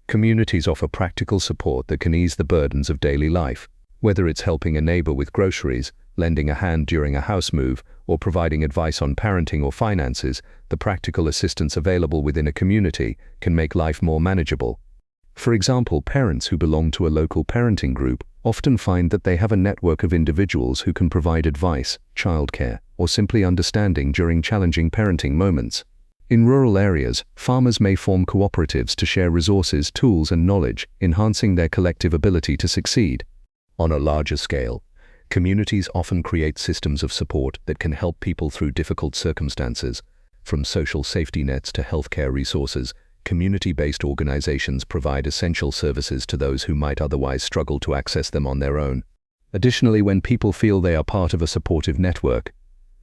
Communities offer practical support that can ease the burdens of daily life. Whether it's helping a neighbor with groceries, lending a hand during a house move, or providing advice on parenting or finances, the practical assistance available within a community can make life more manageable. For example, parents who belong to a local parenting group often find that they have a network of individuals who can provide advice, childcare, or simply understanding during challenging parenting moments. In rural areas, farmers may form cooperatives to share resources, tools, and knowledge, enhancing their collective ability to succeed. On a larger scale, communities often create systems of support that can help people through difficult circumstances. From social safety nets to healthcare resources, community-based organizations provide essential services to those who might otherwise struggle to access them on their own. Additionally, when people feel they are part of a supportive network,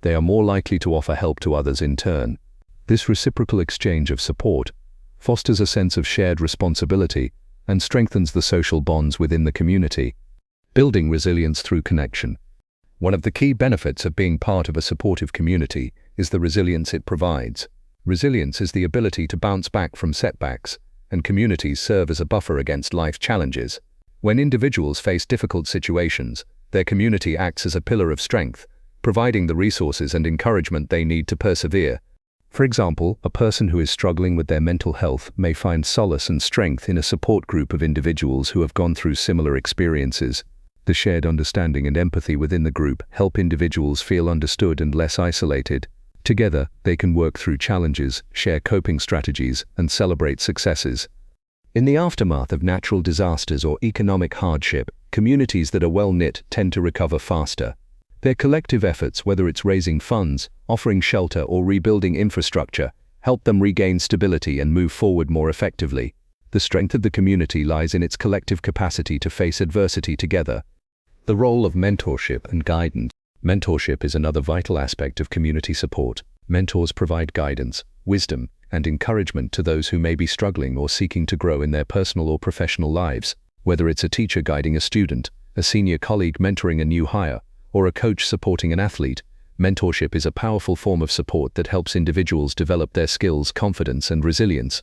they are more likely to offer help to others in turn. This reciprocal exchange of support fosters a sense of shared responsibility and strengthens the social bonds within the community. Building resilience through connection. One of the key benefits of being part of a supportive community is the resilience it provides. Resilience is the ability to bounce back from setbacks, and communities serve as a buffer against life challenges. When individuals face difficult situations, their community acts as a pillar of strength, providing the resources and encouragement they need to persevere. For example, a person who is struggling with their mental health may find solace and strength in a support group of individuals who have gone through similar experiences. The shared understanding and empathy within the group help individuals feel understood and less isolated. Together, they can work through challenges, share coping strategies, and celebrate successes. In the aftermath of natural disasters or economic hardship, communities that are well-knit tend to recover faster. Their collective efforts, whether it's raising funds, offering shelter, or rebuilding infrastructure, help them regain stability and move forward more effectively. The strength of the community lies in its collective capacity to face adversity together. The role of mentorship and guidance. Mentorship is another vital aspect of community support. Mentors provide guidance, wisdom, and encouragement to those who may be struggling or seeking to grow in their personal or professional lives. Whether it's a teacher guiding a student, a senior colleague mentoring a new hire, or a coach supporting an athlete, mentorship is a powerful form of support that helps individuals develop their skills, confidence, and resilience.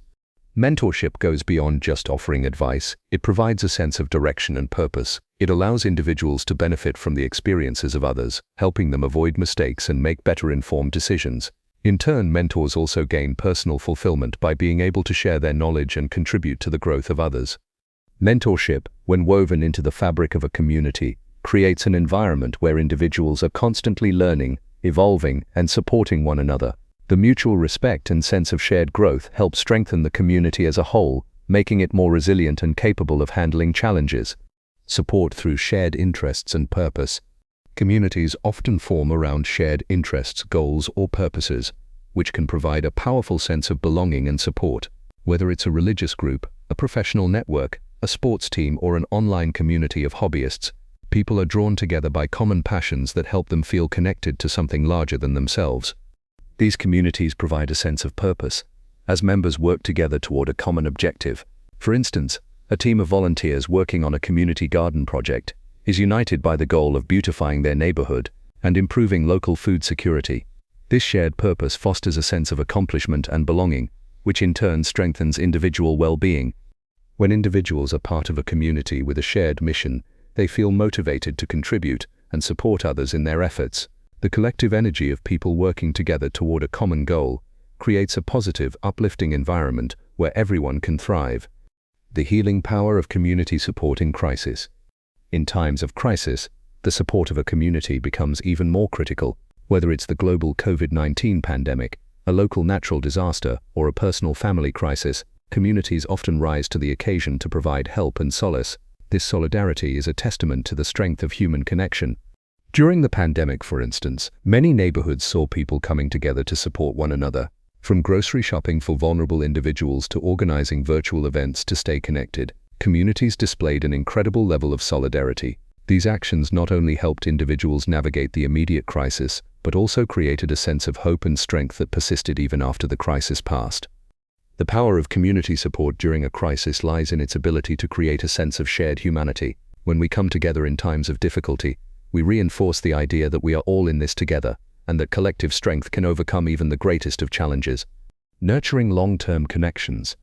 Mentorship goes beyond just offering advice. It provides a sense of direction and purpose. It allows individuals to benefit from the experiences of others, helping them avoid mistakes and make better informed decisions. In turn, mentors also gain personal fulfillment by being able to share their knowledge and contribute to the growth of others. Mentorship, when woven into the fabric of a community, creates an environment where individuals are constantly learning, evolving, and supporting one another. The mutual respect and sense of shared growth help strengthen the community as a whole, making it more resilient and capable of handling challenges. Support through shared interests and purpose. Communities often form around shared interests, goals, or purposes, which can provide a powerful sense of belonging and support. Whether it's a religious group, a professional network, a sports team, or an online community of hobbyists, people are drawn together by common passions that help them feel connected to something larger than themselves. These communities provide a sense of purpose, as members work together toward a common objective. For instance, a team of volunteers working on a community garden project is united by the goal of beautifying their neighborhood and improving local food security. This shared purpose fosters a sense of accomplishment and belonging, which in turn strengthens individual well-being. When individuals are part of a community with a shared mission, they feel motivated to contribute and support others in their efforts. The collective energy of people working together toward a common goal creates a positive, uplifting environment where everyone can thrive. The healing power of community support in crisis. In times of crisis, the support of a community becomes even more critical. Whether it's the global COVID-19 pandemic, a local natural disaster, or a personal family crisis, communities often rise to the occasion to provide help and solace. This solidarity is a testament to the strength of human connection. During the pandemic, for instance, many neighborhoods saw people coming together to support one another. From grocery shopping for vulnerable individuals to organizing virtual events to stay connected, communities displayed an incredible level of solidarity. These actions not only helped individuals navigate the immediate crisis, but also created a sense of hope and strength that persisted even after the crisis passed. The power of community support during a crisis lies in its ability to create a sense of shared humanity. When we come together in times of difficulty, we reinforce the idea that we are all in this together, and that collective strength can overcome even the greatest of challenges. Nurturing long-term connections.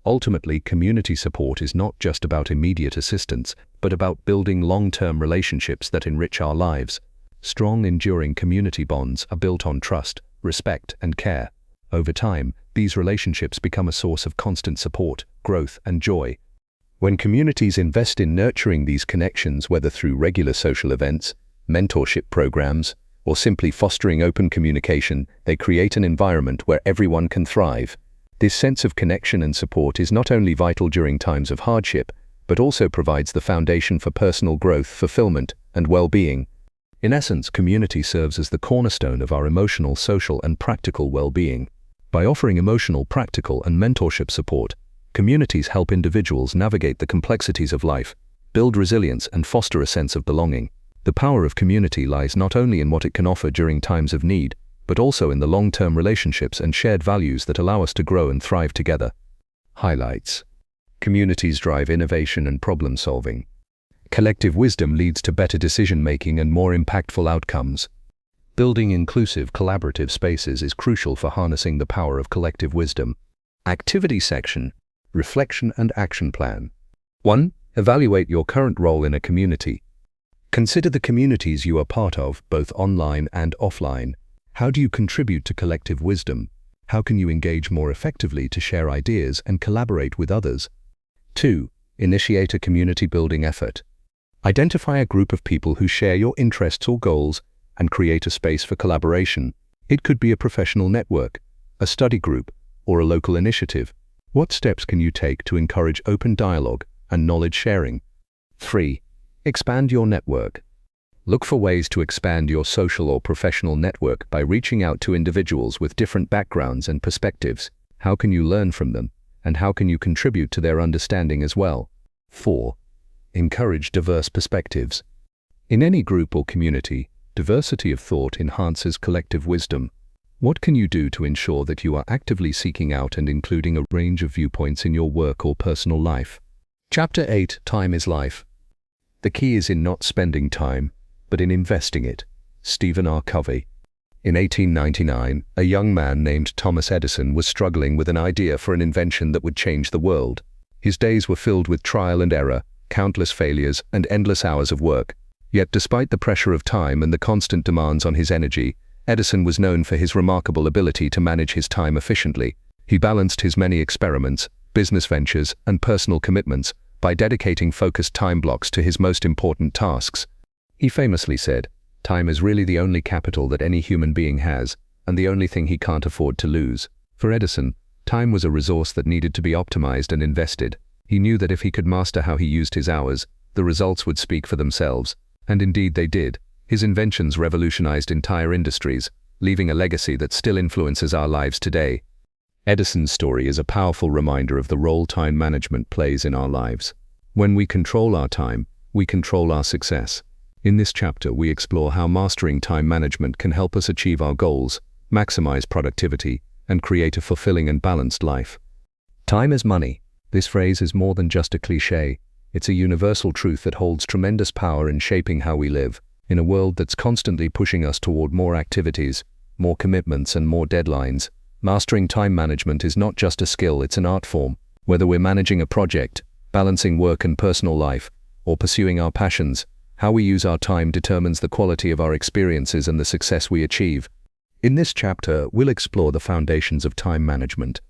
Ultimately, community support is not just about immediate assistance, but about building long-term relationships that enrich our lives. Strong, enduring community bonds are built on trust, respect, and care. Over time, these relationships become a source of constant support, growth, and joy. When communities invest in nurturing these connections, whether through regular social events, mentorship programs, or simply fostering open communication, they create an environment where everyone can thrive. This sense of connection and support is not only vital during times of hardship, but also provides the foundation for personal growth, fulfillment, and well-being. In essence, community serves as the cornerstone of our emotional, social, and practical well-being. By offering emotional, practical, and mentorship support, communities help individuals navigate the complexities of life, build resilience, and foster a sense of belonging. The power of community lies not only in what it can offer during times of need, but also in the long-term relationships and shared values that allow us to grow and thrive together. Highlights. Communities drive innovation and problem-solving. Collective wisdom leads to better decision-making and more impactful outcomes. Building inclusive, collaborative spaces is crucial for harnessing the power of collective wisdom. Activity section. Reflection and action plan. 1. Evaluate your current role in a community. Consider the communities you are part of, both online and offline. How do you contribute to collective wisdom? How can you engage more effectively to share ideas and collaborate with others? 2. Initiate a community-building effort. Identify a group of people who share your interests or goals and create a space for collaboration. It could be a professional network, a study group, or a local initiative. What steps can you take to encourage open dialogue and knowledge sharing? 3. Expand your network. Look for ways to expand your social or professional network by reaching out to individuals with different backgrounds and perspectives. How can you learn from them, and how can you contribute to their understanding as well? 4. Encourage diverse perspectives. In any group or community, diversity of thought enhances collective wisdom. What can you do to ensure that you are actively seeking out and including a range of viewpoints in your work or personal life? Chapter 8. Time is life. The key is in not spending time, but in investing it. Stephen R. Covey. In 1899, a young man named Thomas Edison was struggling with an idea for an invention that would change the world. His days were filled with trial and error, countless failures, and endless hours of work. Yet despite the pressure of time and the constant demands on his energy, Edison was known for his remarkable ability to manage his time efficiently. He balanced his many experiments, business ventures, and personal commitments by dedicating focused time blocks to his most important tasks. He famously said, "Time is really the only capital that any human being has, and the only thing he can't afford to lose." For Edison, time was a resource that needed to be optimized and invested. He knew that if he could master how he used his hours, the results would speak for themselves. And indeed they did. His inventions revolutionized entire industries, leaving a legacy that still influences our lives today. Edison's story is a powerful reminder of the role time management plays in our lives. When we control our time, we control our success. In this chapter, we explore how mastering time management can help us achieve our goals, maximize productivity, and create a fulfilling and balanced life. Time is money. This phrase is more than just a cliché. It's a universal truth that holds tremendous power in shaping how we live. In a world that's constantly pushing us toward more activities, more commitments, and more deadlines, mastering time management is not just a skill, it's an art form. Whether we're managing a project, balancing work and personal life, or pursuing our passions, how we use our time determines the quality of our experiences and the success we achieve. In this chapter, we'll explore the foundations of time management,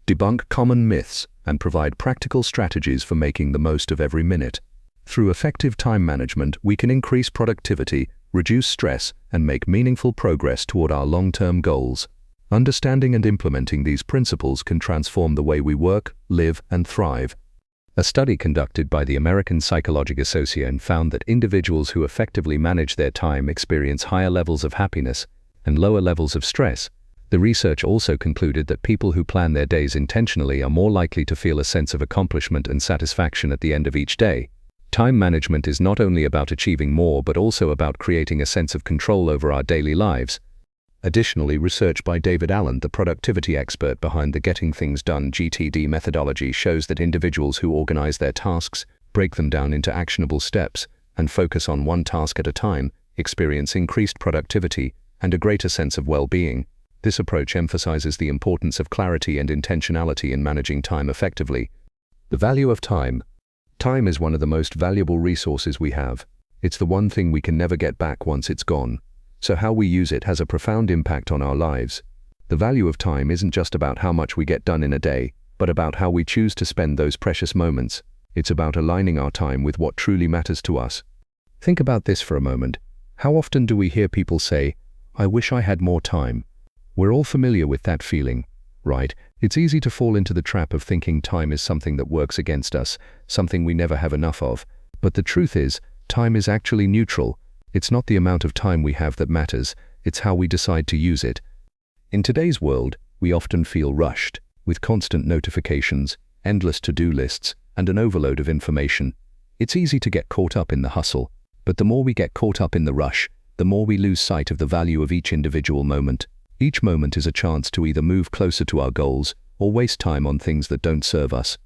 debunk common myths, and provide practical strategies for making the most of every minute. Through effective time management, we can increase productivity, reduce stress, and make meaningful progress toward our long-term goals. Understanding and implementing these principles can transform the way we work, live, and thrive. A study conducted by the American Psychological Association found that individuals who effectively manage their time experience higher levels of happiness and lower levels of stress. The research also concluded that people who plan their days intentionally are more likely to feel a sense of accomplishment and satisfaction at the end of each day. Time management is not only about achieving more but also about creating a sense of control over our daily lives. Additionally, research by David Allen, the productivity expert behind the Getting Things Done (GTD) methodology, shows that individuals who organize their tasks, break them down into actionable steps, and focus on one task at a time experience increased productivity and a greater sense of well-being. This approach emphasizes the importance of clarity and intentionality in managing time effectively. The value of time. Time is one of the most valuable resources we have. It's the one thing we can never get back once it's gone. So how we use it has a profound impact on our lives. The value of time isn't just about how much we get done in a day, but about how we choose to spend those precious moments. It's about aligning our time with what truly matters to us. Think about this for a moment. How often do we hear people say, "I wish I had more time"? We're all familiar with that feeling, right? It's easy to fall into the trap of thinking time is something that works against us, something we never have enough of. But the truth is, time is actually neutral. It's not the amount of time we have that matters, it's how we decide to use it. In today's world, we often feel rushed, with constant notifications, endless to-do lists, and an overload of information. It's easy to get caught up in the hustle, but the more we get caught up in the rush, the more we lose sight of the value of each individual moment. Each moment is a chance to either move closer to our goals or waste time on things that don't serve us.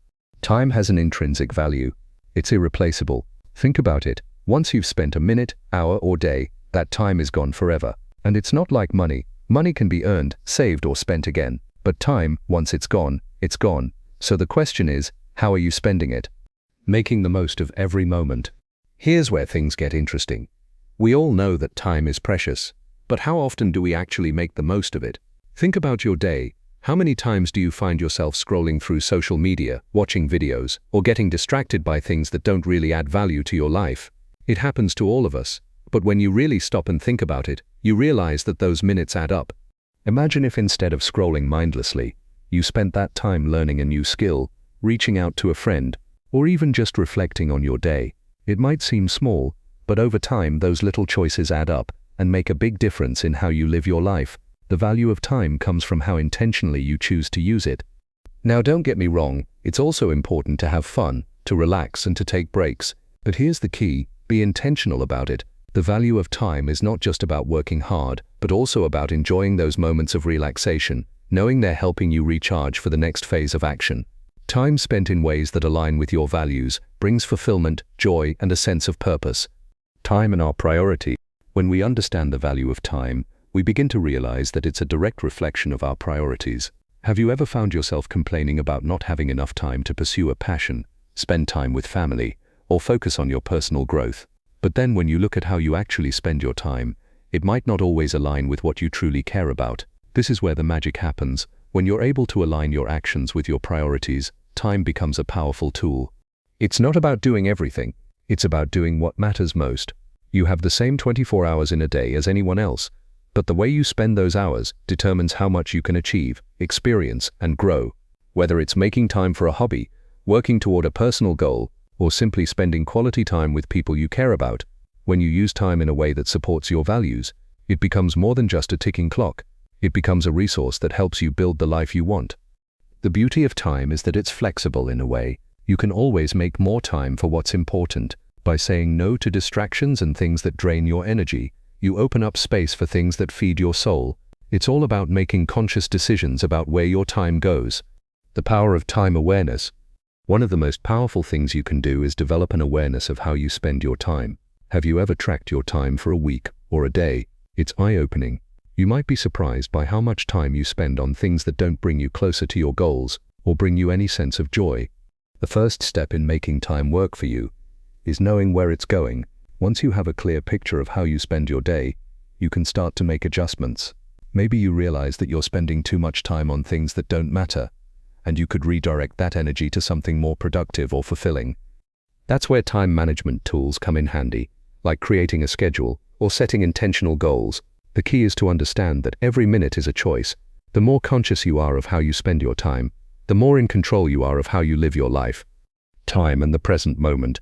Time has an intrinsic value. It's irreplaceable. Think about it. Once you've spent a minute, hour, or day, that time is gone forever. And it's not like money. Money can be earned, saved, or spent again. But time, once it's gone, it's gone. So the question is, how are you spending it? Making the most of every moment. Here's where things get interesting. We all know that time is precious. But how often do we actually make the most of it? Think about your day. How many times do you find yourself scrolling through social media, watching videos, or getting distracted by things that don't really add value to your life? It happens to all of us. But when you really stop and think about it, you realize that those minutes add up. Imagine if instead of scrolling mindlessly, you spent that time learning a new skill, reaching out to a friend, or even just reflecting on your day. It might seem small, but over time those little choices add up and make a big difference in how you live your life. The value of time comes from how intentionally you choose to use it. Now, don't get me wrong, it's also important to have fun, to relax, and to take breaks. But here's the key: be intentional about it. The value of time is not just about working hard, but also about enjoying those moments of relaxation, knowing they're helping you recharge for the next phase of action. Time spent in ways that align with your values brings fulfillment, joy, and a sense of purpose. Time and our priority. When we understand the value of time, we begin to realize that it's a direct reflection of our priorities. Have you ever found yourself complaining about not having enough time to pursue a passion, spend time with family, or focus on your personal growth? But then when you look at how you actually spend your time, it might not always align with what you truly care about. This is where the magic happens. When you're able to align your actions with your priorities, time becomes a powerful tool. It's not about doing everything. It's about doing what matters most. You have the same 24 hours in a day as anyone else, but the way you spend those hours determines how much you can achieve, experience, and grow. Whether it's making time for a hobby, working toward a personal goal, or simply spending quality time with people you care about, when you use time in a way that supports your values, it becomes more than just a ticking clock. It becomes a resource that helps you build the life you want. The beauty of time is that it's flexible in a way. You can always make more time for what's important. By saying no to distractions and things that drain your energy, you open up space for things that feed your soul. It's all about making conscious decisions about where your time goes. The power of time awareness. One of the most powerful things you can do is develop an awareness of how you spend your time. Have you ever tracked your time for a week or a day? It's eye-opening. You might be surprised by how much time you spend on things that don't bring you closer to your goals or bring you any sense of joy. The first step in making time work for you is knowing where it's going. Once you have a clear picture of how you spend your day, you can start to make adjustments. Maybe you realize that you're spending too much time on things that don't matter, and you could redirect that energy to something more productive or fulfilling. That's where time management tools come in handy, like creating a schedule or setting intentional goals. The key is to understand that every minute is a choice. The more conscious you are of how you spend your time, the more in control you are of how you live your life. Time and the present moment.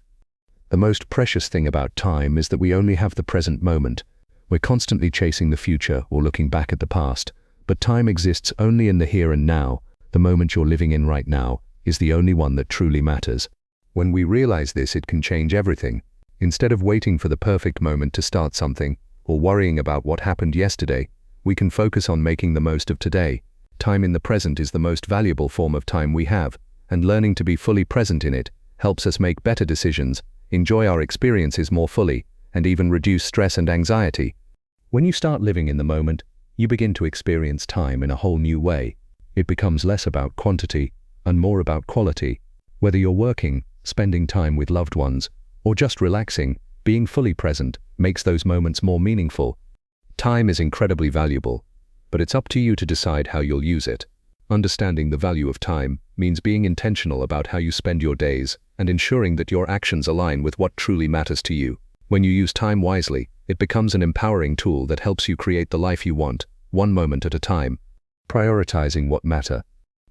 The most precious thing about time is that we only have the present moment. We're constantly chasing the future or looking back at the past, but time exists only in the here and now. The moment you're living in right now is the only one that truly matters. When we realize this, it can change everything. Instead of waiting for the perfect moment to start something, or worrying about what happened yesterday, we can focus on making the most of today. Time in the present is the most valuable form of time we have, and learning to be fully present in it helps us make better decisions, enjoy our experiences more fully, and even reduce stress and anxiety. When you start living in the moment, you begin to experience time in a whole new way. It becomes less about quantity and more about quality. Whether you're working, spending time with loved ones, or just relaxing, being fully present makes those moments more meaningful. Time is incredibly valuable, but it's up to you to decide how you'll use it. Understanding the value of time means being intentional about how you spend your days and ensuring that your actions align with what truly matters to you. When you use time wisely, it becomes an empowering tool that helps you create the life you want, one moment at a time. Prioritizing what matters.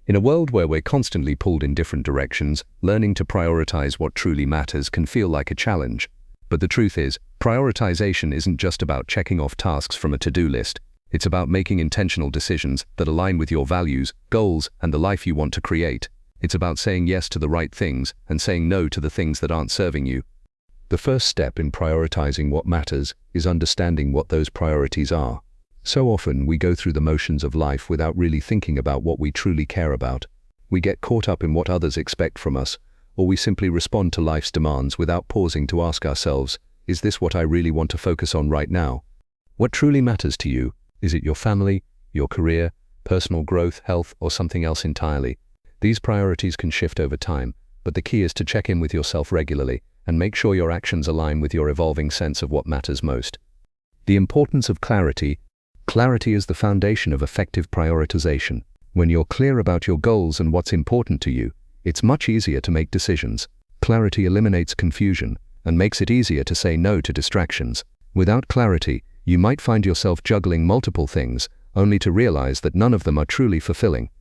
In a world where we're constantly pulled in different directions, learning to prioritize what truly matters can feel like a challenge. But the truth is, prioritization isn't just about checking off tasks from a to-do list. It's about making intentional decisions that align with your values, goals, and the life you want to create. It's about saying yes to the right things and saying no to the things that aren't serving you. The first step in prioritizing what matters is understanding what those priorities are. So often we go through the motions of life without really thinking about what we truly care about. We get caught up in what others expect from us, or we simply respond to life's demands without pausing to ask ourselves, is this what I really want to focus on right now? What truly matters to you? Is it your family, your career, personal growth, health, or something else entirely? These priorities can shift over time, but the key is to check in with yourself regularly and make sure your actions align with your evolving sense of what matters most. The importance of clarity. Clarity is the foundation of effective prioritization. When you're clear about your goals and what's important to you, it's much easier to make decisions. Clarity eliminates confusion and makes it easier to say no to distractions. Without clarity, you might find yourself juggling multiple things, only to realize that none of them are truly fulfilling.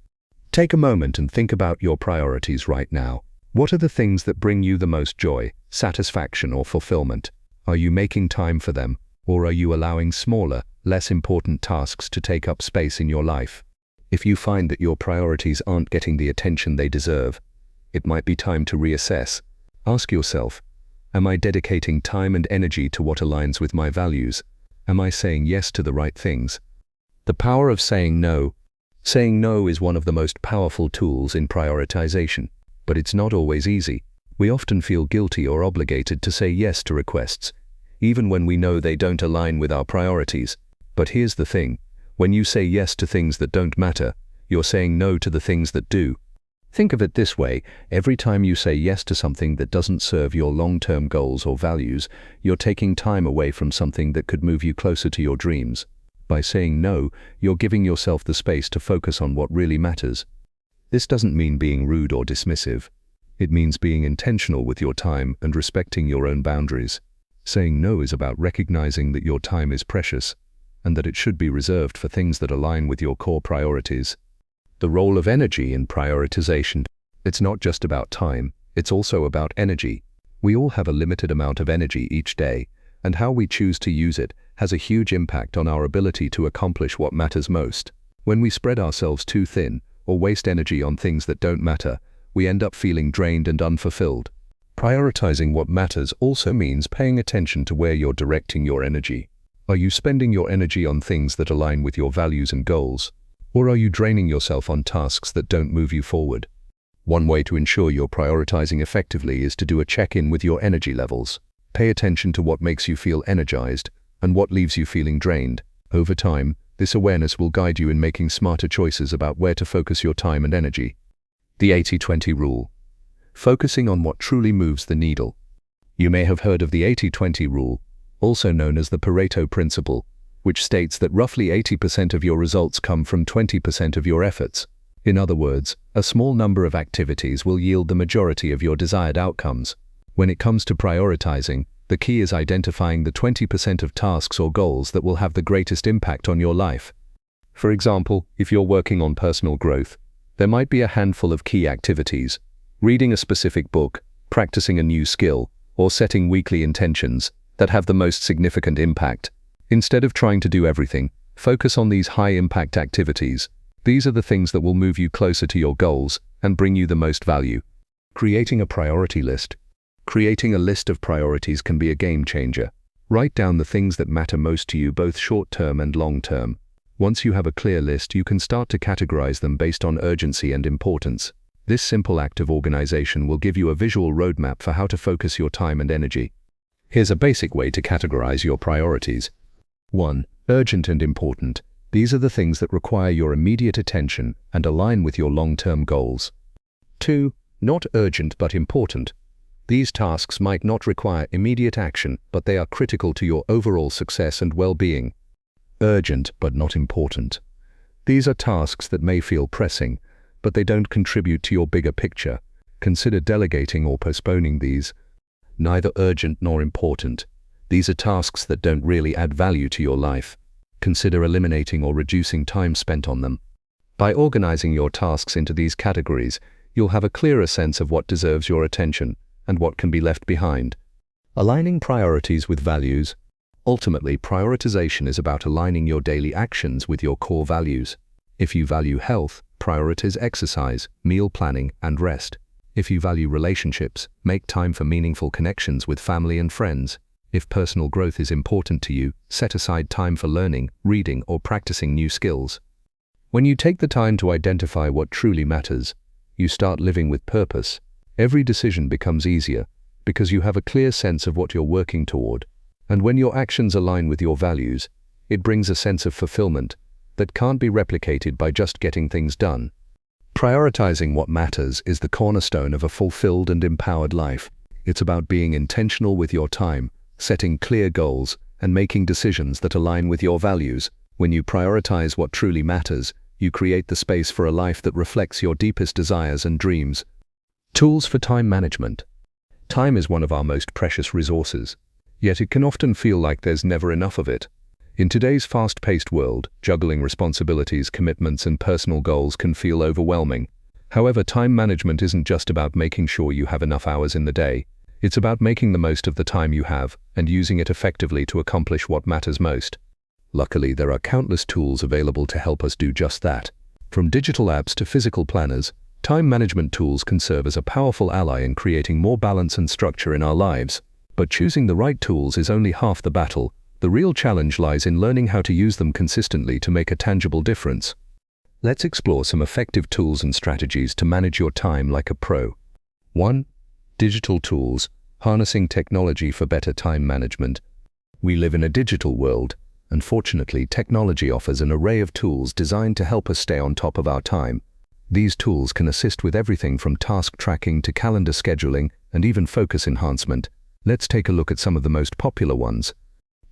Take a moment and think about your priorities right now. What are the things that bring you the most joy, satisfaction, or fulfillment? Are you making time for them, or are you allowing smaller, less important tasks to take up space in your life? If you find that your priorities aren't getting the attention they deserve, it might be time to reassess. Ask yourself, am I dedicating time and energy to what aligns with my values? Am I saying yes to the right things? The power of saying no. Saying no is one of the most powerful tools in prioritization, but it's not always easy. We often feel guilty or obligated to say yes to requests, even when we know they don't align with our priorities. But here's the thing, when you say yes to things that don't matter, you're saying no to the things that do. Think of it this way, every time you say yes to something that doesn't serve your long-term goals or values, you're taking time away from something that could move you closer to your dreams. By saying no, you're giving yourself the space to focus on what really matters. This doesn't mean being rude or dismissive. It means being intentional with your time and respecting your own boundaries. Saying no is about recognizing that your time is precious, and that it should be reserved for things that align with your core priorities. The role of energy in prioritization. It's not just about time, it's also about energy. We all have a limited amount of energy each day, and how we choose to use it has a huge impact on our ability to accomplish what matters most. When we spread ourselves too thin, or waste energy on things that don't matter, we end up feeling drained and unfulfilled. Prioritizing what matters also means paying attention to where you're directing your energy. Are you spending your energy on things that align with your values and goals? Or are you draining yourself on tasks that don't move you forward? One way to ensure you're prioritizing effectively is to do a check-in with your energy levels. Pay attention to what makes you feel energized and what leaves you feeling drained. Over time, this awareness will guide you in making smarter choices about where to focus your time and energy. The 80-20 rule. Focusing on what truly moves the needle. You may have heard of the 80-20 rule, also known as the Pareto principle, which states that roughly 80% of your results come from 20% of your efforts. In other words, a small number of activities will yield the majority of your desired outcomes. When it comes to prioritizing, the key is identifying the 20% of tasks or goals that will have the greatest impact on your life. For example, if you're working on personal growth, there might be a handful of key activities: reading a specific book, practicing a new skill, or setting weekly intentions that have the most significant impact. Instead of trying to do everything, focus on these high-impact activities. These are the things that will move you closer to your goals and bring you the most value. Creating a priority list. Creating a list of priorities can be a game changer. Write down the things that matter most to you, both short-term and long-term. Once you have a clear list, you can start to categorize them based on urgency and importance. This simple act of organization will give you a visual roadmap for how to focus your time and energy. Here's a basic way to categorize your priorities. 1. Urgent and important. These are the things that require your immediate attention and align with your long-term goals. 2. Not urgent but important. These tasks might not require immediate action, but they are critical to your overall success and well-being. Urgent but not important. These are tasks that may feel pressing, but they don't contribute to your bigger picture. Consider delegating or postponing these. Neither urgent nor important. These are tasks that don't really add value to your life. Consider eliminating or reducing time spent on them. By organizing your tasks into these categories, you'll have a clearer sense of what deserves your attention and what can be left behind. Aligning priorities with values. Ultimately, prioritization is about aligning your daily actions with your core values. If you value health, prioritize exercise, meal planning, and rest. If you value relationships, make time for meaningful connections with family and friends. If personal growth is important to you, set aside time for learning, reading, or practicing new skills. When you take the time to identify what truly matters, you start living with purpose. Every decision becomes easier because you have a clear sense of what you're working toward. And when your actions align with your values, it brings a sense of fulfillment that can't be replicated by just getting things done. Prioritizing what matters is the cornerstone of a fulfilled and empowered life. It's about being intentional with your time, setting clear goals, and making decisions that align with your values. When you prioritize what truly matters, you create the space for a life that reflects your deepest desires and dreams. Tools for time management. Time is one of our most precious resources, yet it can often feel like there's never enough of it. In today's fast-paced world, juggling responsibilities, commitments, and personal goals can feel overwhelming. However, time management isn't just about making sure you have enough hours in the day. It's about making the most of the time you have and using it effectively to accomplish what matters most. Luckily, there are countless tools available to help us do just that. From digital apps to physical planners, time management tools can serve as a powerful ally in creating more balance and structure in our lives. But choosing the right tools is only half the battle. The real challenge lies in learning how to use them consistently to make a tangible difference. Let's explore some effective tools and strategies to manage your time like a pro. 1. Digital tools, harnessing technology for better time management. We live in a digital world. Unfortunately, technology offers an array of tools designed to help us stay on top of our time. These tools can assist with everything from task tracking to calendar scheduling and even focus enhancement. Let's take a look at some of the most popular ones.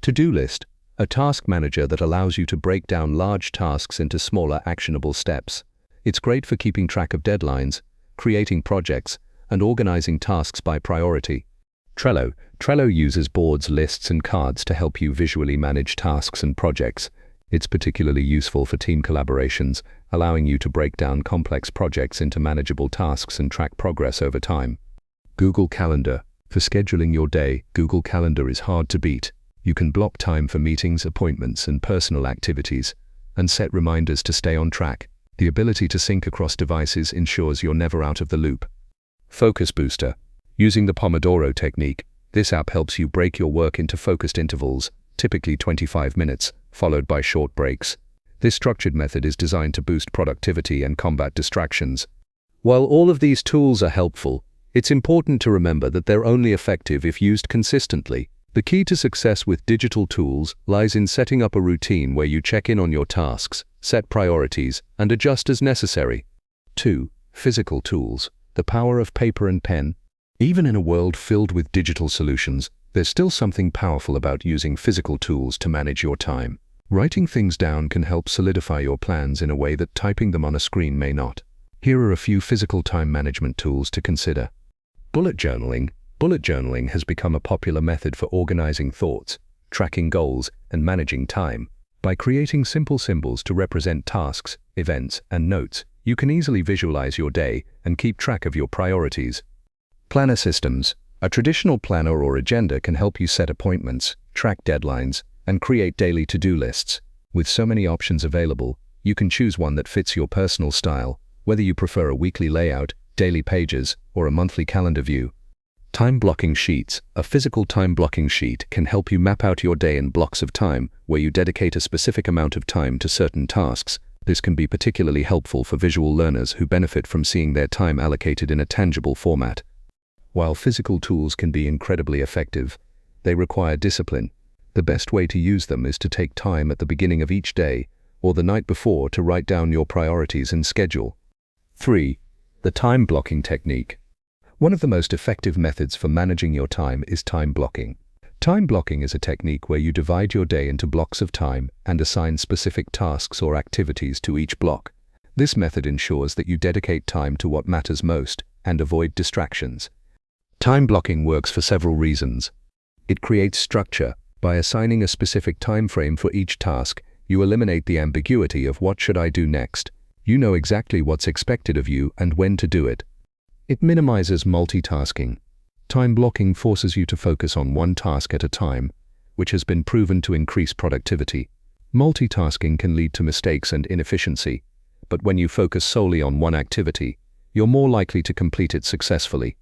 To-do list, a task manager that allows you to break down large tasks into smaller, actionable steps. It's great for keeping track of deadlines, creating projects, and organizing tasks by priority. Trello. Trello uses boards, lists, and cards to help you visually manage tasks and projects. It's particularly useful for team collaborations, allowing you to break down complex projects into manageable tasks and track progress over time. Google Calendar. For scheduling your day, Google Calendar is hard to beat. You can block time for meetings, appointments, and personal activities, and set reminders to stay on track. The ability to sync across devices ensures you're never out of the loop. Focus Booster. Using the Pomodoro technique, this app helps you break your work into focused intervals, typically 25 minutes, followed by short breaks. This structured method is designed to boost productivity and combat distractions. While all of these tools are helpful, it's important to remember that they're only effective if used consistently. The key to success with digital tools lies in setting up a routine where you check in on your tasks, set priorities, and adjust as necessary. 2. Physical tools. The power of paper and pen. Even in a world filled with digital solutions, there's still something powerful about using physical tools to manage your time. Writing things down can help solidify your plans in a way that typing them on a screen may not. Here are a few physical time management tools to consider. Bullet journaling. Bullet journaling has become a popular method for organizing thoughts, tracking goals, and managing time. By creating simple symbols to represent tasks, events, and notes, you can easily visualize your day and keep track of your priorities. Planner systems. A traditional planner or agenda can help you set appointments, track deadlines, and create daily to-do lists. With so many options available, you can choose one that fits your personal style, whether you prefer a weekly layout, daily pages, or a monthly calendar view. Time blocking sheets. A physical time blocking sheet can help you map out your day in blocks of time where you dedicate a specific amount of time to certain tasks. This can be particularly helpful for visual learners who benefit from seeing their time allocated in a tangible format. While physical tools can be incredibly effective, they require discipline. The best way to use them is to take time at the beginning of each day or the night before to write down your priorities and schedule. 3. The time blocking technique. One of the most effective methods for managing your time is time blocking. Time blocking is a technique where you divide your day into blocks of time and assign specific tasks or activities to each block. This method ensures that you dedicate time to what matters most and avoid distractions. Time blocking works for several reasons. It creates structure. By assigning a specific time frame for each task, you eliminate the ambiguity of what should I do next. You know exactly what's expected of you and when to do it. It minimizes multitasking. Time blocking forces you to focus on one task at a time, which has been proven to increase productivity. Multitasking can lead to mistakes and inefficiency, but when you focus solely on one activity, you're more likely to complete it successfully.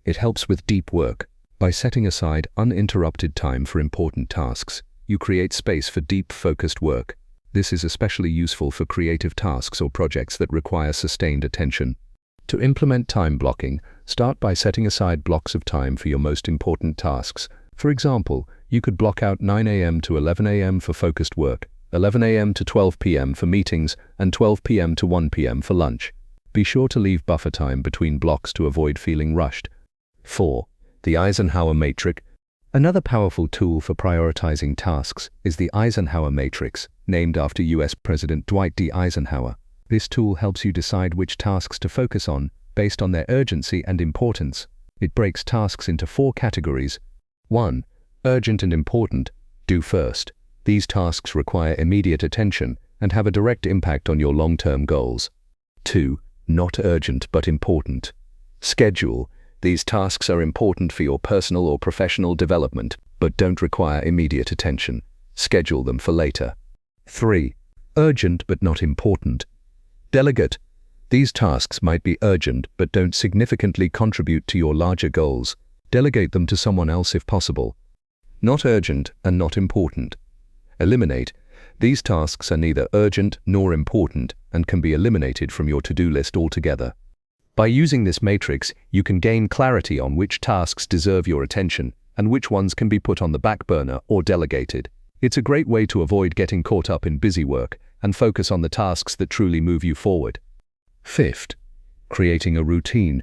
It helps with deep work. By setting aside uninterrupted time for important tasks, you create space for deep, focused work. This is especially useful for creative tasks or projects that require sustained attention. To implement time blocking, start by setting aside blocks of time for your most important tasks. For example, you could block out 9 a.m. to 11 a.m. for focused work, 11 a.m. to 12 p.m. for meetings, and 12 p.m. to 1 p.m. for lunch. Be sure to leave buffer time between blocks to avoid feeling rushed. 4. The Eisenhower Matrix. Another powerful tool for prioritizing tasks is the Eisenhower Matrix, named after U.S. President Dwight D. Eisenhower. This tool helps you decide which tasks to focus on based on their urgency and importance. It breaks tasks into 4 categories. 1. Urgent and important. Do first. These tasks require immediate attention and have a direct impact on your long-term goals. 2. Not urgent but important. Schedule. These tasks are important for your personal or professional development, but don't require immediate attention. Schedule them for later. 3. Urgent but not important. Delegate. These tasks might be urgent but don't significantly contribute to your larger goals. Delegate them to someone else if possible. Not urgent and not important. Eliminate. These tasks are neither urgent nor important and can be eliminated from your to-do list altogether. By using this matrix, you can gain clarity on which tasks deserve your attention and which ones can be put on the back burner or delegated. It's a great way to avoid getting caught up in busy work and focus on the tasks that truly move you forward. 5th, creating a routine.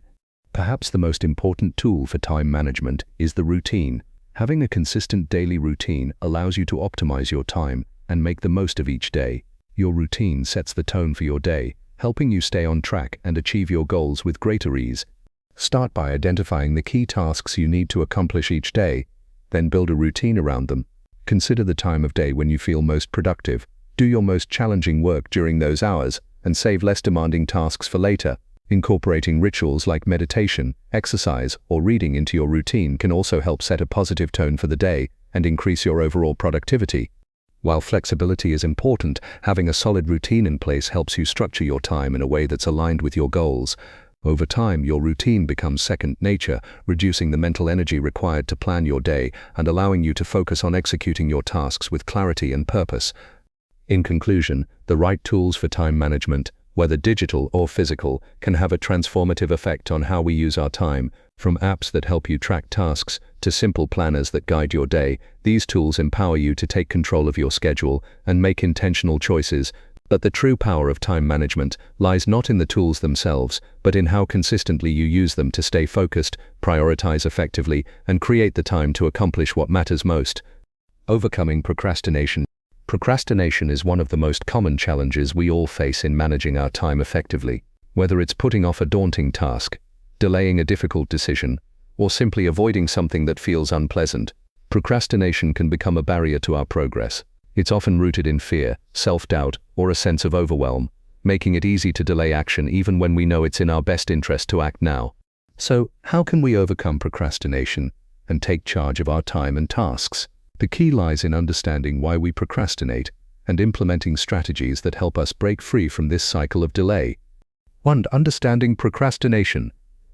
Perhaps the most important tool for time management is the routine. Having a consistent daily routine allows you to optimize your time and make the most of each day. Your routine sets the tone for your day, helping you stay on track and achieve your goals with greater ease. Start by identifying the key tasks you need to accomplish each day, then build a routine around them. Consider the time of day when you feel most productive. Do your most challenging work during those hours and save less demanding tasks for later. Incorporating rituals like meditation, exercise, or reading into your routine can also help set a positive tone for the day and increase your overall productivity. While flexibility is important, having a solid routine in place helps you structure your time in a way that's aligned with your goals. Over time, your routine becomes second nature, reducing the mental energy required to plan your day and allowing you to focus on executing your tasks with clarity and purpose. In conclusion, the right tools for time management, whether digital or physical, can have a transformative effect on how we use our time. From apps that help you track tasks to simple planners that guide your day, these tools empower you to take control of your schedule and make intentional choices. But the true power of time management lies not in the tools themselves, but in how consistently you use them to stay focused, prioritize effectively, and create the time to accomplish what matters most. Overcoming procrastination. Procrastination is one of the most common challenges we all face in managing our time effectively. Whether it's putting off a daunting task, delaying a difficult decision, or simply avoiding something that feels unpleasant, procrastination can become a barrier to our progress. It's often rooted in fear, self-doubt, or a sense of overwhelm, making it easy to delay action even when we know it's in our best interest to act now. So, how can we overcome procrastination and take charge of our time and tasks? The key lies in understanding why we procrastinate and implementing strategies that help us break free from this cycle of delay. 1. Understanding procrastination.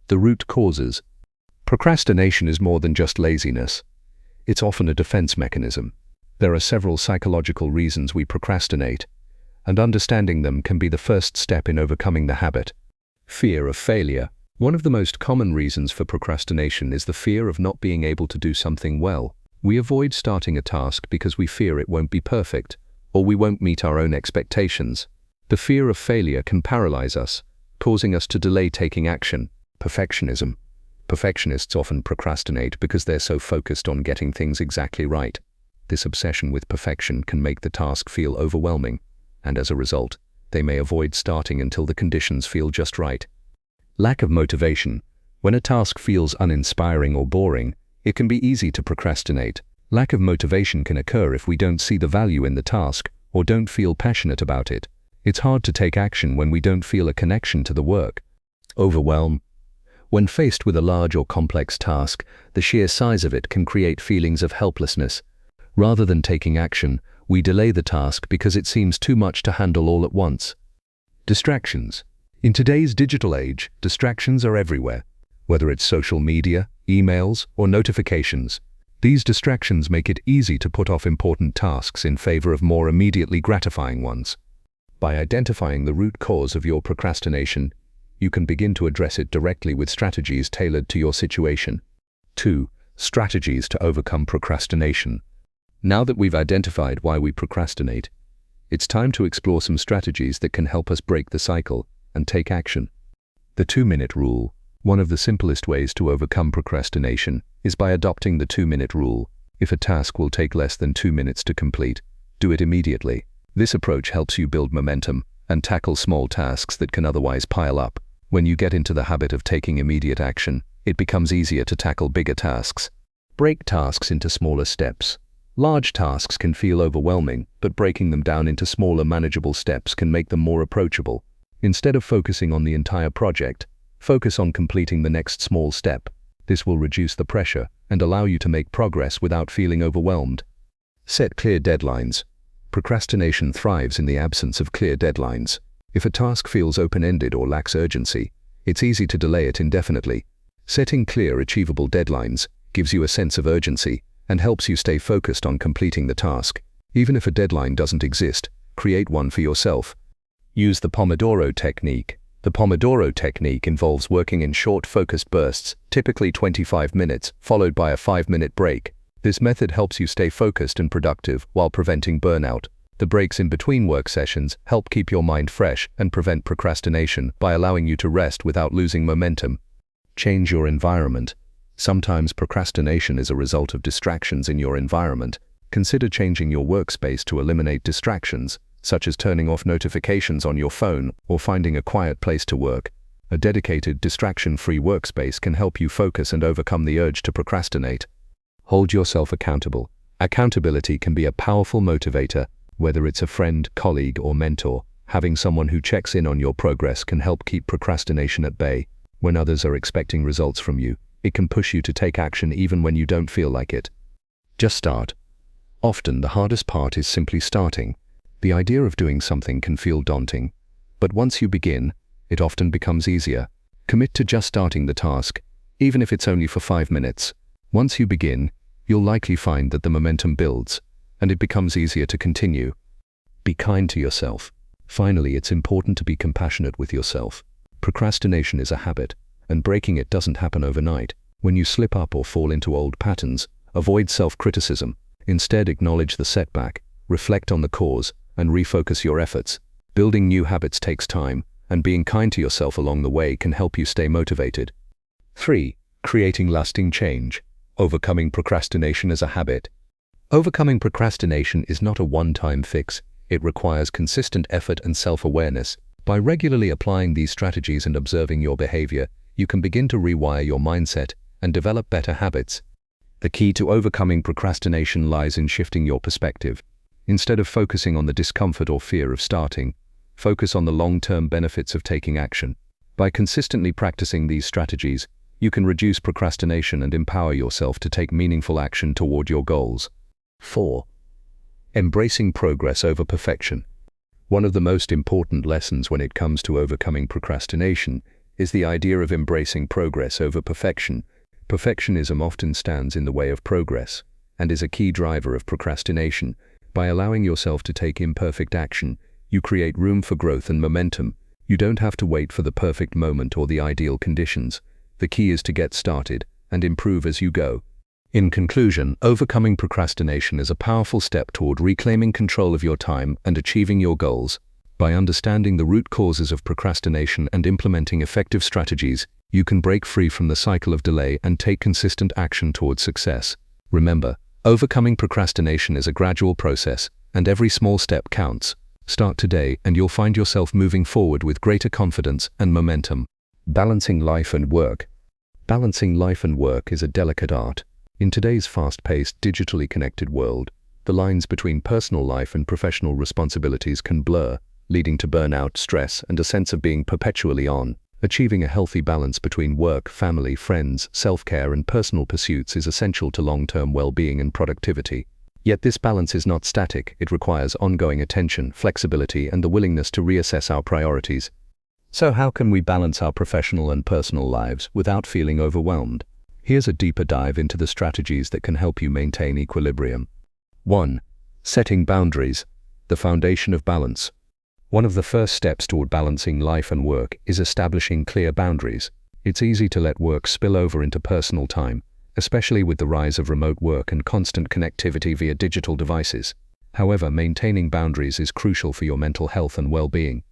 The root causes. Procrastination is more than just laziness. It's often a defense mechanism. There are several psychological reasons we procrastinate, and understanding them can be the first step in overcoming the habit. Fear of failure. One of the most common reasons for procrastination is the fear of not being able to do something well. We avoid starting a task because we fear it won't be perfect, or we won't meet our own expectations. The fear of failure can paralyze us, causing us to delay taking action. Perfectionism. Perfectionists often procrastinate because they're so focused on getting things exactly right. This obsession with perfection can make the task feel overwhelming, and as a result, they may avoid starting until the conditions feel just right. Lack of motivation. When a task feels uninspiring or boring, it can be easy to procrastinate. Lack of motivation can occur if we don't see the value in the task or don't feel passionate about it. It's hard to take action when we don't feel a connection to the work. Overwhelm. When faced with a large or complex task, the sheer size of it can create feelings of helplessness. Rather than taking action, we delay the task because it seems too much to handle all at once. Distractions. In today's digital age, distractions are everywhere. Whether it's social media, emails, or notifications, these distractions make it easy to put off important tasks in favor of more immediately gratifying ones. By identifying the root cause of your procrastination, you can begin to address it directly with strategies tailored to your situation. 2. Strategies to overcome procrastination. Now that we've identified why we procrastinate, it's time to explore some strategies that can help us break the cycle and take action. The 2-minute rule. One of the simplest ways to overcome procrastination is by adopting the 2-minute rule. If a task will take less than 2 minutes to complete, do it immediately. This approach helps you build momentum and tackle small tasks that can otherwise pile up. When you get into the habit of taking immediate action, it becomes easier to tackle bigger tasks. Break tasks into smaller steps. Large tasks can feel overwhelming, but breaking them down into smaller, manageable steps can make them more approachable. Instead of focusing on the entire project, focus on completing the next small step. This will reduce the pressure and allow you to make progress without feeling overwhelmed. Set clear deadlines. Procrastination thrives in the absence of clear deadlines. If a task feels open-ended or lacks urgency, it's easy to delay it indefinitely. Setting clear, achievable deadlines gives you a sense of urgency and helps you stay focused on completing the task. Even if a deadline doesn't exist, create one for yourself. Use the Pomodoro technique. The Pomodoro technique involves working in short, focused bursts, typically 25 minutes, followed by a 5-minute break. This method helps you stay focused and productive while preventing burnout. The breaks in between work sessions help keep your mind fresh and prevent procrastination by allowing you to rest without losing momentum. Change your environment. Sometimes procrastination is a result of distractions in your environment. Consider changing your workspace to eliminate distractions, such as turning off notifications on your phone or finding a quiet place to work. A dedicated, distraction-free workspace can help you focus and overcome the urge to procrastinate. Hold yourself accountable. Accountability can be a powerful motivator. Whether it's a friend, colleague, or mentor, having someone who checks in on your progress can help keep procrastination at bay. When others are expecting results from you, it can push you to take action even when you don't feel like it. Just start. Often the hardest part is simply starting. The idea of doing something can feel daunting, but once you begin, it often becomes easier. Commit to just starting the task, even if it's only for 5 minutes. Once you begin, you'll likely find that the momentum builds, and it becomes easier to continue. Be kind to yourself. Finally, it's important to be compassionate with yourself. Procrastination is a habit, and breaking it doesn't happen overnight. When you slip up or fall into old patterns, avoid self-criticism. Instead, acknowledge the setback, reflect on the cause, and refocus your efforts. Building new habits takes time, and being kind to yourself along the way can help you stay motivated. 3. Creating lasting change. Overcoming procrastination as a habit. Overcoming procrastination is not a one-time fix. It requires consistent effort and self-awareness. By regularly applying these strategies and observing your behavior, you can begin to rewire your mindset and develop better habits. The key to overcoming procrastination lies in shifting your perspective. Instead of focusing on the discomfort or fear of starting, focus on the long-term benefits of taking action. By consistently practicing these strategies, you can reduce procrastination and empower yourself to take meaningful action toward your goals. 4. Embracing progress over perfection. One of the most important lessons when it comes to overcoming procrastination is the idea of embracing progress over perfection. Perfectionism often stands in the way of progress and is a key driver of procrastination. By allowing yourself to take imperfect action, you create room for growth and momentum. You don't have to wait for the perfect moment or the ideal conditions. The key is to get started and improve as you go. In conclusion, overcoming procrastination is a powerful step toward reclaiming control of your time and achieving your goals. By understanding the root causes of procrastination and implementing effective strategies, you can break free from the cycle of delay and take consistent action towards success. Remember, overcoming procrastination is a gradual process, and every small step counts. Start today and you'll find yourself moving forward with greater confidence and momentum. Balancing life and work. Balancing life and work is a delicate art. In today's fast-paced, digitally connected world, the lines between personal life and professional responsibilities can blur, leading to burnout, stress, and a sense of being perpetually on. Achieving a healthy balance between work, family, friends, self-care, and personal pursuits is essential to long-term well-being and productivity. Yet this balance is not static. It requires ongoing attention, flexibility, and the willingness to reassess our priorities. So how can we balance our professional and personal lives without feeling overwhelmed? Here's a deeper dive into the strategies that can help you maintain equilibrium. 1. Setting boundaries, the foundation of balance. One of the first steps toward balancing life and work is establishing clear boundaries. It's easy to let work spill over into personal time, especially with the rise of remote work and constant connectivity via digital devices. However, maintaining boundaries is crucial for your mental health and well-being.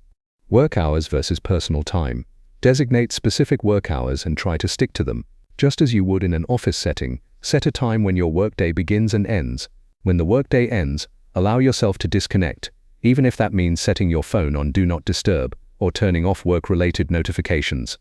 Work hours versus personal time. Designate specific work hours and try to stick to them. Just as you would in an office setting, set a time when your workday begins and ends. When the workday ends, allow yourself to disconnect, even if that means setting your phone on Do Not Disturb or turning off work-related notifications.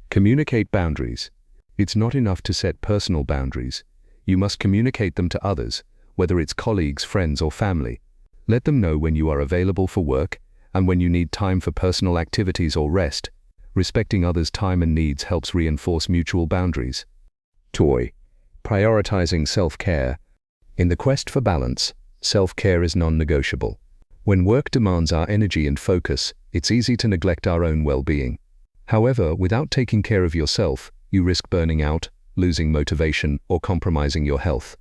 Communicate boundaries. It's not enough to set personal boundaries. You must communicate them to others, whether it's colleagues, friends, or family. Let them know when you are available for work and when you need time for personal activities or rest. Respecting others' time and needs helps reinforce mutual boundaries. Prioritizing self-care. In the quest for balance, self-care is non-negotiable. When work demands our energy and focus, it's easy to neglect our own well-being. However, without taking care of yourself, you risk burning out, losing motivation, or compromising your health.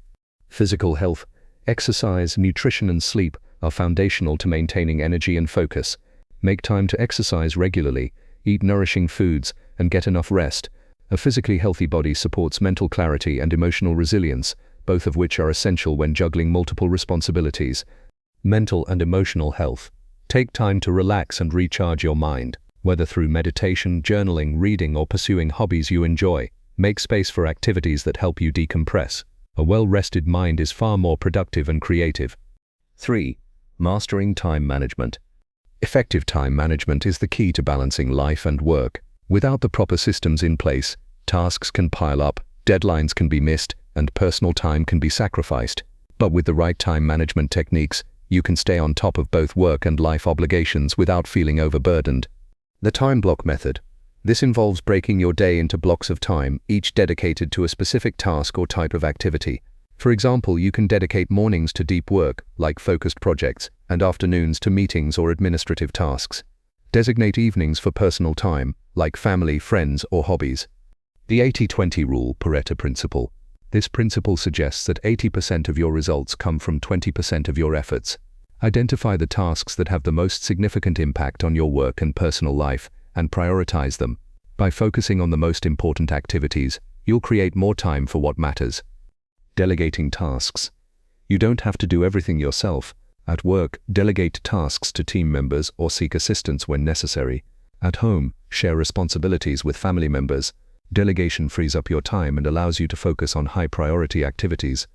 Physical health, exercise, nutrition, and sleep are foundational to maintaining energy and focus. Make time to exercise regularly, eat nourishing foods, and get enough rest. A physically healthy body supports mental clarity and emotional resilience, both of which are essential when juggling multiple responsibilities. Mental and emotional health. Take time to relax and recharge your mind, whether through meditation, journaling, reading, or pursuing hobbies you enjoy. Make space for activities that help you decompress. A well-rested mind is far more productive and creative. 3. Mastering time management. Effective time management is the key to balancing life and work. Without the proper systems in place, tasks can pile up, deadlines can be missed, and personal time can be sacrificed. But with the right time management techniques, you can stay on top of both work and life obligations without feeling overburdened. The time block method. This involves breaking your day into blocks of time, each dedicated to a specific task or type of activity. For example, you can dedicate mornings to deep work, like focused projects, and afternoons to meetings or administrative tasks. Designate evenings for personal time, like family, friends, or hobbies. The 80-20 rule, Pareto principle. This principle suggests that 80% of your results come from 20% of your efforts. Identify the tasks that have the most significant impact on your work and personal life, and prioritize them. By focusing on the most important activities, you'll create more time for what matters. Delegating tasks. You don't have to do everything yourself. At work, delegate tasks to team members or seek assistance when necessary. At home, share responsibilities with family members. Delegation frees up your time and allows you to focus on high-priority activities.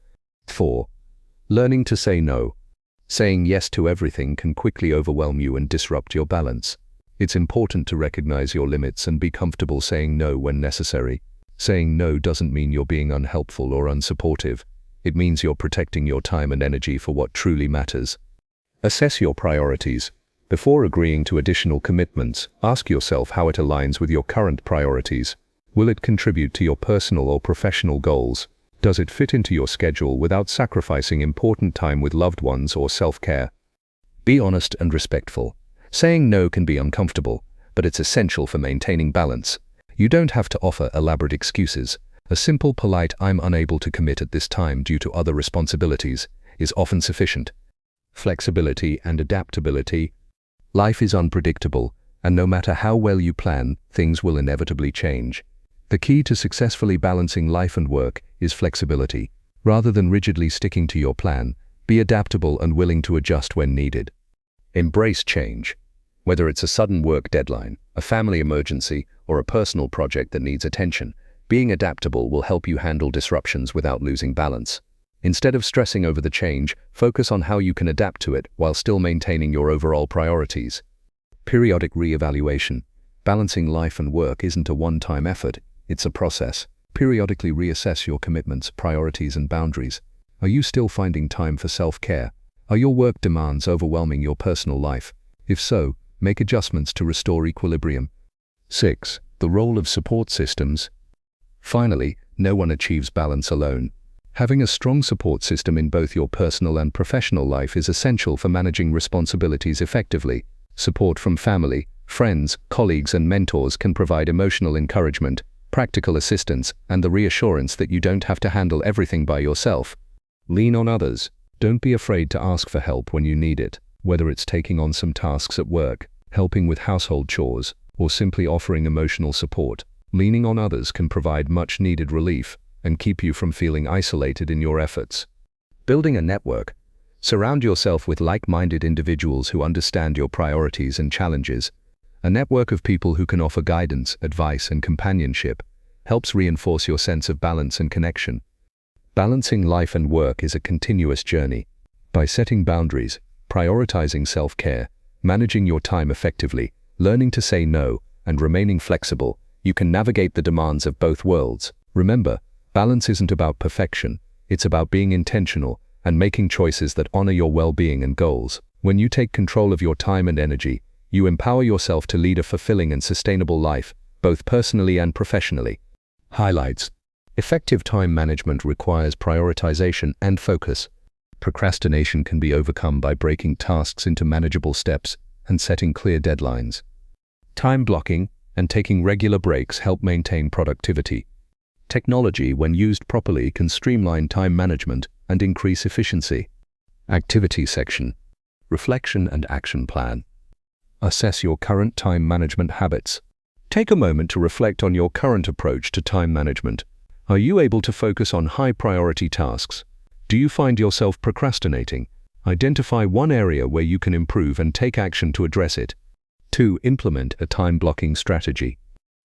4. Learning to say no. Saying yes to everything can quickly overwhelm you and disrupt your balance. It's important to recognize your limits and be comfortable saying no when necessary. Saying no doesn't mean you're being unhelpful or unsupportive. It means you're protecting your time and energy for what truly matters. Assess your priorities. Before agreeing to additional commitments, ask yourself how it aligns with your current priorities. Will it contribute to your personal or professional goals? Does it fit into your schedule without sacrificing important time with loved ones or self-care? Be honest and respectful. Saying no can be uncomfortable, but it's essential for maintaining balance. You don't have to offer elaborate excuses. A simple, polite "I'm unable to commit at this time due to other responsibilities" is often sufficient. Flexibility and adaptability. Life is unpredictable, and no matter how well you plan, things will inevitably change. The key to successfully balancing life and work is flexibility. Rather than rigidly sticking to your plan, be adaptable and willing to adjust when needed. Embrace change. Whether it's a sudden work deadline, a family emergency, or a personal project that needs attention, being adaptable will help you handle disruptions without losing balance. Instead of stressing over the change, focus on how you can adapt to it while still maintaining your overall priorities. Periodic re-evaluation. Balancing life and work isn't a one-time effort, it's a process. Periodically reassess your commitments, priorities, and boundaries. Are you still finding time for self-care? Are your work demands overwhelming your personal life? If so, make adjustments to restore equilibrium. 6. The role of support systems. Finally, no one achieves balance alone. Having a strong support system in both your personal and professional life is essential for managing responsibilities effectively. Support from family, friends, colleagues, and mentors can provide emotional encouragement, practical assistance, and the reassurance that you don't have to handle everything by yourself. Lean on others. Don't be afraid to ask for help when you need it, whether it's taking on some tasks at work, helping with household chores, or simply offering emotional support. Leaning on others can provide much-needed relief and keep you from feeling isolated in your efforts. Building a network. Surround yourself with like-minded individuals who understand your priorities and challenges. A network of people who can offer guidance, advice, and companionship helps reinforce your sense of balance and connection. Balancing life and work is a continuous journey. By setting boundaries, prioritizing self-care, managing your time effectively, learning to say no, and remaining flexible, you can navigate the demands of both worlds. Remember, balance isn't about perfection, it's about being intentional and making choices that honor your well-being and goals. When you take control of your time and energy, you empower yourself to lead a fulfilling and sustainable life, both personally and professionally. Highlights. Effective time management requires prioritization and focus. Procrastination can be overcome by breaking tasks into manageable steps and setting clear deadlines. Time blocking and taking regular breaks help maintain productivity. Technology, when used properly, can streamline time management and increase efficiency. Activity section. Reflection and action plan. Assess your current time management habits. Take a moment to reflect on your current approach to time management. Are you able to focus on high-priority tasks? Do you find yourself procrastinating? Identify one area where you can improve and take action to address it. 2. Implement a time blocking strategy.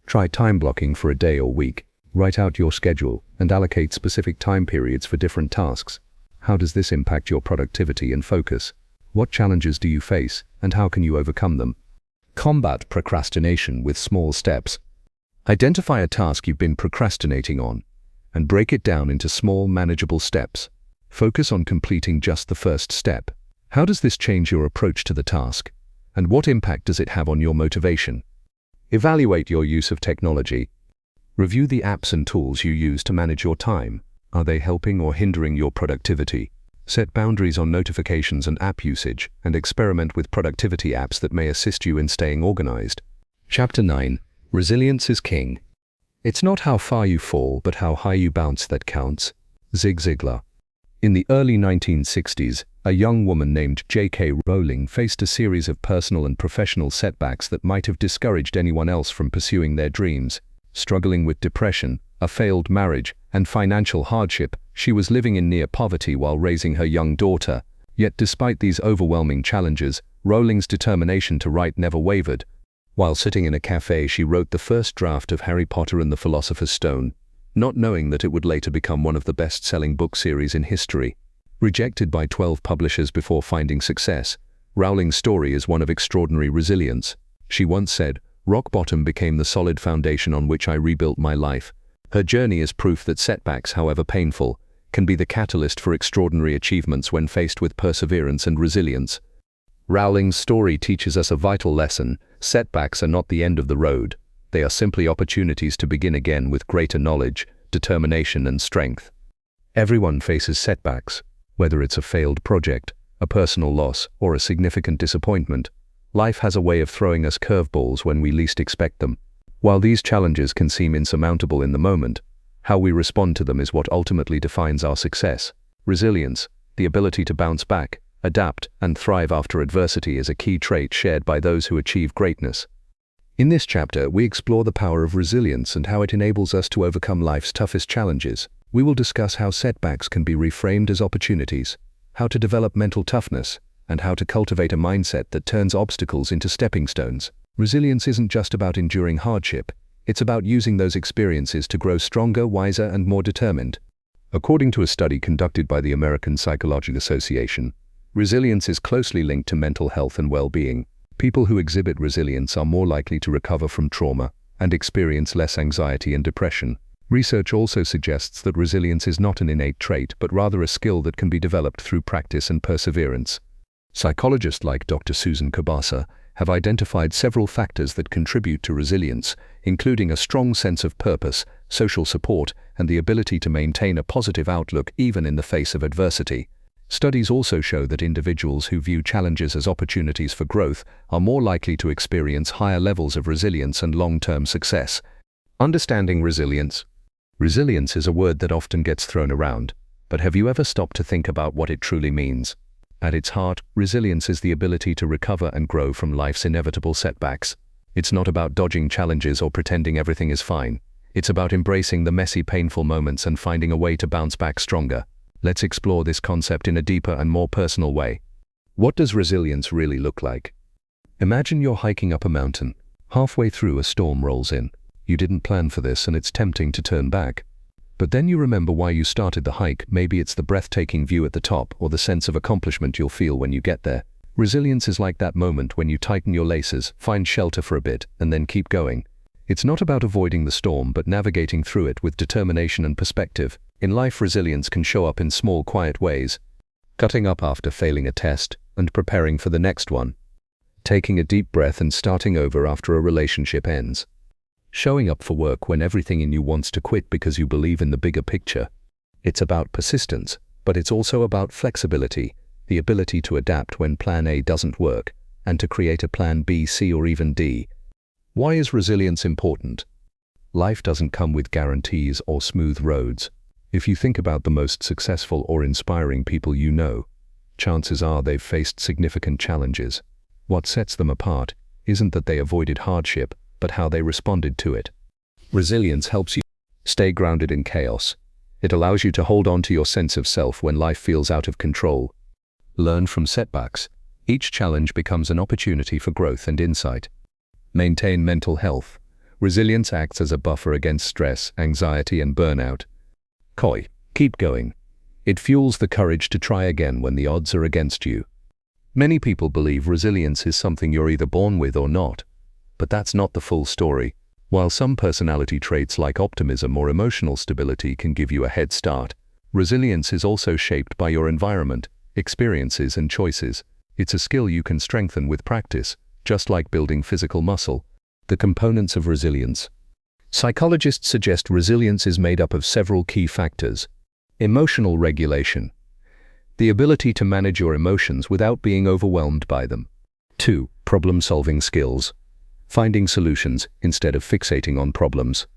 Try time blocking for a day or week. Write out your schedule and allocate specific time periods for different tasks. How does this impact your productivity and focus? What challenges do you face, and how can you overcome them? Combat procrastination with small steps. Identify a task you've been procrastinating on and break it down into small, manageable steps. Focus on completing just the first step. How does this change your approach to the task? And what impact does it have on your motivation? Evaluate your use of technology. Review the apps and tools you use to manage your time. Are they helping or hindering your productivity? Set boundaries on notifications and app usage, and experiment with productivity apps that may assist you in staying organized. Chapter 9. Resilience is king. It's not how far you fall, but how high you bounce that counts. Zig Ziglar. In the early 1960s, a young woman named J.K. Rowling faced a series of personal and professional setbacks that might have discouraged anyone else from pursuing their dreams. Struggling with depression, a failed marriage, and financial hardship, she was living in near poverty while raising her young daughter. Yet despite these overwhelming challenges, Rowling's determination to write never wavered. While sitting in a cafe, she wrote the first draft of Harry Potter and the Philosopher's Stone, not knowing that it would later become one of the best-selling book series in history. Rejected by 12 publishers before finding success, Rowling's story is one of extraordinary resilience. She once said, "Rock bottom became the solid foundation on which I rebuilt my life." Her journey is proof that setbacks, however painful, can be the catalyst for extraordinary achievements when faced with perseverance and resilience. Rowling's story teaches us a vital lesson: setbacks are not the end of the road. They are simply opportunities to begin again with greater knowledge, determination, and strength. Everyone faces setbacks, whether it's a failed project, a personal loss, or a significant disappointment. Life has a way of throwing us curveballs when we least expect them. While these challenges can seem insurmountable in the moment, how we respond to them is what ultimately defines our success. Resilience, the ability to bounce back, adapt, and thrive after adversity, is a key trait shared by those who achieve greatness. In this chapter, we explore the power of resilience and how it enables us to overcome life's toughest challenges. We will discuss how setbacks can be reframed as opportunities, how to develop mental toughness, and how to cultivate a mindset that turns obstacles into stepping stones. Resilience isn't just about enduring hardship, it's about using those experiences to grow stronger, wiser, and more determined. According to a study conducted by the American Psychological Association, resilience is closely linked to mental health and well-being. People who exhibit resilience are more likely to recover from trauma and experience less anxiety and depression. Research also suggests that resilience is not an innate trait, but rather a skill that can be developed through practice and perseverance. Psychologists like Dr. Susan Kabasa have identified several factors that contribute to resilience, including a strong sense of purpose, social support, and the ability to maintain a positive outlook even in the face of adversity. Studies also show that individuals who view challenges as opportunities for growth are more likely to experience higher levels of resilience and long-term success. Understanding resilience. Resilience is a word that often gets thrown around, but have you ever stopped to think about what it truly means? At its heart, resilience is the ability to recover and grow from life's inevitable setbacks. It's not about dodging challenges or pretending everything is fine. It's about embracing the messy, painful moments and finding a way to bounce back stronger. Let's explore this concept in a deeper and more personal way. What does resilience really look like? Imagine you're hiking up a mountain. Halfway through, a storm rolls in. You didn't plan for this, and it's tempting to turn back. But then you remember why you started the hike. Maybe it's the breathtaking view at the top, or the sense of accomplishment you'll feel when you get there. Resilience is like that moment when you tighten your laces, find shelter for a bit, and then keep going. It's not about avoiding the storm, but navigating through it with determination and perspective. In life, resilience can show up in small, quiet ways. Cutting up after failing a test and preparing for the next one. Taking a deep breath and starting over after a relationship ends. Showing up for work when everything in you wants to quit because you believe in the bigger picture. It's about persistence, but it's also about flexibility, the ability to adapt when plan A doesn't work, and to create a plan B, C, or even D. Why is resilience important? Life doesn't come with guarantees or smooth roads. If you think about the most successful or inspiring people you know, chances are they've faced significant challenges. What sets them apart isn't that they avoided hardship, but how they responded to it. Resilience helps you stay grounded in chaos. It allows you to hold on to your sense of self when life feels out of control. Learn from setbacks. Each challenge becomes an opportunity for growth and insight. Maintain mental health. Resilience acts as a buffer against stress, anxiety, and burnout. Keep going. It fuels the courage to try again when the odds are against you. Many people believe resilience is something you're either born with or not. But that's not the full story. While some personality traits like optimism or emotional stability can give you a head start, resilience is also shaped by your environment, experiences, and choices. It's a skill you can strengthen with practice, just like building physical muscle. The components of resilience. Psychologists suggest resilience is made up of several key factors. Emotional regulation. The ability to manage your emotions without being overwhelmed by them. 2. Problem-solving skills. Finding solutions instead of fixating on problems.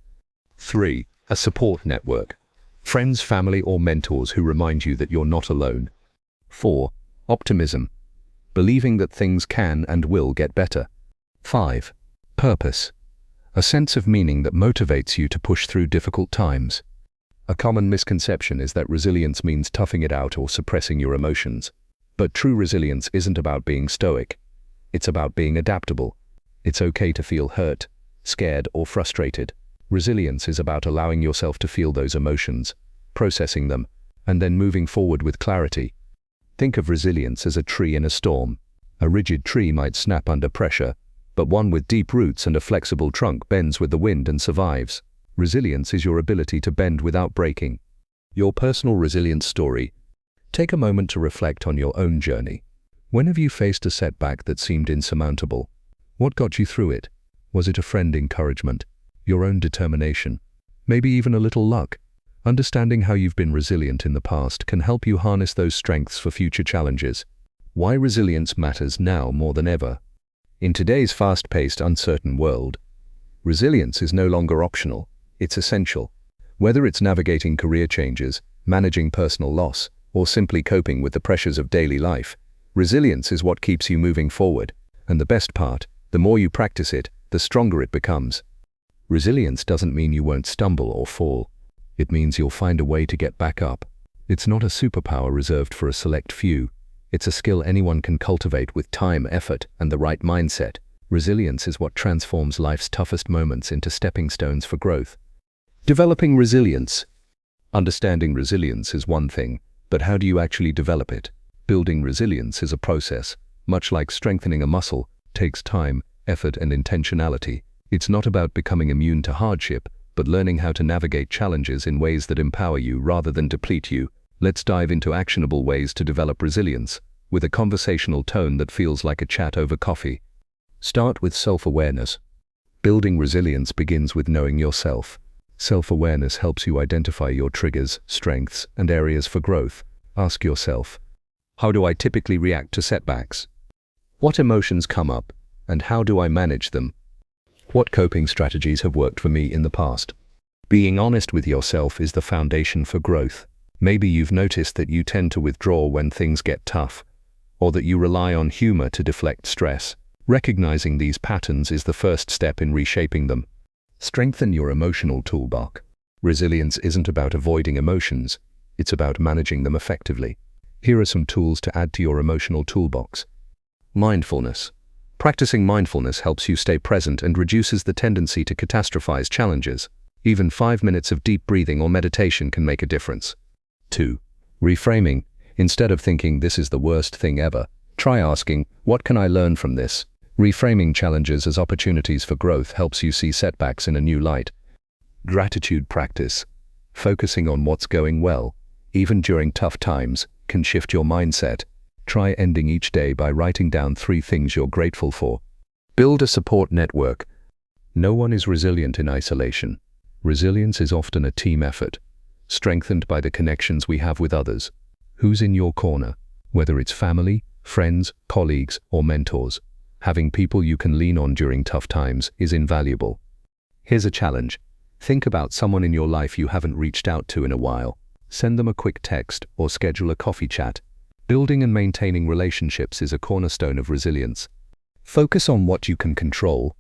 3. A support network. Friends, family, or mentors who remind you that you're not alone. 4. Optimism. Believing that things can and will get better. 5. Purpose. A sense of meaning that motivates you to push through difficult times. A common misconception is that resilience means toughing it out or suppressing your emotions. But true resilience isn't about being stoic. It's about being adaptable. It's okay to feel hurt, scared, or frustrated. Resilience is about allowing yourself to feel those emotions, processing them, and then moving forward with clarity. Think of resilience as a tree in a storm. A rigid tree might snap under pressure, but one with deep roots and a flexible trunk bends with the wind and survives. Resilience is your ability to bend without breaking. Your personal resilience story. Take a moment to reflect on your own journey. When have you faced a setback that seemed insurmountable? What got you through it? Was it a friend's encouragement, your own determination, maybe even a little luck? Understanding how you've been resilient in the past can help you harness those strengths for future challenges. Why resilience matters now more than ever. In today's fast-paced, uncertain world, resilience is no longer optional, it's essential. Whether it's navigating career changes, managing personal loss, or simply coping with the pressures of daily life, resilience is what keeps you moving forward. And the best part, the more you practice it, the stronger it becomes. Resilience doesn't mean you won't stumble or fall. It means you'll find a way to get back up. It's not a superpower reserved for a select few. It's a skill anyone can cultivate with time, effort, and the right mindset. Resilience is what transforms life's toughest moments into stepping stones for growth. Developing resilience. Understanding resilience is one thing, but how do you actually develop it? Building resilience is a process. Much like strengthening a muscle, takes time, effort, and intentionality. It's not about becoming immune to hardship, but learning how to navigate challenges in ways that empower you rather than deplete you. Let's dive into actionable ways to develop resilience, with a conversational tone that feels like a chat over coffee. Start with self-awareness. Building resilience begins with knowing yourself. Self-awareness helps you identify your triggers, strengths, and areas for growth. Ask yourself, how do I typically react to setbacks? What emotions come up, and how do I manage them? What coping strategies have worked for me in the past? Being honest with yourself is the foundation for growth. Maybe you've noticed that you tend to withdraw when things get tough, or that you rely on humor to deflect stress. Recognizing these patterns is the first step in reshaping them. Strengthen your emotional toolbox. Resilience isn't about avoiding emotions, it's about managing them effectively. Here are some tools to add to your emotional toolbox. Mindfulness. Practicing mindfulness helps you stay present and reduces the tendency to catastrophize challenges. Even 5 minutes of deep breathing or meditation can make a difference. 2. Reframing. Instead of thinking this is the worst thing ever, try asking, what can I learn from this? Reframing challenges as opportunities for growth helps you see setbacks in a new light. Gratitude practice. Focusing on what's going well, even during tough times, can shift your mindset. Try ending each day by writing down 3 things you're grateful for. Build a support network. No one is resilient in isolation. Resilience is often a team effort, strengthened by the connections we have with others. Who's in your corner? Whether it's family, friends, colleagues, or mentors. Having people you can lean on during tough times is invaluable. Here's a challenge. Think about someone in your life you haven't reached out to in a while. Send them a quick text or schedule a coffee chat. Building and maintaining relationships is a cornerstone of resilience. Focus on what you can control.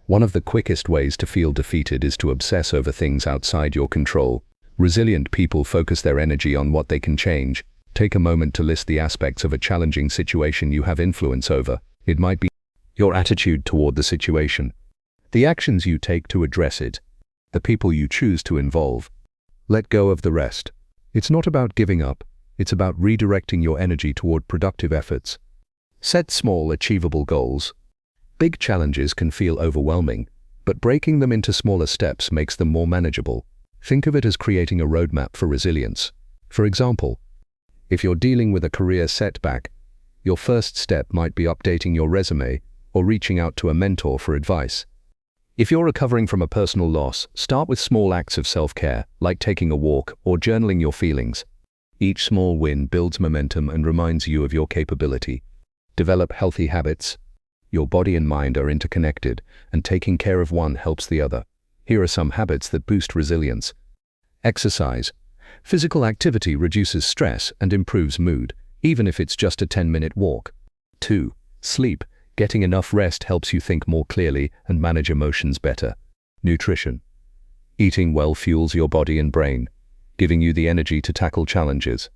One of the quickest ways to feel defeated is to obsess over things outside your control. Resilient people focus their energy on what they can change. Take a moment to list the aspects of a challenging situation you have influence over. It might be your attitude toward the situation, the actions you take to address it, the people you choose to involve. Let go of the rest. It's not about giving up, it's about redirecting your energy toward productive efforts. Set small, achievable goals. Big challenges can feel overwhelming, but breaking them into smaller steps makes them more manageable. Think of it as creating a roadmap for resilience. For example, if you're dealing with a career setback, your first step might be updating your resume or reaching out to a mentor for advice. If you're recovering from a personal loss, start with small acts of self-care, like taking a walk or journaling your feelings. Each small win builds momentum and reminds you of your capability. Develop healthy habits. Your body and mind are interconnected, and taking care of one helps the other. Here are some habits that boost resilience. Exercise. Physical activity reduces stress and improves mood, even if it's just a 10-minute walk. 2. Sleep. Getting enough rest helps you think more clearly and manage emotions better. Nutrition. Eating well fuels your body and brain, giving you the energy to tackle challenges.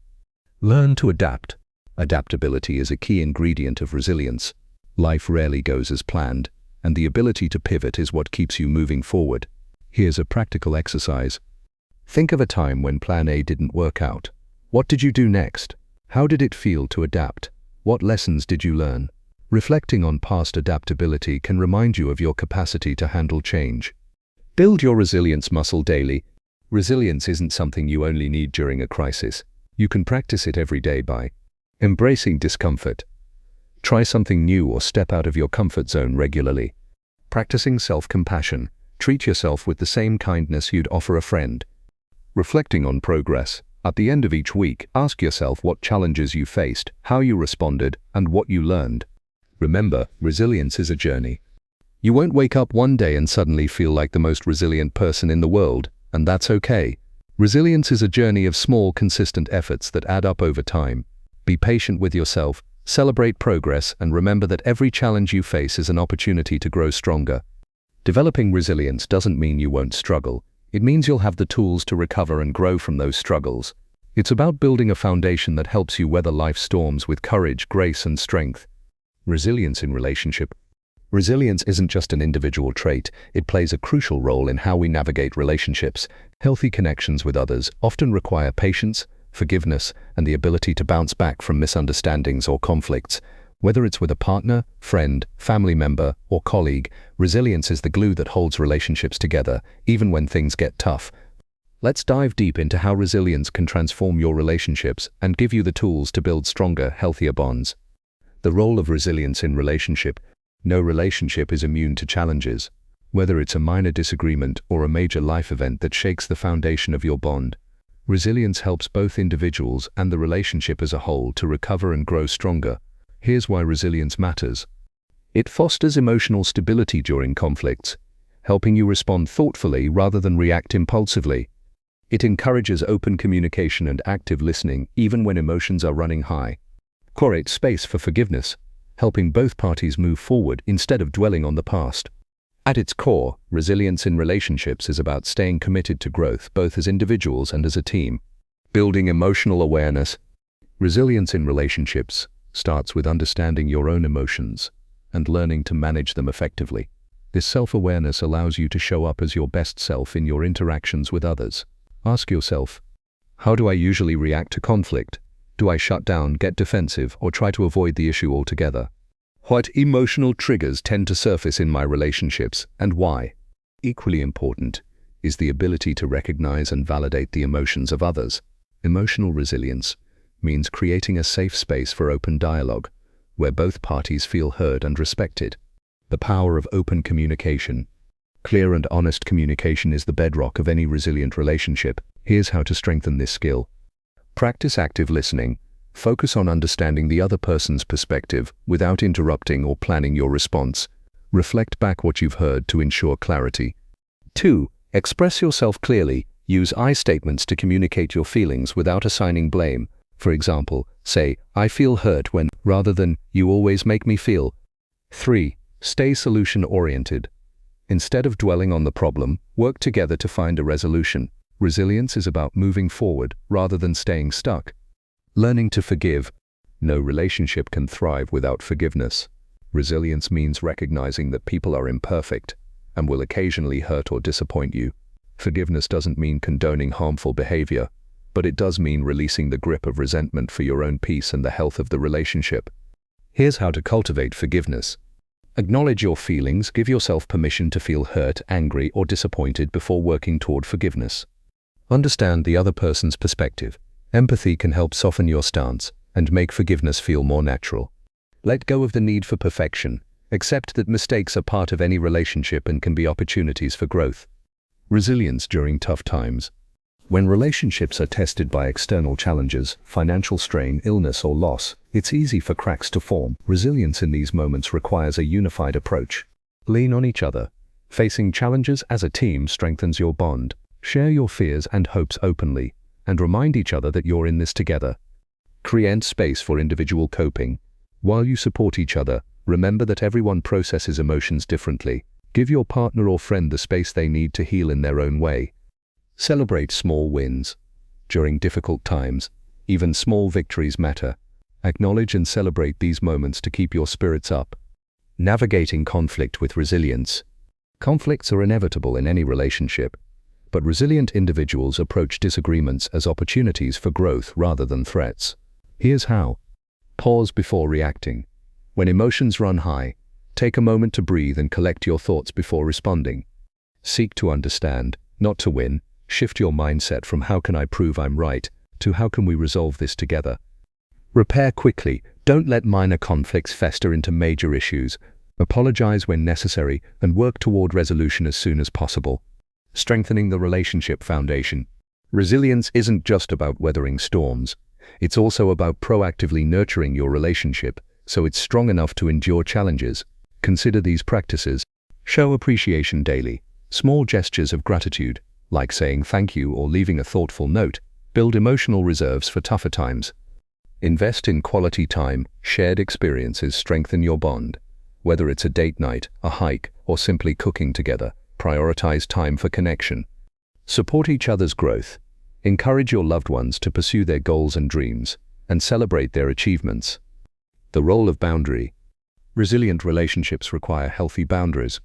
Learn to adapt. Adaptability is a key ingredient of resilience. Life rarely goes as planned, and the ability to pivot is what keeps you moving forward. Here's a practical exercise. Think of a time when Plan A didn't work out. What did you do next? How did it feel to adapt? What lessons did you learn? Reflecting on past adaptability can remind you of your capacity to handle change. Build your resilience muscle daily. Resilience isn't something you only need during a crisis. You can practice it every day by embracing discomfort. Try something new or step out of your comfort zone regularly. Practicing self-compassion. Treat yourself with the same kindness you'd offer a friend. Reflecting on progress. At the end of each week, ask yourself what challenges you faced, how you responded, and what you learned. Remember, resilience is a journey. You won't wake up one day and suddenly feel like the most resilient person in the world, and that's okay. Resilience is a journey of small, consistent efforts that add up over time. Be patient with yourself, celebrate progress, and remember that every challenge you face is an opportunity to grow stronger. Developing resilience doesn't mean you won't struggle. It means you'll have the tools to recover and grow from those struggles. It's about building a foundation that helps you weather life's storms with courage, grace, and strength. Resilience in relationship. Resilience isn't just an individual trait, it plays a crucial role in how we navigate relationships. Healthy connections with others often require patience, forgiveness, and the ability to bounce back from misunderstandings or conflicts. Whether it's with a partner, friend, family member, or colleague, resilience is the glue that holds relationships together, even when things get tough. Let's dive deep into how resilience can transform your relationships and give you the tools to build stronger, healthier bonds. The role of resilience in relationship. No relationship is immune to challenges. Whether it's a minor disagreement or a major life event that shakes the foundation of your bond, resilience helps both individuals and the relationship as a whole to recover and grow stronger. Here's why resilience matters. It fosters emotional stability during conflicts, helping you respond thoughtfully rather than react impulsively. It encourages open communication and active listening even when emotions are running high. Creates space for forgiveness, helping both parties move forward instead of dwelling on the past. At its core, resilience in relationships is about staying committed to growth both as individuals and as a team. Building emotional awareness. Resilience in relationships starts with understanding your own emotions and learning to manage them effectively. This self-awareness allows you to show up as your best self in your interactions with others. Ask yourself, how do I usually react to conflict? Do I shut down, get defensive, or try to avoid the issue altogether? What emotional triggers tend to surface in my relationships, and why? Equally important is the ability to recognize and validate the emotions of others. Emotional resilience means creating a safe space for open dialogue, where both parties feel heard and respected. The power of open communication. Clear and honest communication is the bedrock of any resilient relationship. Here's how to strengthen this skill. Practice active listening. Focus on understanding the other person's perspective without interrupting or planning your response. Reflect back what you've heard to ensure clarity. 2. Express yourself clearly. Use I statements to communicate your feelings without assigning blame. For example, say, I feel hurt when, rather than, you always make me feel. 3. Stay solution-oriented. Instead of dwelling on the problem, work together to find a resolution. Resilience is about moving forward rather than staying stuck. Learning to forgive. No relationship can thrive without forgiveness. Resilience means recognizing that people are imperfect and will occasionally hurt or disappoint you. Forgiveness doesn't mean condoning harmful behavior, but it does mean releasing the grip of resentment for your own peace and the health of the relationship. Here's how to cultivate forgiveness. Acknowledge your feelings, give yourself permission to feel hurt, angry, or disappointed before working toward forgiveness. Understand the other person's perspective. Empathy can help soften your stance and make forgiveness feel more natural. Let go of the need for perfection. Accept that mistakes are part of any relationship and can be opportunities for growth. Resilience during tough times. When relationships are tested by external challenges, financial strain, illness, or loss, it's easy for cracks to form. Resilience in these moments requires a unified approach. Lean on each other. Facing challenges as a team strengthens your bond. Share your fears and hopes openly, and remind each other that you're in this together. Create space for individual coping. While you support each other, remember that everyone processes emotions differently. Give your partner or friend the space they need to heal in their own way. Celebrate small wins. During difficult times, even small victories matter. Acknowledge and celebrate these moments to keep your spirits up. Navigating conflict with resilience. Conflicts are inevitable in any relationship, but resilient individuals approach disagreements as opportunities for growth rather than threats. Here's how. Pause before reacting. When emotions run high, take a moment to breathe and collect your thoughts before responding. Seek to understand, not to win. Shift your mindset from how can I prove I'm right to how can we resolve this together. Repair quickly. Don't let minor conflicts fester into major issues. Apologize when necessary and work toward resolution as soon as possible. Strengthening the relationship foundation. Resilience isn't just about weathering storms. It's also about proactively nurturing your relationship so it's strong enough to endure challenges. Consider these practices. Show appreciation daily. Small gestures of gratitude, like saying thank you or leaving a thoughtful note, build emotional reserves for tougher times. Invest in quality time. Shared experiences strengthen your bond. Whether it's a date night, a hike, or simply cooking together, prioritize time for connection. Support each other's growth. Encourage your loved ones to pursue their goals and dreams, and celebrate their achievements. The role of boundary. Resilient relationships require healthy boundaries.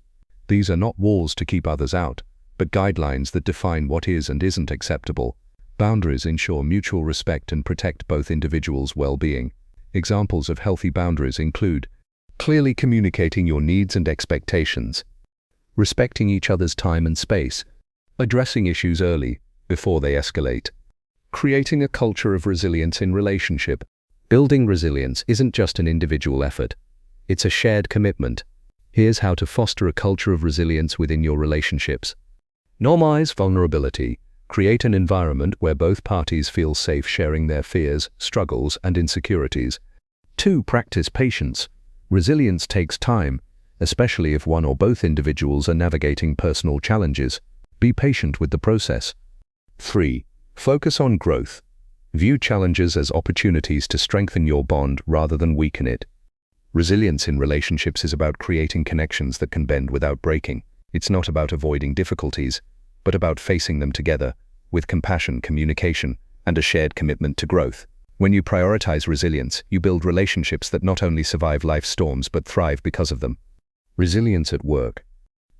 These are not walls to keep others out, but guidelines that define what is and isn't acceptable. Boundaries ensure mutual respect and protect both individuals' well-being. Examples of healthy boundaries include clearly communicating your needs and expectations, respecting each other's time and space, addressing issues early before they escalate, creating a culture of resilience in relationship. Building resilience isn't just an individual effort. It's a shared commitment. Here's how to foster a culture of resilience within your relationships. Normalize vulnerability. Create an environment where both parties feel safe sharing their fears, struggles, and insecurities. 2. Practice patience. Resilience takes time, especially if one or both individuals are navigating personal challenges. Be patient with the process. 3. Focus on growth. View challenges as opportunities to strengthen your bond rather than weaken it. Resilience in relationships is about creating connections that can bend without breaking. It's not about avoiding difficulties, but about facing them together, with compassion, communication, and a shared commitment to growth. When you prioritize resilience, you build relationships that not only survive life's storms but thrive because of them. Resilience at work.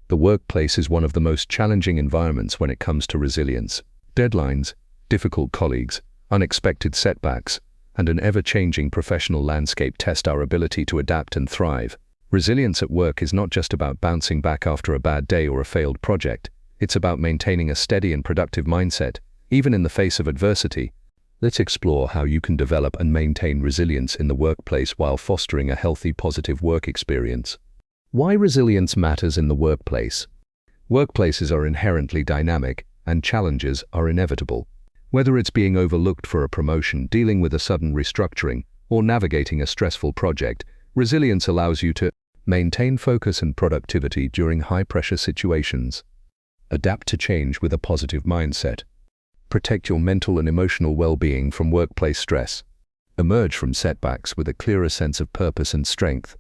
The workplace is one of the most challenging environments when it comes to resilience. Deadlines, difficult colleagues, unexpected setbacks, and an ever-changing professional landscape test our ability to adapt and thrive. Resilience at work is not just about bouncing back after a bad day or a failed project. It's about maintaining a steady and productive mindset, even in the face of adversity. Let's explore how you can develop and maintain resilience in the workplace while fostering a healthy, positive work experience. Why resilience matters in the workplace. Workplaces are inherently dynamic, and challenges are inevitable. Whether it's being overlooked for a promotion, dealing with a sudden restructuring, or navigating a stressful project, resilience allows you to maintain focus and productivity during high-pressure situations. Adapt to change with a positive mindset. Protect your mental and emotional well-being from workplace stress. Emerge from setbacks with a clearer sense of purpose and strength.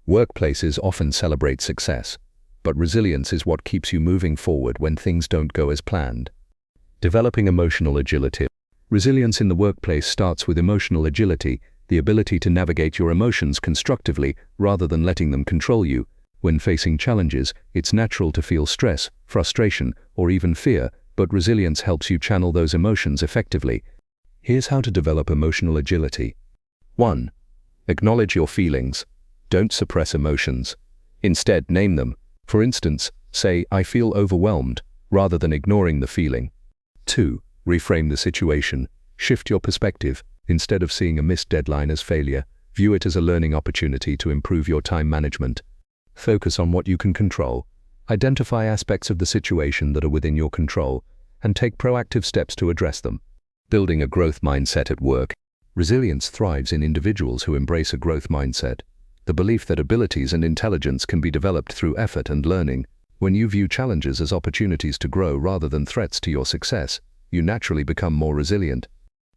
Workplaces often celebrate success, but resilience is what keeps you moving forward when things don't go as planned. Developing emotional agility. Resilience in the workplace starts with emotional agility, the ability to navigate your emotions constructively rather than letting them control you. When facing challenges, it's natural to feel stress, frustration, or even fear, but resilience helps you channel those emotions effectively. Here's how to develop emotional agility. 1. Acknowledge your feelings. Don't suppress emotions. Instead, name them. For instance, say, "I feel overwhelmed," rather than ignoring the feeling. 2. Reframe the situation. Shift your perspective. Instead of seeing a missed deadline as failure, view it as a learning opportunity to improve your time management. Focus on what you can control. Identify aspects of the situation that are within your control, and take proactive steps to address them. Building a growth mindset at work. Resilience thrives in individuals who embrace a growth mindset. The belief that abilities and intelligence can be developed through effort and learning. When you view challenges as opportunities to grow rather than threats to your success, you naturally become more resilient.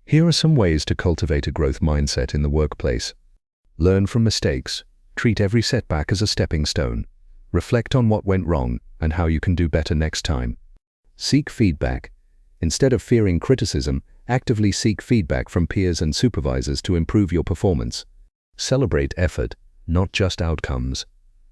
Here are some ways to cultivate a growth mindset in the workplace. Learn from mistakes. Treat every setback as a stepping stone. Reflect on what went wrong and how you can do better next time. Seek feedback. Instead of fearing criticism, actively seek feedback from peers and supervisors to improve your performance. Celebrate effort, not just outcomes.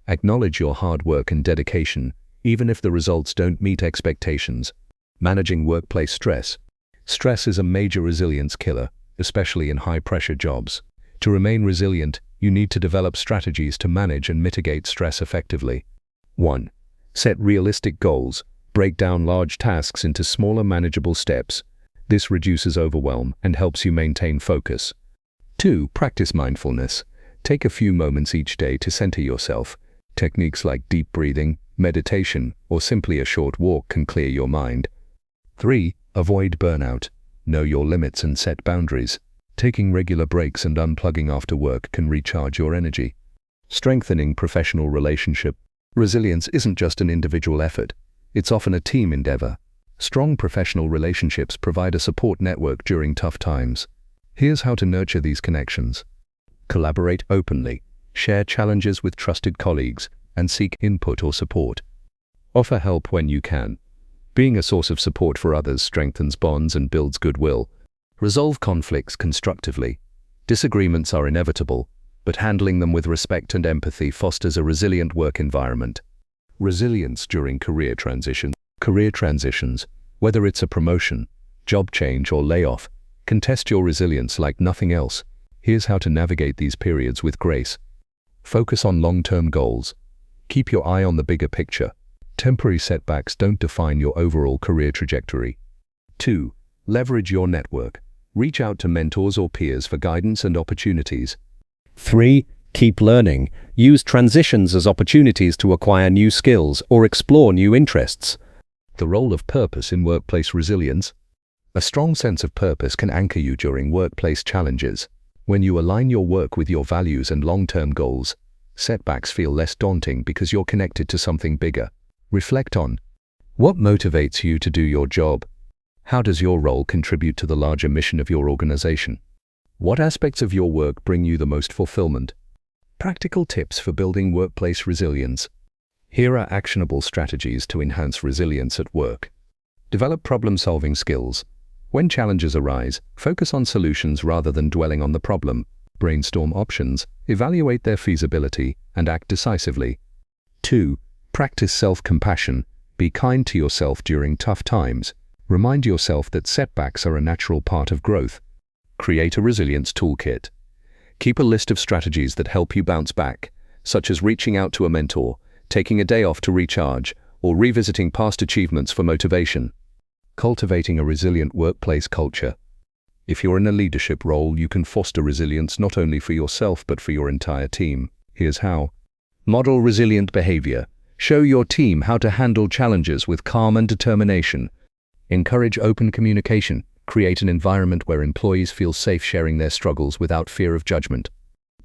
Acknowledge your hard work and dedication, even if the results don't meet expectations. Managing workplace stress. Stress is a major resilience killer, especially in high-pressure jobs. To remain resilient, you need to develop strategies to manage and mitigate stress effectively. 1. Set realistic goals. Break down large tasks into smaller manageable steps. This reduces overwhelm and helps you maintain focus. 2. Practice mindfulness. Take a few moments each day to center yourself. Techniques like deep breathing, meditation, or simply a short walk can clear your mind. 3. Avoid burnout. Know your limits and set boundaries. Taking regular breaks and unplugging after work can recharge your energy. Strengthening professional relationship. Resilience isn't just an individual effort. It's often a team endeavor. Strong professional relationships provide a support network during tough times. Here's how to nurture these connections. Collaborate openly. Share challenges with trusted colleagues and seek input or support. Offer help when you can. Being a source of support for others strengthens bonds and builds goodwill. Resolve conflicts constructively. Disagreements are inevitable, but handling them with respect and empathy fosters a resilient work environment. Resilience during career transitions. Career transitions, whether it's a promotion, job change, or layoff, can test your resilience like nothing else. Here's how to navigate these periods with grace. Focus on long-term goals. Keep your eye on the bigger picture. Temporary setbacks don't define your overall career trajectory. 2. Leverage your network. Reach out to mentors or peers for guidance and opportunities. 3. Keep learning. Use transitions as opportunities to acquire new skills or explore new interests. The role of purpose in workplace resilience. A strong sense of purpose can anchor you during workplace challenges. When you align your work with your values and long-term goals, setbacks feel less daunting because you're connected to something bigger. Reflect on what motivates you to do your job. How does your role contribute to the larger mission of your organization? What aspects of your work bring you the most fulfillment? Practical tips for building workplace resilience. Here are actionable strategies to enhance resilience at work. Develop problem-solving skills. When challenges arise, focus on solutions rather than dwelling on the problem. Brainstorm options, evaluate their feasibility, and act decisively. 2. Practice self-compassion. Be kind to yourself during tough times. Remind yourself that setbacks are a natural part of growth. Create a resilience toolkit. Keep a list of strategies that help you bounce back, such as reaching out to a mentor, taking a day off to recharge, or revisiting past achievements for motivation. Cultivating a resilient workplace culture. If you're in a leadership role, you can foster resilience not only for yourself but for your entire team. Here's how. Model resilient behavior. Show your team how to handle challenges with calm and determination. Encourage open communication. Create an environment where employees feel safe sharing their struggles without fear of judgment.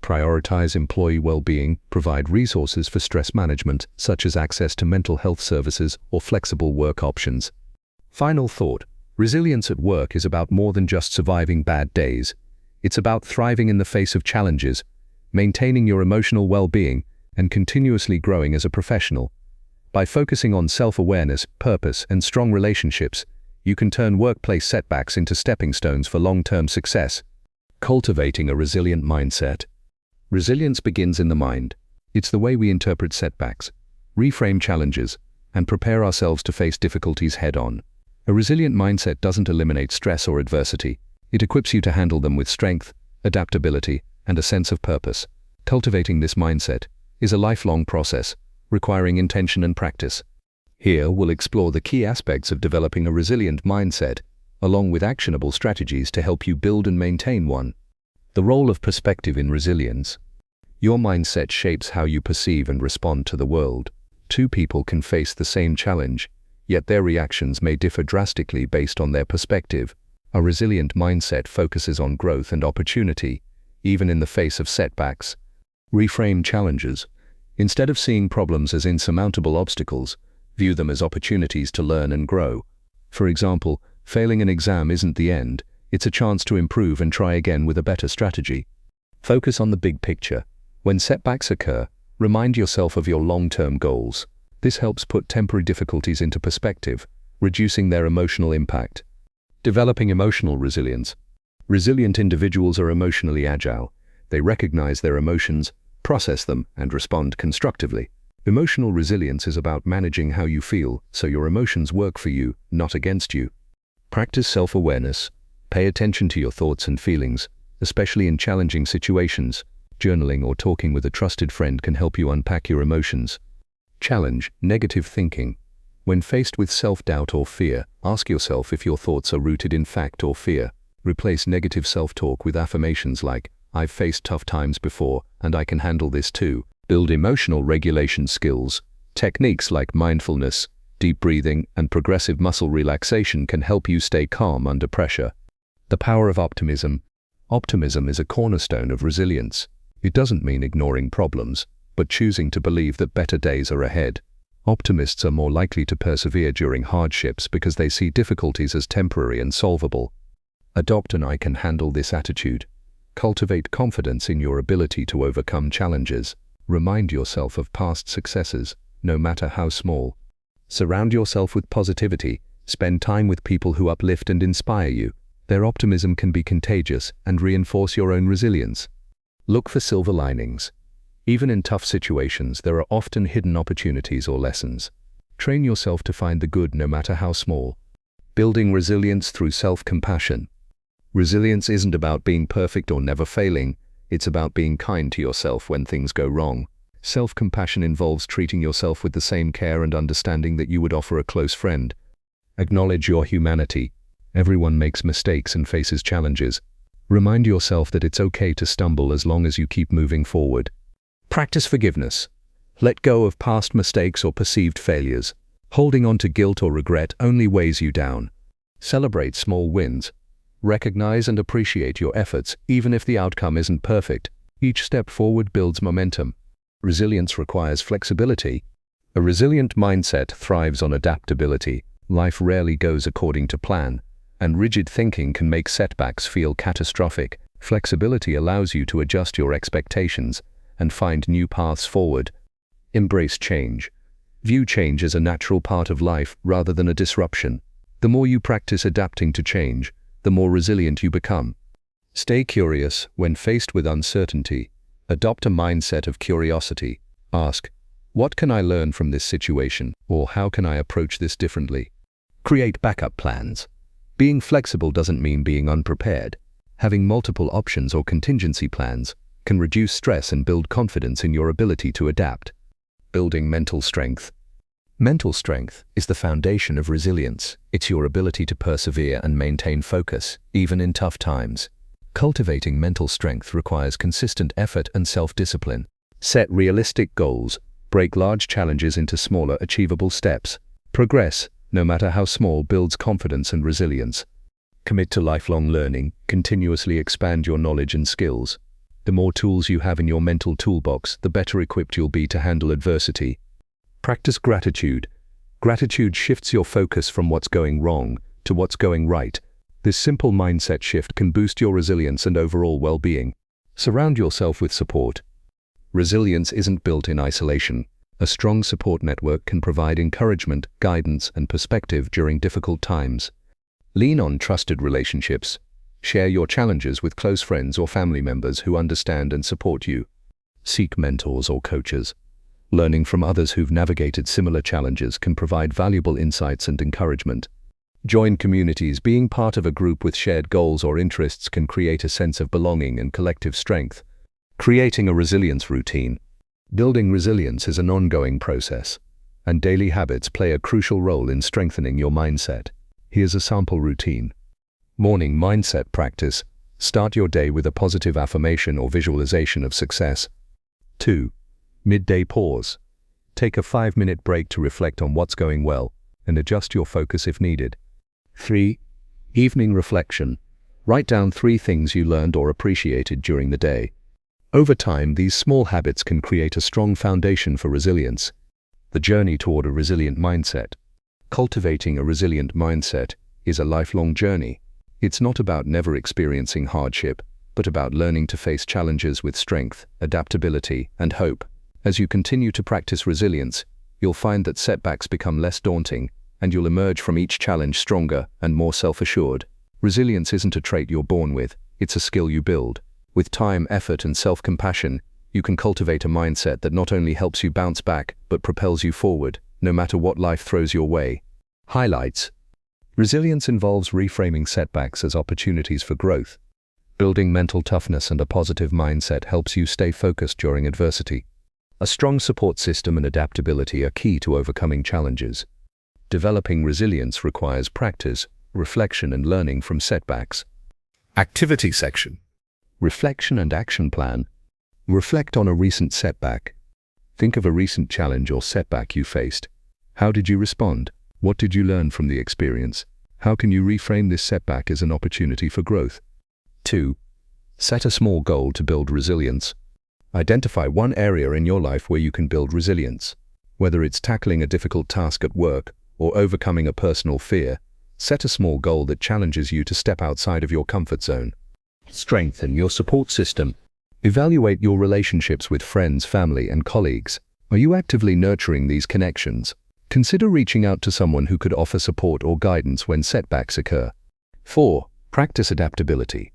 Prioritize employee well-being. Provide resources for stress management, such as access to mental health services or flexible work options. Final thought. Resilience at work is about more than just surviving bad days. It's about thriving in the face of challenges, maintaining your emotional well-being, and continuously growing as a professional. By focusing on self-awareness, purpose, and strong relationships, you can turn workplace setbacks into stepping stones for long-term success. Cultivating a resilient mindset. Resilience begins in the mind. It's the way we interpret setbacks, reframe challenges, and prepare ourselves to face difficulties head-on. A resilient mindset doesn't eliminate stress or adversity. It equips you to handle them with strength, adaptability, and a sense of purpose. Cultivating this mindset is a lifelong process, requiring intention and practice. Here, we'll explore the key aspects of developing a resilient mindset, along with actionable strategies to help you build and maintain one. The role of perspective in resilience. Your mindset shapes how you perceive and respond to the world. Two people can face the same challenge, yet their reactions may differ drastically based on their perspective. A resilient mindset focuses on growth and opportunity, even in the face of setbacks. Reframe challenges. Instead of seeing problems as insurmountable obstacles, view them as opportunities to learn and grow. For example, failing an exam isn't the end, it's a chance to improve and try again with a better strategy. Focus on the big picture. When setbacks occur, remind yourself of your long-term goals. This helps put temporary difficulties into perspective, reducing their emotional impact. Developing emotional resilience. Resilient individuals are emotionally agile. They recognize their emotions, process them, and respond constructively. Emotional resilience is about managing how you feel, so your emotions work for you, not against you. Practice self-awareness. Pay attention to your thoughts and feelings, especially in challenging situations. Journaling or talking with a trusted friend can help you unpack your emotions. Challenge negative thinking. When faced with self-doubt or fear, ask yourself if your thoughts are rooted in fact or fear. Replace negative self-talk with affirmations like, "I've faced tough times before, and I can handle this too." Build emotional regulation skills. Techniques like mindfulness, deep breathing, and progressive muscle relaxation can help you stay calm under pressure. The power of optimism. Optimism is a cornerstone of resilience. It doesn't mean ignoring problems, but choosing to believe that better days are ahead. Optimists are more likely to persevere during hardships because they see difficulties as temporary and solvable. Adopt an "I can handle this" attitude. Cultivate confidence in your ability to overcome challenges. Remind yourself of past successes, no matter how small. Surround yourself with positivity. Spend time with people who uplift and inspire you. Their optimism can be contagious and reinforce your own resilience. Look for silver linings. Even in tough situations, there are often hidden opportunities or lessons. Train yourself to find the good no matter how small. Building resilience through self-compassion. Resilience isn't about being perfect or never failing. It's about being kind to yourself when things go wrong. Self-compassion involves treating yourself with the same care and understanding that you would offer a close friend. Acknowledge your humanity. Everyone makes mistakes and faces challenges. Remind yourself that it's okay to stumble as long as you keep moving forward. Practice forgiveness. Let go of past mistakes or perceived failures. Holding on to guilt or regret only weighs you down. Celebrate small wins. Recognize and appreciate your efforts, even if the outcome isn't perfect. Each step forward builds momentum. Resilience requires flexibility. A resilient mindset thrives on adaptability. Life rarely goes according to plan, and rigid thinking can make setbacks feel catastrophic. Flexibility allows you to adjust your expectations and find new paths forward. Embrace change. View change as a natural part of life rather than a disruption. The more you practice adapting to change, the more resilient you become. Stay curious when faced with uncertainty. Adopt a mindset of curiosity. Ask, "What can I learn from this situation?" or "How can I approach this differently?" Create backup plans. Being flexible doesn't mean being unprepared. Having multiple options or contingency plans can reduce stress and build confidence in your ability to adapt. Building mental strength. Mental strength is the foundation of resilience. It's your ability to persevere and maintain focus, even in tough times. Cultivating mental strength requires consistent effort and self-discipline. Set realistic goals. Break large challenges into smaller, achievable steps. Progress, no matter how small, builds confidence and resilience. Commit to lifelong learning. Continuously expand your knowledge and skills. The more tools you have in your mental toolbox, the better equipped you'll be to handle adversity. Practice gratitude. Gratitude shifts your focus from what's going wrong to what's going right. This simple mindset shift can boost your resilience and overall well-being. Surround yourself with support. Resilience isn't built in isolation. A strong support network can provide encouragement, guidance, and perspective during difficult times. Lean on trusted relationships. Share your challenges with close friends or family members who understand and support you. Seek mentors or coaches. Learning from others who've navigated similar challenges can provide valuable insights and encouragement. Join communities. Being part of a group with shared goals or interests can create a sense of belonging and collective strength. Creating a resilience routine. Building resilience is an ongoing process, and daily habits play a crucial role in strengthening your mindset. Here's a sample routine. Morning mindset practice. Start your day with a positive affirmation or visualization of success. 2. Midday pause. Take a 5-minute break to reflect on what's going well and adjust your focus if needed. 3. Evening reflection. Write down 3 things you learned or appreciated during the day. Over time, these small habits can create a strong foundation for resilience. The journey toward a resilient mindset. Cultivating a resilient mindset is a lifelong journey. It's not about never experiencing hardship, but about learning to face challenges with strength, adaptability, and hope. As you continue to practice resilience, you'll find that setbacks become less daunting, and you'll emerge from each challenge stronger and more self-assured. Resilience isn't a trait you're born with, it's a skill you build. With time, effort, and self-compassion, you can cultivate a mindset that not only helps you bounce back, but propels you forward, no matter what life throws your way. Highlights. Resilience involves reframing setbacks as opportunities for growth. Building mental toughness and a positive mindset helps you stay focused during adversity. A strong support system and adaptability are key to overcoming challenges. Developing resilience requires practice, reflection, and learning from setbacks. Activity section. Reflection and action plan. Reflect on a recent setback. Think of a recent challenge or setback you faced. How did you respond? What did you learn from the experience? How can you reframe this setback as an opportunity for growth? 2. Set a small goal to build resilience. Identify one area in your life where you can build resilience. Whether it's tackling a difficult task at work or overcoming a personal fear, set a small goal that challenges you to step outside of your comfort zone. Strengthen your support system. Evaluate your relationships with friends, family, and colleagues. Are you actively nurturing these connections? Consider reaching out to someone who could offer support or guidance when setbacks occur. 4. Practice adaptability.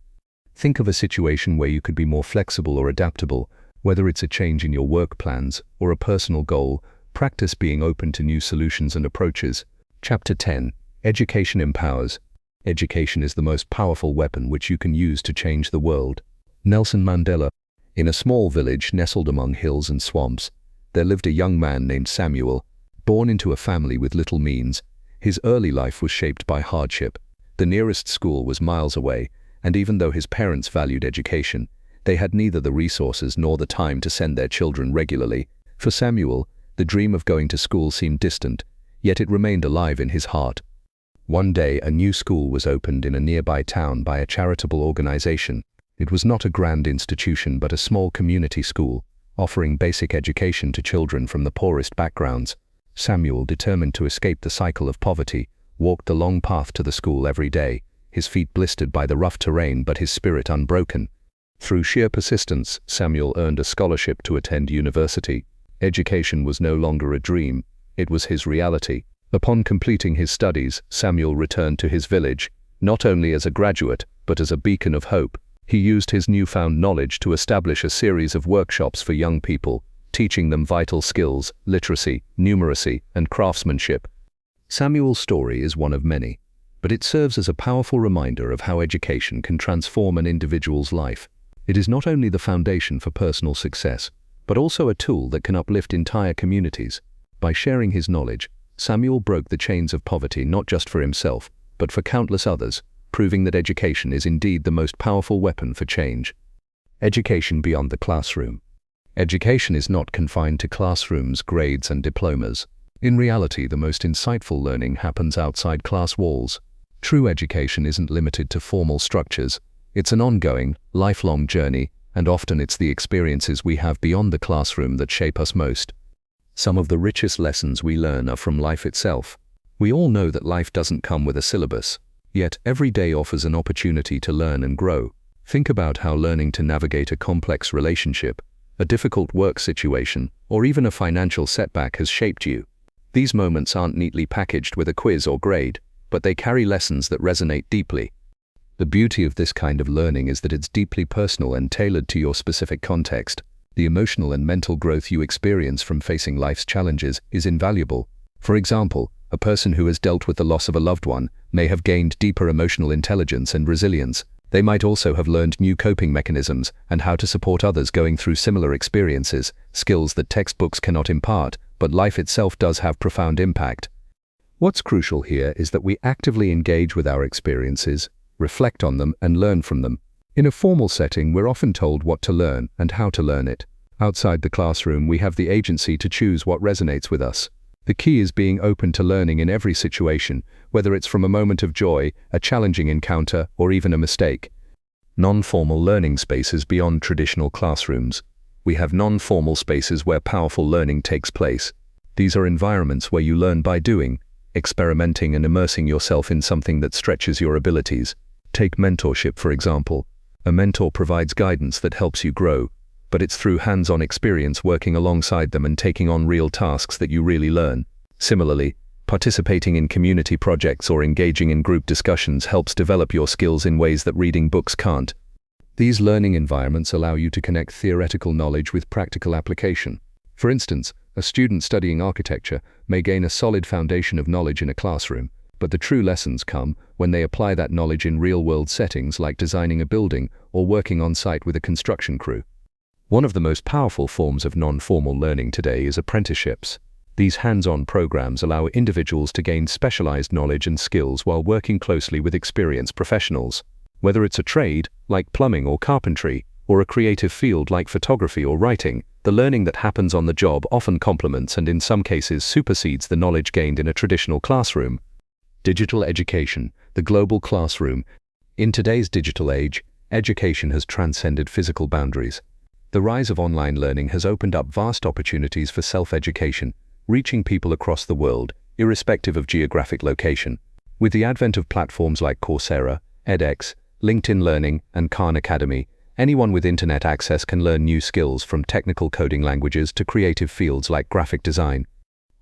Think of a situation where you could be more flexible or adaptable, whether it's a change in your work plans or a personal goal. Practice being open to new solutions and approaches. Chapter 10. Education empowers. Education is the most powerful weapon which you can use to change the world. Nelson Mandela. In a small village nestled among hills and swamps, there lived a young man named Samuel. Born into a family with little means, his early life was shaped by hardship. The nearest school was miles away, and even though his parents valued education, they had neither the resources nor the time to send their children regularly. For Samuel, the dream of going to school seemed distant, yet it remained alive in his heart. One day, a new school was opened in a nearby town by a charitable organization. It was not a grand institution but a small community school, offering basic education to children from the poorest backgrounds. Samuel, determined to escape the cycle of poverty, walked the long path to the school every day, his feet blistered by the rough terrain but his spirit unbroken. Through sheer persistence, Samuel earned a scholarship to attend university. Education was no longer a dream, it was his reality. Upon completing his studies, Samuel returned to his village, not only as a graduate, but as a beacon of hope. He used his newfound knowledge to establish a series of workshops for young people, teaching them vital skills, literacy, numeracy, and craftsmanship. Samuel's story is one of many, but it serves as a powerful reminder of how education can transform an individual's life. It is not only the foundation for personal success, but also a tool that can uplift entire communities. By sharing his knowledge, Samuel broke the chains of poverty not just for himself, but for countless others, proving that education is indeed the most powerful weapon for change. Education beyond the classroom. Education is not confined to classrooms, grades, and diplomas. In reality, the most insightful learning happens outside class walls. True education isn't limited to formal structures. It's an ongoing, lifelong journey, and often it's the experiences we have beyond the classroom that shape us most. Some of the richest lessons we learn are from life itself. We all know that life doesn't come with a syllabus, yet every day offers an opportunity to learn and grow. Think about how learning to navigate a complex relationship, a difficult work situation, or even a financial setback has shaped you. These moments aren't neatly packaged with a quiz or grade, but they carry lessons that resonate deeply. The beauty of this kind of learning is that it's deeply personal and tailored to your specific context. The emotional and mental growth you experience from facing life's challenges is invaluable. For example, a person who has dealt with the loss of a loved one may have gained deeper emotional intelligence and resilience. They might also have learned new coping mechanisms and how to support others going through similar experiences, skills that textbooks cannot impart, but life itself does have profound impact. What's crucial here is that we actively engage with our experiences, reflect on them, and learn from them. In a formal setting, we're often told what to learn and how to learn it. Outside the classroom, we have the agency to choose what resonates with us. The key is being open to learning in every situation, whether it's from a moment of joy, a challenging encounter, or even a mistake. Non-formal learning spaces beyond traditional classrooms. We have non-formal spaces where powerful learning takes place. These are environments where you learn by doing, experimenting and immersing yourself in something that stretches your abilities. Take mentorship, for example. A mentor provides guidance that helps you grow, but it's through hands-on experience working alongside them and taking on real tasks that you really learn. Similarly, participating in community projects or engaging in group discussions helps develop your skills in ways that reading books can't. These learning environments allow you to connect theoretical knowledge with practical application. For instance, a student studying architecture may gain a solid foundation of knowledge in a classroom, but the true lessons come when they apply that knowledge in real-world settings like designing a building or working on site with a construction crew. One of the most powerful forms of non-formal learning today is apprenticeships. These hands-on programs allow individuals to gain specialized knowledge and skills while working closely with experienced professionals. Whether it's a trade, like plumbing or carpentry, or a creative field like photography or writing, the learning that happens on the job often complements and in some cases supersedes the knowledge gained in a traditional classroom. Digital education, the global classroom. In today's digital age, education has transcended physical boundaries. The rise of online learning has opened up vast opportunities for self-education, reaching people across the world, irrespective of geographic location. With the advent of platforms like Coursera, edX, LinkedIn Learning, and Khan Academy, anyone with internet access can learn new skills from technical coding languages to creative fields like graphic design.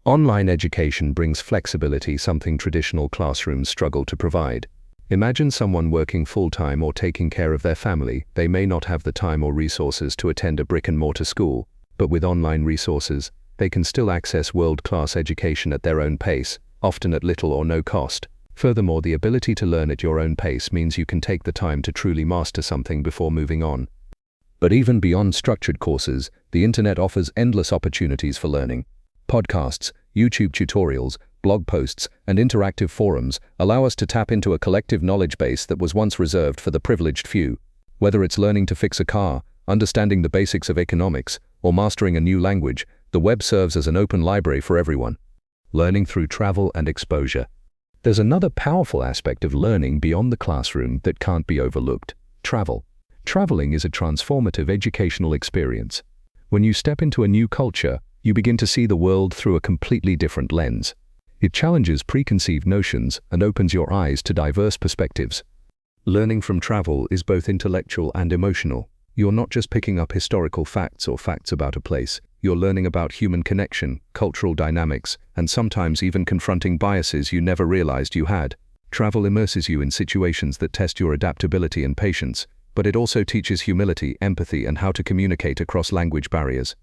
Online education brings flexibility, something traditional classrooms struggle to provide. Imagine someone working full-time or taking care of their family. They may not have the time or resources to attend a brick-and-mortar school, but with online resources, they can still access world-class education at their own pace, often at little or no cost. Furthermore, the ability to learn at your own pace means you can take the time to truly master something before moving on. But even beyond structured courses, the internet offers endless opportunities for learning. Podcasts, YouTube tutorials, blog posts, and interactive forums allow us to tap into a collective knowledge base that was once reserved for the privileged few. Whether it's learning to fix a car, understanding the basics of economics, or mastering a new language, the web serves as an open library for everyone. Learning through travel and exposure. There's another powerful aspect of learning beyond the classroom that can't be overlooked: travel. Traveling is a transformative educational experience. When you step into a new culture, you begin to see the world through a completely different lens. It challenges preconceived notions and opens your eyes to diverse perspectives. Learning from travel is both intellectual and emotional. You're not just picking up historical facts or facts about a place. You're learning about human connection, cultural dynamics, and sometimes even confronting biases you never realized you had. Travel immerses you in situations that test your adaptability and patience, but it also teaches humility, empathy, and how to communicate across language barriers.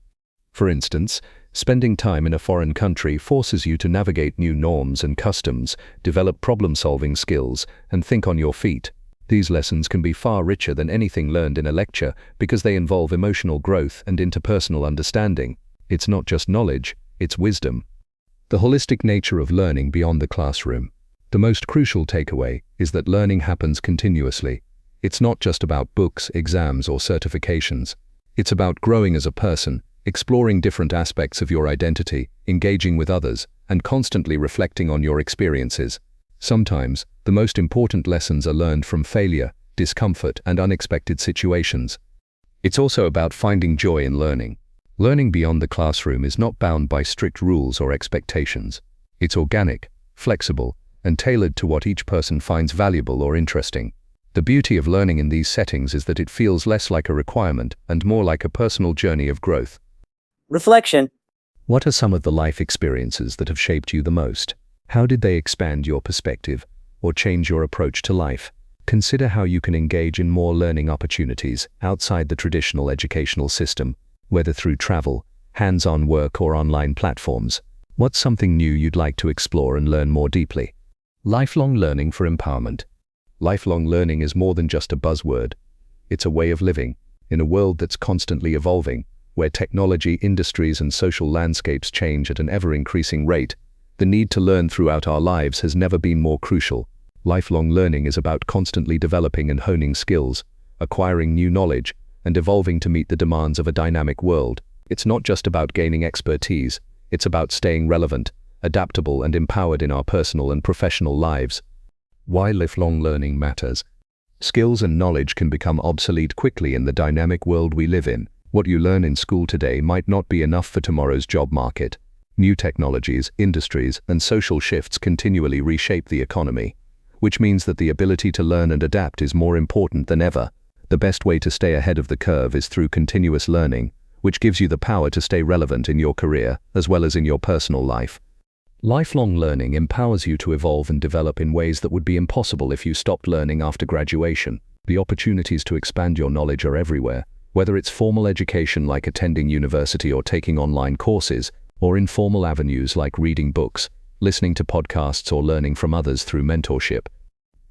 For instance, spending time in a foreign country forces you to navigate new norms and customs, develop problem-solving skills, and think on your feet. These lessons can be far richer than anything learned in a lecture because they involve emotional growth and interpersonal understanding. It's not just knowledge, it's wisdom. The holistic nature of learning beyond the classroom. The most crucial takeaway is that learning happens continuously. It's not just about books, exams, or certifications. It's about growing as a person, exploring different aspects of your identity, engaging with others, and constantly reflecting on your experiences. Sometimes, the most important lessons are learned from failure, discomfort, and unexpected situations. It's also about finding joy in learning. Learning beyond the classroom is not bound by strict rules or expectations. It's organic, flexible, and tailored to what each person finds valuable or interesting. The beauty of learning in these settings is that it feels less like a requirement and more like a personal journey of growth. Reflection. What are some of the life experiences that have shaped you the most? How did they expand your perspective or change your approach to life? Consider how you can engage in more learning opportunities outside the traditional educational system, whether through travel, hands-on work, or online platforms. What's something new you'd like to explore and learn more deeply? Lifelong learning for empowerment. Lifelong learning is more than just a buzzword. It's a way of living in a world that's constantly evolving, where technology, industries, and social landscapes change at an ever-increasing rate. The need to learn throughout our lives has never been more crucial. Lifelong learning is about constantly developing and honing skills, acquiring new knowledge, and evolving to meet the demands of a dynamic world. It's not just about gaining expertise, it's about staying relevant, adaptable, and empowered in our personal and professional lives. Why lifelong learning matters. Skills and knowledge can become obsolete quickly in the dynamic world we live in. What you learn in school today might not be enough for tomorrow's job market. New technologies, industries, and social shifts continually reshape the economy, which means that the ability to learn and adapt is more important than ever. The best way to stay ahead of the curve is through continuous learning, which gives you the power to stay relevant in your career as well as in your personal life. Lifelong learning empowers you to evolve and develop in ways that would be impossible if you stopped learning after graduation. The opportunities to expand your knowledge are everywhere, whether it's formal education like attending university or taking online courses, or informal avenues like reading books, listening to podcasts, or learning from others through mentorship.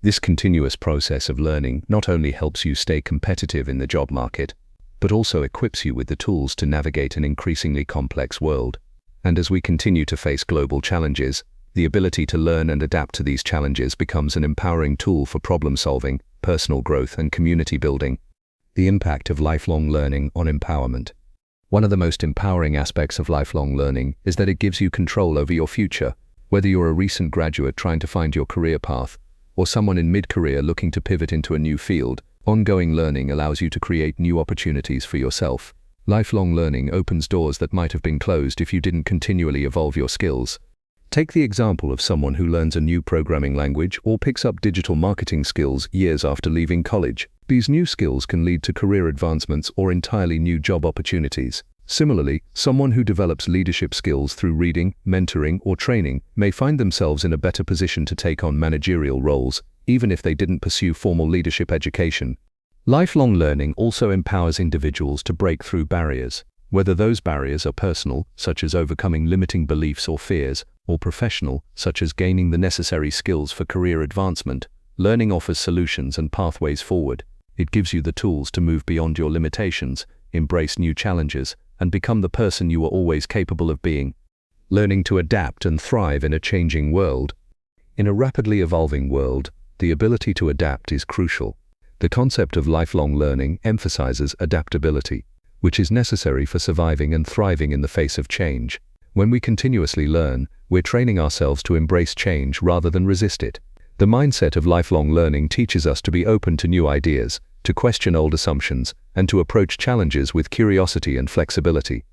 This continuous process of learning not only helps you stay competitive in the job market, but also equips you with the tools to navigate an increasingly complex world. And as we continue to face global challenges, the ability to learn and adapt to these challenges becomes an empowering tool for problem solving, personal growth, and community building. The impact of lifelong learning on empowerment. One of the most empowering aspects of lifelong learning is that it gives you control over your future. Whether you're a recent graduate trying to find your career path, or someone in mid-career looking to pivot into a new field, ongoing learning allows you to create new opportunities for yourself. Lifelong learning opens doors that might have been closed if you didn't continually evolve your skills. Take the example of someone who learns a new programming language or picks up digital marketing skills years after leaving college. These new skills can lead to career advancements or entirely new job opportunities. Similarly, someone who develops leadership skills through reading, mentoring, or training may find themselves in a better position to take on managerial roles, even if they didn't pursue formal leadership education. Lifelong learning also empowers individuals to break through barriers. Whether those barriers are personal, such as overcoming limiting beliefs or fears, or professional, such as gaining the necessary skills for career advancement, learning offers solutions and pathways forward. It gives you the tools to move beyond your limitations, embrace new challenges, and become the person you were always capable of being. Learning to adapt and thrive in a changing world. In a rapidly evolving world, the ability to adapt is crucial. The concept of lifelong learning emphasizes adaptability, which is necessary for surviving and thriving in the face of change. When we continuously learn, we're training ourselves to embrace change rather than resist it. The mindset of lifelong learning teaches us to be open to new ideas, to question old assumptions, and to approach challenges with curiosity and flexibility.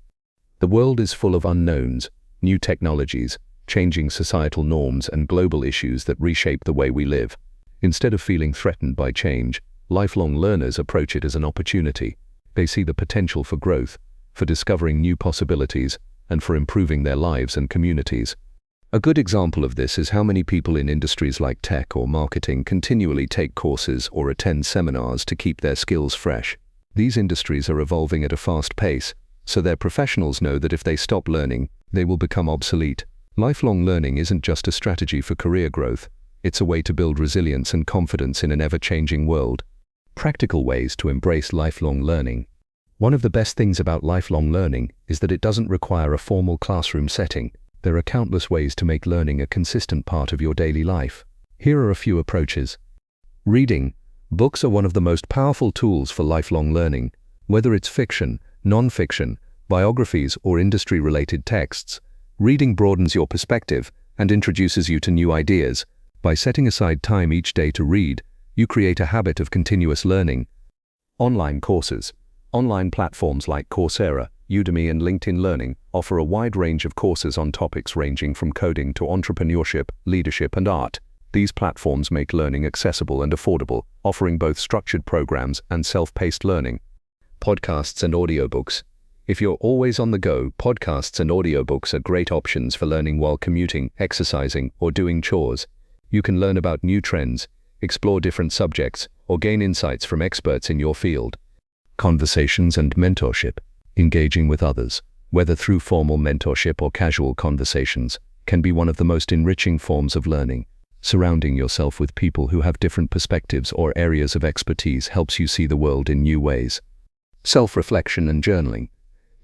The world is full of unknowns, new technologies, changing societal norms, and global issues that reshape the way we live. Instead of feeling threatened by change, lifelong learners approach it as an opportunity. They see the potential for growth, for discovering new possibilities, and for improving their lives and communities. A good example of this is how many people in industries like tech or marketing continually take courses or attend seminars to keep their skills fresh. These industries are evolving at a fast pace, so their professionals know that if they stop learning, they will become obsolete. Lifelong learning isn't just a strategy for career growth, it's a way to build resilience and confidence in an ever-changing world. Practical ways to embrace lifelong learning. One of the best things about lifelong learning is that it doesn't require a formal classroom setting. There are countless ways to make learning a consistent part of your daily life. Here are a few approaches. Reading. Books are one of the most powerful tools for lifelong learning. Whether it's fiction, non-fiction, biographies, or industry-related texts, reading broadens your perspective and introduces you to new ideas. By setting aside time each day to read, you create a habit of continuous learning. Online courses. Online platforms like Coursera, Udemy, and LinkedIn Learning offer a wide range of courses on topics ranging from coding to entrepreneurship, leadership, and art. These platforms make learning accessible and affordable, offering both structured programs and self-paced learning. Podcasts and audiobooks. If you're always on the go, podcasts and audiobooks are great options for learning while commuting, exercising, or doing chores. You can learn about new trends, explore different subjects, or gain insights from experts in your field. Conversations and mentorship. Engaging with others, whether through formal mentorship or casual conversations, can be one of the most enriching forms of learning. Surrounding yourself with people who have different perspectives or areas of expertise helps you see the world in new ways. Self-reflection and journaling.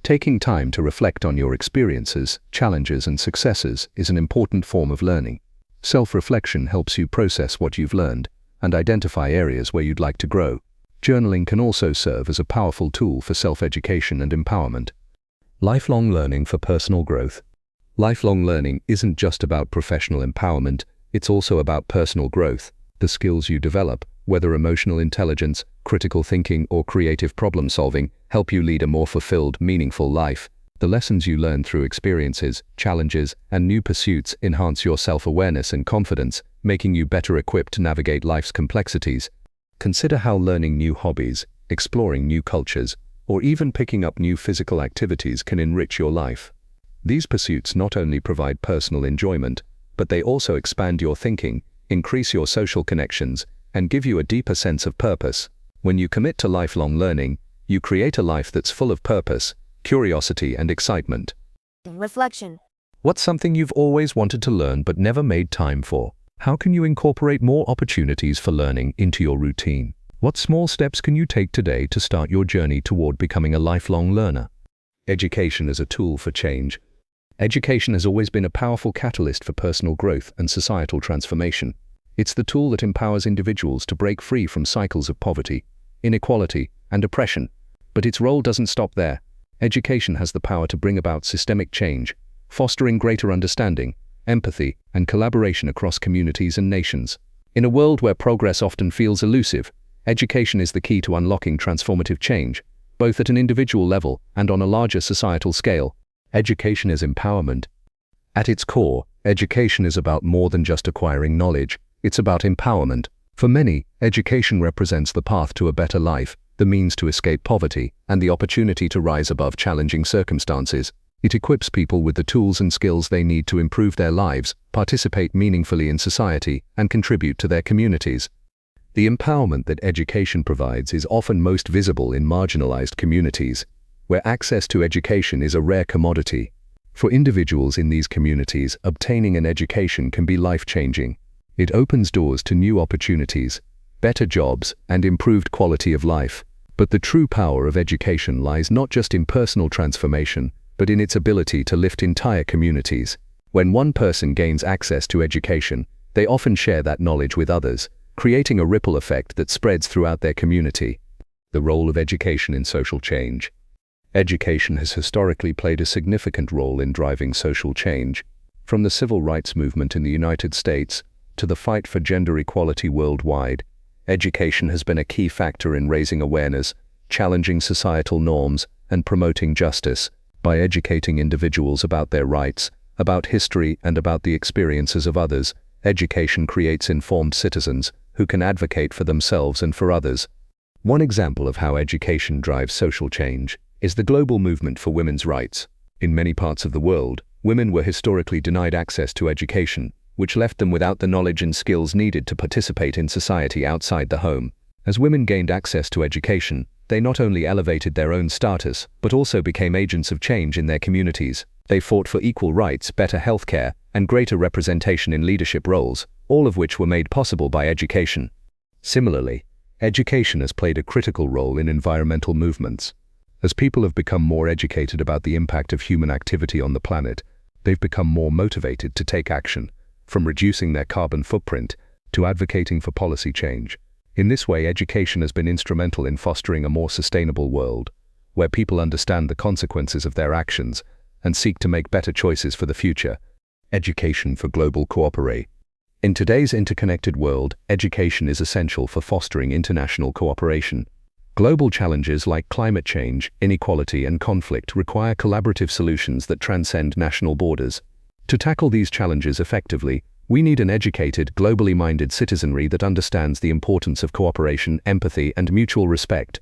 Taking time to reflect on your experiences, challenges, and successes is an important form of learning. Self-reflection helps you process what you've learned and identify areas where you'd like to grow. Journaling can also serve as a powerful tool for self-education and empowerment. Lifelong learning for personal growth. Lifelong learning isn't just about professional empowerment, it's also about personal growth. The skills you develop, whether emotional intelligence, critical thinking, or creative problem solving, help you lead a more fulfilled, meaningful life. The lessons you learn through experiences, challenges, and new pursuits enhance your self-awareness and confidence, making you better equipped to navigate life's complexities. Consider how learning new hobbies, exploring new cultures, or even picking up new physical activities can enrich your life. These pursuits not only provide personal enjoyment, but they also expand your thinking, increase your social connections, and give you a deeper sense of purpose. When you commit to lifelong learning, you create a life that's full of purpose, curiosity, and excitement. Reflection. What's something you've always wanted to learn but never made time for? How can you incorporate more opportunities for learning into your routine? What small steps can you take today to start your journey toward becoming a lifelong learner? Education as a tool for change. Education has always been a powerful catalyst for personal growth and societal transformation. It's the tool that empowers individuals to break free from cycles of poverty, inequality, and oppression. But its role doesn't stop there. Education has the power to bring about systemic change, fostering greater understanding, empathy, and collaboration across communities and nations. In a world where progress often feels elusive, education is the key to unlocking transformative change, both at an individual level and on a larger societal scale. Education is empowerment. At its core, education is about more than just acquiring knowledge. It's about empowerment. For many, education represents the path to a better life, the means to escape poverty, and the opportunity to rise above challenging circumstances. It equips people with the tools and skills they need to improve their lives, participate meaningfully in society, and contribute to their communities. The empowerment that education provides is often most visible in marginalized communities, where access to education is a rare commodity. For individuals in these communities, obtaining an education can be life-changing. It opens doors to new opportunities, better jobs, and improved quality of life. But the true power of education lies not just in personal transformation, but in its ability to lift entire communities. When one person gains access to education, they often share that knowledge with others, creating a ripple effect that spreads throughout their community. The role of education in social change. Education has historically played a significant role in driving social change. From the civil rights movement in the United States to the fight for gender equality worldwide, education has been a key factor in raising awareness, challenging societal norms, and promoting justice. By educating individuals about their rights, about history, and about the experiences of others, education creates informed citizens who can advocate for themselves and for others. One example of how education drives social change is the global movement for women's rights. In many parts of the world, women were historically denied access to education, which left them without the knowledge and skills needed to participate in society outside the home. As women gained access to education, they not only elevated their own status, but also became agents of change in their communities. They fought for equal rights, better healthcare, and greater representation in leadership roles, all of which were made possible by education. Similarly, education has played a critical role in environmental movements. As people have become more educated about the impact of human activity on the planet, they've become more motivated to take action, from reducing their carbon footprint to advocating for policy change. In this way, education has been instrumental in fostering a more sustainable world, where people understand the consequences of their actions and seek to make better choices for the future. Education for global cooperation. In today's interconnected world, education is essential for fostering international cooperation. Global challenges like climate change, inequality, and conflict require collaborative solutions that transcend national borders. To tackle these challenges effectively, we need an educated, globally minded citizenry that understands the importance of cooperation, empathy, and mutual respect.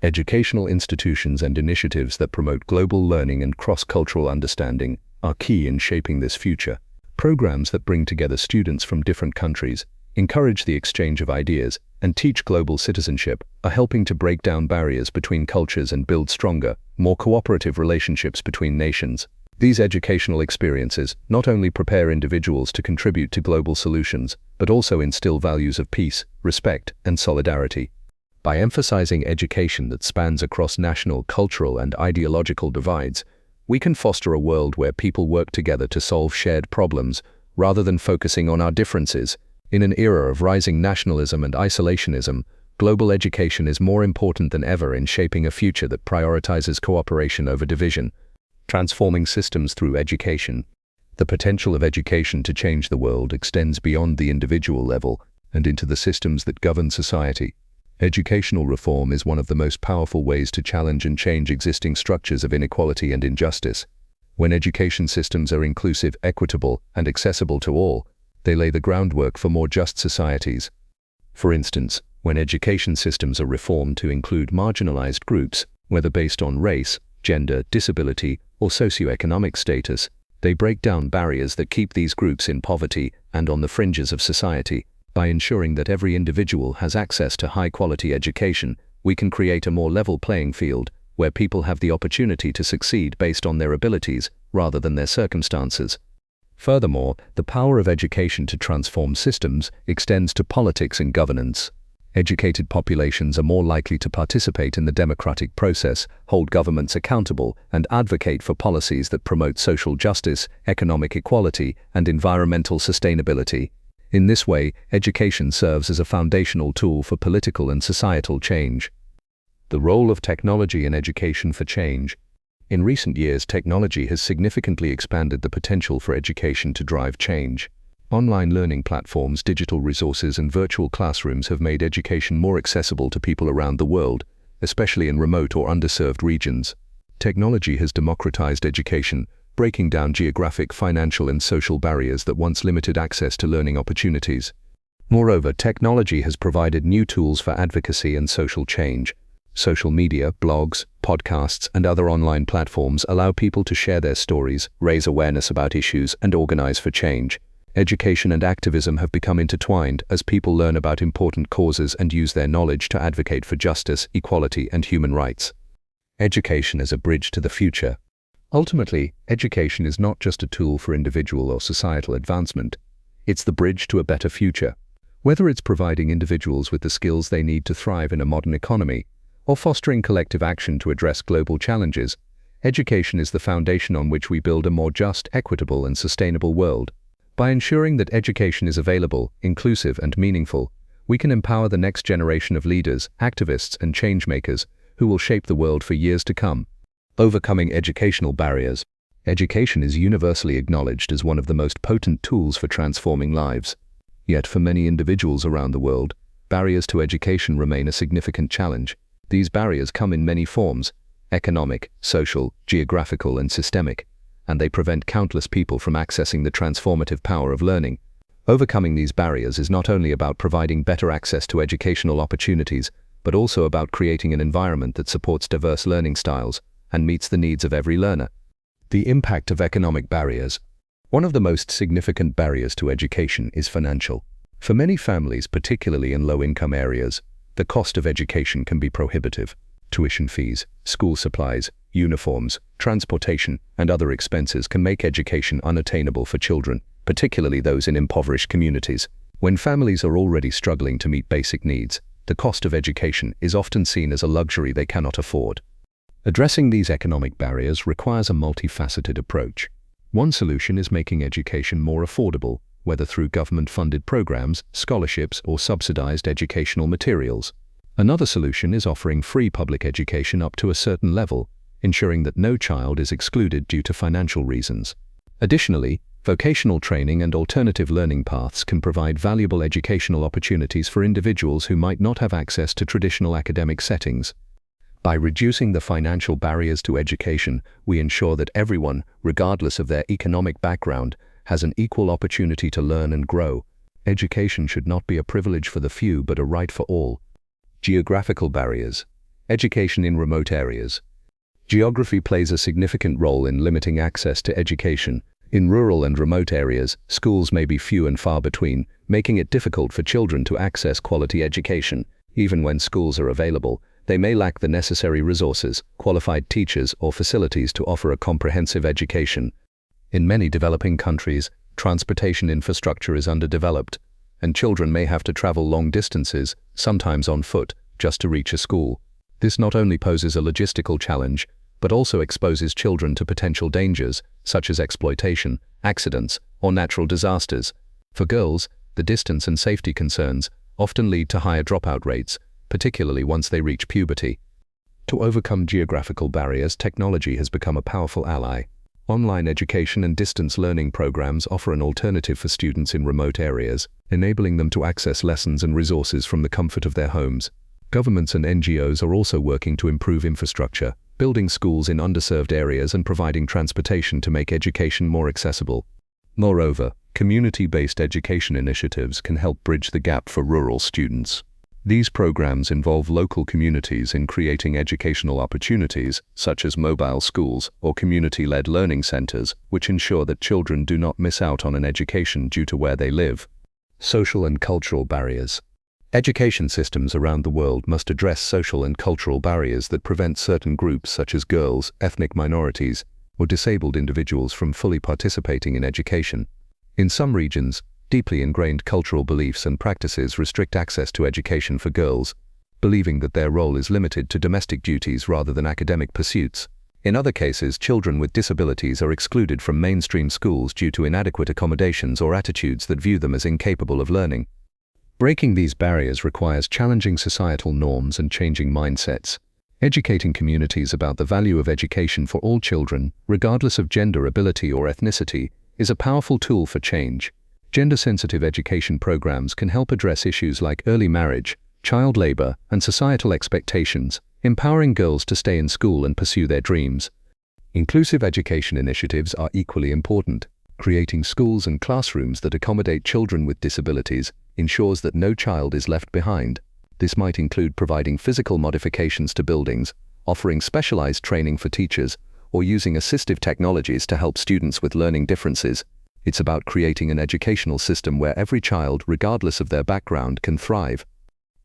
Educational institutions and initiatives that promote global learning and cross-cultural understanding are key in shaping this future. Programs that bring together students from different countries, encourage the exchange of ideas, and teach global citizenship are helping to break down barriers between cultures and build stronger, more cooperative relationships between nations. These educational experiences not only prepare individuals to contribute to global solutions, but also instill values of peace, respect, and solidarity. By emphasizing education that spans across national, cultural, and ideological divides, we can foster a world where people work together to solve shared problems, rather than focusing on our differences. In an era of rising nationalism and isolationism, global education is more important than ever in shaping a future that prioritizes cooperation over division. Transforming systems through education. The potential of education to change the world extends beyond the individual level and into the systems that govern society. Educational reform is one of the most powerful ways to challenge and change existing structures of inequality and injustice. When education systems are inclusive, equitable, and accessible to all, they lay the groundwork for more just societies. For instance, when education systems are reformed to include marginalized groups, whether based on race, gender, disability, or socioeconomic status, they break down barriers that keep these groups in poverty and on the fringes of society. By ensuring that every individual has access to high-quality education, we can create a more level playing field, where people have the opportunity to succeed based on their abilities, rather than their circumstances. Furthermore, the power of education to transform systems extends to politics and governance. Educated populations are more likely to participate in the democratic process, hold governments accountable, and advocate for policies that promote social justice, economic equality, and environmental sustainability. In this way, education serves as a foundational tool for political and societal change. The role of technology in education for change. In recent years, technology has significantly expanded the potential for education to drive change. Online learning platforms, digital resources, and virtual classrooms have made education more accessible to people around the world, especially in remote or underserved regions. Technology has democratized education, breaking down geographic, financial, and social barriers that once limited access to learning opportunities. Moreover, technology has provided new tools for advocacy and social change. Social media, blogs, podcasts, and other online platforms allow people to share their stories, raise awareness about issues, and organize for change. Education and activism have become intertwined as people learn about important causes and use their knowledge to advocate for justice, equality, and human rights. Education as a bridge to the future. Ultimately, education is not just a tool for individual or societal advancement. It's the bridge to a better future. Whether it's providing individuals with the skills they need to thrive in a modern economy, or fostering collective action to address global challenges, education is the foundation on which we build a more just, equitable, and sustainable world. By ensuring that education is available, inclusive, and meaningful, we can empower the next generation of leaders, activists, and change-makers who will shape the world for years to come. Overcoming educational barriers. Education is universally acknowledged as one of the most potent tools for transforming lives. Yet for many individuals around the world, barriers to education remain a significant challenge. These barriers come in many forms: economic, social, geographical, and systemic, and they prevent countless people from accessing the transformative power of learning. Overcoming these barriers is not only about providing better access to educational opportunities, but also about creating an environment that supports diverse learning styles and meets the needs of every learner. The impact of economic barriers. One of the most significant barriers to education is financial. For many families, particularly in low-income areas, the cost of education can be prohibitive. Tuition fees, school supplies, uniforms, transportation, and other expenses can make education unattainable for children, particularly those in impoverished communities. When families are already struggling to meet basic needs, the cost of education is often seen as a luxury they cannot afford. Addressing these economic barriers requires a multifaceted approach. One solution is making education more affordable, whether through government-funded programs, scholarships, or subsidized educational materials. Another solution is offering free public education up to a certain level, ensuring that no child is excluded due to financial reasons. Additionally, vocational training and alternative learning paths can provide valuable educational opportunities for individuals who might not have access to traditional academic settings. By reducing the financial barriers to education, we ensure that everyone, regardless of their economic background, has an equal opportunity to learn and grow. Education should not be a privilege for the few but a right for all. Geographical barriers. Education in remote areas. Geography plays a significant role in limiting access to education. In rural and remote areas, schools may be few and far between, making it difficult for children to access quality education. Even when schools are available, they may lack the necessary resources, qualified teachers, or facilities to offer a comprehensive education. In many developing countries, transportation infrastructure is underdeveloped, and children may have to travel long distances, sometimes on foot, just to reach a school. This not only poses a logistical challenge, but also exposes children to potential dangers, such as exploitation, accidents, or natural disasters. For girls, the distance and safety concerns often lead to higher dropout rates, particularly once they reach puberty. To overcome geographical barriers, technology has become a powerful ally. Online education and distance learning programs offer an alternative for students in remote areas, enabling them to access lessons and resources from the comfort of their homes. Governments and NGOs are also working to improve infrastructure, building schools in underserved areas and providing transportation to make education more accessible. Moreover, community-based education initiatives can help bridge the gap for rural students. These programs involve local communities in creating educational opportunities, such as mobile schools or community-led learning centers, which ensure that children do not miss out on an education due to where they live. Social and cultural barriers. Education systems around the world must address social and cultural barriers that prevent certain groups such as girls, ethnic minorities, or disabled individuals from fully participating in education. In some regions, Deeply ingrained cultural beliefs and practices restrict access to education for girls, believing that their role is limited to domestic duties rather than academic pursuits. In other cases, children with disabilities are excluded from mainstream schools due to inadequate accommodations or attitudes that view them as incapable of learning. Breaking these barriers requires challenging societal norms and changing mindsets. Educating communities about the value of education for all children, regardless of gender, ability, or ethnicity, is a powerful tool for change. Gender-sensitive education programs can help address issues like early marriage, child labor, and societal expectations, empowering girls to stay in school and pursue their dreams. Inclusive education initiatives are equally important. Creating schools and classrooms that accommodate children with disabilities ensures that no child is left behind. This might include providing physical modifications to buildings, offering specialized training for teachers, or using assistive technologies to help students with learning differences. It's about creating an educational system where every child, regardless of their background, can thrive.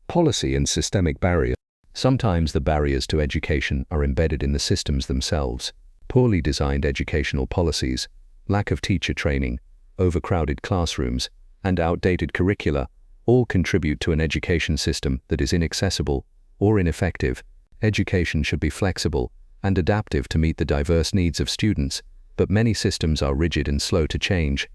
Policy and systemic barriers. Sometimes the barriers to education are embedded in the systems themselves. Poorly designed educational policies, lack of teacher training, overcrowded classrooms, and outdated curricula all contribute to an education system that is inaccessible or ineffective. Education should be flexible and adaptive to meet the diverse needs of students, but many systems are rigid and slow to change.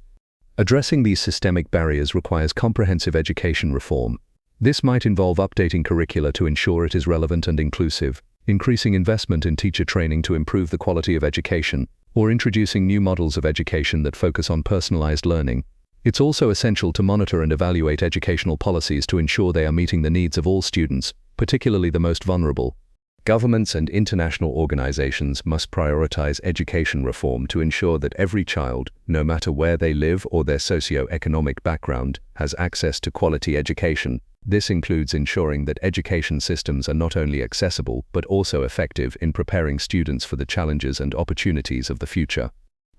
Addressing these systemic barriers requires comprehensive education reform. This might involve updating curricula to ensure it is relevant and inclusive, increasing investment in teacher training to improve the quality of education, or introducing new models of education that focus on personalized learning. It's also essential to monitor and evaluate educational policies to ensure they are meeting the needs of all students, particularly the most vulnerable. Governments and international organizations must prioritize education reform to ensure that every child, no matter where they live or their socio-economic background, has access to quality education. This includes ensuring that education systems are not only accessible but also effective in preparing students for the challenges and opportunities of the future.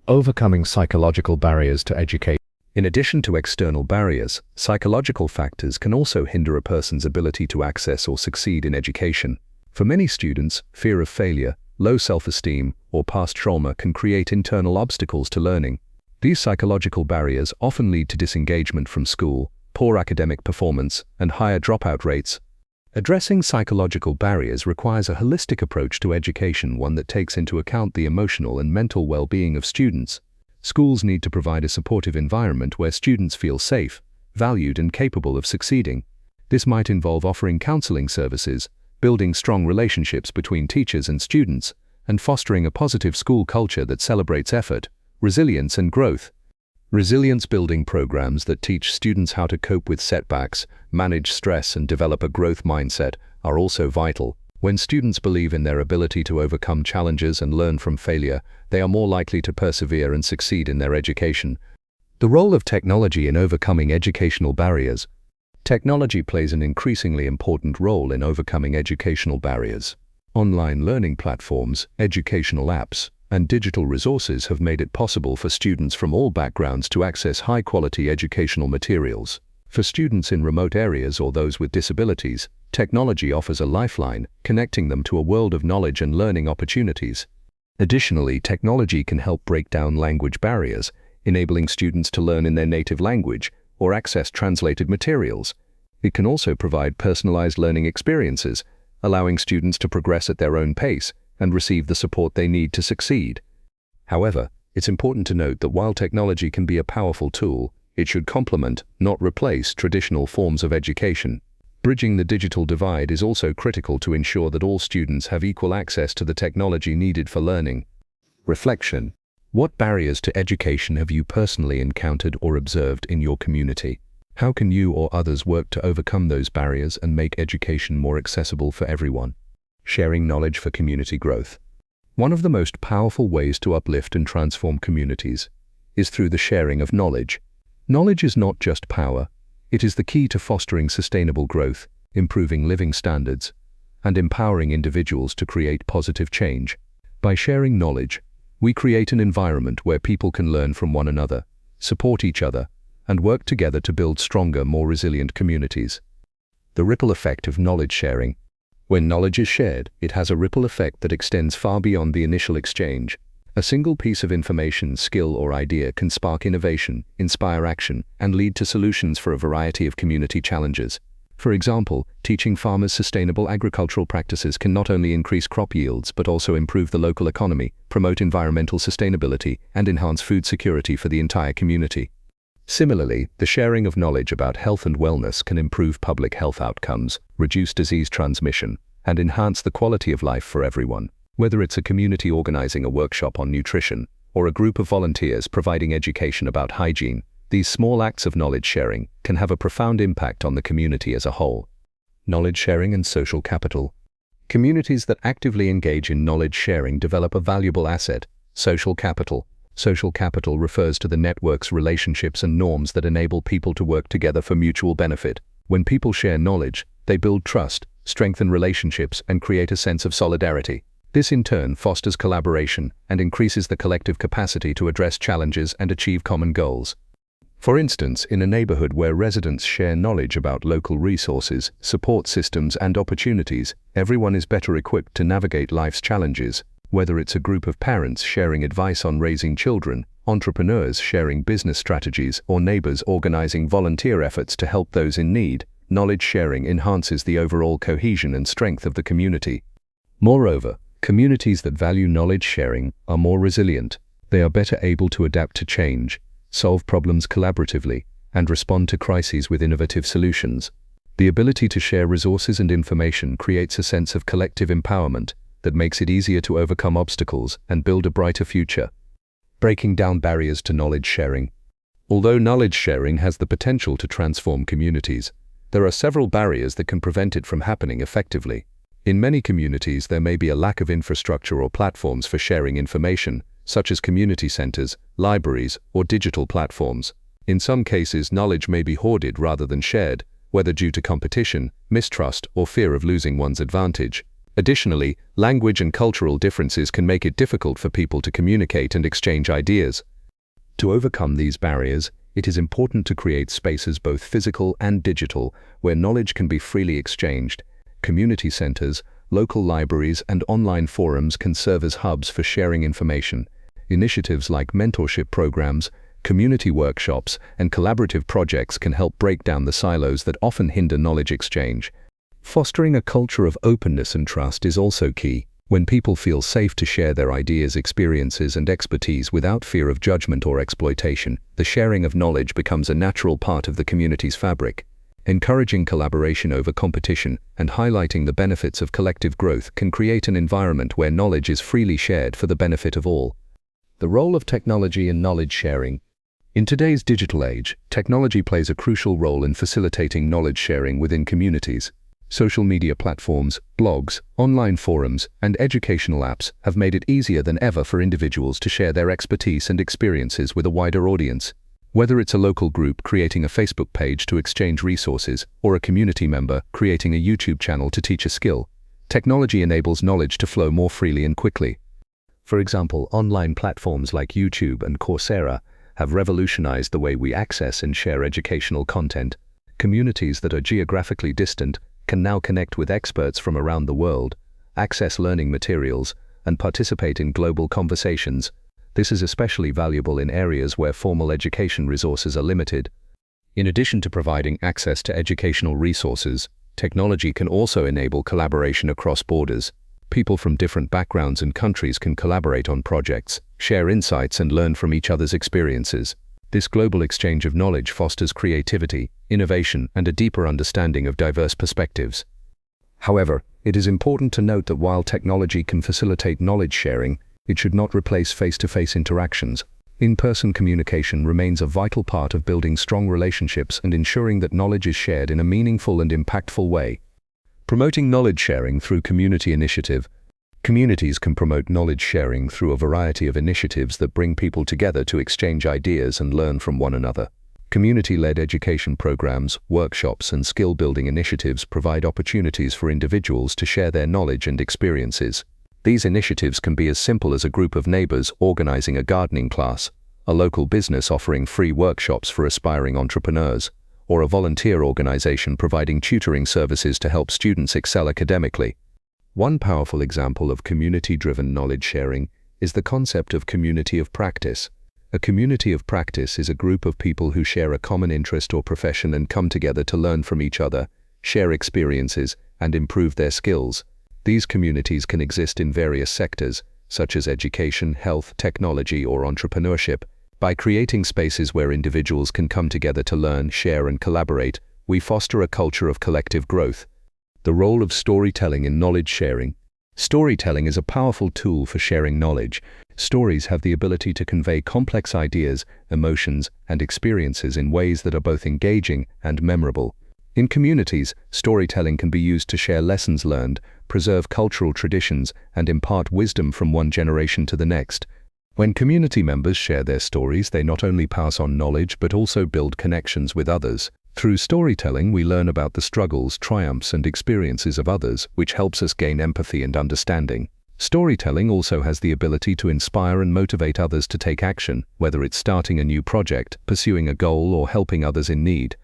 Overcoming psychological barriers to education. In addition to external barriers, psychological factors can also hinder a person's ability to access or succeed in education. For many students, fear of failure, low self-esteem, or past trauma can create internal obstacles to learning. These psychological barriers often lead to disengagement from school, poor academic performance, and higher dropout rates. Addressing psychological barriers requires a holistic approach to education, one that takes into account the emotional and mental well-being of students. Schools need to provide a supportive environment where students feel safe, valued, and capable of succeeding. This might involve offering counseling services, building strong relationships between teachers and students, and fostering a positive school culture that celebrates effort, resilience, and growth. Resilience-building programs that teach students how to cope with setbacks, manage stress, and develop a growth mindset are also vital. When students believe in their ability to overcome challenges and learn from failure, they are more likely to persevere and succeed in their education. The role of technology in overcoming educational barriers. Technology plays an increasingly important role in overcoming educational barriers. Online learning platforms, educational apps, and digital resources have made it possible for students from all backgrounds to access high-quality educational materials. For students in remote areas or those with disabilities, technology offers a lifeline, connecting them to a world of knowledge and learning opportunities. Additionally, technology can help break down language barriers, enabling students to learn in their native language or access translated materials. It can also provide personalized learning experiences, allowing students to progress at their own pace and receive the support they need to succeed. However, it's important to note that while technology can be a powerful tool, it should complement, not replace, traditional forms of education. Bridging the digital divide is also critical to ensure that all students have equal access to the technology needed for learning. Reflection. What barriers to education have you personally encountered or observed in your community? How can you or others work to overcome those barriers and make education more accessible for everyone? Sharing knowledge for community growth. One of the most powerful ways to uplift and transform communities is through the sharing of knowledge. Knowledge is not just power, it is the key to fostering sustainable growth, improving living standards, and empowering individuals to create positive change. By sharing knowledge, we create an environment where people can learn from one another, support each other, and work together to build stronger, more resilient communities. The ripple effect of knowledge sharing. When knowledge is shared, it has a ripple effect that extends far beyond the initial exchange. A single piece of information, skill, or idea can spark innovation, inspire action, and lead to solutions for a variety of community challenges. For example, teaching farmers sustainable agricultural practices can not only increase crop yields but also improve the local economy, promote environmental sustainability, and enhance food security for the entire community. Similarly, the sharing of knowledge about health and wellness can improve public health outcomes, reduce disease transmission, and enhance the quality of life for everyone. Whether it's a community organizing a workshop on nutrition or a group of volunteers providing education about hygiene, these small acts of knowledge sharing can have a profound impact on the community as a whole. Knowledge sharing and social capital. Communities that actively engage in knowledge sharing develop a valuable asset, social capital. Social capital refers to the networks, relationships, and norms that enable people to work together for mutual benefit. When people share knowledge, they build trust, strengthen relationships, and create a sense of solidarity. This in turn fosters collaboration and increases the collective capacity to address challenges and achieve common goals. For instance, in a neighborhood where residents share knowledge about local resources, support systems, and opportunities, everyone is better equipped to navigate life's challenges. Whether it's a group of parents sharing advice on raising children, entrepreneurs sharing business strategies, or neighbors organizing volunteer efforts to help those in need, knowledge sharing enhances the overall cohesion and strength of the community. Moreover, communities that value knowledge sharing are more resilient. They are better able to adapt to change, solve problems collaboratively, and respond to crises with innovative solutions. The ability to share resources and information creates a sense of collective empowerment that makes it easier to overcome obstacles and build a brighter future. Breaking down barriers to knowledge sharing. Although knowledge sharing has the potential to transform communities, there are several barriers that can prevent it from happening effectively. In many communities, there may be a lack of infrastructure or platforms for sharing information, such as community centers, libraries, or digital platforms. In some cases, knowledge may be hoarded rather than shared, whether due to competition, mistrust, or fear of losing one's advantage. Additionally, language and cultural differences can make it difficult for people to communicate and exchange ideas. To overcome these barriers, it is important to create spaces both physical and digital where knowledge can be freely exchanged. Community centers, local libraries, and online forums can serve as hubs for sharing information. Initiatives like mentorship programs, community workshops, and collaborative projects can help break down the silos that often hinder knowledge exchange. Fostering a culture of openness and trust is also key. When people feel safe to share their ideas, experiences, and expertise without fear of judgment or exploitation, the sharing of knowledge becomes a natural part of the community's fabric. Encouraging collaboration over competition and highlighting the benefits of collective growth can create an environment where knowledge is freely shared for the benefit of all. The role of technology in knowledge sharing. In today's digital age, technology plays a crucial role in facilitating knowledge sharing within communities. Social media platforms, blogs, online forums, and educational apps have made it easier than ever for individuals to share their expertise and experiences with a wider audience. Whether it's a local group creating a Facebook page to exchange resources or a community member creating a YouTube channel to teach a skill, technology enables knowledge to flow more freely and quickly. For example, online platforms like YouTube and Coursera have revolutionized the way we access and share educational content. Communities that are geographically distant can now connect with experts from around the world, access learning materials, and participate in global conversations. This is especially valuable in areas where formal education resources are limited. In addition to providing access to educational resources, technology can also enable collaboration across borders. People from different backgrounds and countries can collaborate on projects, share insights, and learn from each other's experiences. This global exchange of knowledge fosters creativity, innovation, and a deeper understanding of diverse perspectives. However, it is important to note that while technology can facilitate knowledge sharing, it should not replace face-to-face interactions. In-person communication remains a vital part of building strong relationships and ensuring that knowledge is shared in a meaningful and impactful way. Promoting knowledge sharing through community initiative. Communities can promote knowledge sharing through a variety of initiatives that bring people together to exchange ideas and learn from one another. Community-led education programs, workshops, and skill-building initiatives provide opportunities for individuals to share their knowledge and experiences. These initiatives can be as simple as a group of neighbors organizing a gardening class, a local business offering free workshops for aspiring entrepreneurs, or a volunteer organization providing tutoring services to help students excel academically. One powerful example of community-driven knowledge sharing is the concept of community of practice. A community of practice is a group of people who share a common interest or profession and come together to learn from each other, share experiences, and improve their skills. These communities can exist in various sectors, such as education, health, technology, or entrepreneurship. By creating spaces where individuals can come together to learn, share, and collaborate, we foster a culture of collective growth. The role of storytelling in knowledge sharing. Storytelling is a powerful tool for sharing knowledge. Stories have the ability to convey complex ideas, emotions, and experiences in ways that are both engaging and memorable. In communities, storytelling can be used to share lessons learned, preserve cultural traditions, and impart wisdom from one generation to the next. When community members share their stories, they not only pass on knowledge but also build connections with others. Through storytelling, we learn about the struggles, triumphs, and experiences of others, which helps us gain empathy and understanding. Storytelling also has the ability to inspire and motivate others to take action, whether it's starting a new project, pursuing a goal, or helping others in need.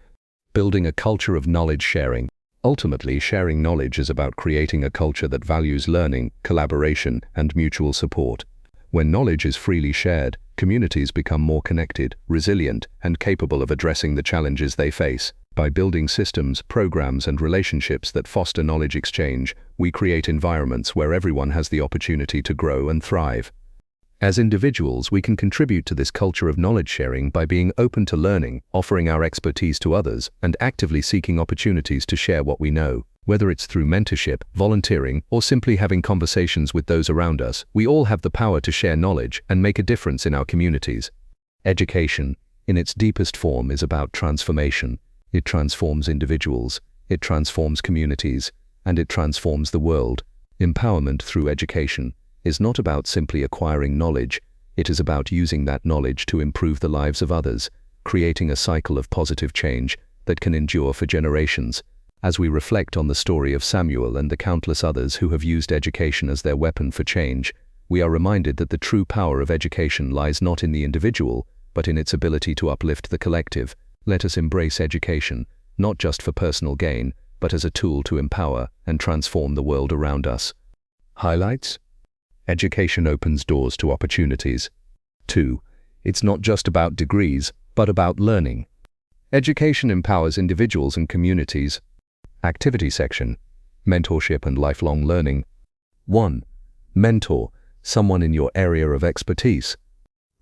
Building a culture of knowledge sharing. Ultimately, sharing knowledge is about creating a culture that values learning, collaboration, and mutual support. When knowledge is freely shared, communities become more connected, resilient, and capable of addressing the challenges they face. By building systems, programs, and relationships that foster knowledge exchange, we create environments where everyone has the opportunity to grow and thrive. As individuals, we can contribute to this culture of knowledge sharing by being open to learning, offering our expertise to others, and actively seeking opportunities to share what we know. Whether it's through mentorship, volunteering, or simply having conversations with those around us, we all have the power to share knowledge and make a difference in our communities. Education, in its deepest form, is about transformation. It transforms individuals, it transforms communities, and it transforms the world. Empowerment through education is not about simply acquiring knowledge, it is about using that knowledge to improve the lives of others, creating a cycle of positive change that can endure for generations. As we reflect on the story of Samuel and the countless others who have used education as their weapon for change, we are reminded that the true power of education lies not in the individual, but in its ability to uplift the collective. Let us embrace education, not just for personal gain, but as a tool to empower and transform the world around us. Highlights: education opens doors to opportunities. 2. It's not just about degrees, but about learning. Education empowers individuals and communities. Activity section: mentorship and lifelong learning. 1. Mentor, someone in your area of expertise.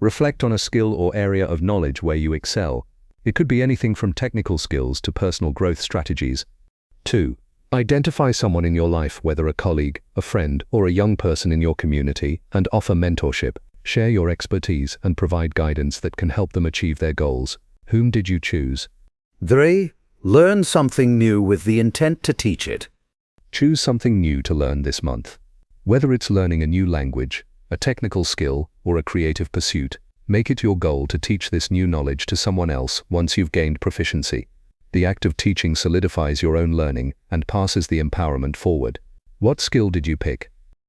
Reflect on a skill or area of knowledge where you excel. It could be anything from technical skills to personal growth strategies. 2. Identify someone in your life, whether a colleague, a friend, or a young person in your community, and offer mentorship. Share your expertise and provide guidance that can help them achieve their goals. Whom did you choose? 3. Learn something new with the intent to teach it. Choose something new to learn this month. Whether it's learning a new language, a technical skill, or a creative pursuit, make it your goal to teach this new knowledge to someone else once you've gained proficiency. The act of teaching solidifies your own learning and passes the empowerment forward. What skill did you pick?